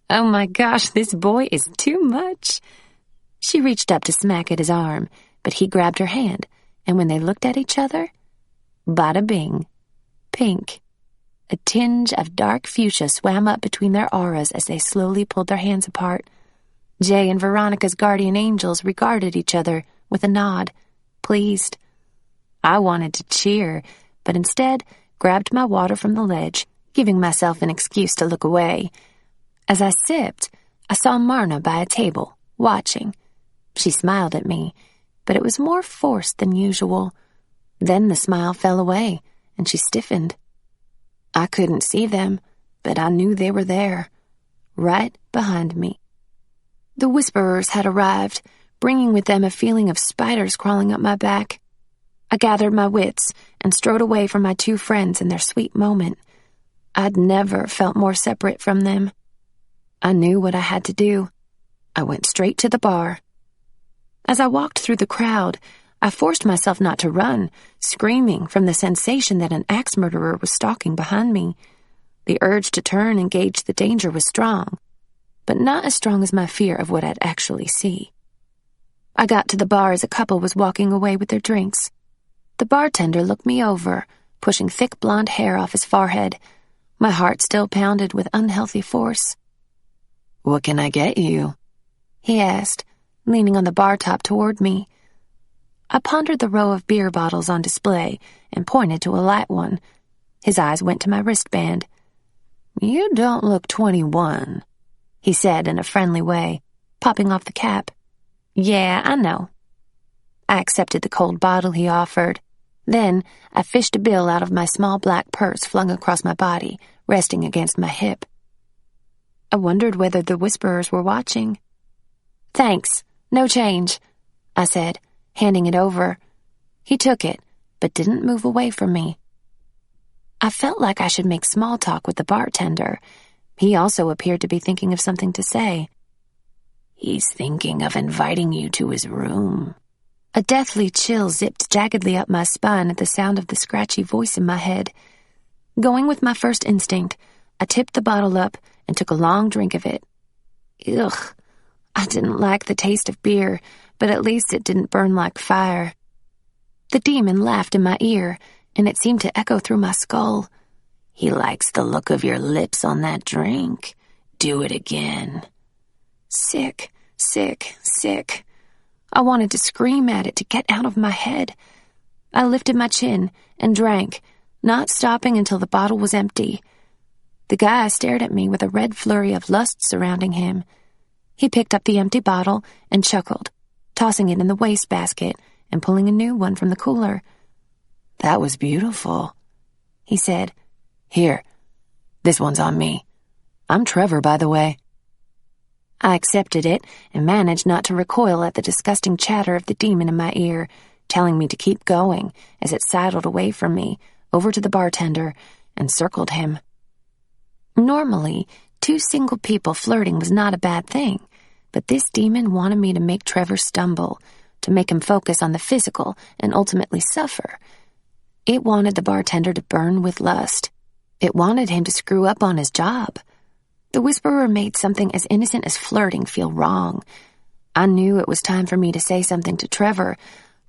"Oh my gosh, this boy is too much." She reached up to smack at his arm, but he grabbed her hand, and when they looked at each other, bada bing, pink. A tinge of dark fuchsia swam up between their auras as they slowly pulled their hands apart. Jay and Veronica's guardian angels regarded each other with a nod, pleased. I wanted to cheer, but instead grabbed my water from the ledge, giving myself an excuse to look away. As I sipped, I saw Marna by a table, watching. She smiled at me, but it was more forced than usual. Then the smile fell away, and she stiffened. I couldn't see them, but I knew they were there, right behind me. The Whisperers had arrived, bringing with them a feeling of spiders crawling up my back. I gathered my wits and strode away from my two friends in their sweet moment. I'd never felt more separate from them. I knew what I had to do. I went straight to the bar. As I walked through the crowd, I forced myself not to run, screaming from the sensation that an axe murderer was stalking behind me. The urge to turn and gauge the danger was strong, but not as strong as my fear of what I'd actually see. I got to the bar as a couple was walking away with their drinks. The bartender looked me over, pushing thick blonde hair off his forehead. My heart still pounded with unhealthy force. "What can I get you?" he asked, leaning on the bar top toward me. I pondered the row of beer bottles on display and pointed to a light one. His eyes went to my wristband. "You don't look 21, he said in a friendly way, popping off the cap. Yeah, I know. I accepted the cold bottle he offered. Then I fished a bill out of my small black purse flung across my body, resting against my hip. I wondered whether the Whisperers were watching. Thanks, no change, I said, handing it over. He took it, but didn't move away from me. I felt like I should make small talk with the bartender. He also appeared to be thinking of something to say. "He's thinking of inviting you to his room." A deathly chill zipped jaggedly up my spine at the sound of the scratchy voice in my head. Going with my first instinct, I tipped the bottle up and took a long drink of it. Ugh, I didn't like the taste of beer, but at least it didn't burn like fire. The demon laughed in my ear, and it seemed to echo through my skull. "He likes the look of your lips on that drink. Do it again." Sick, sick, sick. I wanted to scream at it to get out of my head. I lifted my chin and drank, not stopping until the bottle was empty. The guy stared at me with a red flurry of lust surrounding him. He picked up the empty bottle and chuckled, tossing it in the wastebasket and pulling a new one from the cooler. "That was beautiful," he said. "Here, this one's on me. I'm Trevor, by the way." I accepted it and managed not to recoil at the disgusting chatter of the demon in my ear, telling me to keep going as it sidled away from me, over to the bartender, and circled him. Normally, two single people flirting was not a bad thing, but this demon wanted me to make Trevor stumble, to make him focus on the physical and ultimately suffer. It wanted the bartender to burn with lust. It wanted him to screw up on his job. The Whisperer made something as innocent as flirting feel wrong. I knew it was time for me to say something to Trevor,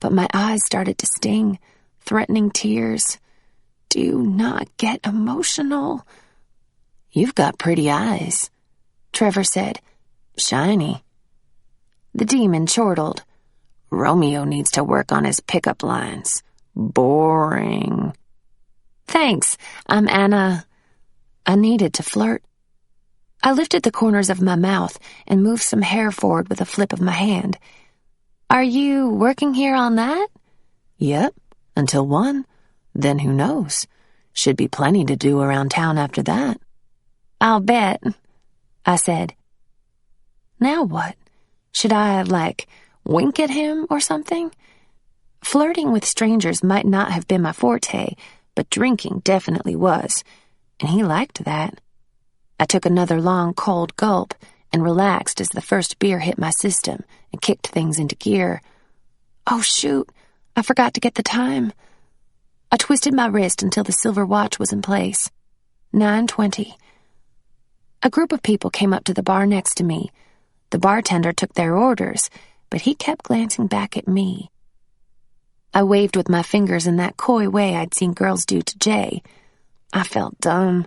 but my eyes started to sting, threatening tears. Do not get emotional. "You've got pretty eyes," Trevor said. "Shiny." The demon chortled. "Romeo needs to work on his pickup lines. Boring." Thanks, I'm Anna. I needed to flirt. I lifted the corners of my mouth and moved some hair forward with a flip of my hand. Are you working here all night? "Yep, until 1. Then who knows? Should be plenty to do around town after that." "I'll bet," I said. Now what? Should I, wink at him or something? Flirting with strangers might not have been my forte, but drinking definitely was, and he liked that. I took another long, cold gulp and relaxed as the first beer hit my system and kicked things into gear. Oh, shoot, I forgot to get the time. I twisted my wrist until the silver watch was in place. 9:20. A group of people came up to the bar next to me. The bartender took their orders, but he kept glancing back at me. I waved with my fingers in that coy way I'd seen girls do to Jay. I felt dumb,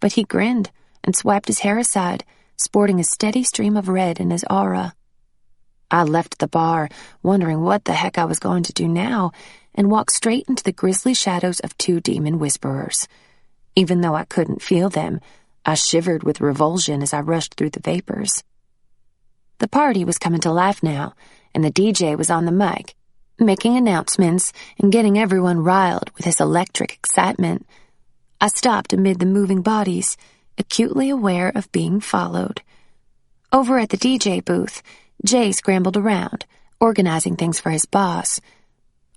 but he grinned and swiped his hair aside, sporting a steady stream of red in his aura. I left the bar, wondering what the heck I was going to do now, and walked straight into the grisly shadows of 2 demon whisperers. Even though I couldn't feel them, I shivered with revulsion as I rushed through the vapors. The party was coming to life now, and the DJ was on the mic, making announcements and getting everyone riled with his electric excitement. I stopped amid the moving bodies, acutely aware of being followed. Over at the DJ booth, Jay scrambled around, organizing things for his boss.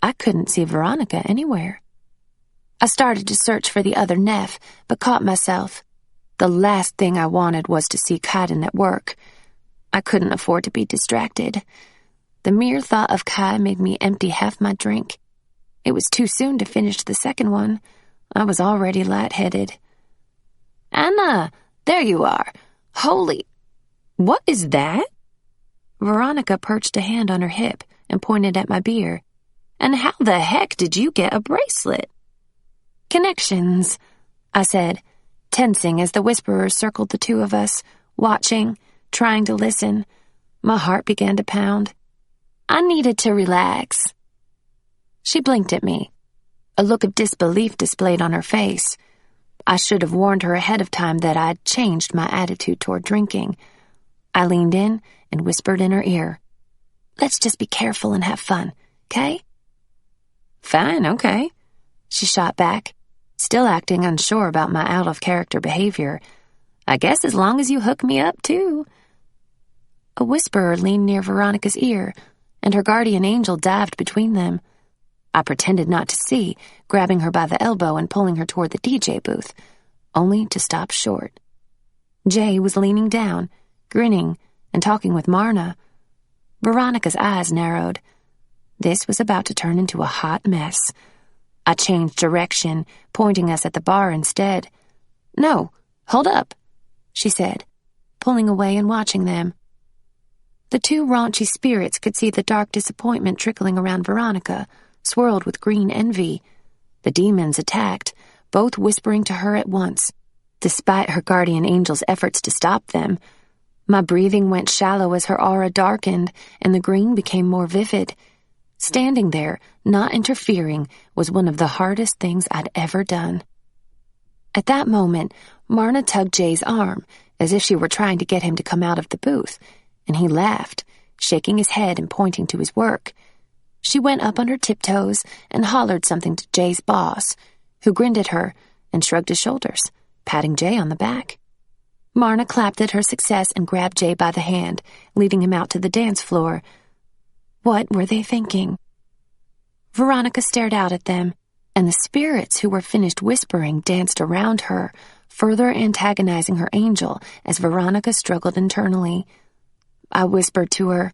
I couldn't see Veronica anywhere. I started to search for the other Neff, but caught myself. The last thing I wanted was to see Kaidan at work. I couldn't afford to be distracted. The mere thought of Kai made me empty half my drink. It was too soon to finish the second one. I was already lightheaded. "Anna, there you are. Holy... What is that?" Veronica perched a hand on her hip and pointed at my beer. "And how the heck did you get a bracelet?" "Connections," I said, tensing as the whisperers circled the two of us, watching, trying to listen. My heart began to pound. I needed to relax. She blinked at me, a look of disbelief displayed on her face. I should have warned her ahead of time that I'd changed my attitude toward drinking. I leaned in and whispered in her ear, "Let's just be careful and have fun, 'kay?" "Fine, okay," she shot back, still acting unsure about my out-of-character behavior. "I guess as long as you hook me up, too." A whisperer leaned near Veronica's ear, and her guardian angel dived between them. I pretended not to see, grabbing her by the elbow and pulling her toward the DJ booth, only to stop short. Jay was leaning down, grinning, and talking with Marna. Veronica's eyes narrowed. This was about to turn into a hot mess. I changed direction, pointing us at the bar instead. "No, hold up," she said, pulling away and watching them. The two raunchy spirits could see the dark disappointment trickling around Veronica, swirled with green envy. The demons attacked, both whispering to her at once, despite her guardian angel's efforts to stop them. My breathing went shallow as her aura darkened, and the green became more vivid. Standing there, not interfering, was one of the hardest things I'd ever done. At that moment, Marna tugged Jay's arm, as if she were trying to get him to come out of the booth, and he laughed, shaking his head and pointing to his work. She went up on her tiptoes and hollered something to Jay's boss, who grinned at her and shrugged his shoulders, patting Jay on the back. Marna clapped at her success and grabbed Jay by the hand, leading him out to the dance floor. What were they thinking? Veronica stared out at them, and the spirits who were finished whispering danced around her, further antagonizing her angel as Veronica struggled internally. I whispered to her,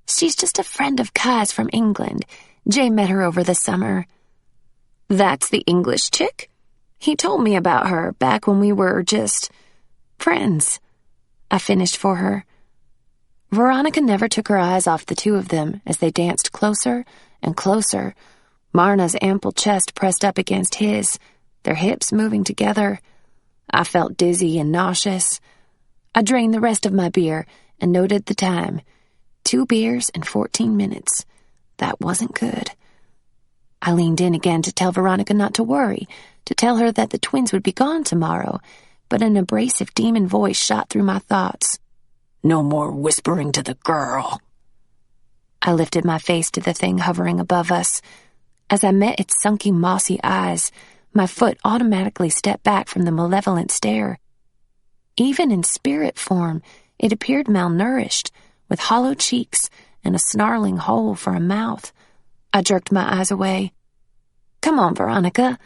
"She's just a friend of Kai's from England. Jay met her over the summer." "That's the English chick? He told me about her back when we were just friends," I finished for her. Veronica never took her eyes off the two of them as they danced closer and closer, Marna's ample chest pressed up against his, their hips moving together. I felt dizzy and nauseous. I drained the rest of my beer and noted the time. 2 beers and 14 minutes. That wasn't good. I leaned in again to tell Veronica not to worry, to tell her that the twins would be gone tomorrow, but an abrasive demon voice shot through my thoughts. "No more whispering to the girl." I lifted my face to the thing hovering above us. As I met its sunky, mossy eyes, my foot automatically stepped back from the malevolent stare. Even in spirit form, it appeared malnourished, with hollow cheeks and a snarling hole for a mouth. I jerked my eyes away. "Come on, Veronica,"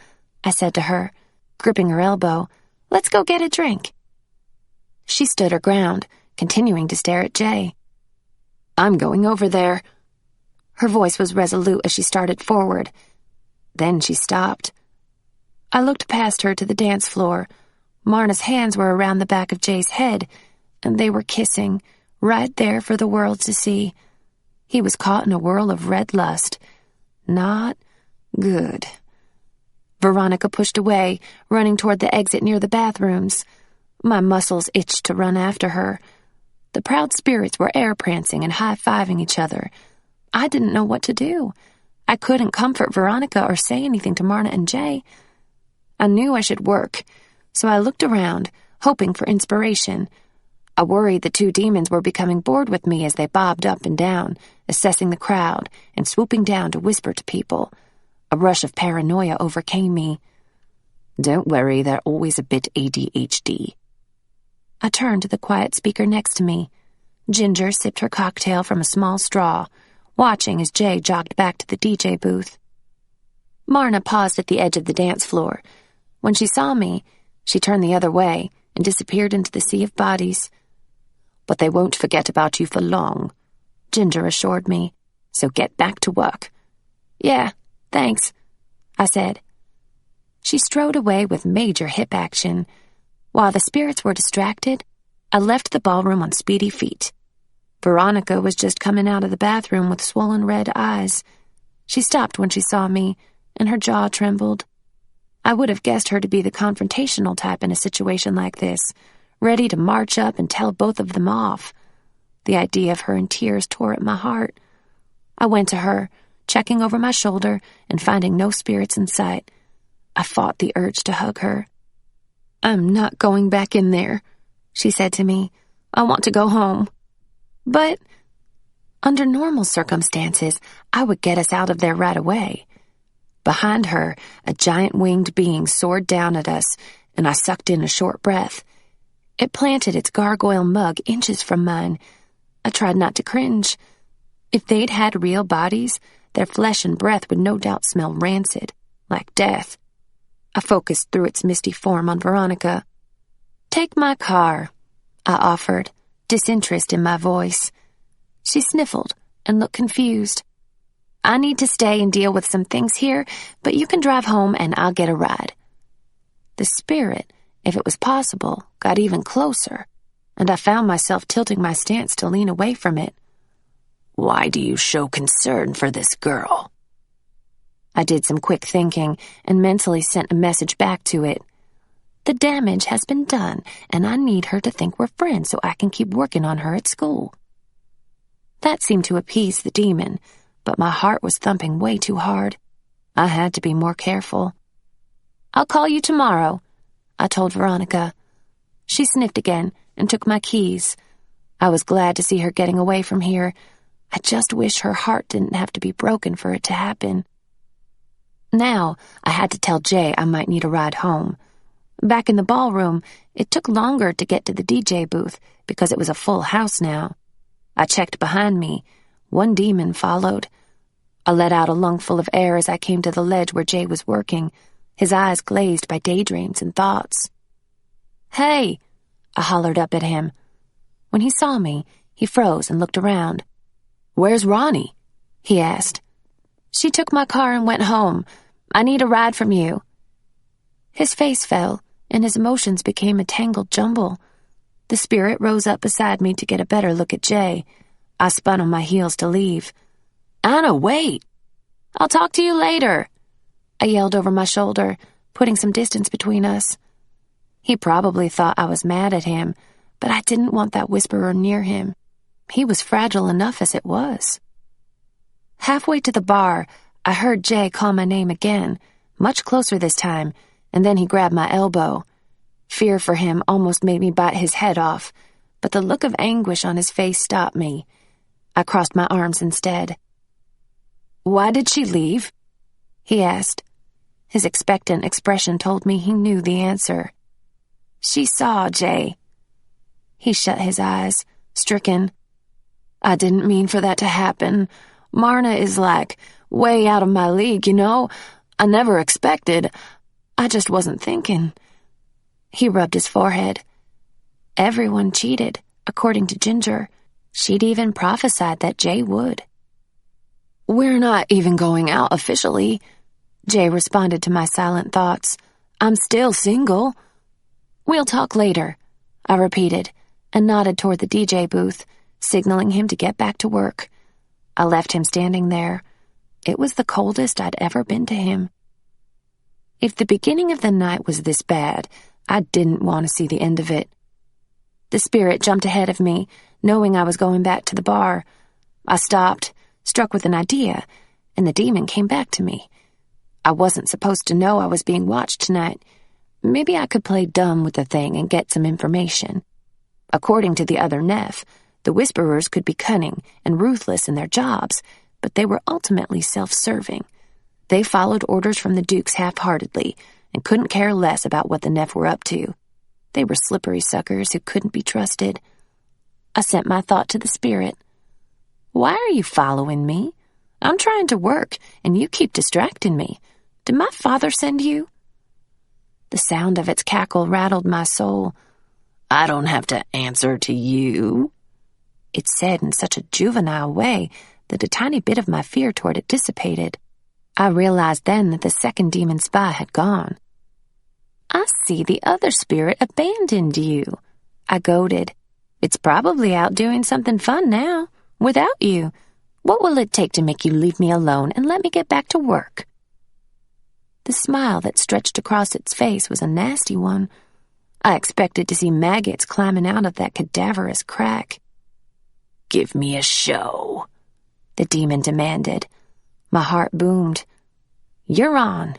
I said to her, gripping her elbow. "Let's go get a drink." She stood her ground, continuing to stare at Jay. "I'm going over there." Her voice was resolute as she started forward. Then she stopped. I looked past her to the dance floor. Marna's hands were around the back of Jay's head, and they were kissing, right there for the world to see. He was caught in a whirl of red lust. Not good. Veronica pushed away, running toward the exit near the bathrooms. My muscles itched to run after her. The proud spirits were air-prancing and high-fiving each other. I didn't know what to do. I couldn't comfort Veronica or say anything to Marna and Jay. I knew I should work, so I looked around, hoping for inspiration. I worried the two demons were becoming bored with me as they bobbed up and down, assessing the crowd and swooping down to whisper to people. A rush of paranoia overcame me. Don't worry, they're always a bit ADHD. I turned to the quiet speaker next to me. Ginger sipped her cocktail from a small straw, watching as Jay jogged back to the DJ booth. Marna paused at the edge of the dance floor. When she saw me, she turned the other way and disappeared into the sea of bodies. But they won't forget about you for long, Ginger assured me, so get back to work. Yeah, thanks, I said. She strode away with major hip action. While the spirits were distracted, I left the ballroom on speedy feet. Veronica was just coming out of the bathroom with swollen red eyes. She stopped when she saw me, and her jaw trembled. I would have guessed her to be the confrontational type in a situation like this, ready to march up and tell both of them off. The idea of her in tears tore at my heart. I went to her, checking over my shoulder and finding no spirits in sight. I fought the urge to hug her. I'm not going back in there, she said to me. I want to go home. But under normal circumstances, I would get us out of there right away. Behind her, a giant winged being soared down at us, and I sucked in a short breath. It planted its gargoyle mug inches from mine. I tried not to cringe. If they'd had real bodies, their flesh and breath would no doubt smell rancid, like death. I focused through its misty form on Veronica. Take my car, I offered, disinterest in my voice. She sniffled and looked confused. I need to stay and deal with some things here, but you can drive home and I'll get a ride. The spirit, if it was possible, got even closer, and I found myself tilting my stance to lean away from it. Why do you show concern for this girl? I did some quick thinking and mentally sent a message back to it. The damage has been done, and I need her to think we're friends so I can keep working on her at school. That seemed to appease the demon, but my heart was thumping way too hard. I had to be more careful. I'll call you tomorrow, I told Veronica. She sniffed again and took my keys. I was glad to see her getting away from here. I just wish her heart didn't have to be broken for it to happen. Now, I had to tell Jay I might need a ride home. Back in the ballroom, it took longer to get to the DJ booth because it was a full house now. I checked behind me. One demon followed. I let out a lungful of air as I came to the ledge where Jay was working, his eyes glazed by daydreams and thoughts. Hey, I hollered up at him. When he saw me, he froze and looked around. Where's Ronnie? He asked. She took my car and went home. I need a ride from you. His face fell, and his emotions became a tangled jumble. The spirit rose up beside me to get a better look at Jay. I spun on my heels to leave. Anna, wait! I'll talk to you later, I yelled over my shoulder, putting some distance between us. He probably thought I was mad at him, but I didn't want that whisperer near him. He was fragile enough as it was. Halfway to the bar, I heard Jay call my name again, much closer this time, and then he grabbed my elbow. Fear for him almost made me bite his head off, but the look of anguish on his face stopped me. I crossed my arms instead. Why did she leave? He asked. His expectant expression told me he knew the answer. She saw Jay. He shut his eyes, stricken. I didn't mean for that to happen. Marna is way out of my league, you know? I never expected. I just wasn't thinking. He rubbed his forehead. Everyone cheated, according to Ginger. She'd even prophesied that Jay would. We're not even going out officially, Jay responded to my silent thoughts. I'm still single. We'll talk later, I repeated, and nodded toward the DJ booth, signaling him to get back to work. I left him standing there. It was the coldest I'd ever been to him. If the beginning of the night was this bad, I didn't want to see the end of it. The spirit jumped ahead of me, knowing I was going back to the bar. I stopped, struck with an idea, and the demon came back to me. I wasn't supposed to know I was being watched tonight. Maybe I could play dumb with the thing and get some information. According to the other Neff, the Whisperers could be cunning and ruthless in their jobs, but they were ultimately self-serving. They followed orders from the Dukes half-heartedly and couldn't care less about what the Neff were up to. They were slippery suckers who couldn't be trusted. I sent my thought to the spirit. "Why are you following me? I'm trying to work, and you keep distracting me. Did my father send you?" The sound of its cackle rattled my soul. "I don't have to answer to you," it said in such a juvenile way that a tiny bit of my fear toward it dissipated. I realized then that the second demon spy had gone. "I see the other spirit abandoned you," I goaded. "It's probably out doing something fun now, without you. What will it take to make you leave me alone and let me get back to work?" The smile that stretched across its face was a nasty one. I expected to see maggots climbing out of that cadaverous crack. "Give me a show," the demon demanded. My heart boomed. "You're on."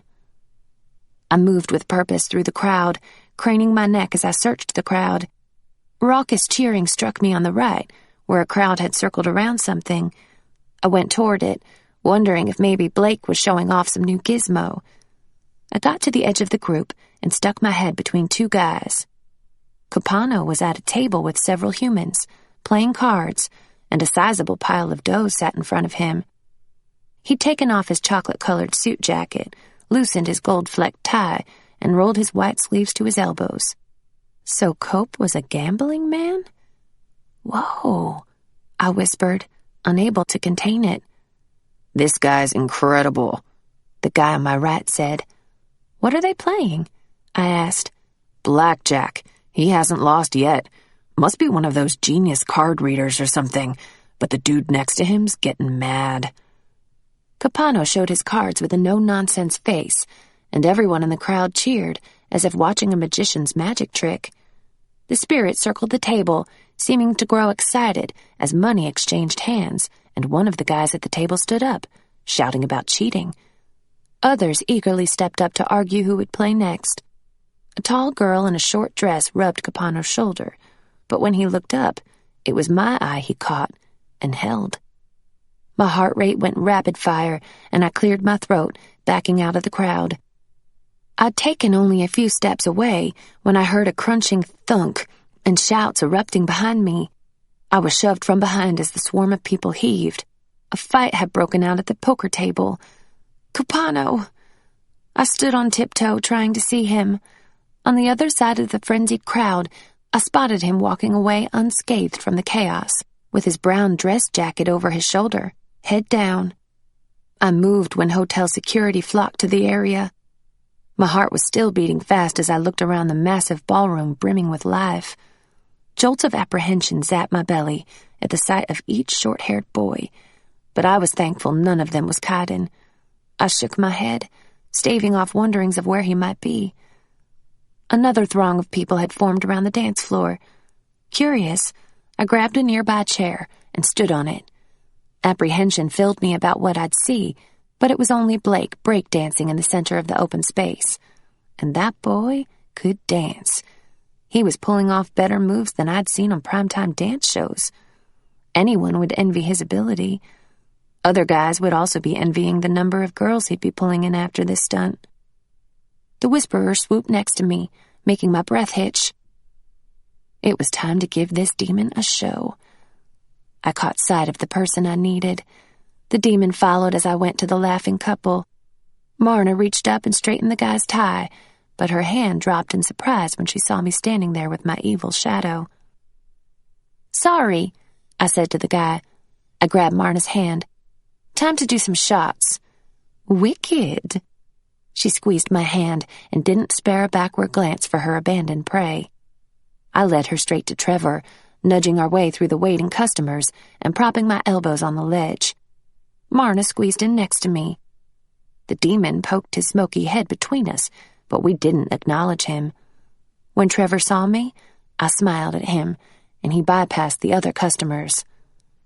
I moved with purpose through the crowd, craning my neck as I searched the crowd. Raucous cheering struck me on the right, where a crowd had circled around something. I went toward it, wondering if maybe Blake was showing off some new gizmo. I got to the edge of the group and stuck my head between two guys. Capano was at a table with several humans, playing cards, and a sizable pile of dough sat in front of him. He'd taken off his chocolate-colored suit jacket, loosened his gold-flecked tie, and rolled his white sleeves to his elbows. So Cope was a gambling man? "Whoa," I whispered, unable to contain it. "This guy's incredible," the guy on my right said. "What are they playing?" I asked. "Blackjack. He hasn't lost yet. Must be one of those genius card readers or something, but the dude next to him's getting mad." Capano showed his cards with a no-nonsense face, and everyone in the crowd cheered, as if watching a magician's magic trick. The spirit circled the table, seeming to grow excited as money exchanged hands, and one of the guys at the table stood up, shouting about cheating. Others eagerly stepped up to argue who would play next. A tall girl in a short dress rubbed Capano's shoulder, but when he looked up, it was my eye he caught and held. My heart rate went rapid fire, and I cleared my throat, backing out of the crowd. I'd taken only a few steps away when I heard a crunching thunk and shouts erupting behind me. I was shoved from behind as the swarm of people heaved. A fight had broken out at the poker table. "Capano!" I stood on tiptoe, trying to see him. On the other side of the frenzied crowd, I spotted him walking away unscathed from the chaos, with his brown dress jacket over his shoulder, head down. I moved when hotel security flocked to the area. My heart was still beating fast as I looked around the massive ballroom brimming with life. Jolts of apprehension zapped my belly at the sight of each short-haired boy, but I was thankful none of them was Kaidan. I shook my head, staving off wonderings of where he might be. Another throng of people had formed around the dance floor. Curious, I grabbed a nearby chair and stood on it. Apprehension filled me about what I'd see, but it was only Blake breakdancing in the center of the open space. And that boy could dance. He was pulling off better moves than I'd seen on primetime dance shows. Anyone would envy his ability. Other guys would also be envying the number of girls he'd be pulling in after this stunt. The Whisperer swooped next to me, making my breath hitch. It was time to give this demon a show. I caught sight of the person I needed. The demon followed as I went to the laughing couple. Marna reached up and straightened the guy's tie, but her hand dropped in surprise when she saw me standing there with my evil shadow. "Sorry," I said to the guy. I grabbed Marna's hand. "Time to do some shots." "Wicked." She squeezed my hand and didn't spare a backward glance for her abandoned prey. I led her straight to Trevor, nudging our way through the waiting customers and propping my elbows on the ledge. Marna squeezed in next to me. The demon poked his smoky head between us, but we didn't acknowledge him. When Trevor saw me, I smiled at him, and he bypassed the other customers.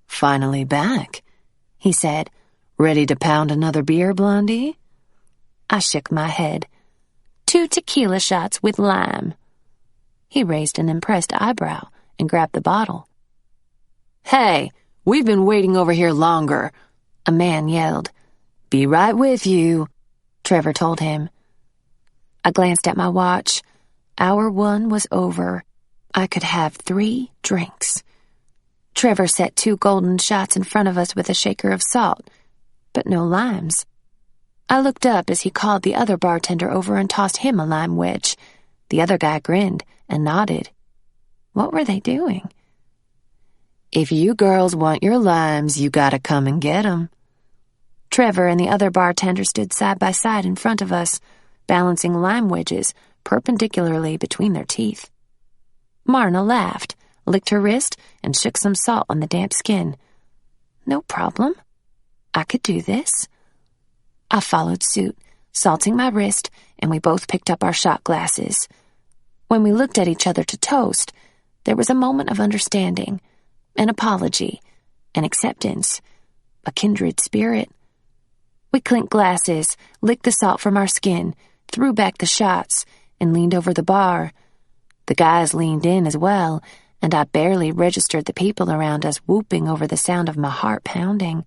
"Finally back," he said. "Ready to pound another beer, Blondie?" I shook my head. "2 tequila shots with lime." He raised an impressed eyebrow and grabbed the bottle. "Hey, we've been waiting over here longer," a man yelled. "Be right with you," Trevor told him. I glanced at my watch. Hour 1 was over. I could have 3 drinks. Trevor set 2 golden shots in front of us with a shaker of salt, but no limes. I looked up as he called the other bartender over and tossed him a lime wedge. The other guy grinned and nodded. What were they doing? "If you girls want your limes, you gotta come and get 'em." Trevor and the other bartender stood side by side in front of us, balancing lime wedges perpendicularly between their teeth. Marna laughed, licked her wrist, and shook some salt on the damp skin. No problem. I could do this. I followed suit, salting my wrist, and we both picked up our shot glasses. When we looked at each other to toast, there was a moment of understanding, an apology, an acceptance, a kindred spirit. We clinked glasses, licked the salt from our skin, threw back the shots, and leaned over the bar. The guys leaned in as well, and I barely registered the people around us whooping over the sound of my heart pounding.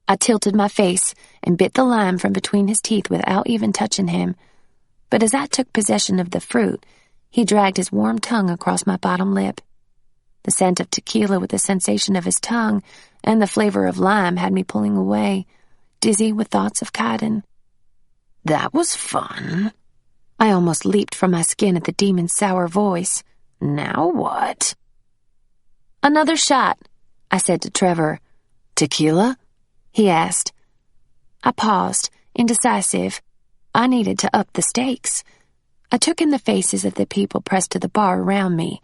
I tilted my face and bit the lime from between his teeth without even touching him. But as I took possession of the fruit, he dragged his warm tongue across my bottom lip. The scent of tequila with the sensation of his tongue and the flavor of lime had me pulling away, dizzy with thoughts of Kaidan. "That was fun." I almost leaped from my skin at the demon's sour voice. "Now what?" "Another shot," I said to Trevor. "Tequila?" he asked. I paused, indecisive. I needed to up the stakes. I took in the faces of the people pressed to the bar around me.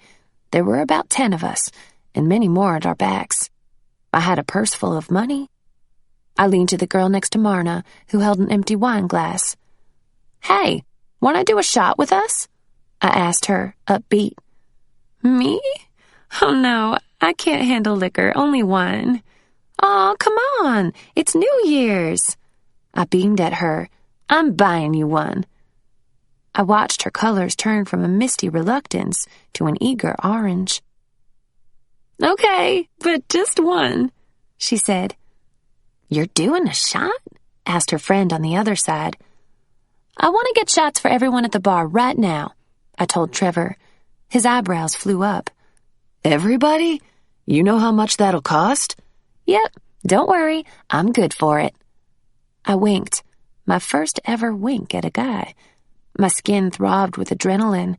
There were about 10 of us, and many more at our backs. I had a purse full of money. I leaned to the girl next to Marna, who held an empty wine glass. "Hey, want to do a shot with us?" I asked her, upbeat. "Me? Oh no, I can't handle liquor, only wine." "Aw, come on, it's New Year's." I beamed at her. "I'm buying you one." I watched her colors turn from a misty reluctance to an eager orange. "Okay, but just one," she said. "You're doing a shot?" asked her friend on the other side. "I want to get shots for everyone at the bar right now," I told Trevor. His eyebrows flew up. "Everybody? You know how much that'll cost?" "Yep, don't worry, I'm good for it." I winked, my first ever wink at a guy. My skin throbbed with adrenaline.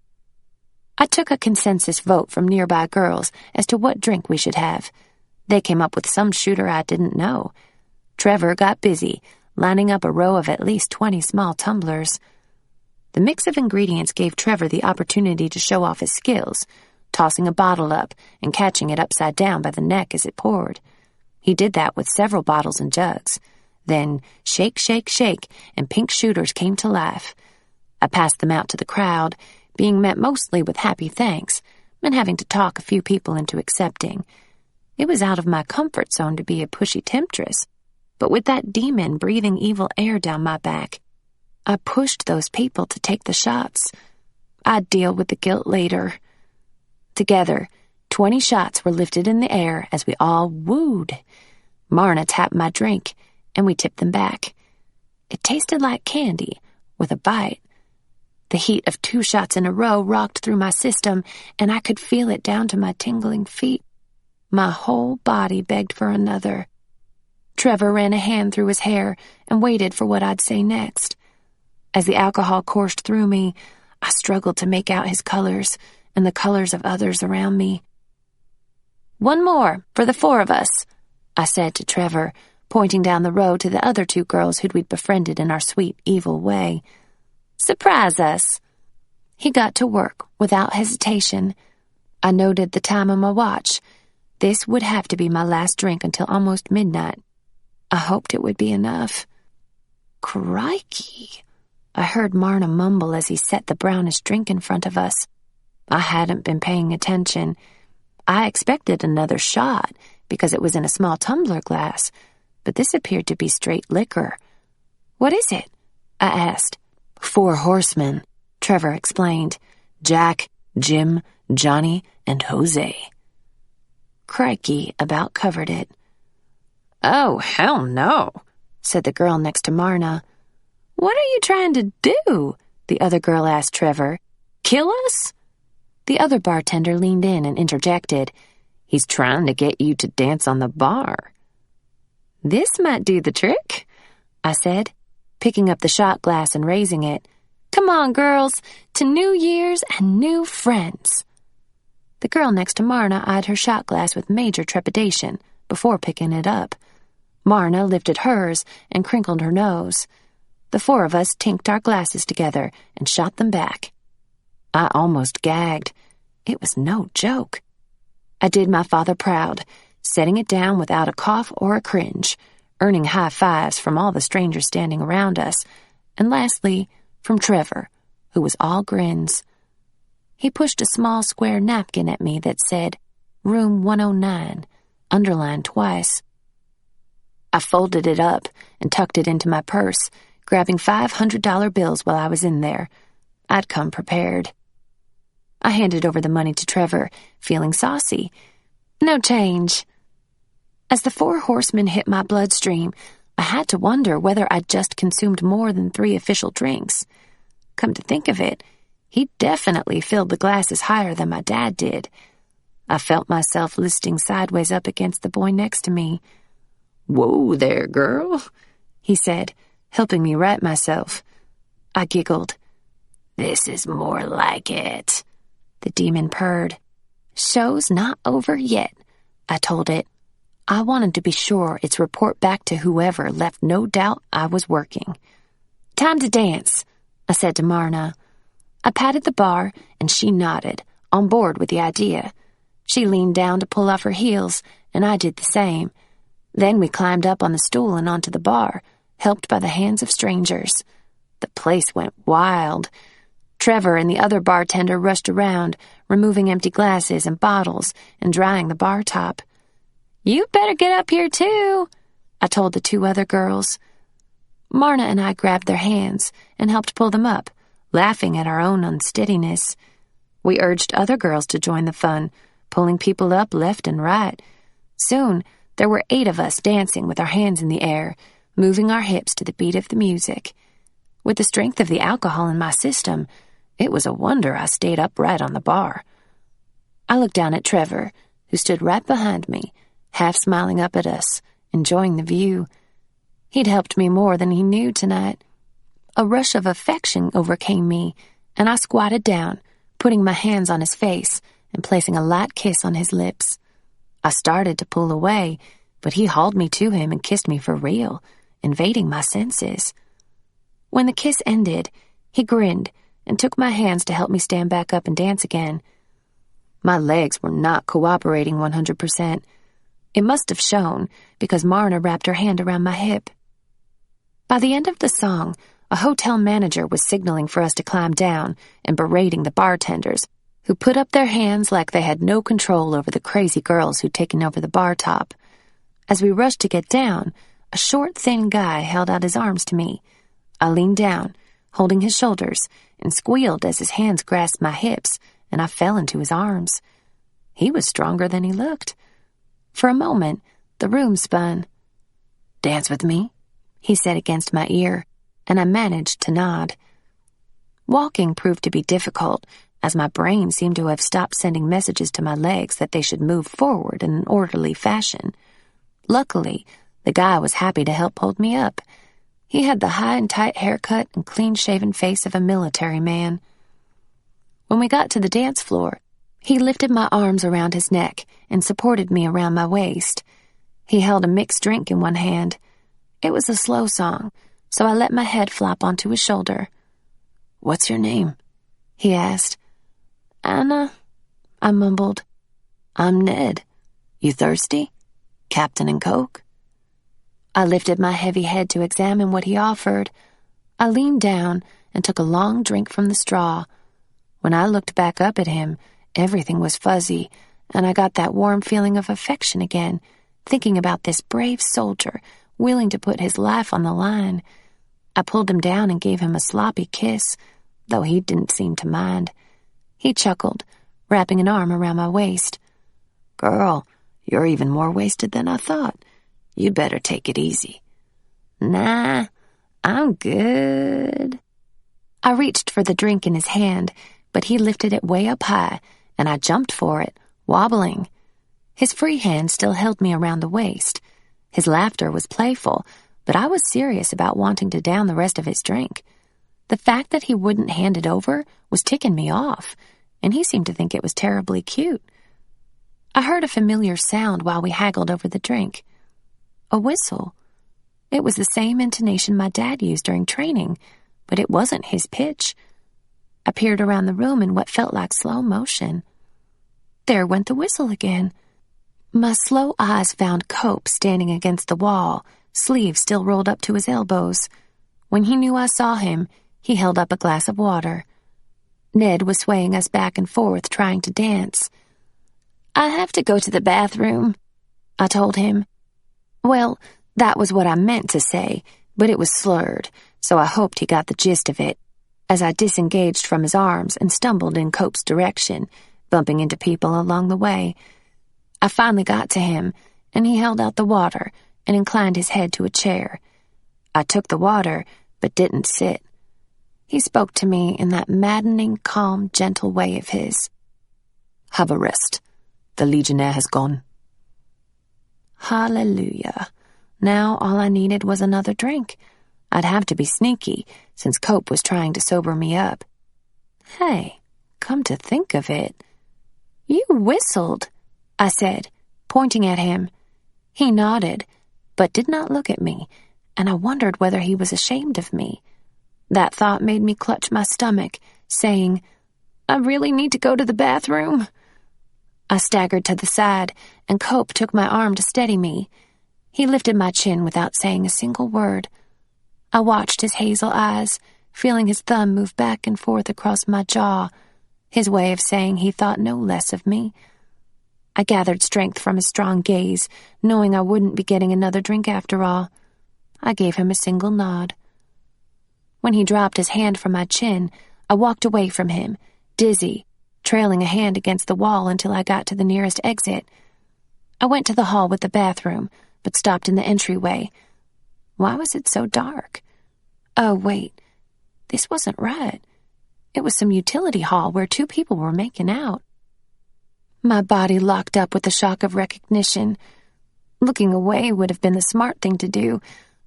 I took a consensus vote from nearby girls as to what drink we should have. They came up with some shooter I didn't know. Trevor got busy, lining up a row of at least 20 small tumblers. The mix of ingredients gave Trevor the opportunity to show off his skills, tossing a bottle up and catching it upside down by the neck as it poured. He did that with several bottles and jugs. Then, shake, shake, shake, and pink shooters came to life. I passed them out to the crowd, being met mostly with happy thanks, and having to talk a few people into accepting. It was out of my comfort zone to be a pushy temptress, but with that demon breathing evil air down my back, I pushed those people to take the shots. I'd deal with the guilt later. Together, 20 shots were lifted in the air as we all wooed. Marna tapped my drink, and we tipped them back. It tasted like candy, with a bite. The heat of 2 shots in a row rocked through my system, and I could feel it down to my tingling feet. My whole body begged for another. Trevor ran a hand through his hair and waited for what I'd say next. As the alcohol coursed through me, I struggled to make out his colors and the colors of others around me. "One more, for the 4 of us," I said to Trevor, pointing down the road to the other 2 girls who'd we'd befriended in our sweet, evil way. "Surprise us." He got to work without hesitation. I noted the time on my watch. This would have to be my last drink until almost midnight. I hoped it would be enough. "Crikey," I heard Marna mumble as he set the brownish drink in front of us. I hadn't been paying attention. I expected another shot because it was in a small tumbler glass, but this appeared to be straight liquor. "What is it?" I asked. 4 horsemen, Trevor explained. Jack, Jim, Johnny and Jose. Crikey about covered it. "Oh, hell no," said the girl next to Marna. "What are you trying to do?" the other girl asked Trevor. "Kill us?" The other bartender leaned in and interjected, "He's trying to get you to dance on the bar." "This might do the trick," I said, picking up the shot glass and raising it. "Come on, girls, to New Year's and new friends." The girl next to Marna eyed her shot glass with major trepidation before picking it up. Marna lifted hers and crinkled her nose. The four of us tinked our glasses together and shot them back. I almost gagged. It was no joke. I did my father proud, setting it down without a cough or a cringe, earning high fives from all the strangers standing around us, and lastly, from Trevor, who was all grins. He pushed a small square napkin at me that said, "Room 109, underlined twice. I folded it up and tucked it into my purse, grabbing $500 bills while I was in there. I'd come prepared. I handed over the money to Trevor, feeling saucy. "No change." As the four horsemen hit my bloodstream, I had to wonder whether I'd just consumed more than 3 official drinks. Come to think of it, he definitely filled the glasses higher than my dad did. I felt myself listing sideways up against the boy next to me. "Whoa there, girl," he said, helping me right myself. I giggled. "This is more like it," the demon purred. "Show's not over yet," I told it. I wanted to be sure its report back to whoever left no doubt I was working. "Time to dance," I said to Marna. I patted the bar, and she nodded, on board with the idea. She leaned down to pull off her heels, and I did the same. Then we climbed up on the stool and onto the bar, helped by the hands of strangers. The place went wild. Trevor and the other bartender rushed around, removing empty glasses and bottles and drying the bar top. "You better get up here, too," I told the 2 other girls. Marna and I grabbed their hands and helped pull them up, laughing at our own unsteadiness. We urged other girls to join the fun, pulling people up left and right. Soon, there were 8 of us dancing with our hands in the air, moving our hips to the beat of the music. With the strength of the alcohol in my system, it was a wonder I stayed upright on the bar. I looked down at Trevor, who stood right behind me, half smiling up at us, enjoying the view. He'd helped me more than he knew tonight. A rush of affection overcame me, and I squatted down, putting my hands on his face and placing a light kiss on his lips. I started to pull away, but he hauled me to him and kissed me for real, invading my senses. When the kiss ended, he grinned and took my hands to help me stand back up and dance again. My legs were not cooperating 100%. It must have shown, because Marna wrapped her hand around my hip. By the end of the song, a hotel manager was signaling for us to climb down and berating the bartenders, who put up their hands like they had no control over the crazy girls who'd taken over the bar top. As we rushed to get down, a short, thin guy held out his arms to me. I leaned down, holding his shoulders, and squealed as his hands grasped my hips, and I fell into his arms. He was stronger than he looked. For a moment, the room spun. "Dance with me," he said against my ear, and I managed to nod. Walking proved to be difficult, as my brain seemed to have stopped sending messages to my legs that they should move forward in an orderly fashion. Luckily, the guy was happy to help hold me up. He had the high and tight haircut and clean-shaven face of a military man. When we got to the dance floor, he lifted my arms around his neck and supported me around my waist. He held a mixed drink in one hand. It was a slow song, so I let my head flop onto his shoulder. "What's your name?" he asked. "Anna," I mumbled. "I'm Ned. You thirsty? Captain and Coke?" I lifted my heavy head to examine what he offered. I leaned down and took a long drink from the straw. When I looked back up at him, everything was fuzzy, and I got that warm feeling of affection again, thinking about this brave soldier willing to put his life on the line. I pulled him down and gave him a sloppy kiss, though he didn't seem to mind. He chuckled, wrapping an arm around my waist. "Girl, you're even more wasted than I thought. You better take it easy." "Nah, I'm good." I reached for the drink in his hand, but he lifted it way up high, and I jumped for it, wobbling. His free hand still held me around the waist. His laughter was playful, but I was serious about wanting to down the rest of his drink. The fact that he wouldn't hand it over was ticking me off, and he seemed to think it was terribly cute. I heard a familiar sound while we haggled over the drink. A whistle. It was the same intonation my dad used during training, but it wasn't his pitch. I peered around the room in what felt like slow motion. There went the whistle again. My slow eyes found Cope standing against the wall, sleeves still rolled up to his elbows. When he knew I saw him, he held up a glass of water. Ned was swaying us back and forth, trying to dance. "I have to go to the bathroom," I told him. Well, that was what I meant to say, but it was slurred, so I hoped he got the gist of it, as I disengaged from his arms and stumbled in Cope's direction, bumping into people along the way. I finally got to him, and he held out the water and inclined his head to a chair. I took the water, but didn't sit. He spoke to me in that maddening, calm, gentle way of his. "Have a rest. The Legionnaire has gone." Hallelujah. Now all I needed was another drink. I'd have to be sneaky, since Cope was trying to sober me up. "Hey, come to think of it, you whistled," I said, pointing at him. He nodded, but did not look at me, and I wondered whether he was ashamed of me. That thought made me clutch my stomach, saying, "I really need to go to the bathroom." I staggered to the side, and Cope took my arm to steady me. He lifted my chin without saying a single word. I watched his hazel eyes, feeling his thumb move back and forth across my jaw, his way of saying he thought no less of me. I gathered strength from his strong gaze, knowing I wouldn't be getting another drink after all. I gave him a single nod. When he dropped his hand from my chin, I walked away from him, dizzy, trailing a hand against the wall until I got to the nearest exit. I went to the hall with the bathroom, but stopped in the entryway. Why was it so dark? Oh, wait. This wasn't right. It was some utility hall where two people were making out. My body locked up with the shock of recognition. Looking away would have been the smart thing to do,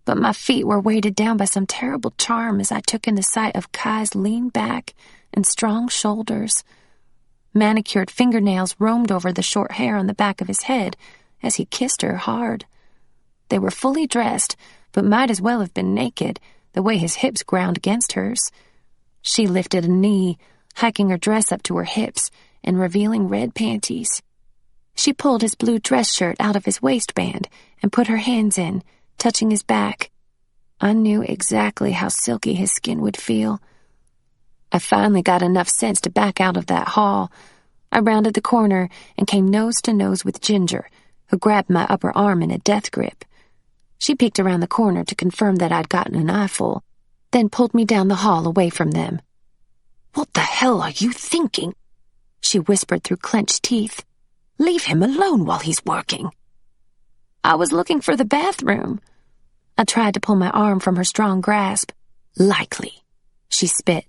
but my feet were weighted down by some terrible charm as I took in the sight of Kai's lean back and strong shoulders. Manicured fingernails roamed over the short hair on the back of his head as he kissed her hard. They were fully dressed, but might as well have been naked, the way his hips ground against hers. She lifted a knee, hiking her dress up to her hips and revealing red panties. She pulled his blue dress shirt out of his waistband and put her hands in, touching his back. I knew exactly how silky his skin would feel. I finally got enough sense to back out of that hall. I rounded the corner and came nose to nose with Ginger, who grabbed my upper arm in a death grip. She peeked around the corner to confirm that I'd gotten an eyeful, then pulled me down the hall away from them. "What the hell are you thinking?" she whispered through clenched teeth. "Leave him alone while he's working." "I was looking for the bathroom." I tried to pull my arm from her strong grasp. "Likely," she spit.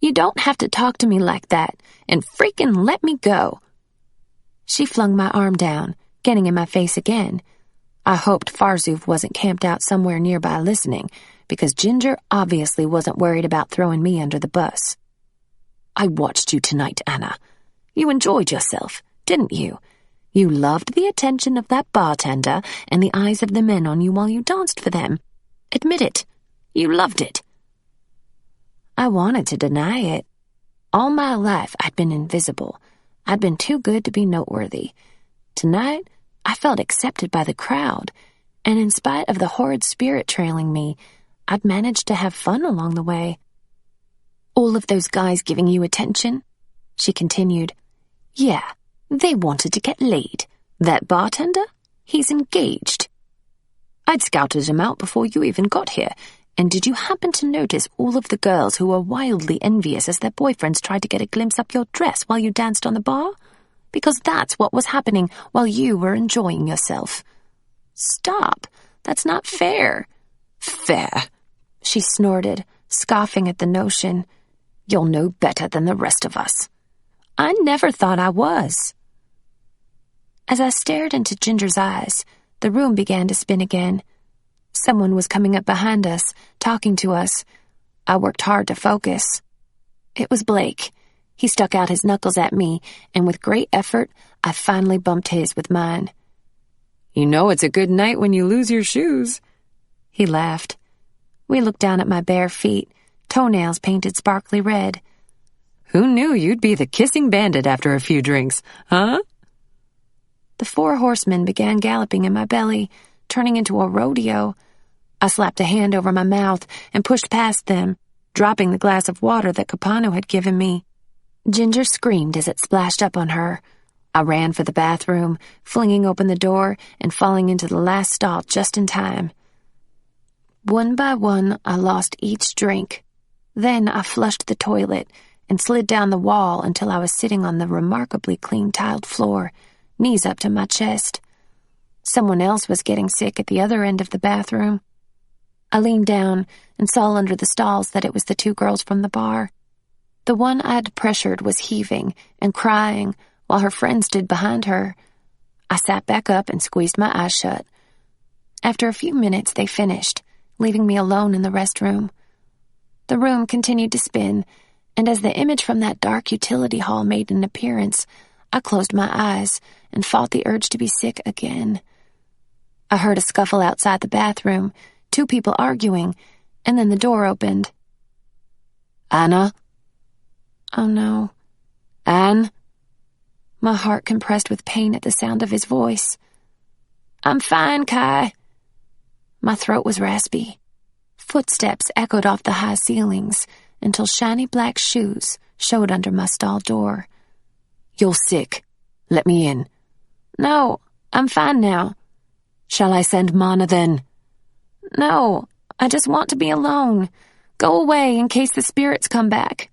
"You don't have to talk to me like that, and freaking let me go." She flung my arm down, getting in my face again. I hoped Farzuf wasn't camped out somewhere nearby listening, because Ginger obviously wasn't worried about throwing me under the bus. "I watched you tonight, Anna. You enjoyed yourself, didn't you? You loved the attention of that bartender and the eyes of the men on you while you danced for them. Admit it. You loved it." I wanted to deny it. All my life I'd been invisible. I'd been too good to be noteworthy. Tonight, I felt accepted by the crowd, and in spite of the horrid spirit trailing me, I'd managed to have fun along the way. "All of those guys giving you attention?" she continued. "Yeah, they wanted to get laid. That bartender? He's engaged. I'd scouted him out before you even got here, And did you happen to notice all of the girls who were wildly envious as their boyfriends tried to get a glimpse up your dress while you danced on the bar? Because that's what was happening while you were enjoying yourself. Stop. That's not fair. Fair, she snorted, scoffing at the notion. You'll know better than the rest of us. I never thought I was. As I stared into Ginger's eyes, the room began to spin again. Someone was coming up behind us, talking to us. I worked hard to focus. It was Blake. He stuck out his knuckles at me, and with great effort, I finally bumped his with mine. You know it's a good night when you lose your shoes. He laughed. We looked down at my bare feet, toenails painted sparkly red. Who knew you'd be the kissing bandit after a few drinks, huh? The 4 horsemen began galloping in my belly, turning into a rodeo. I slapped a hand over my mouth and pushed past them, dropping the glass of water that Capano had given me. Ginger screamed as it splashed up on her. I ran for the bathroom, flinging open the door and falling into the last stall just in time. One by one, I lost each drink. Then I flushed the toilet and slid down the wall until I was sitting on the remarkably clean tiled floor, knees up to my chest. Someone else was getting sick at the other end of the bathroom. I leaned down and saw under the stalls that it was the 2 girls from the bar. The one I'd pressured was heaving and crying while her friend stood behind her. I sat back up and squeezed my eyes shut. After a few minutes, they finished, leaving me alone in the restroom. The room continued to spin, and as the image from that dark utility hall made an appearance, I closed my eyes and fought the urge to be sick again. I heard a scuffle outside the bathroom, 2 people arguing, and then the door opened. Anna? Oh no. Anne? My heart compressed with pain at the sound of his voice. I'm fine, Kai. My throat was raspy. Footsteps echoed off the high ceilings until shiny black shoes showed under my stall door. You're sick. Let me in. No, I'm fine now. Shall I send Mana then? No, I just want to be alone. Go away in case the spirits come back.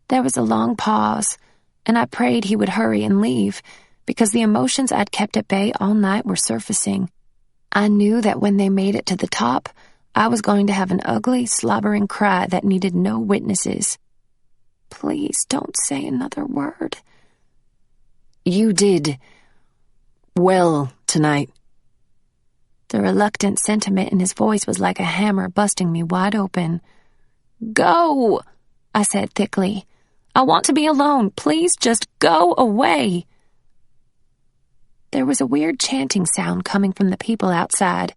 There was a long pause, and I prayed he would hurry and leave, because the emotions I'd kept at bay all night were surfacing. I knew that when they made it to the top, I was going to have an ugly, slobbering cry that needed no witnesses. Please don't say another word. You did well tonight. The reluctant sentiment in his voice was like a hammer busting me wide open. Go, I said thickly. I want to be alone. Please just go away. There was a weird chanting sound coming from the people outside,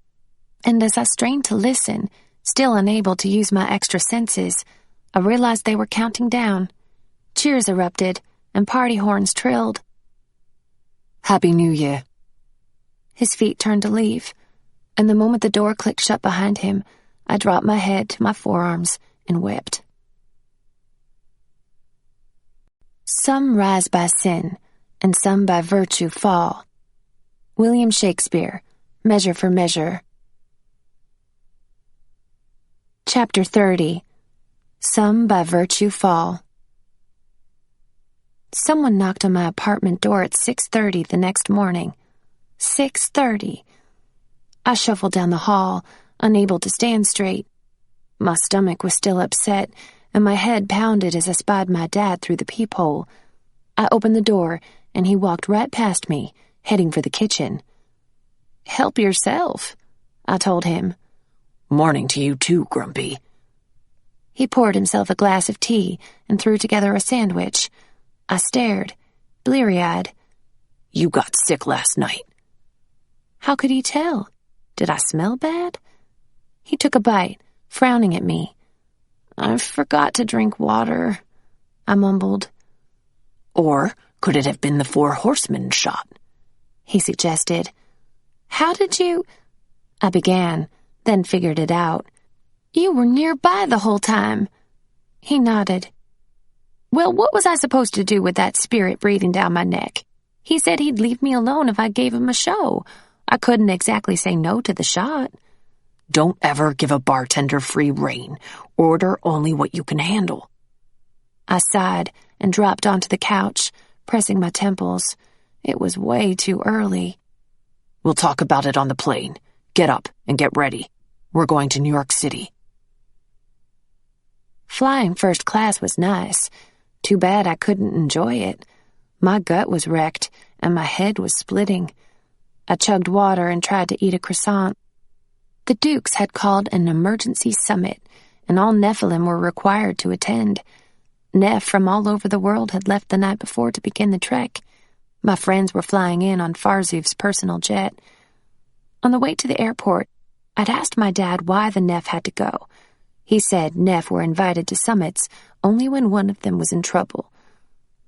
and as I strained to listen, still unable to use my extra senses, I realized they were counting down. Cheers erupted, and party horns trilled. Happy New Year. His feet turned to leave, and the moment the door clicked shut behind him, I dropped my head to my forearms and wept. Some rise by sin, and some by virtue fall. William Shakespeare, Measure for Measure. Chapter 30. Some by Virtue Fall. Someone knocked on my apartment door at 6:30 the next morning. 6:30. I shuffled down the hall, unable to stand straight. My stomach was still upset, and my head pounded as I spied my dad through the peephole. I opened the door, and he walked right past me, heading for the kitchen. Help yourself, I told him. Morning to you too, Grumpy. He poured himself a glass of tea and threw together a sandwich. I stared, bleary-eyed. You got sick last night. How could he tell? Did I smell bad? He took a bite, frowning at me. I forgot to drink water, I mumbled. Or could it have been the 4 horsemen shot? He suggested. How did you... I began, then figured it out. You were nearby the whole time. He nodded. Well, what was I supposed to do with that spirit breathing down my neck? He said he'd leave me alone if I gave him a show. I couldn't exactly say no to the shot. Don't ever give a bartender free rein. Order only what you can handle. I sighed and dropped onto the couch, pressing my temples. It was way too early. We'll talk about it on the plane. Get up and get ready. We're going to New York City. Flying first class was nice. Too bad I couldn't enjoy it. My gut was wrecked, and my head was splitting. I chugged water and tried to eat a croissant. The Dukes had called an emergency summit, and all Nephilim were required to attend. Neph from all over the world had left the night before to begin the trek. My friends were flying in on Farzuv's personal jet. On the way to the airport, I'd asked my dad why the Neph had to go. He said Neph were invited to summits only when one of them was in trouble.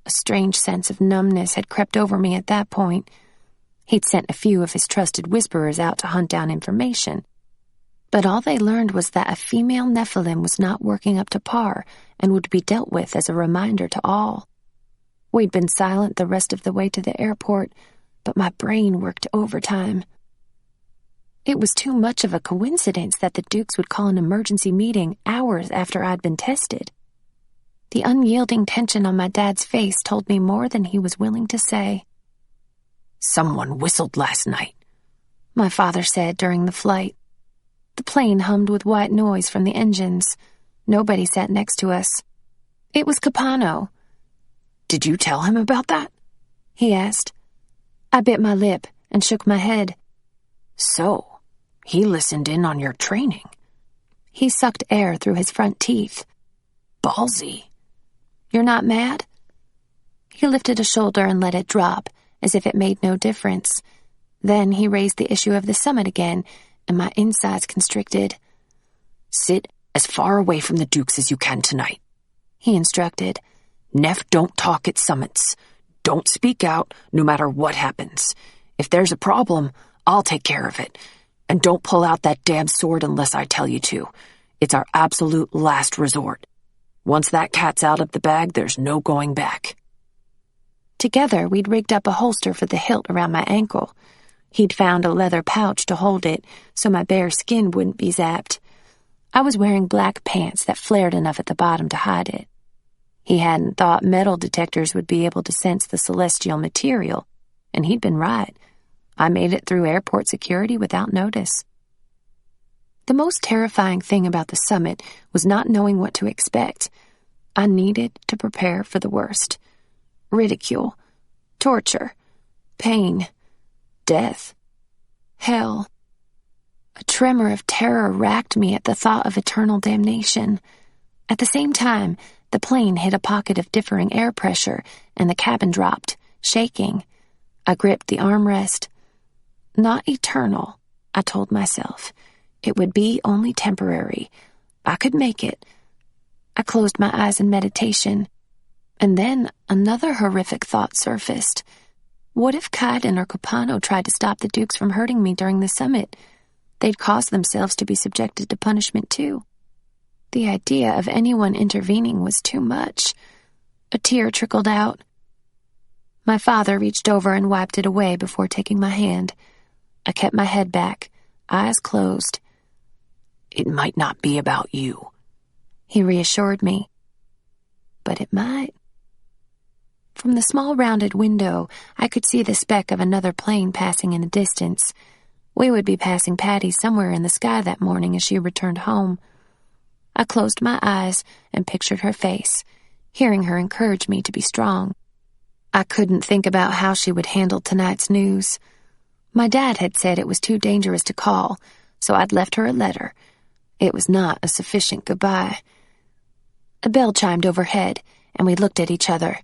A strange sense of numbness had crept over me at that point. He'd sent a few of his trusted whisperers out to hunt down information. But all they learned was that a female Nephilim was not working up to par and would be dealt with as a reminder to all. We'd been silent the rest of the way to the airport, but my brain worked overtime. It was too much of a coincidence that the Dukes would call an emergency meeting hours after I'd been tested. The unyielding tension on my dad's face told me more than he was willing to say. Someone whistled last night, my father said during the flight. The plane hummed with white noise from the engines. Nobody sat next to us. It was Capano. Did you tell him about that? He asked. I bit my lip and shook my head. So, he listened in on your training. He sucked air through his front teeth. Ballsy. You're not mad? He lifted a shoulder and let it drop, as if it made no difference. Then he raised the issue of the summit again, and my insides constricted. Sit as far away from the Dukes as you can tonight, he instructed. Neph don't talk at summits. Don't speak out, no matter what happens. If there's a problem, I'll take care of it. And don't pull out that damn sword unless I tell you to. It's our absolute last resort. Once that cat's out of the bag, there's no going back. Together, we'd rigged up a holster for the hilt around my ankle. He'd found a leather pouch to hold it, so my bare skin wouldn't be zapped. I was wearing black pants that flared enough at the bottom to hide it. He hadn't thought metal detectors would be able to sense the celestial material, and he'd been right. I made it through airport security without notice. The most terrifying thing about the summit was not knowing what to expect. I needed to prepare for the worst. Ridicule, torture, pain, death, hell. A tremor of terror racked me at the thought of eternal damnation. At the same time, the plane hit a pocket of differing air pressure, and the cabin dropped, shaking. I gripped the armrest. Not eternal, I told myself. It would be only temporary. I could make it. I closed my eyes in meditation. And then another horrific thought surfaced. What if Kaidan or Capano tried to stop the Dukes from hurting me during the summit? They'd cause themselves to be subjected to punishment too. The idea of anyone intervening was too much. A tear trickled out. My father reached over and wiped it away before taking my hand. I kept my head back, eyes closed. It might not be about you, he reassured me. But it might. From the small rounded window, I could see the speck of another plane passing in the distance. We would be passing Patty somewhere in the sky that morning as she returned home. I closed my eyes and pictured her face, hearing her encourage me to be strong. I couldn't think about how she would handle tonight's news. My dad had said it was too dangerous to call, so I'd left her a letter. It was not a sufficient goodbye. A bell chimed overhead, and we looked at each other.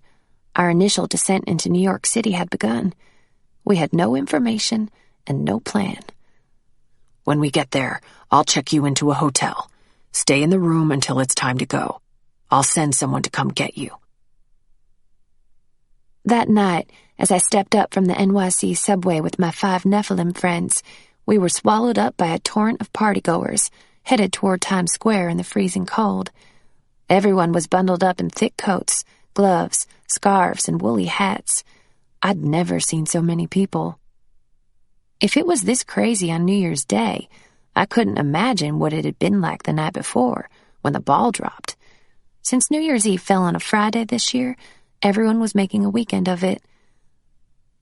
Our initial descent into New York City had begun. We had no information and no plan. When we get there, I'll check you into a hotel. Stay in the room until it's time to go. I'll send someone to come get you. That night, as I stepped up from the NYC subway with my 5 Nephilim friends, we were swallowed up by a torrent of partygoers, headed toward Times Square in the freezing cold. Everyone was bundled up in thick coats, gloves, scarves, and woolly hats. I'd never seen so many people. If it was this crazy on New Year's Day, I couldn't imagine what it had been like the night before, when the ball dropped. Since New Year's Eve fell on a Friday this year, everyone was making a weekend of it.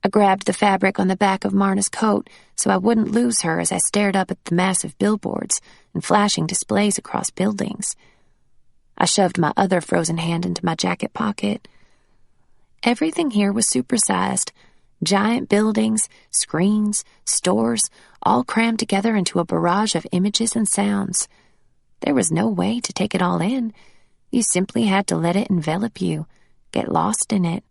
I grabbed the fabric on the back of Marna's coat so I wouldn't lose her as I stared up at the massive billboards and flashing displays across buildings. I shoved my other frozen hand into my jacket pocket. Everything here was supersized. Giant buildings, screens, stores, all crammed together into a barrage of images and sounds. There was no way to take it all in. You simply had to let it envelop you, get lost in it.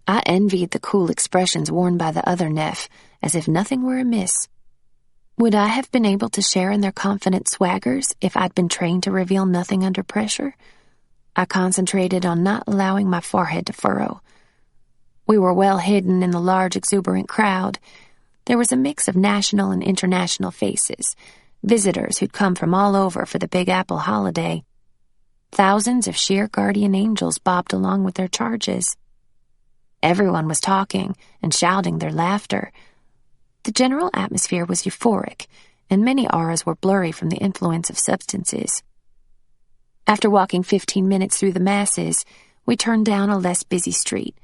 I envied the cool expressions worn by the other Neff, as if nothing were amiss. Would I have been able to share in their confident swaggers if I'd been trained to reveal nothing under pressure? I concentrated on not allowing my forehead to furrow. We were well hidden in the large, exuberant crowd. There was a mix of national and international faces, visitors who'd come from all over for the Big Apple holiday. Thousands of sheer guardian angels bobbed along with their charges. Everyone was talking and shouting their laughter. The general atmosphere was euphoric, and many auras were blurry from the influence of substances. After walking 15 minutes through the masses, we turned down a less busy street.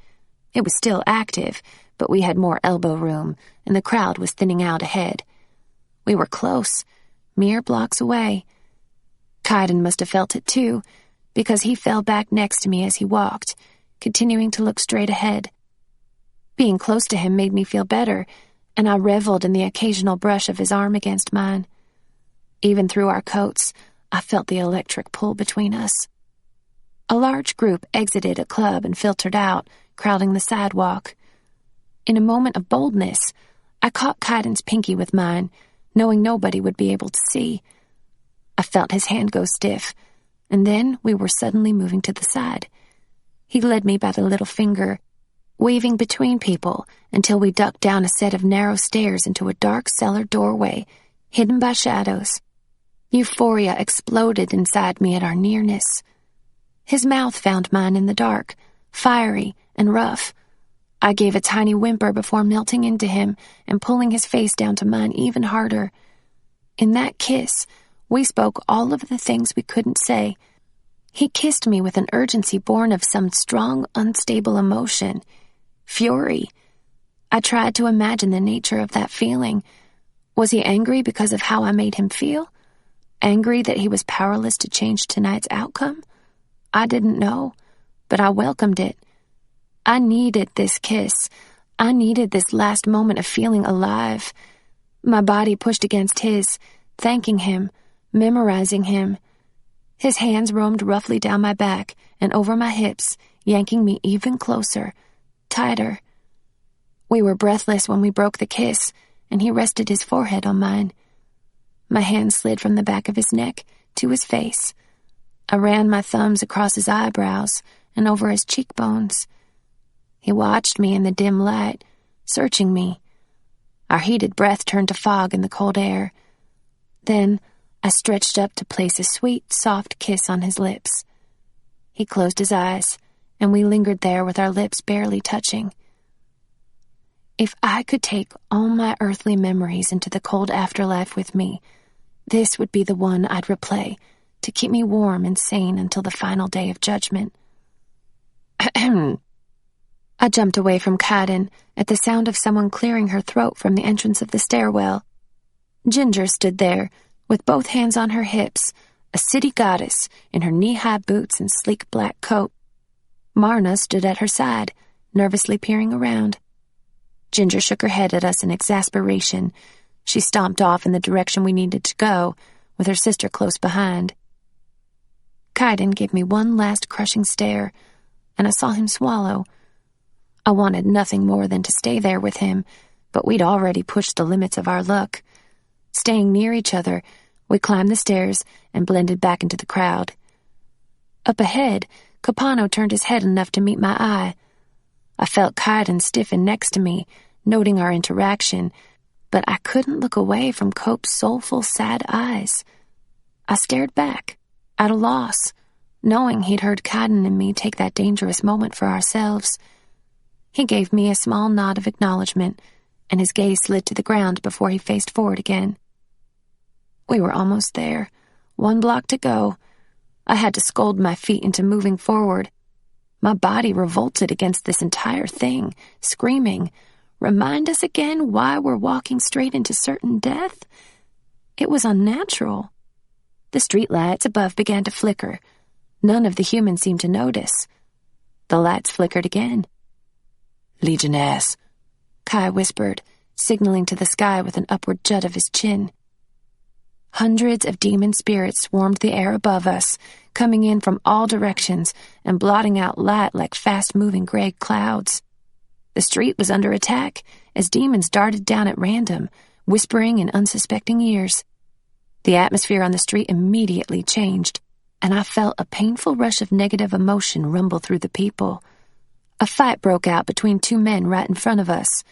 It was still active, but we had more elbow room, and the crowd was thinning out ahead. We were close, mere blocks away. Kaidan must have felt it too, because he fell back next to me as he walked, continuing to look straight ahead. Being close to him made me feel better, and I reveled in the occasional brush of his arm against mine. Even through our coats, I felt the electric pull between us. A large group exited a club and filtered out, crowding the sidewalk. In a moment of boldness, I caught Kaidan's pinky with mine, knowing nobody would be able to see. I felt his hand go stiff, and then we were suddenly moving to the side. He led me by the little finger, weaving between people until we ducked down a set of narrow stairs into a dark cellar doorway, hidden by shadows. Euphoria exploded inside me at our nearness. His mouth found mine in the dark, fiery and rough. I gave a tiny whimper before melting into him and pulling his face down to mine even harder. In that kiss, we spoke all of the things we couldn't say. He kissed me with an urgency born of some strong, unstable emotion. Fury. I tried to imagine the nature of that feeling. Was he angry because of how I made him feel? Angry that he was powerless to change tonight's outcome? I didn't know, but I welcomed it. I needed this kiss. I needed this last moment of feeling alive. My body pushed against his, thanking him, memorizing him. His hands roamed roughly down my back and over my hips, yanking me even closer, tighter. We were breathless when we broke the kiss, and he rested his forehead on mine. My hand slid from the back of his neck to his face. I ran my thumbs across his eyebrows and over his cheekbones. He watched me in the dim light, searching me. Our heated breath turned to fog in the cold air. Then I stretched up to place a sweet, soft kiss on his lips. He closed his eyes, and we lingered there with our lips barely touching. If I could take all my earthly memories into the cold afterlife with me, this would be the one I'd replay to keep me warm and sane until the final day of judgment. I jumped away from Kaidan at the sound of someone clearing her throat from the entrance of the stairwell. Ginger stood there, with both hands on her hips, a city goddess in her knee-high boots and sleek black coat. Marna stood at her side, nervously peering around. Ginger shook her head at us in exasperation. She stomped off in the direction we needed to go, with her sister close behind. Kaidan gave me one last crushing stare, and I saw him swallow. I wanted nothing more than to stay there with him, but we'd already pushed the limits of our luck. Staying near each other, we climbed the stairs and blended back into the crowd. Up ahead, Capano turned his head enough to meet my eye. I felt Kaidan stiffen next to me, noting our interaction, but I couldn't look away from Cope's soulful, sad eyes. I stared back, at a loss, knowing he'd heard Kaidan and me take that dangerous moment for ourselves. He gave me a small nod of acknowledgement, and his gaze slid to the ground before he faced forward again. We were almost there. 1 block to go. I had to scold my feet into moving forward. My body revolted against this entire thing, screaming, "Remind us again why we're walking straight into certain death?" It was unnatural. The streetlights above began to flicker. None of the humans seemed to notice. The lights flickered again. "Legionnaires," Kai whispered, signaling to the sky with an upward jut of his chin. Hundreds of demon spirits swarmed the air above us, coming in from all directions and blotting out light like fast-moving gray clouds. The street was under attack as demons darted down at random, whispering in unsuspecting ears. The atmosphere on the street immediately changed, and I felt a painful rush of negative emotion rumble through the people. A fight broke out between 2 men right in front of us.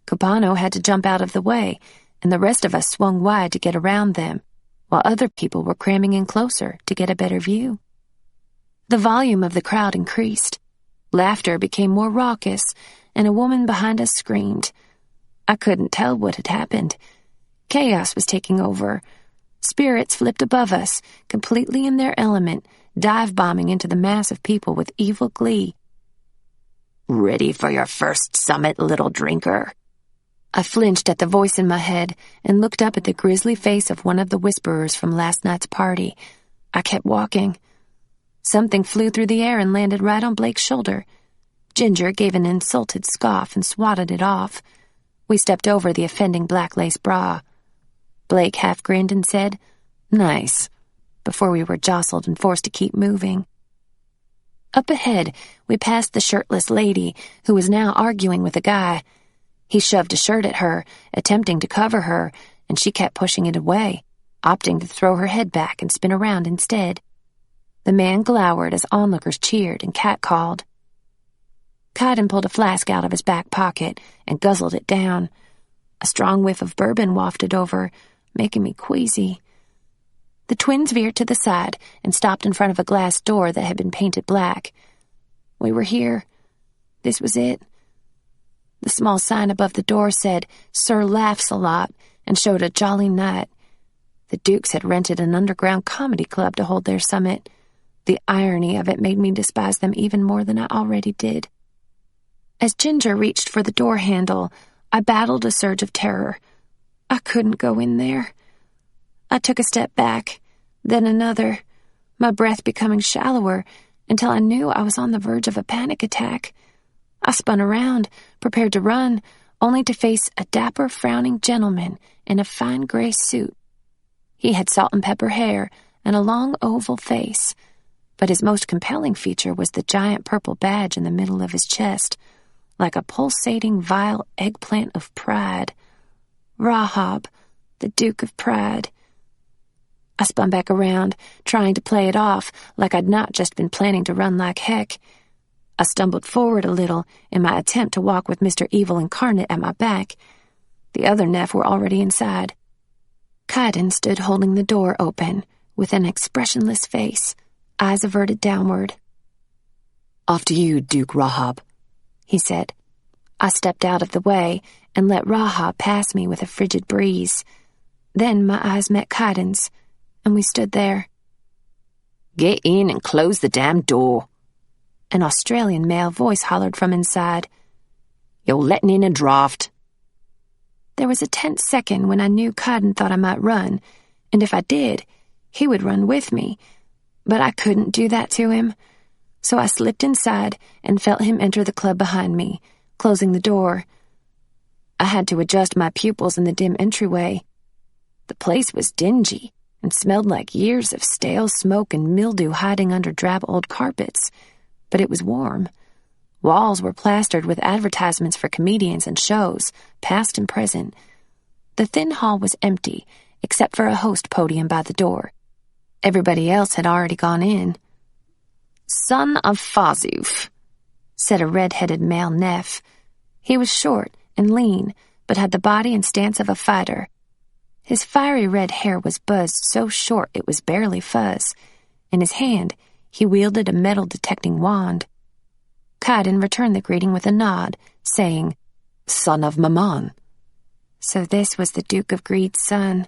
Capano had to jump out of the way, and the rest of us swung wide to get around them, while other people were cramming in closer to get a better view. The volume of the crowd increased. Laughter became more raucous, and a woman behind us screamed. I couldn't tell what had happened. Chaos was taking over. Spirits flipped above us, completely in their element, dive-bombing into the mass of people with evil glee. "Ready for your first summit, little drinker?" I flinched at the voice in my head and looked up at the grisly face of one of the whisperers from last night's party. I kept walking. Something flew through the air and landed right on Blake's shoulder. Ginger gave an insulted scoff and swatted it off. We stepped over the offending black lace bra. Blake half grinned and said, "Nice," before we were jostled and forced to keep moving. Up ahead, we passed the shirtless lady, who was now arguing with a guy. He shoved a shirt at her, attempting to cover her, and she kept pushing it away, opting to throw her head back and spin around instead. The man glowered as onlookers cheered and catcalled. Kaidan pulled a flask out of his back pocket and guzzled it down. A strong whiff of bourbon wafted over, making me queasy. The twins veered to the side and stopped in front of a glass door that had been painted black. We were here. This was it. The small sign above the door said, "Sir Laughs a Lot," and showed a jolly night. The Dukes had rented an underground comedy club to hold their summit. The irony of it made me despise them even more than I already did. As Ginger reached for the door handle, I battled a surge of terror. I couldn't go in there. I took a step back, then another, my breath becoming shallower until I knew I was on the verge of a panic attack. I spun around, prepared to run, only to face a dapper, frowning gentleman in a fine gray suit. He had salt and pepper hair and a long oval face, but his most compelling feature was the giant purple badge in the middle of his chest, like a pulsating, vile eggplant of pride. Rahab, the Duke of Pride. I spun back around, trying to play it off like I'd not just been planning to run like heck. I stumbled forward a little in my attempt to walk with Mr. Evil Incarnate at my back. The other Neff were already inside. Kaidan stood holding the door open, with an expressionless face, eyes averted downward. "After you, Duke Rahab," he said. I stepped out of the way and let Rahab pass me with a frigid breeze. Then my eyes met Kaidan's, and we stood there. "Get in and close the damn door," an Australian male voice hollered from inside. "You're letting in a draft." There was a tense second when I knew Kaidan thought I might run, and if I did, he would run with me. But I couldn't do that to him, so I slipped inside and felt him enter the club behind me, closing the door. I had to adjust my pupils in the dim entryway. The place was dingy and smelled like years of stale smoke and mildew hiding under drab old carpets, but it was warm. Walls were plastered with advertisements for comedians and shows, past and present. The thin hall was empty, except for a host podium by the door. Everybody else had already gone in. "Son of Fazuf," said a red-headed male Neff. He was short and lean, but had the body and stance of a fighter. His fiery red hair was buzzed so short it was barely fuzz. In his hand, he wielded a metal-detecting wand. Kaidan returned the greeting with a nod, saying, "Son of Mammon." So this was the Duke of Greed's son.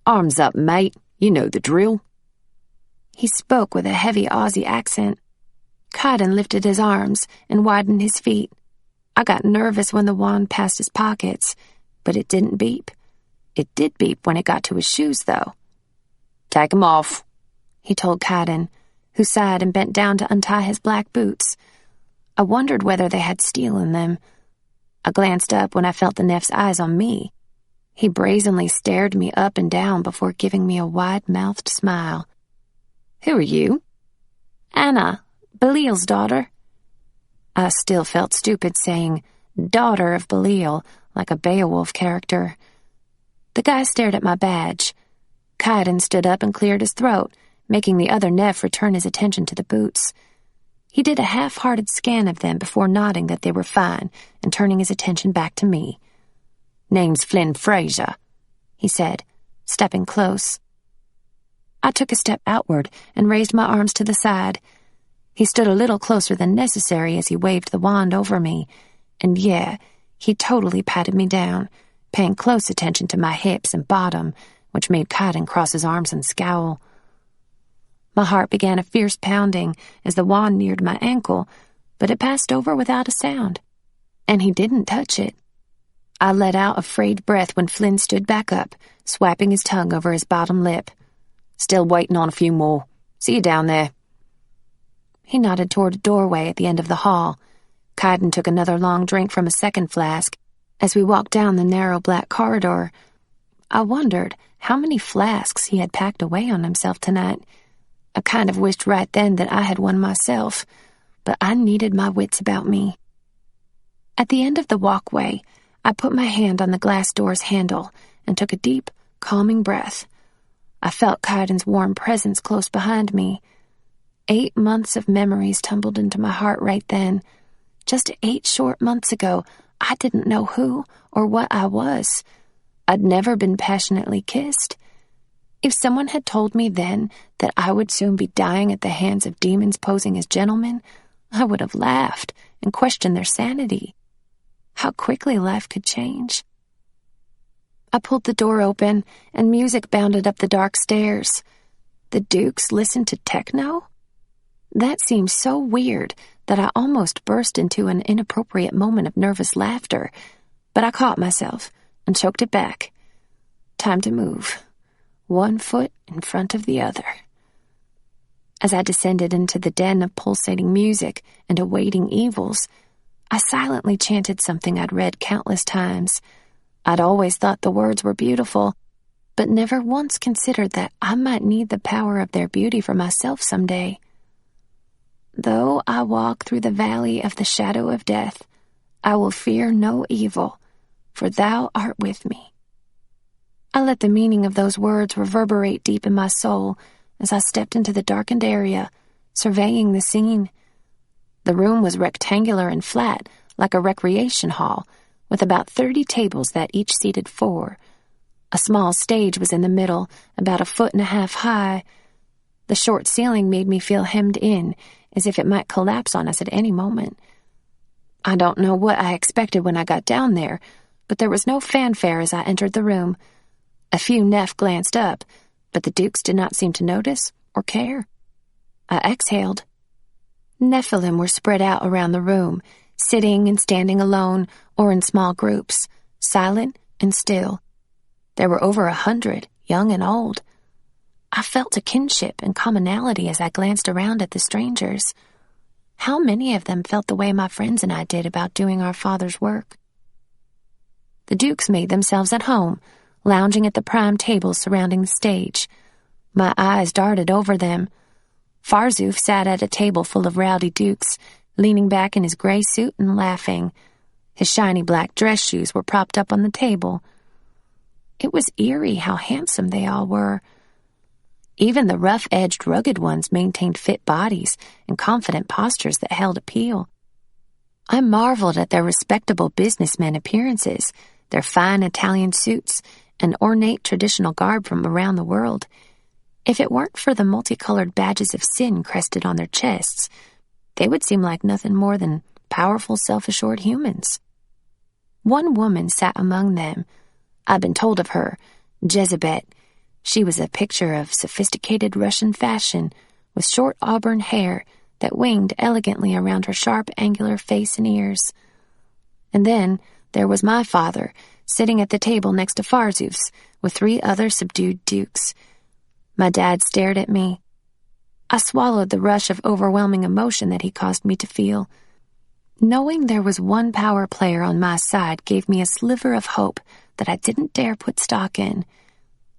Arms up, mate. You know the drill." He spoke with a heavy Aussie accent. Kaidan lifted his arms and widened his feet. I got nervous when the wand passed his pockets, but it didn't beep. It did beep when it got to his shoes, though. "Take 'em off," he told Kaidan, who sighed and bent down to untie his black boots. I wondered whether they had steel in them. I glanced up when I felt the Neff's eyes on me. He brazenly stared me up and down before giving me a wide-mouthed smile. "Who are you?" "Anna, Belial's daughter." I still felt stupid saying daughter of Belial like a Beowulf character. The guy stared at my badge. Kaidan stood up and cleared his throat, making the other Neff return his attention to the boots. He did a half-hearted scan of them before nodding that they were fine and turning his attention back to me. "Name's Flynn Fraser," he said, stepping close. I took a step outward and raised my arms to the side. He stood a little closer than necessary as he waved the wand over me, and yeah, he totally patted me down, paying close attention to my hips and bottom, which made Kaidan cross his arms and scowl. My heart began a fierce pounding as the wand neared my ankle, but it passed over without a sound, and he didn't touch it. I let out a frayed breath when Flynn stood back up, swiping his tongue over his bottom lip. "Still waiting on a few more. See you down there." He nodded toward a doorway at the end of the hall. Kaidan took another long drink from a second flask. As we walked down the narrow black corridor, I wondered how many flasks he had packed away on himself tonight. I kind of wished right then that I had one myself, but I needed my wits about me. At the end of the walkway, I put my hand on the glass door's handle and took a deep, calming breath. I felt Kaidan's warm presence close behind me. 8 months of memories tumbled into my heart right then. Just 8 short months ago, I didn't know who or what I was. I'd never been passionately kissed. If someone had told me then that I would soon be dying at the hands of demons posing as gentlemen, I would have laughed and questioned their sanity. How quickly life could change. I pulled the door open, and music bounded up the dark stairs. The Dukes listened to techno? That seemed so weird that I almost burst into an inappropriate moment of nervous laughter, but I caught myself and choked it back. Time to move. One foot in front of the other. As I descended into the den of pulsating music and awaiting evils, I silently chanted something I'd read countless times. I'd always thought the words were beautiful, but never once considered that I might need the power of their beauty for myself someday. Though I walk through the valley of the shadow of death, I will fear no evil, for thou art with me. I let the meaning of those words reverberate deep in my soul as I stepped into the darkened area, surveying the scene. The room was rectangular and flat, like a recreation hall, with about 30 tables that each seated 4. A small stage was in the middle, about 1.5 feet high. The short ceiling made me feel hemmed in, as if it might collapse on us at any moment. I don't know what I expected when I got down there, but there was no fanfare as I entered the room. A few Neff glanced up, but the Dukes did not seem to notice or care. I exhaled. Nephilim were spread out around the room, sitting and standing alone or in small groups, silent and still. There were over 100, young and old. I felt a kinship and commonality as I glanced around at the strangers. How many of them felt the way my friends and I did about doing our Father's work? The Dukes made themselves at home, lounging at the prime tables surrounding the stage. My eyes darted over them. Farzuf sat at a table full of rowdy Dukes, leaning back in his gray suit and laughing. His shiny black dress shoes were propped up on the table. It was eerie how handsome they all were. Even the rough-edged, rugged ones maintained fit bodies and confident postures that held appeal. I marveled at their respectable businessmen appearances, their fine Italian suits, and ornate traditional garb from around the world. If it weren't for the multicolored badges of sin crested on their chests, they would seem like nothing more than powerful, self-assured humans. One woman sat among them. I'd been told of her, Jezebet. She was a picture of sophisticated Russian fashion, with short auburn hair that winged elegantly around her sharp, angular face and ears. And then there was my father, sitting at the table next to Farzuf's, with 3 other subdued dukes. My dad stared at me. I swallowed the rush of overwhelming emotion that he caused me to feel. Knowing there was one power player on my side gave me a sliver of hope that I didn't dare put stock in.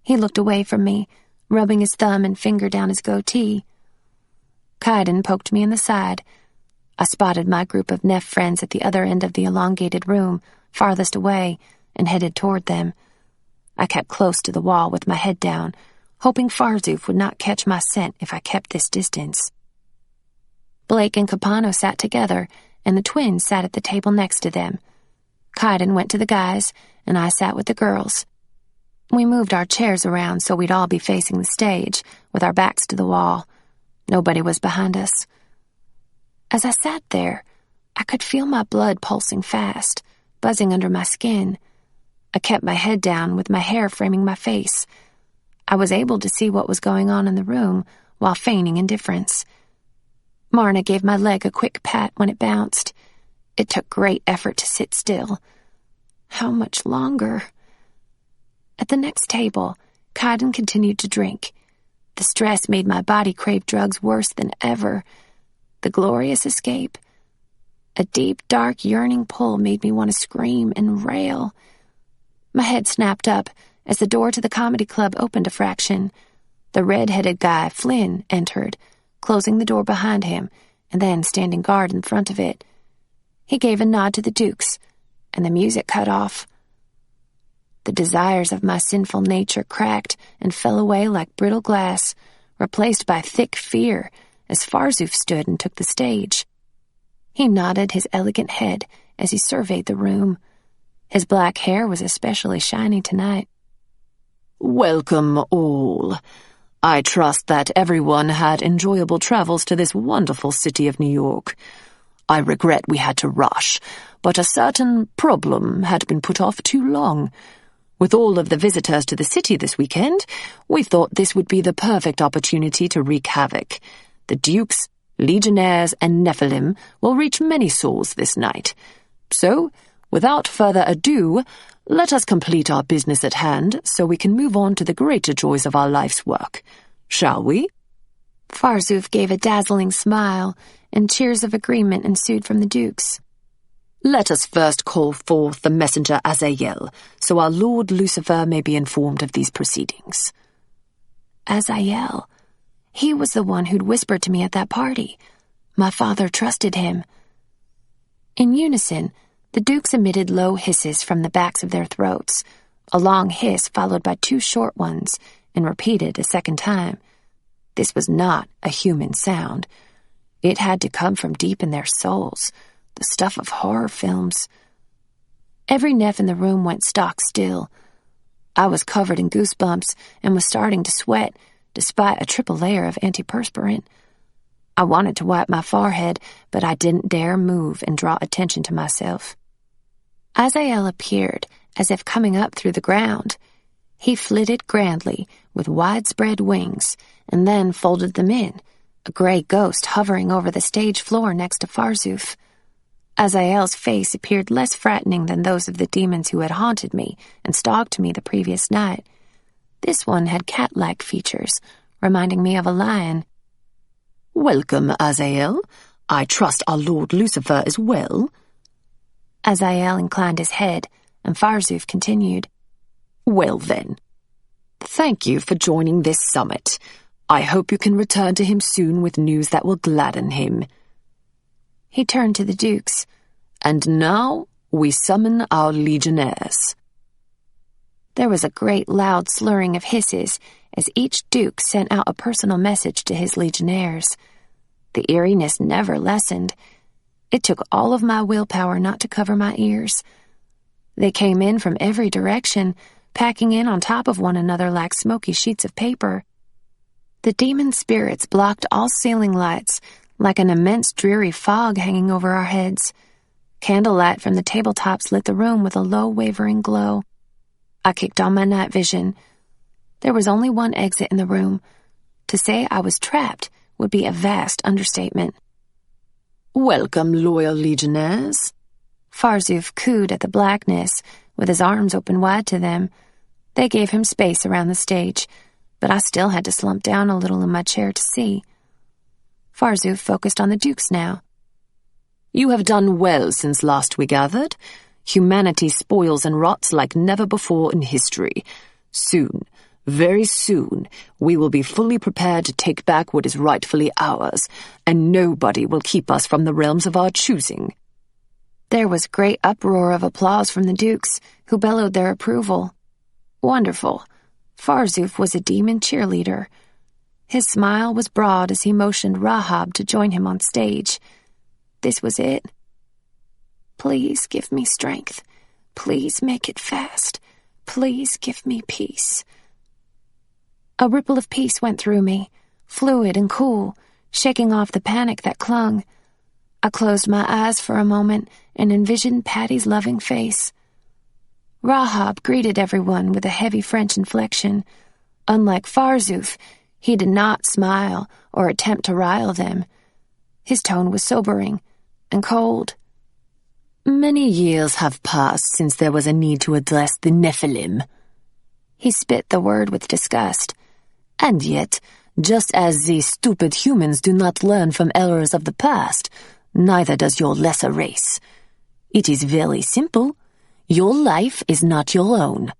He looked away from me, rubbing his thumb and finger down his goatee. Kaidan poked me in the side. I spotted my group of Neff friends at the other end of the elongated room, farthest away, and headed toward them. I kept close to the wall with my head down, hoping Farzuf would not catch my scent if I kept this distance. Blake and Capano sat together, and the twins sat at the table next to them. Kaidan went to the guys, and I sat with the girls. We moved our chairs around so we'd all be facing the stage, with our backs to the wall. Nobody was behind us. As I sat there, I could feel my blood pulsing fast, buzzing under my skin. I kept my head down with my hair framing my face. I was able to see what was going on in the room while feigning indifference. Marna gave my leg a quick pat when it bounced. It took great effort to sit still. How much longer? At the next table, Kaidan continued to drink. The stress made my body crave drugs worse than ever. The glorious escape. A deep, dark, yearning pull made me want to scream and rail. My head snapped up as the door to the comedy club opened a fraction. The red-headed guy, Flynn, entered, closing the door behind him and then standing guard in front of it. He gave a nod to the dukes, and the music cut off. The desires of my sinful nature cracked and fell away like brittle glass, replaced by thick fear as Farzuf stood and took the stage. He nodded his elegant head as he surveyed the room. His black hair was especially shiny tonight. Welcome all. I trust that everyone had enjoyable travels to this wonderful city of New York. I regret we had to rush, but a certain problem had been put off too long. With all of the visitors to the city this weekend, we thought this would be the perfect opportunity to wreak havoc. The Dukes, Legionnaires, and Nephilim will reach many souls this night. So, without further ado, let us complete our business at hand so we can move on to the greater joys of our life's work. Shall we? Farzuf gave a dazzling smile, and cheers of agreement ensued from the Dukes. Let us first call forth the messenger Azazel, so our Lord Lucifer may be informed of these proceedings. Azazel. He was the one who'd whispered to me at that party. My father trusted him. In unison, the Dukes emitted low hisses from the backs of their throats, a long hiss followed by 2 short ones, and repeated a second time. This was not a human sound. It had to come from deep in their souls, the stuff of horror films. Every Neff in the room went stock still. I was covered in goosebumps and was starting to sweat, despite a triple layer of antiperspirant. I wanted to wipe my forehead, but I didn't dare move and draw attention to myself. Azazel appeared, as if coming up through the ground. He flitted grandly, with widespread wings, and then folded them in, a gray ghost hovering over the stage floor next to Farzuf. Azazel's face appeared less frightening than those of the demons who had haunted me and stalked me the previous night. This one had cat-like features, reminding me of a lion. Welcome, Azazel. I trust our Lord Lucifer is well. Azazel inclined his head, and Farzuf continued. Well then, thank you for joining this summit. I hope you can return to him soon with news that will gladden him. He turned to the Dukes. And now we summon our Legionnaires. There was a great loud slurring of hisses as each Duke sent out a personal message to his Legionnaires. The eeriness never lessened. It took all of my willpower not to cover my ears. They came in from every direction, packing in on top of one another like smoky sheets of paper. The demon spirits blocked all ceiling lights, like an immense dreary fog hanging over our heads. Candlelight from the tabletops lit the room with a low, wavering glow. I kicked on my night vision. There was only one exit in the room. To say I was trapped would be a vast understatement. "Welcome, loyal legionnaires." Farzuf cooed at the blackness, with his arms open wide to them. They gave him space around the stage, but I still had to slump down a little in my chair to see. Farzuf focused on the dukes now. "You have done well since last we gathered. Humanity spoils and rots like never before in history. Soon, very soon, we will be fully prepared to take back what is rightfully ours, and nobody will keep us from the realms of our choosing." There was great uproar of applause from the dukes, who bellowed their approval. Wonderful. Farzuf was a demon cheerleader. His smile was broad as he motioned Rahab to join him on stage. This was it. "Please give me strength. Please make it fast. Please give me peace." A ripple of peace went through me, fluid and cool, shaking off the panic that clung. I closed my eyes for a moment and envisioned Patty's loving face. Rahab greeted everyone with a heavy French inflection. Unlike Farzuf, he did not smile or attempt to rile them. His tone was sobering and cold. "Many years have passed since there was a need to address the Nephilim." He spit the word with disgust. "And yet, just as these stupid humans do not learn from errors of the past, neither does your lesser race. It is very simple. Your life is not your own.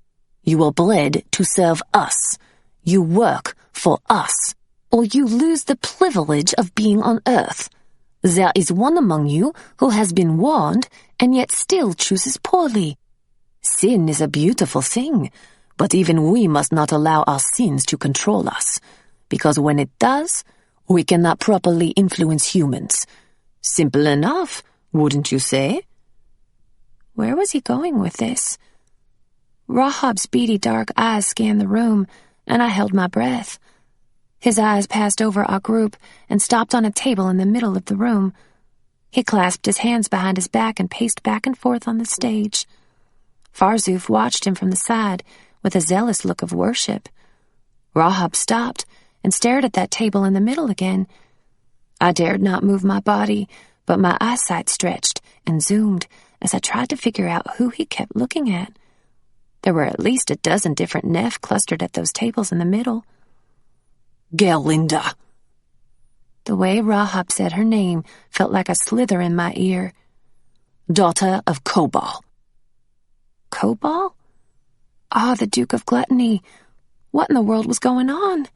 You are bred to serve us. You work for us, or you lose the privilege of being on Earth. There is one among you who has been warned and yet still chooses poorly. Sin is a beautiful thing, but even we must not allow our sins to control us, because when it does, we cannot properly influence humans. Simple enough, wouldn't you say?" Where was he going with this? Rahab's beady dark eyes scanned the room, and I held my breath. His eyes passed over our group and stopped on a table in the middle of the room. He clasped his hands behind his back and paced back and forth on the stage. Farzuf watched him from the side with a zealous look of worship. Rahab stopped and stared at that table in the middle again. I dared not move my body, but my eyesight stretched and zoomed as I tried to figure out who he kept looking at. There were at least a dozen different Neph clustered at those tables in the middle. "Gerlinda." The way Rahab said her name felt like a slither in my ear. "Daughter of Kobal." Kobal? Ah, the Duke of Gluttony. What in the world was going on?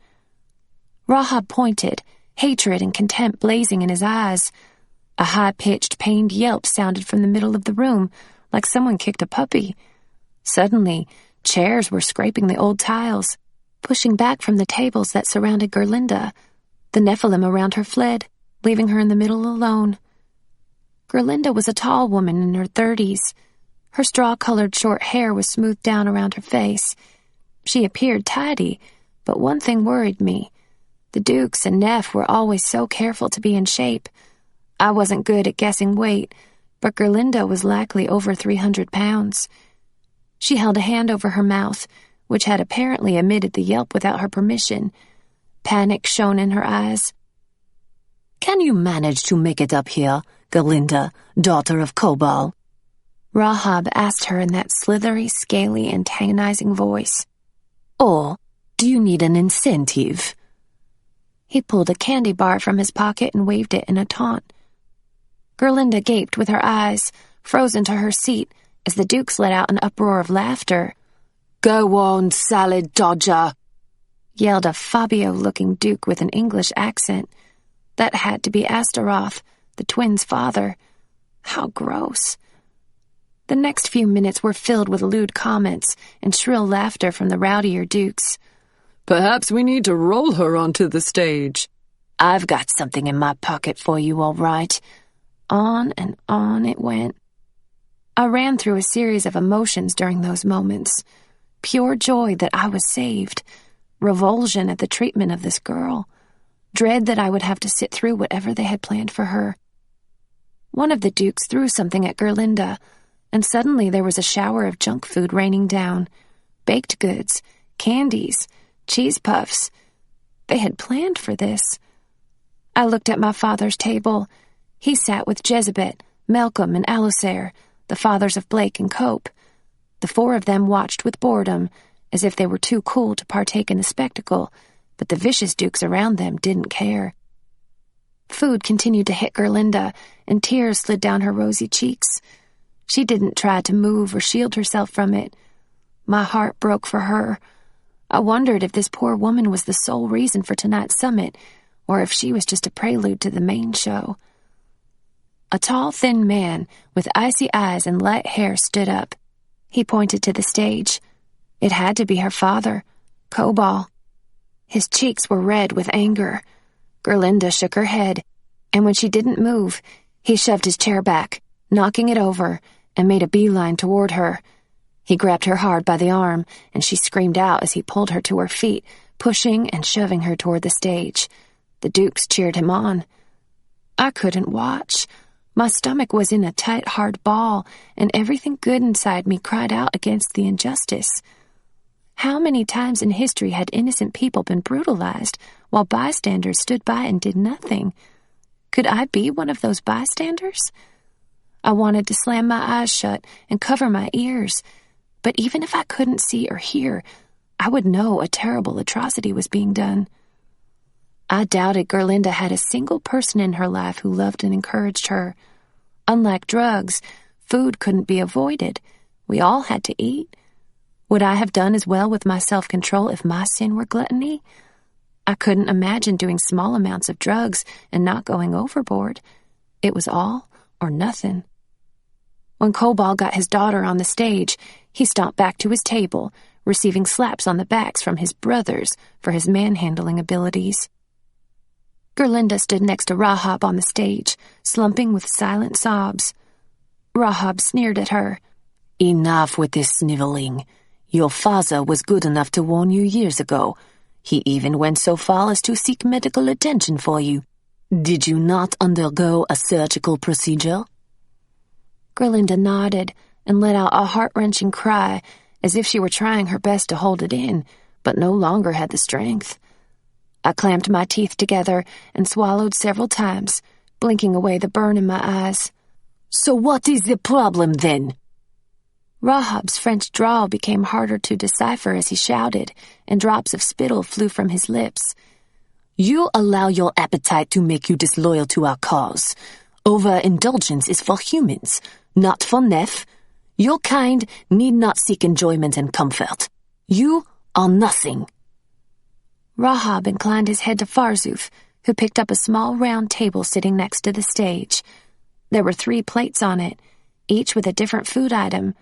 Rahab pointed, hatred and contempt blazing in his eyes. A high-pitched, pained yelp sounded from the middle of the room, like someone kicked a puppy. Suddenly, chairs were scraping the old tiles, pushing back from the tables that surrounded Gerlinda. The Nephilim around her fled, leaving her in the middle alone. Gerlinda was a tall woman in her 30s. Her straw-colored short hair was smoothed down around her face. She appeared tidy, but one thing worried me. The Dukes and Neph were always so careful to be in shape. I wasn't good at guessing weight, but Gerlinda was likely over 300 pounds. She held a hand over her mouth, which had apparently emitted the yelp without her permission. Panic shone in her eyes. "Can you manage to make it up here, Gerlinda, daughter of Kobal?" Rahab asked her in that slithery, scaly, antagonizing voice. "Or do you need an incentive?" He pulled a candy bar from his pocket and waved it in a taunt. Gerlinda gaped with her eyes, frozen to her seat, as the Dukes let out an uproar of laughter. "Go on, salad dodger," yelled a Fabio-looking Duke with an English accent. That had to be Astaroth, the twins' father. How gross. The next few minutes were filled with lewd comments and shrill laughter from the rowdier Dukes. "Perhaps we need to roll her onto the stage." "I've got something in my pocket for you, all right." On and on it went. I ran through a series of emotions during those moments. Pure joy that I was saved. Revulsion at the treatment of this girl. Dread that I would have to sit through whatever they had planned for her. One of the Dukes threw something at Gerlinda, and suddenly there was a shower of junk food raining down. Baked goods, candies, cheese puffs. They had planned for this. I looked at my father's table. He sat with Jezebet, Malcolm, and Alisair, the fathers of Blake and Cope. The four of them watched with boredom, as if they were too cool to partake in the spectacle, but the vicious dukes around them didn't care. Food continued to hit Gerlinda, and tears slid down her rosy cheeks. She didn't try to move or shield herself from it. My heart broke for her. I wondered if this poor woman was the sole reason for tonight's summit, or if she was just a prelude to the main show. A tall, thin man with icy eyes and light hair stood up. He pointed to the stage. It had to be her father, Cobal. His cheeks were red with anger. Gerlinda shook her head, and when she didn't move, he shoved his chair back, knocking it over, and made a beeline toward her. He grabbed her hard by the arm, and she screamed out as he pulled her to her feet, pushing and shoving her toward the stage. The dukes cheered him on. I couldn't watch. My stomach was in a tight, hard ball, and everything good inside me cried out against the injustice. How many times in history had innocent people been brutalized, while bystanders stood by and did nothing? Could I be one of those bystanders? I wanted to slam my eyes shut and cover my ears, but even if I couldn't see or hear, I would know a terrible atrocity was being done. I doubted Gerlinda had a single person in her life who loved and encouraged her. Unlike drugs, food couldn't be avoided. We all had to eat. Would I have done as well with my self-control if my sin were gluttony? I couldn't imagine doing small amounts of drugs and not going overboard. It was all or nothing. When Cobal got his daughter on the stage, he stomped back to his table, receiving slaps on the backs from his brothers for his manhandling abilities. Gerlinda stood next to Rahab on the stage, slumping with silent sobs. Rahab sneered at her. Enough with this sniveling. Your father was good enough to warn you years ago. He even went so far as to seek medical attention for you. Did you not undergo a surgical procedure? Gerlinda nodded and let out a heart-wrenching cry, as if she were trying her best to hold it in, but no longer had the strength. I clamped my teeth together and swallowed several times, blinking away the burn in my eyes. So what is the problem, then? Rahab's French drawl became harder to decipher as he shouted, and drops of spittle flew from his lips. You allow your appetite to make you disloyal to our cause. Overindulgence is for humans, not for Neff. Your kind need not seek enjoyment and comfort. You are nothing. Rahab inclined his head to Farzuf, who picked up a small round table sitting next to the stage. There were 3 plates on it, each with a different food item: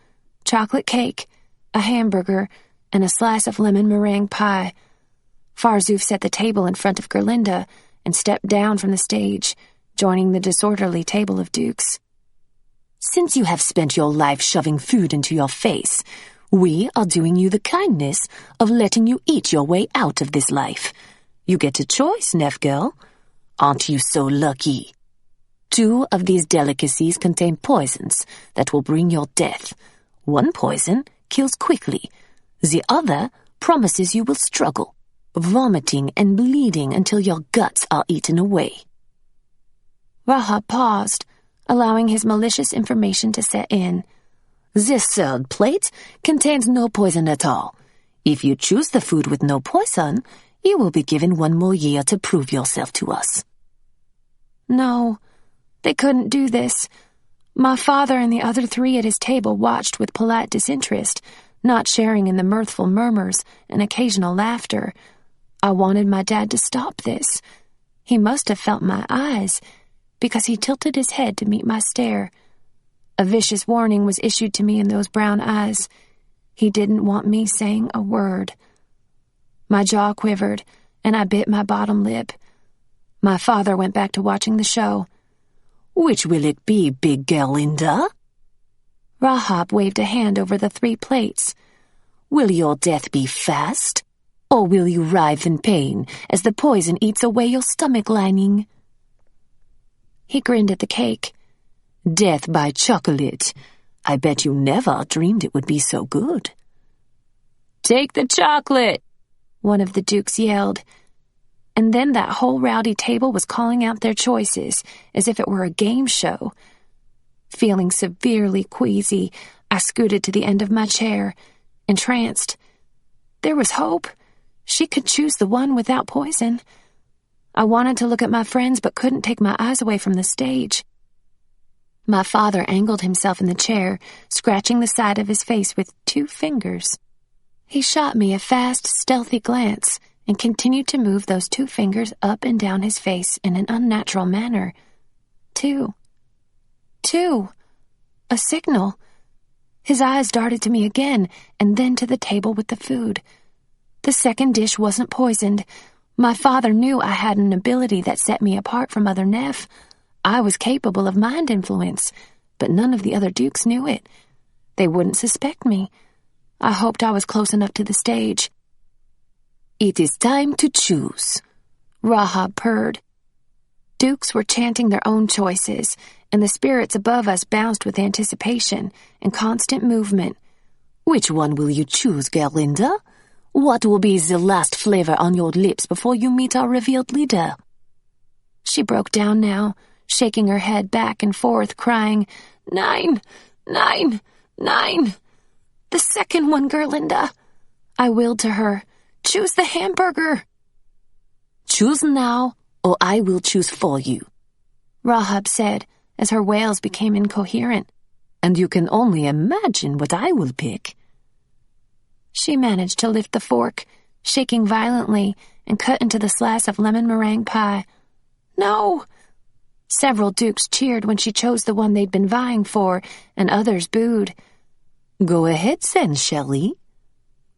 chocolate cake, a hamburger, and a slice of lemon meringue pie. Farzuf set the table in front of Gerlinda and stepped down from the stage, joining the disorderly table of dukes. Since you have spent your life shoving food into your face, we are doing you the kindness of letting you eat your way out of this life. You get a choice, Neff girl. Aren't you so lucky? 2 of these delicacies contain poisons that will bring your death. One poison kills quickly. The other promises you will struggle, vomiting and bleeding until your guts are eaten away. Rahab paused, allowing his malicious information to set in. This 3rd plate contains no poison at all. If you choose the food with no poison, you will be given 1 more year to prove yourself to us. No, they couldn't do this. My father and the other 3 at his table watched with polite disinterest, not sharing in the mirthful murmurs and occasional laughter. I wanted my dad to stop this. He must have felt my eyes, because he tilted his head to meet my stare. A vicious warning was issued to me in those brown eyes. He didn't want me saying a word. My jaw quivered, and I bit my bottom lip. My father went back to watching the show. Which will it be, big Gerlinda? Rahab waved a hand over the 3 plates. Will your death be fast, or will you writhe in pain as the poison eats away your stomach lining? He grinned at the cake. Death by chocolate. I bet you never dreamed it would be so good. Take the chocolate, one of the dukes yelled. And then that whole rowdy table was calling out their choices as if it were a game show. Feeling severely queasy, I scooted to the end of my chair, entranced. There was hope. She could choose the one without poison. I wanted to look at my friends but couldn't take my eyes away from the stage. My father angled himself in the chair, scratching the side of his face with 2 fingers. He shot me a fast, stealthy glance and continued to move those 2 fingers up and down his face in an unnatural manner. 2. 2. A signal. His eyes darted to me again, and then to the table with the food. The second dish wasn't poisoned. My father knew I had an ability that set me apart from other Neff. I was capable of mind influence, but none of the other dukes knew it. They wouldn't suspect me. I hoped I was close enough to the stage. "It is time to choose," Rahab purred. Dukes were chanting their own choices, and the spirits above us bounced with anticipation and constant movement. "Which one will you choose, Gerlinda? What will be the last flavor on your lips before you meet our revealed leader?" She broke down now, shaking her head back and forth, crying, 9, 9, 9. "The second one, Gerlinda." I willed to her, "Choose the hamburger." "Choose now, or I will choose for you," Rahab said, as her wails became incoherent. "And you can only imagine what I will pick." She managed to lift the fork, shaking violently, and cut into the slice of lemon meringue pie. "No!" Several dukes cheered when she chose the one they'd been vying for, and others booed. "Go ahead then, Shelley."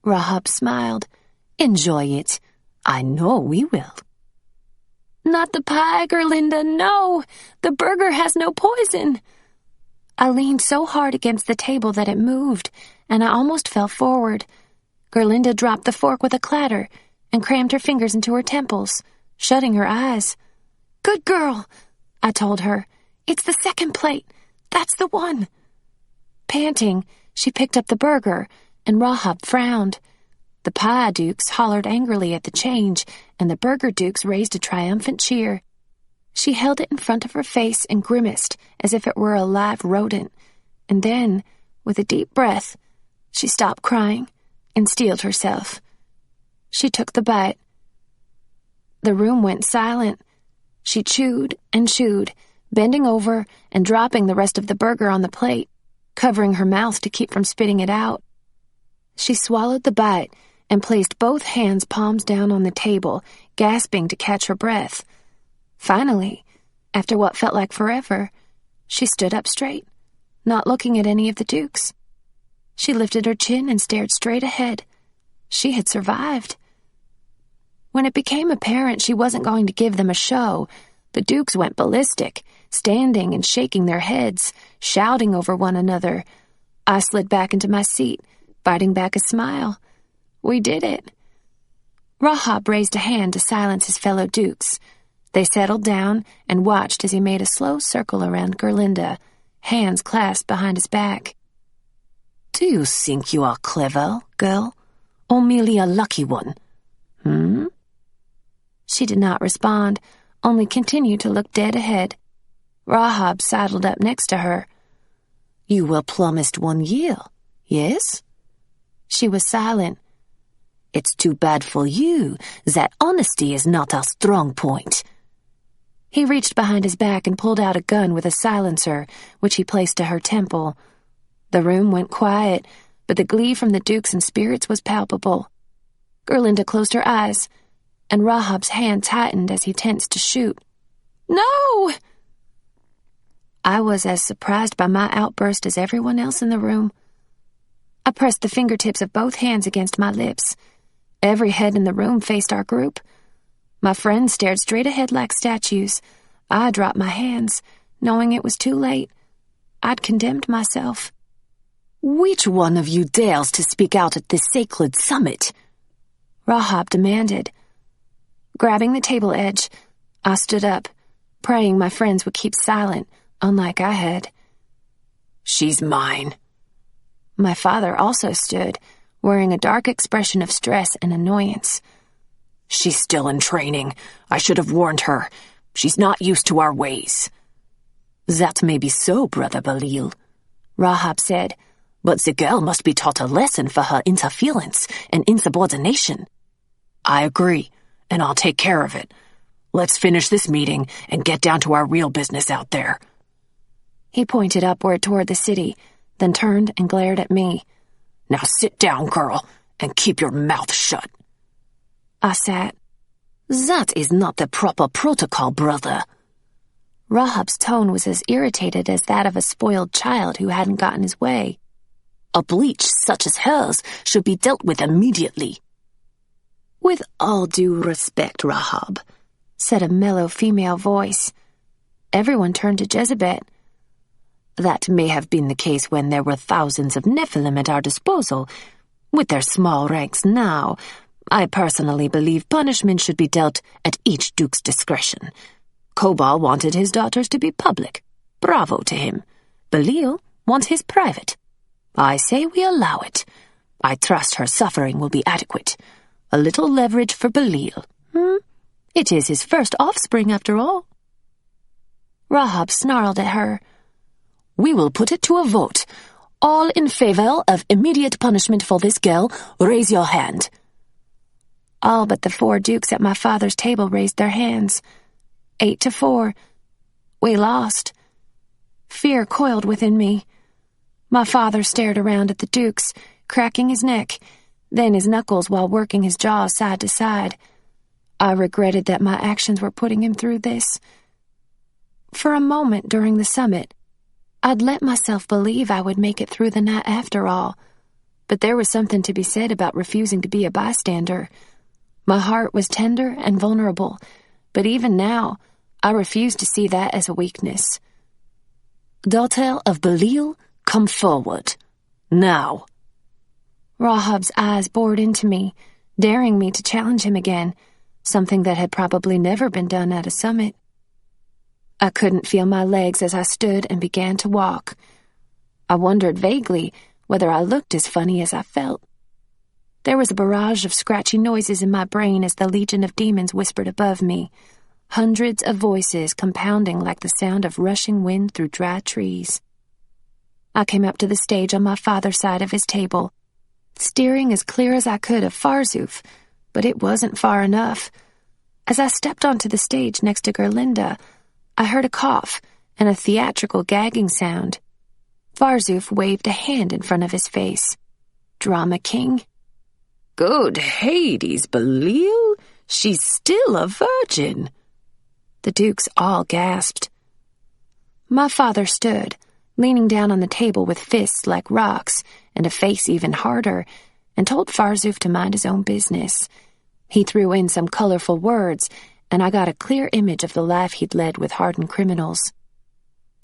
Rahab smiled. "Enjoy it. I know we will." "Not the pie, Gerlinda, no! The burger has no poison!" I leaned so hard against the table that it moved, and I almost fell forward. Gerlinda dropped the fork with a clatter and crammed her fingers into her temples, shutting her eyes. "Good girl," I told her. "It's the second plate. That's the one." Panting, she picked up the burger, and Rahab frowned. The pie dukes hollered angrily at the change, and the burger dukes raised a triumphant cheer. She held it in front of her face and grimaced as if it were a live rodent, and then, with a deep breath, she stopped crying and steeled herself. She took the bite. The room went silent. She chewed and chewed, bending over and dropping the rest of the burger on the plate, covering her mouth to keep from spitting it out. She swallowed the bite and placed both hands palms down on the table, gasping to catch her breath. Finally, after what felt like forever, she stood up straight, not looking at any of the dukes. She lifted her chin and stared straight ahead. She had survived. When it became apparent she wasn't going to give them a show, the dukes went ballistic, standing and shaking their heads, shouting over one another. I slid back into my seat, biting back a smile. We did it. Rahab raised a hand to silence his fellow dukes. They settled down and watched as he made a slow circle around Gerlinda, hands clasped behind his back. "Do you think you are clever, girl, or merely a lucky one? She did not respond, only continued to look dead ahead. Rahab sidled up next to her. "You were promised 1 year, yes?" She was silent. "It's too bad for you that honesty is not our strong point." He reached behind his back and pulled out a gun with a silencer, which he placed to her temple. The room went quiet, but the glee from the dukes and spirits was palpable. Gerlinda closed her eyes, and Rahab's hand tightened as he tensed to shoot. "No!" I was as surprised by my outburst as everyone else in the room. I pressed the fingertips of both hands against my lips. Every head in the room faced our group. My friends stared straight ahead like statues. I dropped my hands, knowing it was too late. I'd condemned myself. "Which one of you dares to speak out at this sacred summit?" Rahab demanded. Grabbing the table edge, I stood up, praying my friends would keep silent, unlike I had. "She's mine." My father also stood, wearing a dark expression of stress and annoyance. "She's still in training. I should have warned her. She's not used to our ways." "That may be so, Brother Balil," Rahab said, "but the girl must be taught a lesson for her interference and insubordination." "I agree, and I'll take care of it. Let's finish this meeting and get down to our real business out there." He pointed upward toward the city, then turned and glared at me. "Now sit down, girl, and keep your mouth shut." I sat. "That is not the proper protocol, brother." Rahab's tone was as irritated as that of a spoiled child who hadn't gotten his way. "A breach such as hers should be dealt with immediately." "With all due respect, Rahab," said a mellow female voice. Everyone turned to Jezebel. "That may have been the case when there were thousands of Nephilim at our disposal. With their small ranks now, I personally believe punishment should be dealt at each duke's discretion. Cobal wanted his daughters to be public. Bravo to him. Balil wants his private. I say we allow it. I trust her suffering will be adequate. A little leverage for Balil. It is his first offspring, after all." Rahab snarled at her. "We will put it to a vote. All in favor of immediate punishment for this girl, raise your hand." All but the 4 dukes at my father's table raised their hands. 8-4. We lost. Fear coiled within me. My father stared around at the dukes, cracking his neck, then his knuckles while working his jaws side to side. I regretted that my actions were putting him through this. For a moment during the summit, I'd let myself believe I would make it through the night after all, but there was something to be said about refusing to be a bystander. My heart was tender and vulnerable, but even now, I refused to see that as a weakness. "Daughter of Balil, come forward. Now." Rahab's eyes bored into me, daring me to challenge him again, something that had probably never been done at a summit. I couldn't feel my legs as I stood and began to walk. I wondered vaguely whether I looked as funny as I felt. There was a barrage of scratchy noises in my brain as the legion of demons whispered above me, hundreds of voices compounding like the sound of rushing wind through dry trees. I came up to the stage on my father's side of his table, steering as clear as I could of Farzuf, but it wasn't far enough. As I stepped onto the stage next to Gerlinda, I heard a cough and a theatrical gagging sound. Farzuf waved a hand in front of his face. Drama king. "Good Hades, Balil! She's still a virgin!" The dukes all gasped. My father stood, leaning down on the table with fists like rocks and a face even harder, and told Farzuf to mind his own business. He threw in some colorful words, and I got a clear image of the life he'd led with hardened criminals.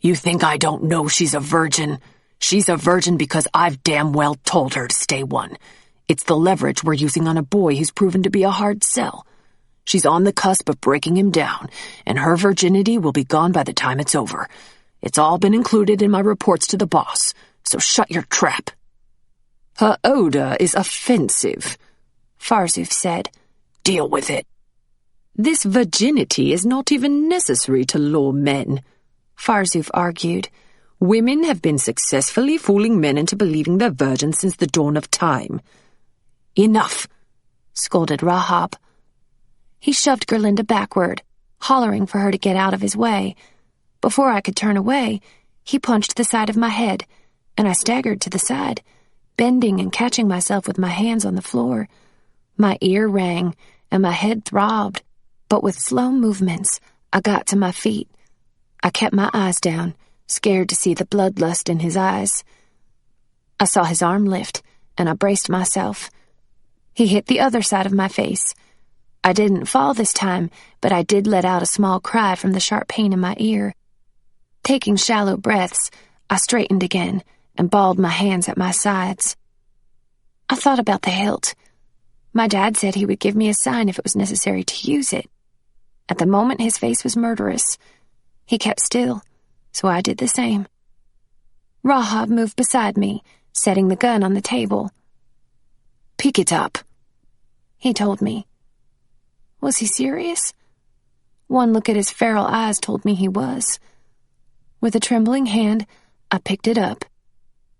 "You think I don't know she's a virgin? She's a virgin because I've damn well told her to stay one. It's the leverage we're using on a boy who's proven to be a hard sell. She's on the cusp of breaking him down, and her virginity will be gone by the time it's over. It's all been included in my reports to the boss, so shut your trap." "Her odor is offensive," Farzuf said. "Deal with it." "This virginity is not even necessary to lure men," Farzuf argued. "Women have been successfully fooling men into believing they're virgins since the dawn of time." "Enough," scolded Rahab. He shoved Gerlinda backward, hollering for her to get out of his way. Before I could turn away, he punched the side of my head, and I staggered to the side, bending and catching myself with my hands on the floor. My ear rang, and my head throbbed, but with slow movements, I got to my feet. I kept my eyes down, scared to see the bloodlust in his eyes. I saw his arm lift, and I braced myself. He hit the other side of my face. I didn't fall this time, but I did let out a small cry from the sharp pain in my ear. Taking shallow breaths, I straightened again and balled my hands at my sides. I thought about the hilt. My dad said he would give me a sign if it was necessary to use it. At the moment, his face was murderous. He kept still, so I did the same. Rahab moved beside me, setting the gun on the table. Pick it up," he told me. Was he serious? One look at his feral eyes told me he was. With a trembling hand, I picked it up.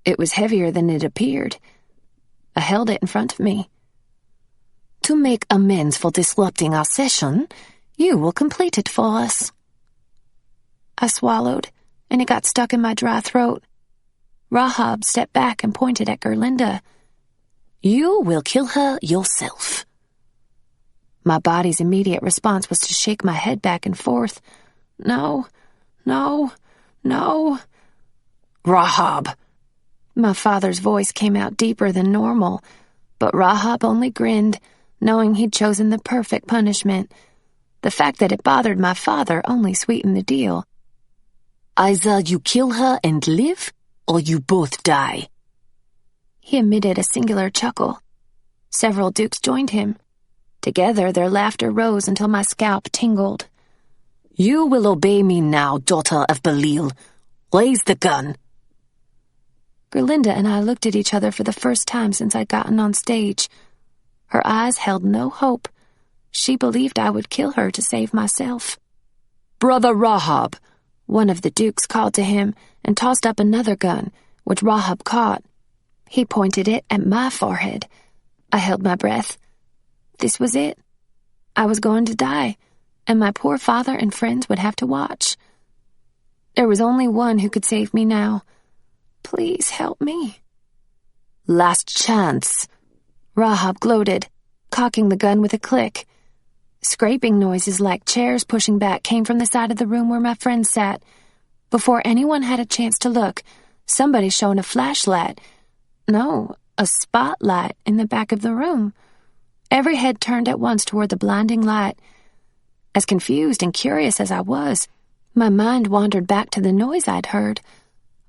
It was heavier than it appeared. I held it in front of me. "To make amends for disrupting our session, you will complete it for us." I swallowed, and it got stuck in my dry throat. Rahab stepped back and pointed at Gerlinda. "You will kill her yourself." My body's immediate response was to shake my head back and forth. "No, no, no." "Rahab." My father's voice came out deeper than normal, but Rahab only grinned, knowing he'd chosen the perfect punishment. The fact that it bothered my father only sweetened the deal. "Either you kill her and live, or you both die." He emitted a singular chuckle. Several dukes joined him. Together, their laughter rose until my scalp tingled. "You will obey me now, daughter of Belial. Raise the gun." Gerlinda and I looked at each other for the first time since I'd gotten on stage. Her eyes held no hope. She believed I would kill her to save myself. "Brother Rahab," one of the dukes called to him and tossed up another gun, which Rahab caught. He pointed it at my forehead. I held my breath. This was it. I was going to die, and my poor father and friends would have to watch. There was only one who could save me now. Please help me. "Last chance," Rahab gloated, cocking the gun with a click. Scraping noises like chairs pushing back came from the side of the room where my friends sat. Before anyone had a chance to look, somebody shone a flashlight. No, a spotlight in the back of the room. Every head turned at once toward the blinding light. As confused and curious as I was, my mind wandered back to the noise I'd heard.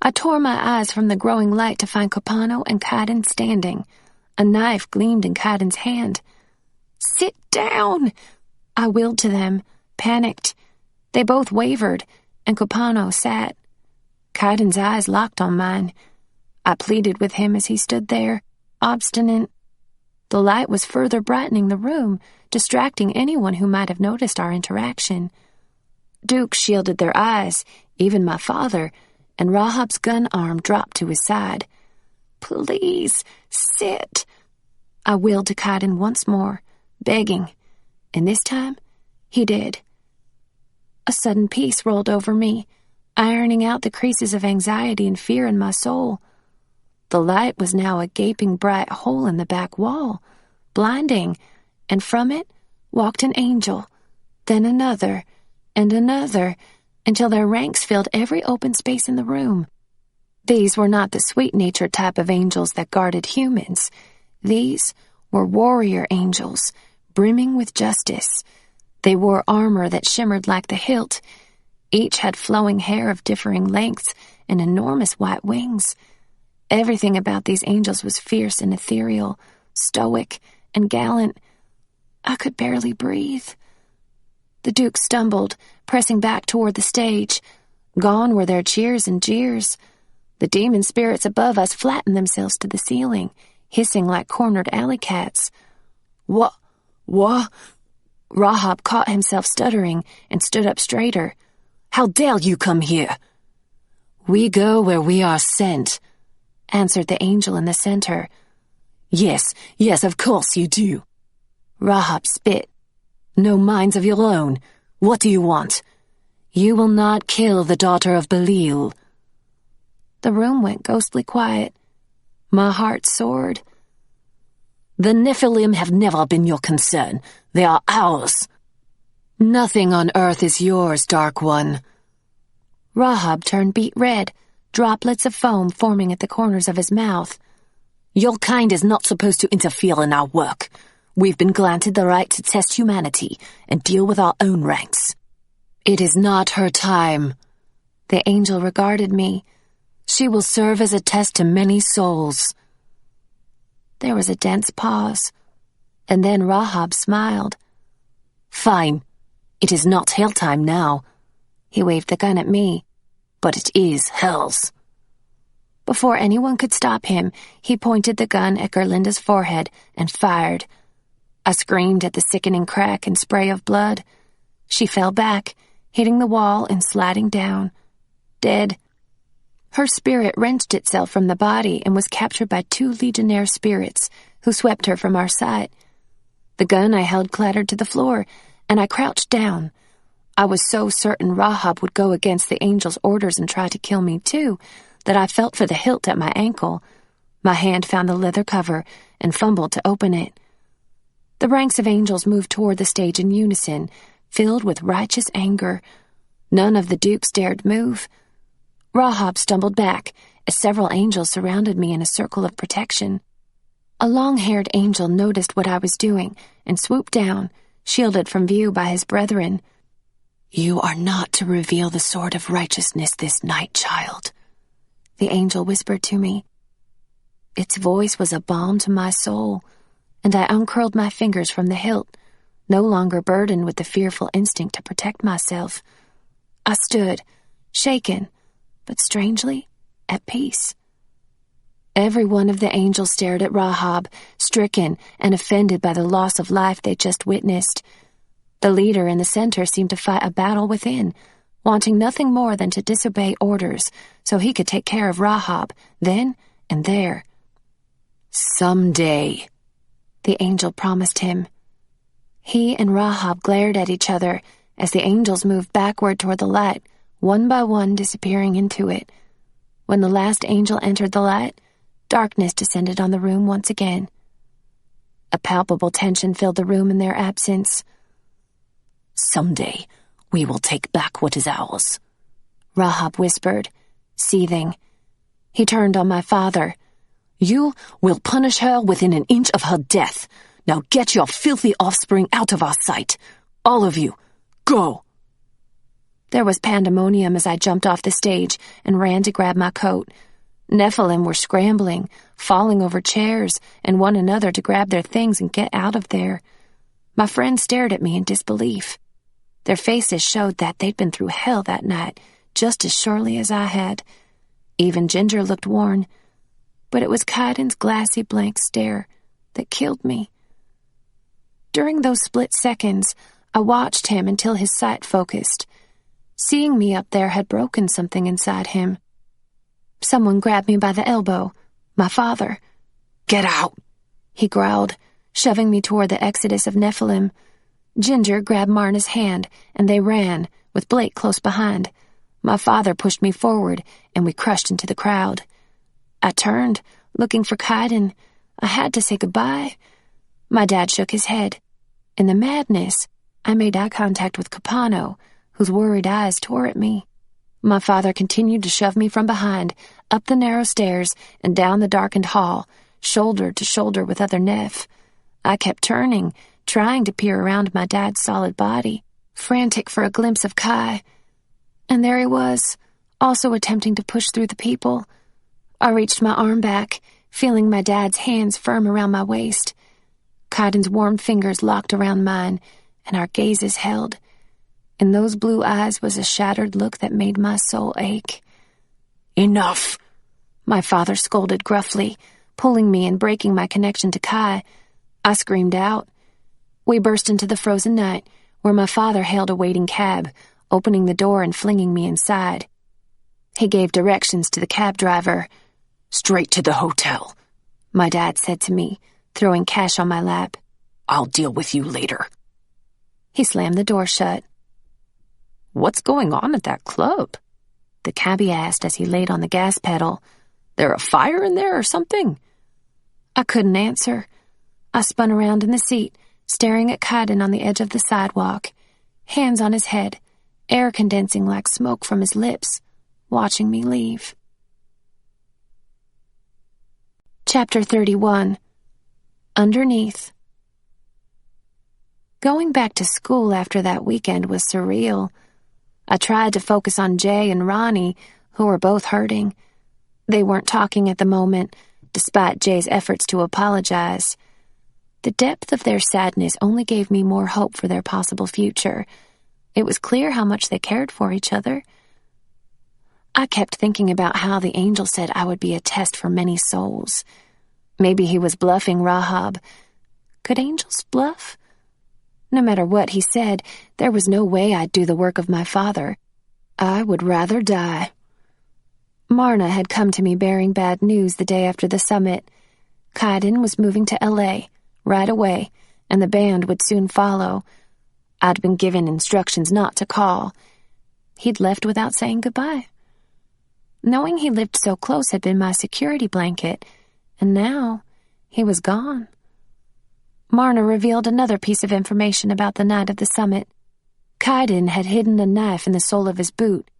I tore my eyes from the growing light to find Capano and Kaidan standing. A knife gleamed in Kaidan's hand. "Sit down!" I willed to them, panicked. They both wavered, and Capano sat. Kaidan's eyes locked on mine. I pleaded with him as he stood there, obstinate. The light was further brightening the room, distracting anyone who might have noticed our interaction. Dukes shielded their eyes, even my father, and Rahab's gun arm dropped to his side. "Please, sit." I willed to Kaidan once more, begging, and this time, he did. A sudden peace rolled over me, ironing out the creases of anxiety and fear in my soul. The light was now a gaping bright hole in the back wall, blinding, and from it walked an angel, then another, and another, until their ranks filled every open space in the room. These were not the sweet-natured type of angels that guarded humans. These were warrior angels, brimming with justice. They wore armor that shimmered like the hilt. Each had flowing hair of differing lengths and enormous white wings. Everything about these angels was fierce and ethereal, stoic and gallant. I could barely breathe. The Duke stumbled, pressing back toward the stage. Gone were their cheers and jeers. The demon spirits above us flattened themselves to the ceiling, hissing like cornered alley cats. What? Rahab caught himself stuttering and stood up straighter. "How dare you come here?" "We go where we are sent," answered the angel in the center. Yes, of course you do." Rahab spit. "No minds of your own. What do you want?" "You will not kill the daughter of Belial." The room went ghostly quiet. My heart soared. "The Nephilim have never been your concern. They are ours." "Nothing on earth is yours, Dark One." Rahab turned beet red, droplets of foam forming at the corners of his mouth. "Your kind is not supposed to interfere in our work. We've been granted the right to test humanity and deal with our own ranks." "It is not her time." The angel regarded me. "She will serve as a test to many souls." There was a dense pause, and then Rahab smiled. "Fine. It is not hell time now." He waved the gun at me. "But it is hell's." Before anyone could stop him, he pointed the gun at Gerlinda's forehead and fired. I screamed at the sickening crack and spray of blood. She fell back, hitting the wall and sliding down. Dead. Her spirit wrenched itself from the body and was captured by 2 Legionnaire spirits, who swept her from our sight. The gun I held clattered to the floor, and I crouched down. I was so certain Rahab would go against the angel's orders and try to kill me too, that I felt for the hilt at my ankle. My hand found the leather cover and fumbled to open it. The ranks of angels moved toward the stage in unison, filled with righteous anger. None of the dukes dared move. Rahab stumbled back as several angels surrounded me in a circle of protection. A long-haired angel noticed what I was doing and swooped down, shielded from view by his brethren. "You are not to reveal the sword of righteousness this night, child," the angel whispered to me. Its voice was a balm to my soul, and I uncurled my fingers from the hilt, no longer burdened with the fearful instinct to protect myself. I stood, shaken, but strangely at peace. Every one of the angels stared at Rahab, stricken and offended by the loss of life they'd just witnessed. The leader in the center seemed to fight a battle within, wanting nothing more than to disobey orders so he could take care of Rahab then and there. "Someday," the angel promised him. He and Rahab glared at each other as the angels moved backward toward the light, one by one disappearing into it. When the last angel entered the light, darkness descended on the room once again. A palpable tension filled the room in their absence. "Someday, we will take back what is ours," Rahab whispered, seething. He turned on my father. "You will punish her within an inch of her death. Now get your filthy offspring out of our sight. All of you, go!" There was pandemonium as I jumped off the stage and ran to grab my coat. Nephilim were scrambling, falling over chairs and one another to grab their things and get out of there. My friends stared at me in disbelief. Their faces showed that they'd been through hell that night, just as surely as I had. Even Ginger looked worn, but it was Kaidan's glassy blank stare that killed me. During those split seconds, I watched him until his sight focused. Seeing me up there had broken something inside him. Someone grabbed me by the elbow. My father. "Get out," he growled, shoving me toward the exodus of Nephilim. Ginger grabbed Marna's hand, and they ran, with Blake close behind. My father pushed me forward, and we crushed into the crowd. I turned, looking for Kaidan. I had to say goodbye. My dad shook his head. In the madness, I made eye contact with Capano, whose worried eyes tore at me. My father continued to shove me from behind, up the narrow stairs and down the darkened hall, shoulder to shoulder with other Neph. I kept turning, trying to peer around my dad's solid body, frantic for a glimpse of Kai. And there he was, also attempting to push through the people. I reached my arm back, feeling my dad's hands firm around my waist. Kaidan's warm fingers locked around mine, and our gazes held. In those blue eyes was a shattered look that made my soul ache. "Enough!" my father scolded gruffly, pulling me and breaking my connection to Kai. I screamed out. We burst into the frozen night, where my father hailed a waiting cab, opening the door and flinging me inside. He gave directions to the cab driver. "Straight to the hotel," my dad said to me, throwing cash on my lap. "I'll deal with you later." He slammed the door shut. "What's going on at that club?" the cabbie asked as he laid on the gas pedal. "There a fire in there or something?" I couldn't answer. I spun around in the seat, staring at Kaidan on the edge of the sidewalk, hands on his head, air condensing like smoke from his lips, watching me leave. Chapter 31. Underneath. Going back to school after that weekend was surreal. I tried to focus on Jay and Ronnie, who were both hurting. They weren't talking at the moment, despite Jay's efforts to apologize. The depth of their sadness only gave me more hope for their possible future. It was clear how much they cared for each other. I kept thinking about how the angel said I would be a test for many souls. Maybe he was bluffing Rahab. Could angels bluff? No matter what he said, there was no way I'd do the work of my father. I would rather die. Marna had come to me bearing bad news the day after the summit. Kaidan was moving to L.A. right away, and the band would soon follow. I'd been given instructions not to call. He'd left without saying goodbye. Knowing he lived so close had been my security blanket, and now he was gone. Marna revealed another piece of information about the night of the summit. Kaidan had hidden a knife in the sole of his boot,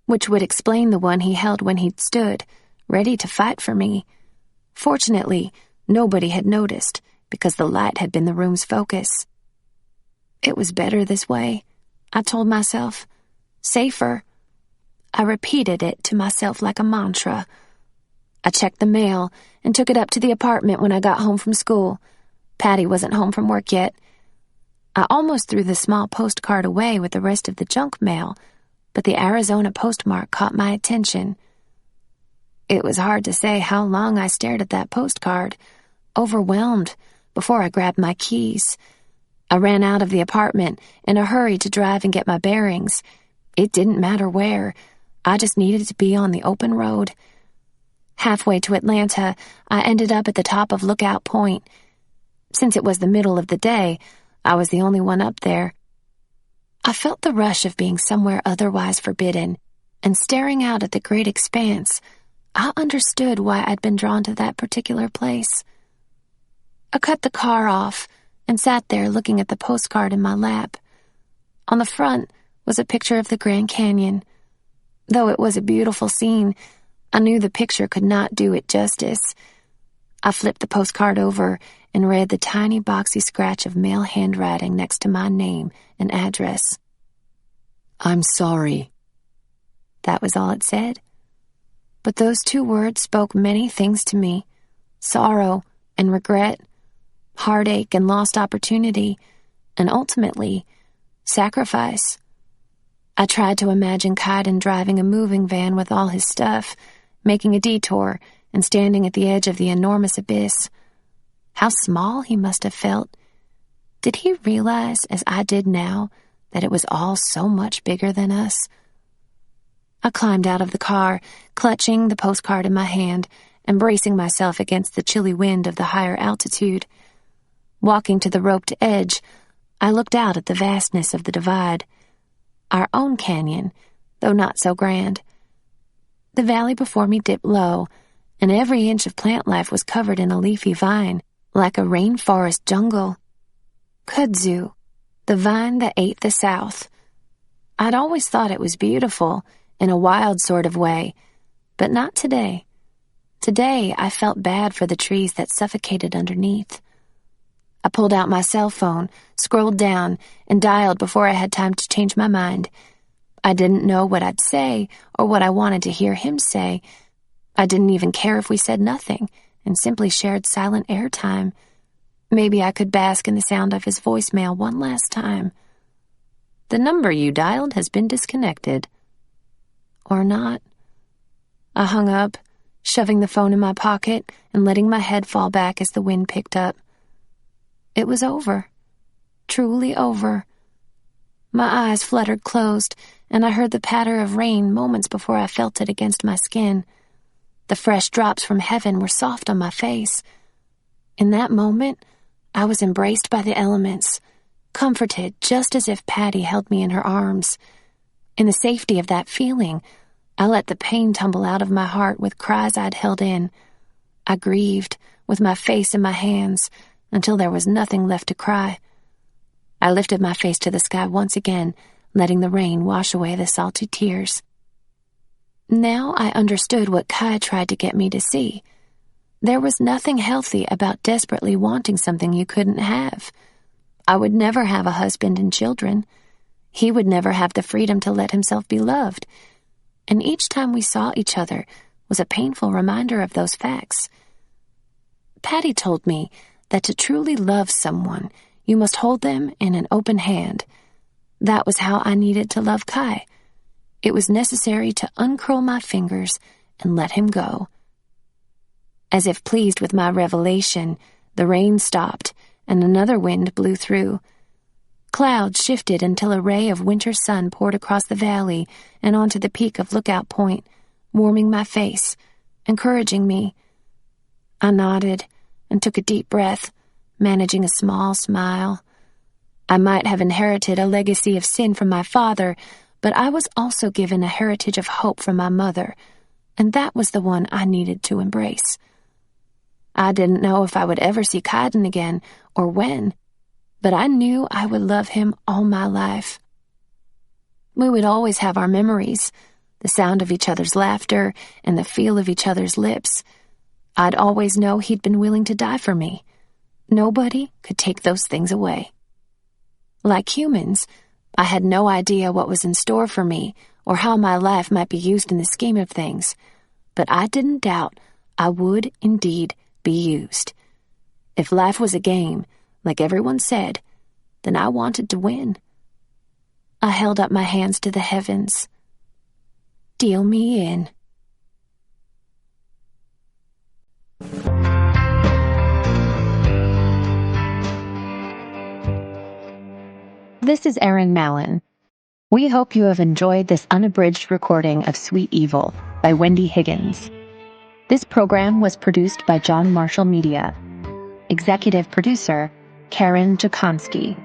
which would explain the one he held when he'd stood, ready to fight for me. Fortunately, nobody had noticed, because the light had been the room's focus. It was better this way, I told myself. Safer. I repeated it to myself like a mantra. I checked the mail and took it up to the apartment when I got home from school. Patty wasn't home from work yet. I almost threw the small postcard away with the rest of the junk mail, but the Arizona postmark caught my attention. It was hard to say how long I stared at that postcard, overwhelmed, before I grabbed my keys. I ran out of the apartment in a hurry to drive and get my bearings. It didn't matter where. I just needed to be on the open road. Halfway to Atlanta, I ended up at the top of Lookout Point. Since it was the middle of the day, I was the only one up there. I felt the rush of being somewhere otherwise forbidden, and staring out at the great expanse, I understood why I'd been drawn to that particular place. I cut the car off and sat there looking at the postcard in my lap. On the front was a picture of the Grand Canyon. Though it was a beautiful scene, I knew the picture could not do it justice. I flipped the postcard over and read the tiny boxy scratch of male handwriting next to my name and address. I'm sorry. That was all it said. But those two words spoke many things to me. Sorrow and regret, heartache and lost opportunity, and ultimately, sacrifice. I tried to imagine Kaidan driving a moving van with all his stuff, making a detour, and standing at the edge of the enormous abyss. How small he must have felt. Did he realize, as I did now, that it was all so much bigger than us? I climbed out of the car, clutching the postcard in my hand and bracing myself against the chilly wind of the higher altitude. Walking to the roped edge, I looked out at the vastness of the divide. Our own canyon, though not so grand. The valley before me dipped low, and every inch of plant life was covered in a leafy vine, like a rainforest jungle. Kudzu, the vine that ate the South. I'd always thought it was beautiful, in a wild sort of way, but not today. Today, I felt bad for the trees that suffocated underneath. I pulled out my cell phone, scrolled down, and dialed before I had time to change my mind. I didn't know what I'd say or what I wanted to hear him say. I didn't even care if we said nothing and simply shared silent airtime. Maybe I could bask in the sound of his voicemail one last time. The number you dialed has been disconnected. Or not. I hung up, shoving the phone in my pocket and letting my head fall back as the wind picked up. It was over. Truly over. My eyes fluttered closed, and I heard the patter of rain moments before I felt it against my skin. The fresh drops from heaven were soft on my face. In that moment, I was embraced by the elements, comforted just as if Patty held me in her arms. In the safety of that feeling, I let the pain tumble out of my heart with cries I'd held in. I grieved, with my face in my hands, until there was nothing left to cry. I lifted my face to the sky once again, letting the rain wash away the salty tears. Now I understood what Kai tried to get me to see. There was nothing healthy about desperately wanting something you couldn't have. I would never have a husband and children. He would never have the freedom to let himself be loved. And each time we saw each other was a painful reminder of those facts. Patty told me that to truly love someone, you must hold them in an open hand. That was how I needed to love Kai. It was necessary to uncurl my fingers and let him go. As if pleased with my revelation, the rain stopped and another wind blew through. Clouds shifted until a ray of winter sun poured across the valley and onto the peak of Lookout Point, warming my face, encouraging me. I nodded and took a deep breath, managing a small smile. I might have inherited a legacy of sin from my father, but I was also given a heritage of hope from my mother, and that was the one I needed to embrace. I didn't know if I would ever see Kaidan again or when, but I knew I would love him all my life. We would always have our memories, the sound of each other's laughter and the feel of each other's lips. I'd always know he'd been willing to die for me. Nobody could take those things away. Like humans, I had no idea what was in store for me or how my life might be used in the scheme of things, but I didn't doubt I would indeed be used. If life was a game, like everyone said, then I wanted to win. I held up my hands to the heavens. Deal me in. This is Erin Mallon. We hope you have enjoyed this unabridged recording of Sweet Evil by Wendy Higgins. This program was produced by John Marshall Media. Executive producer, Karen Jakonski.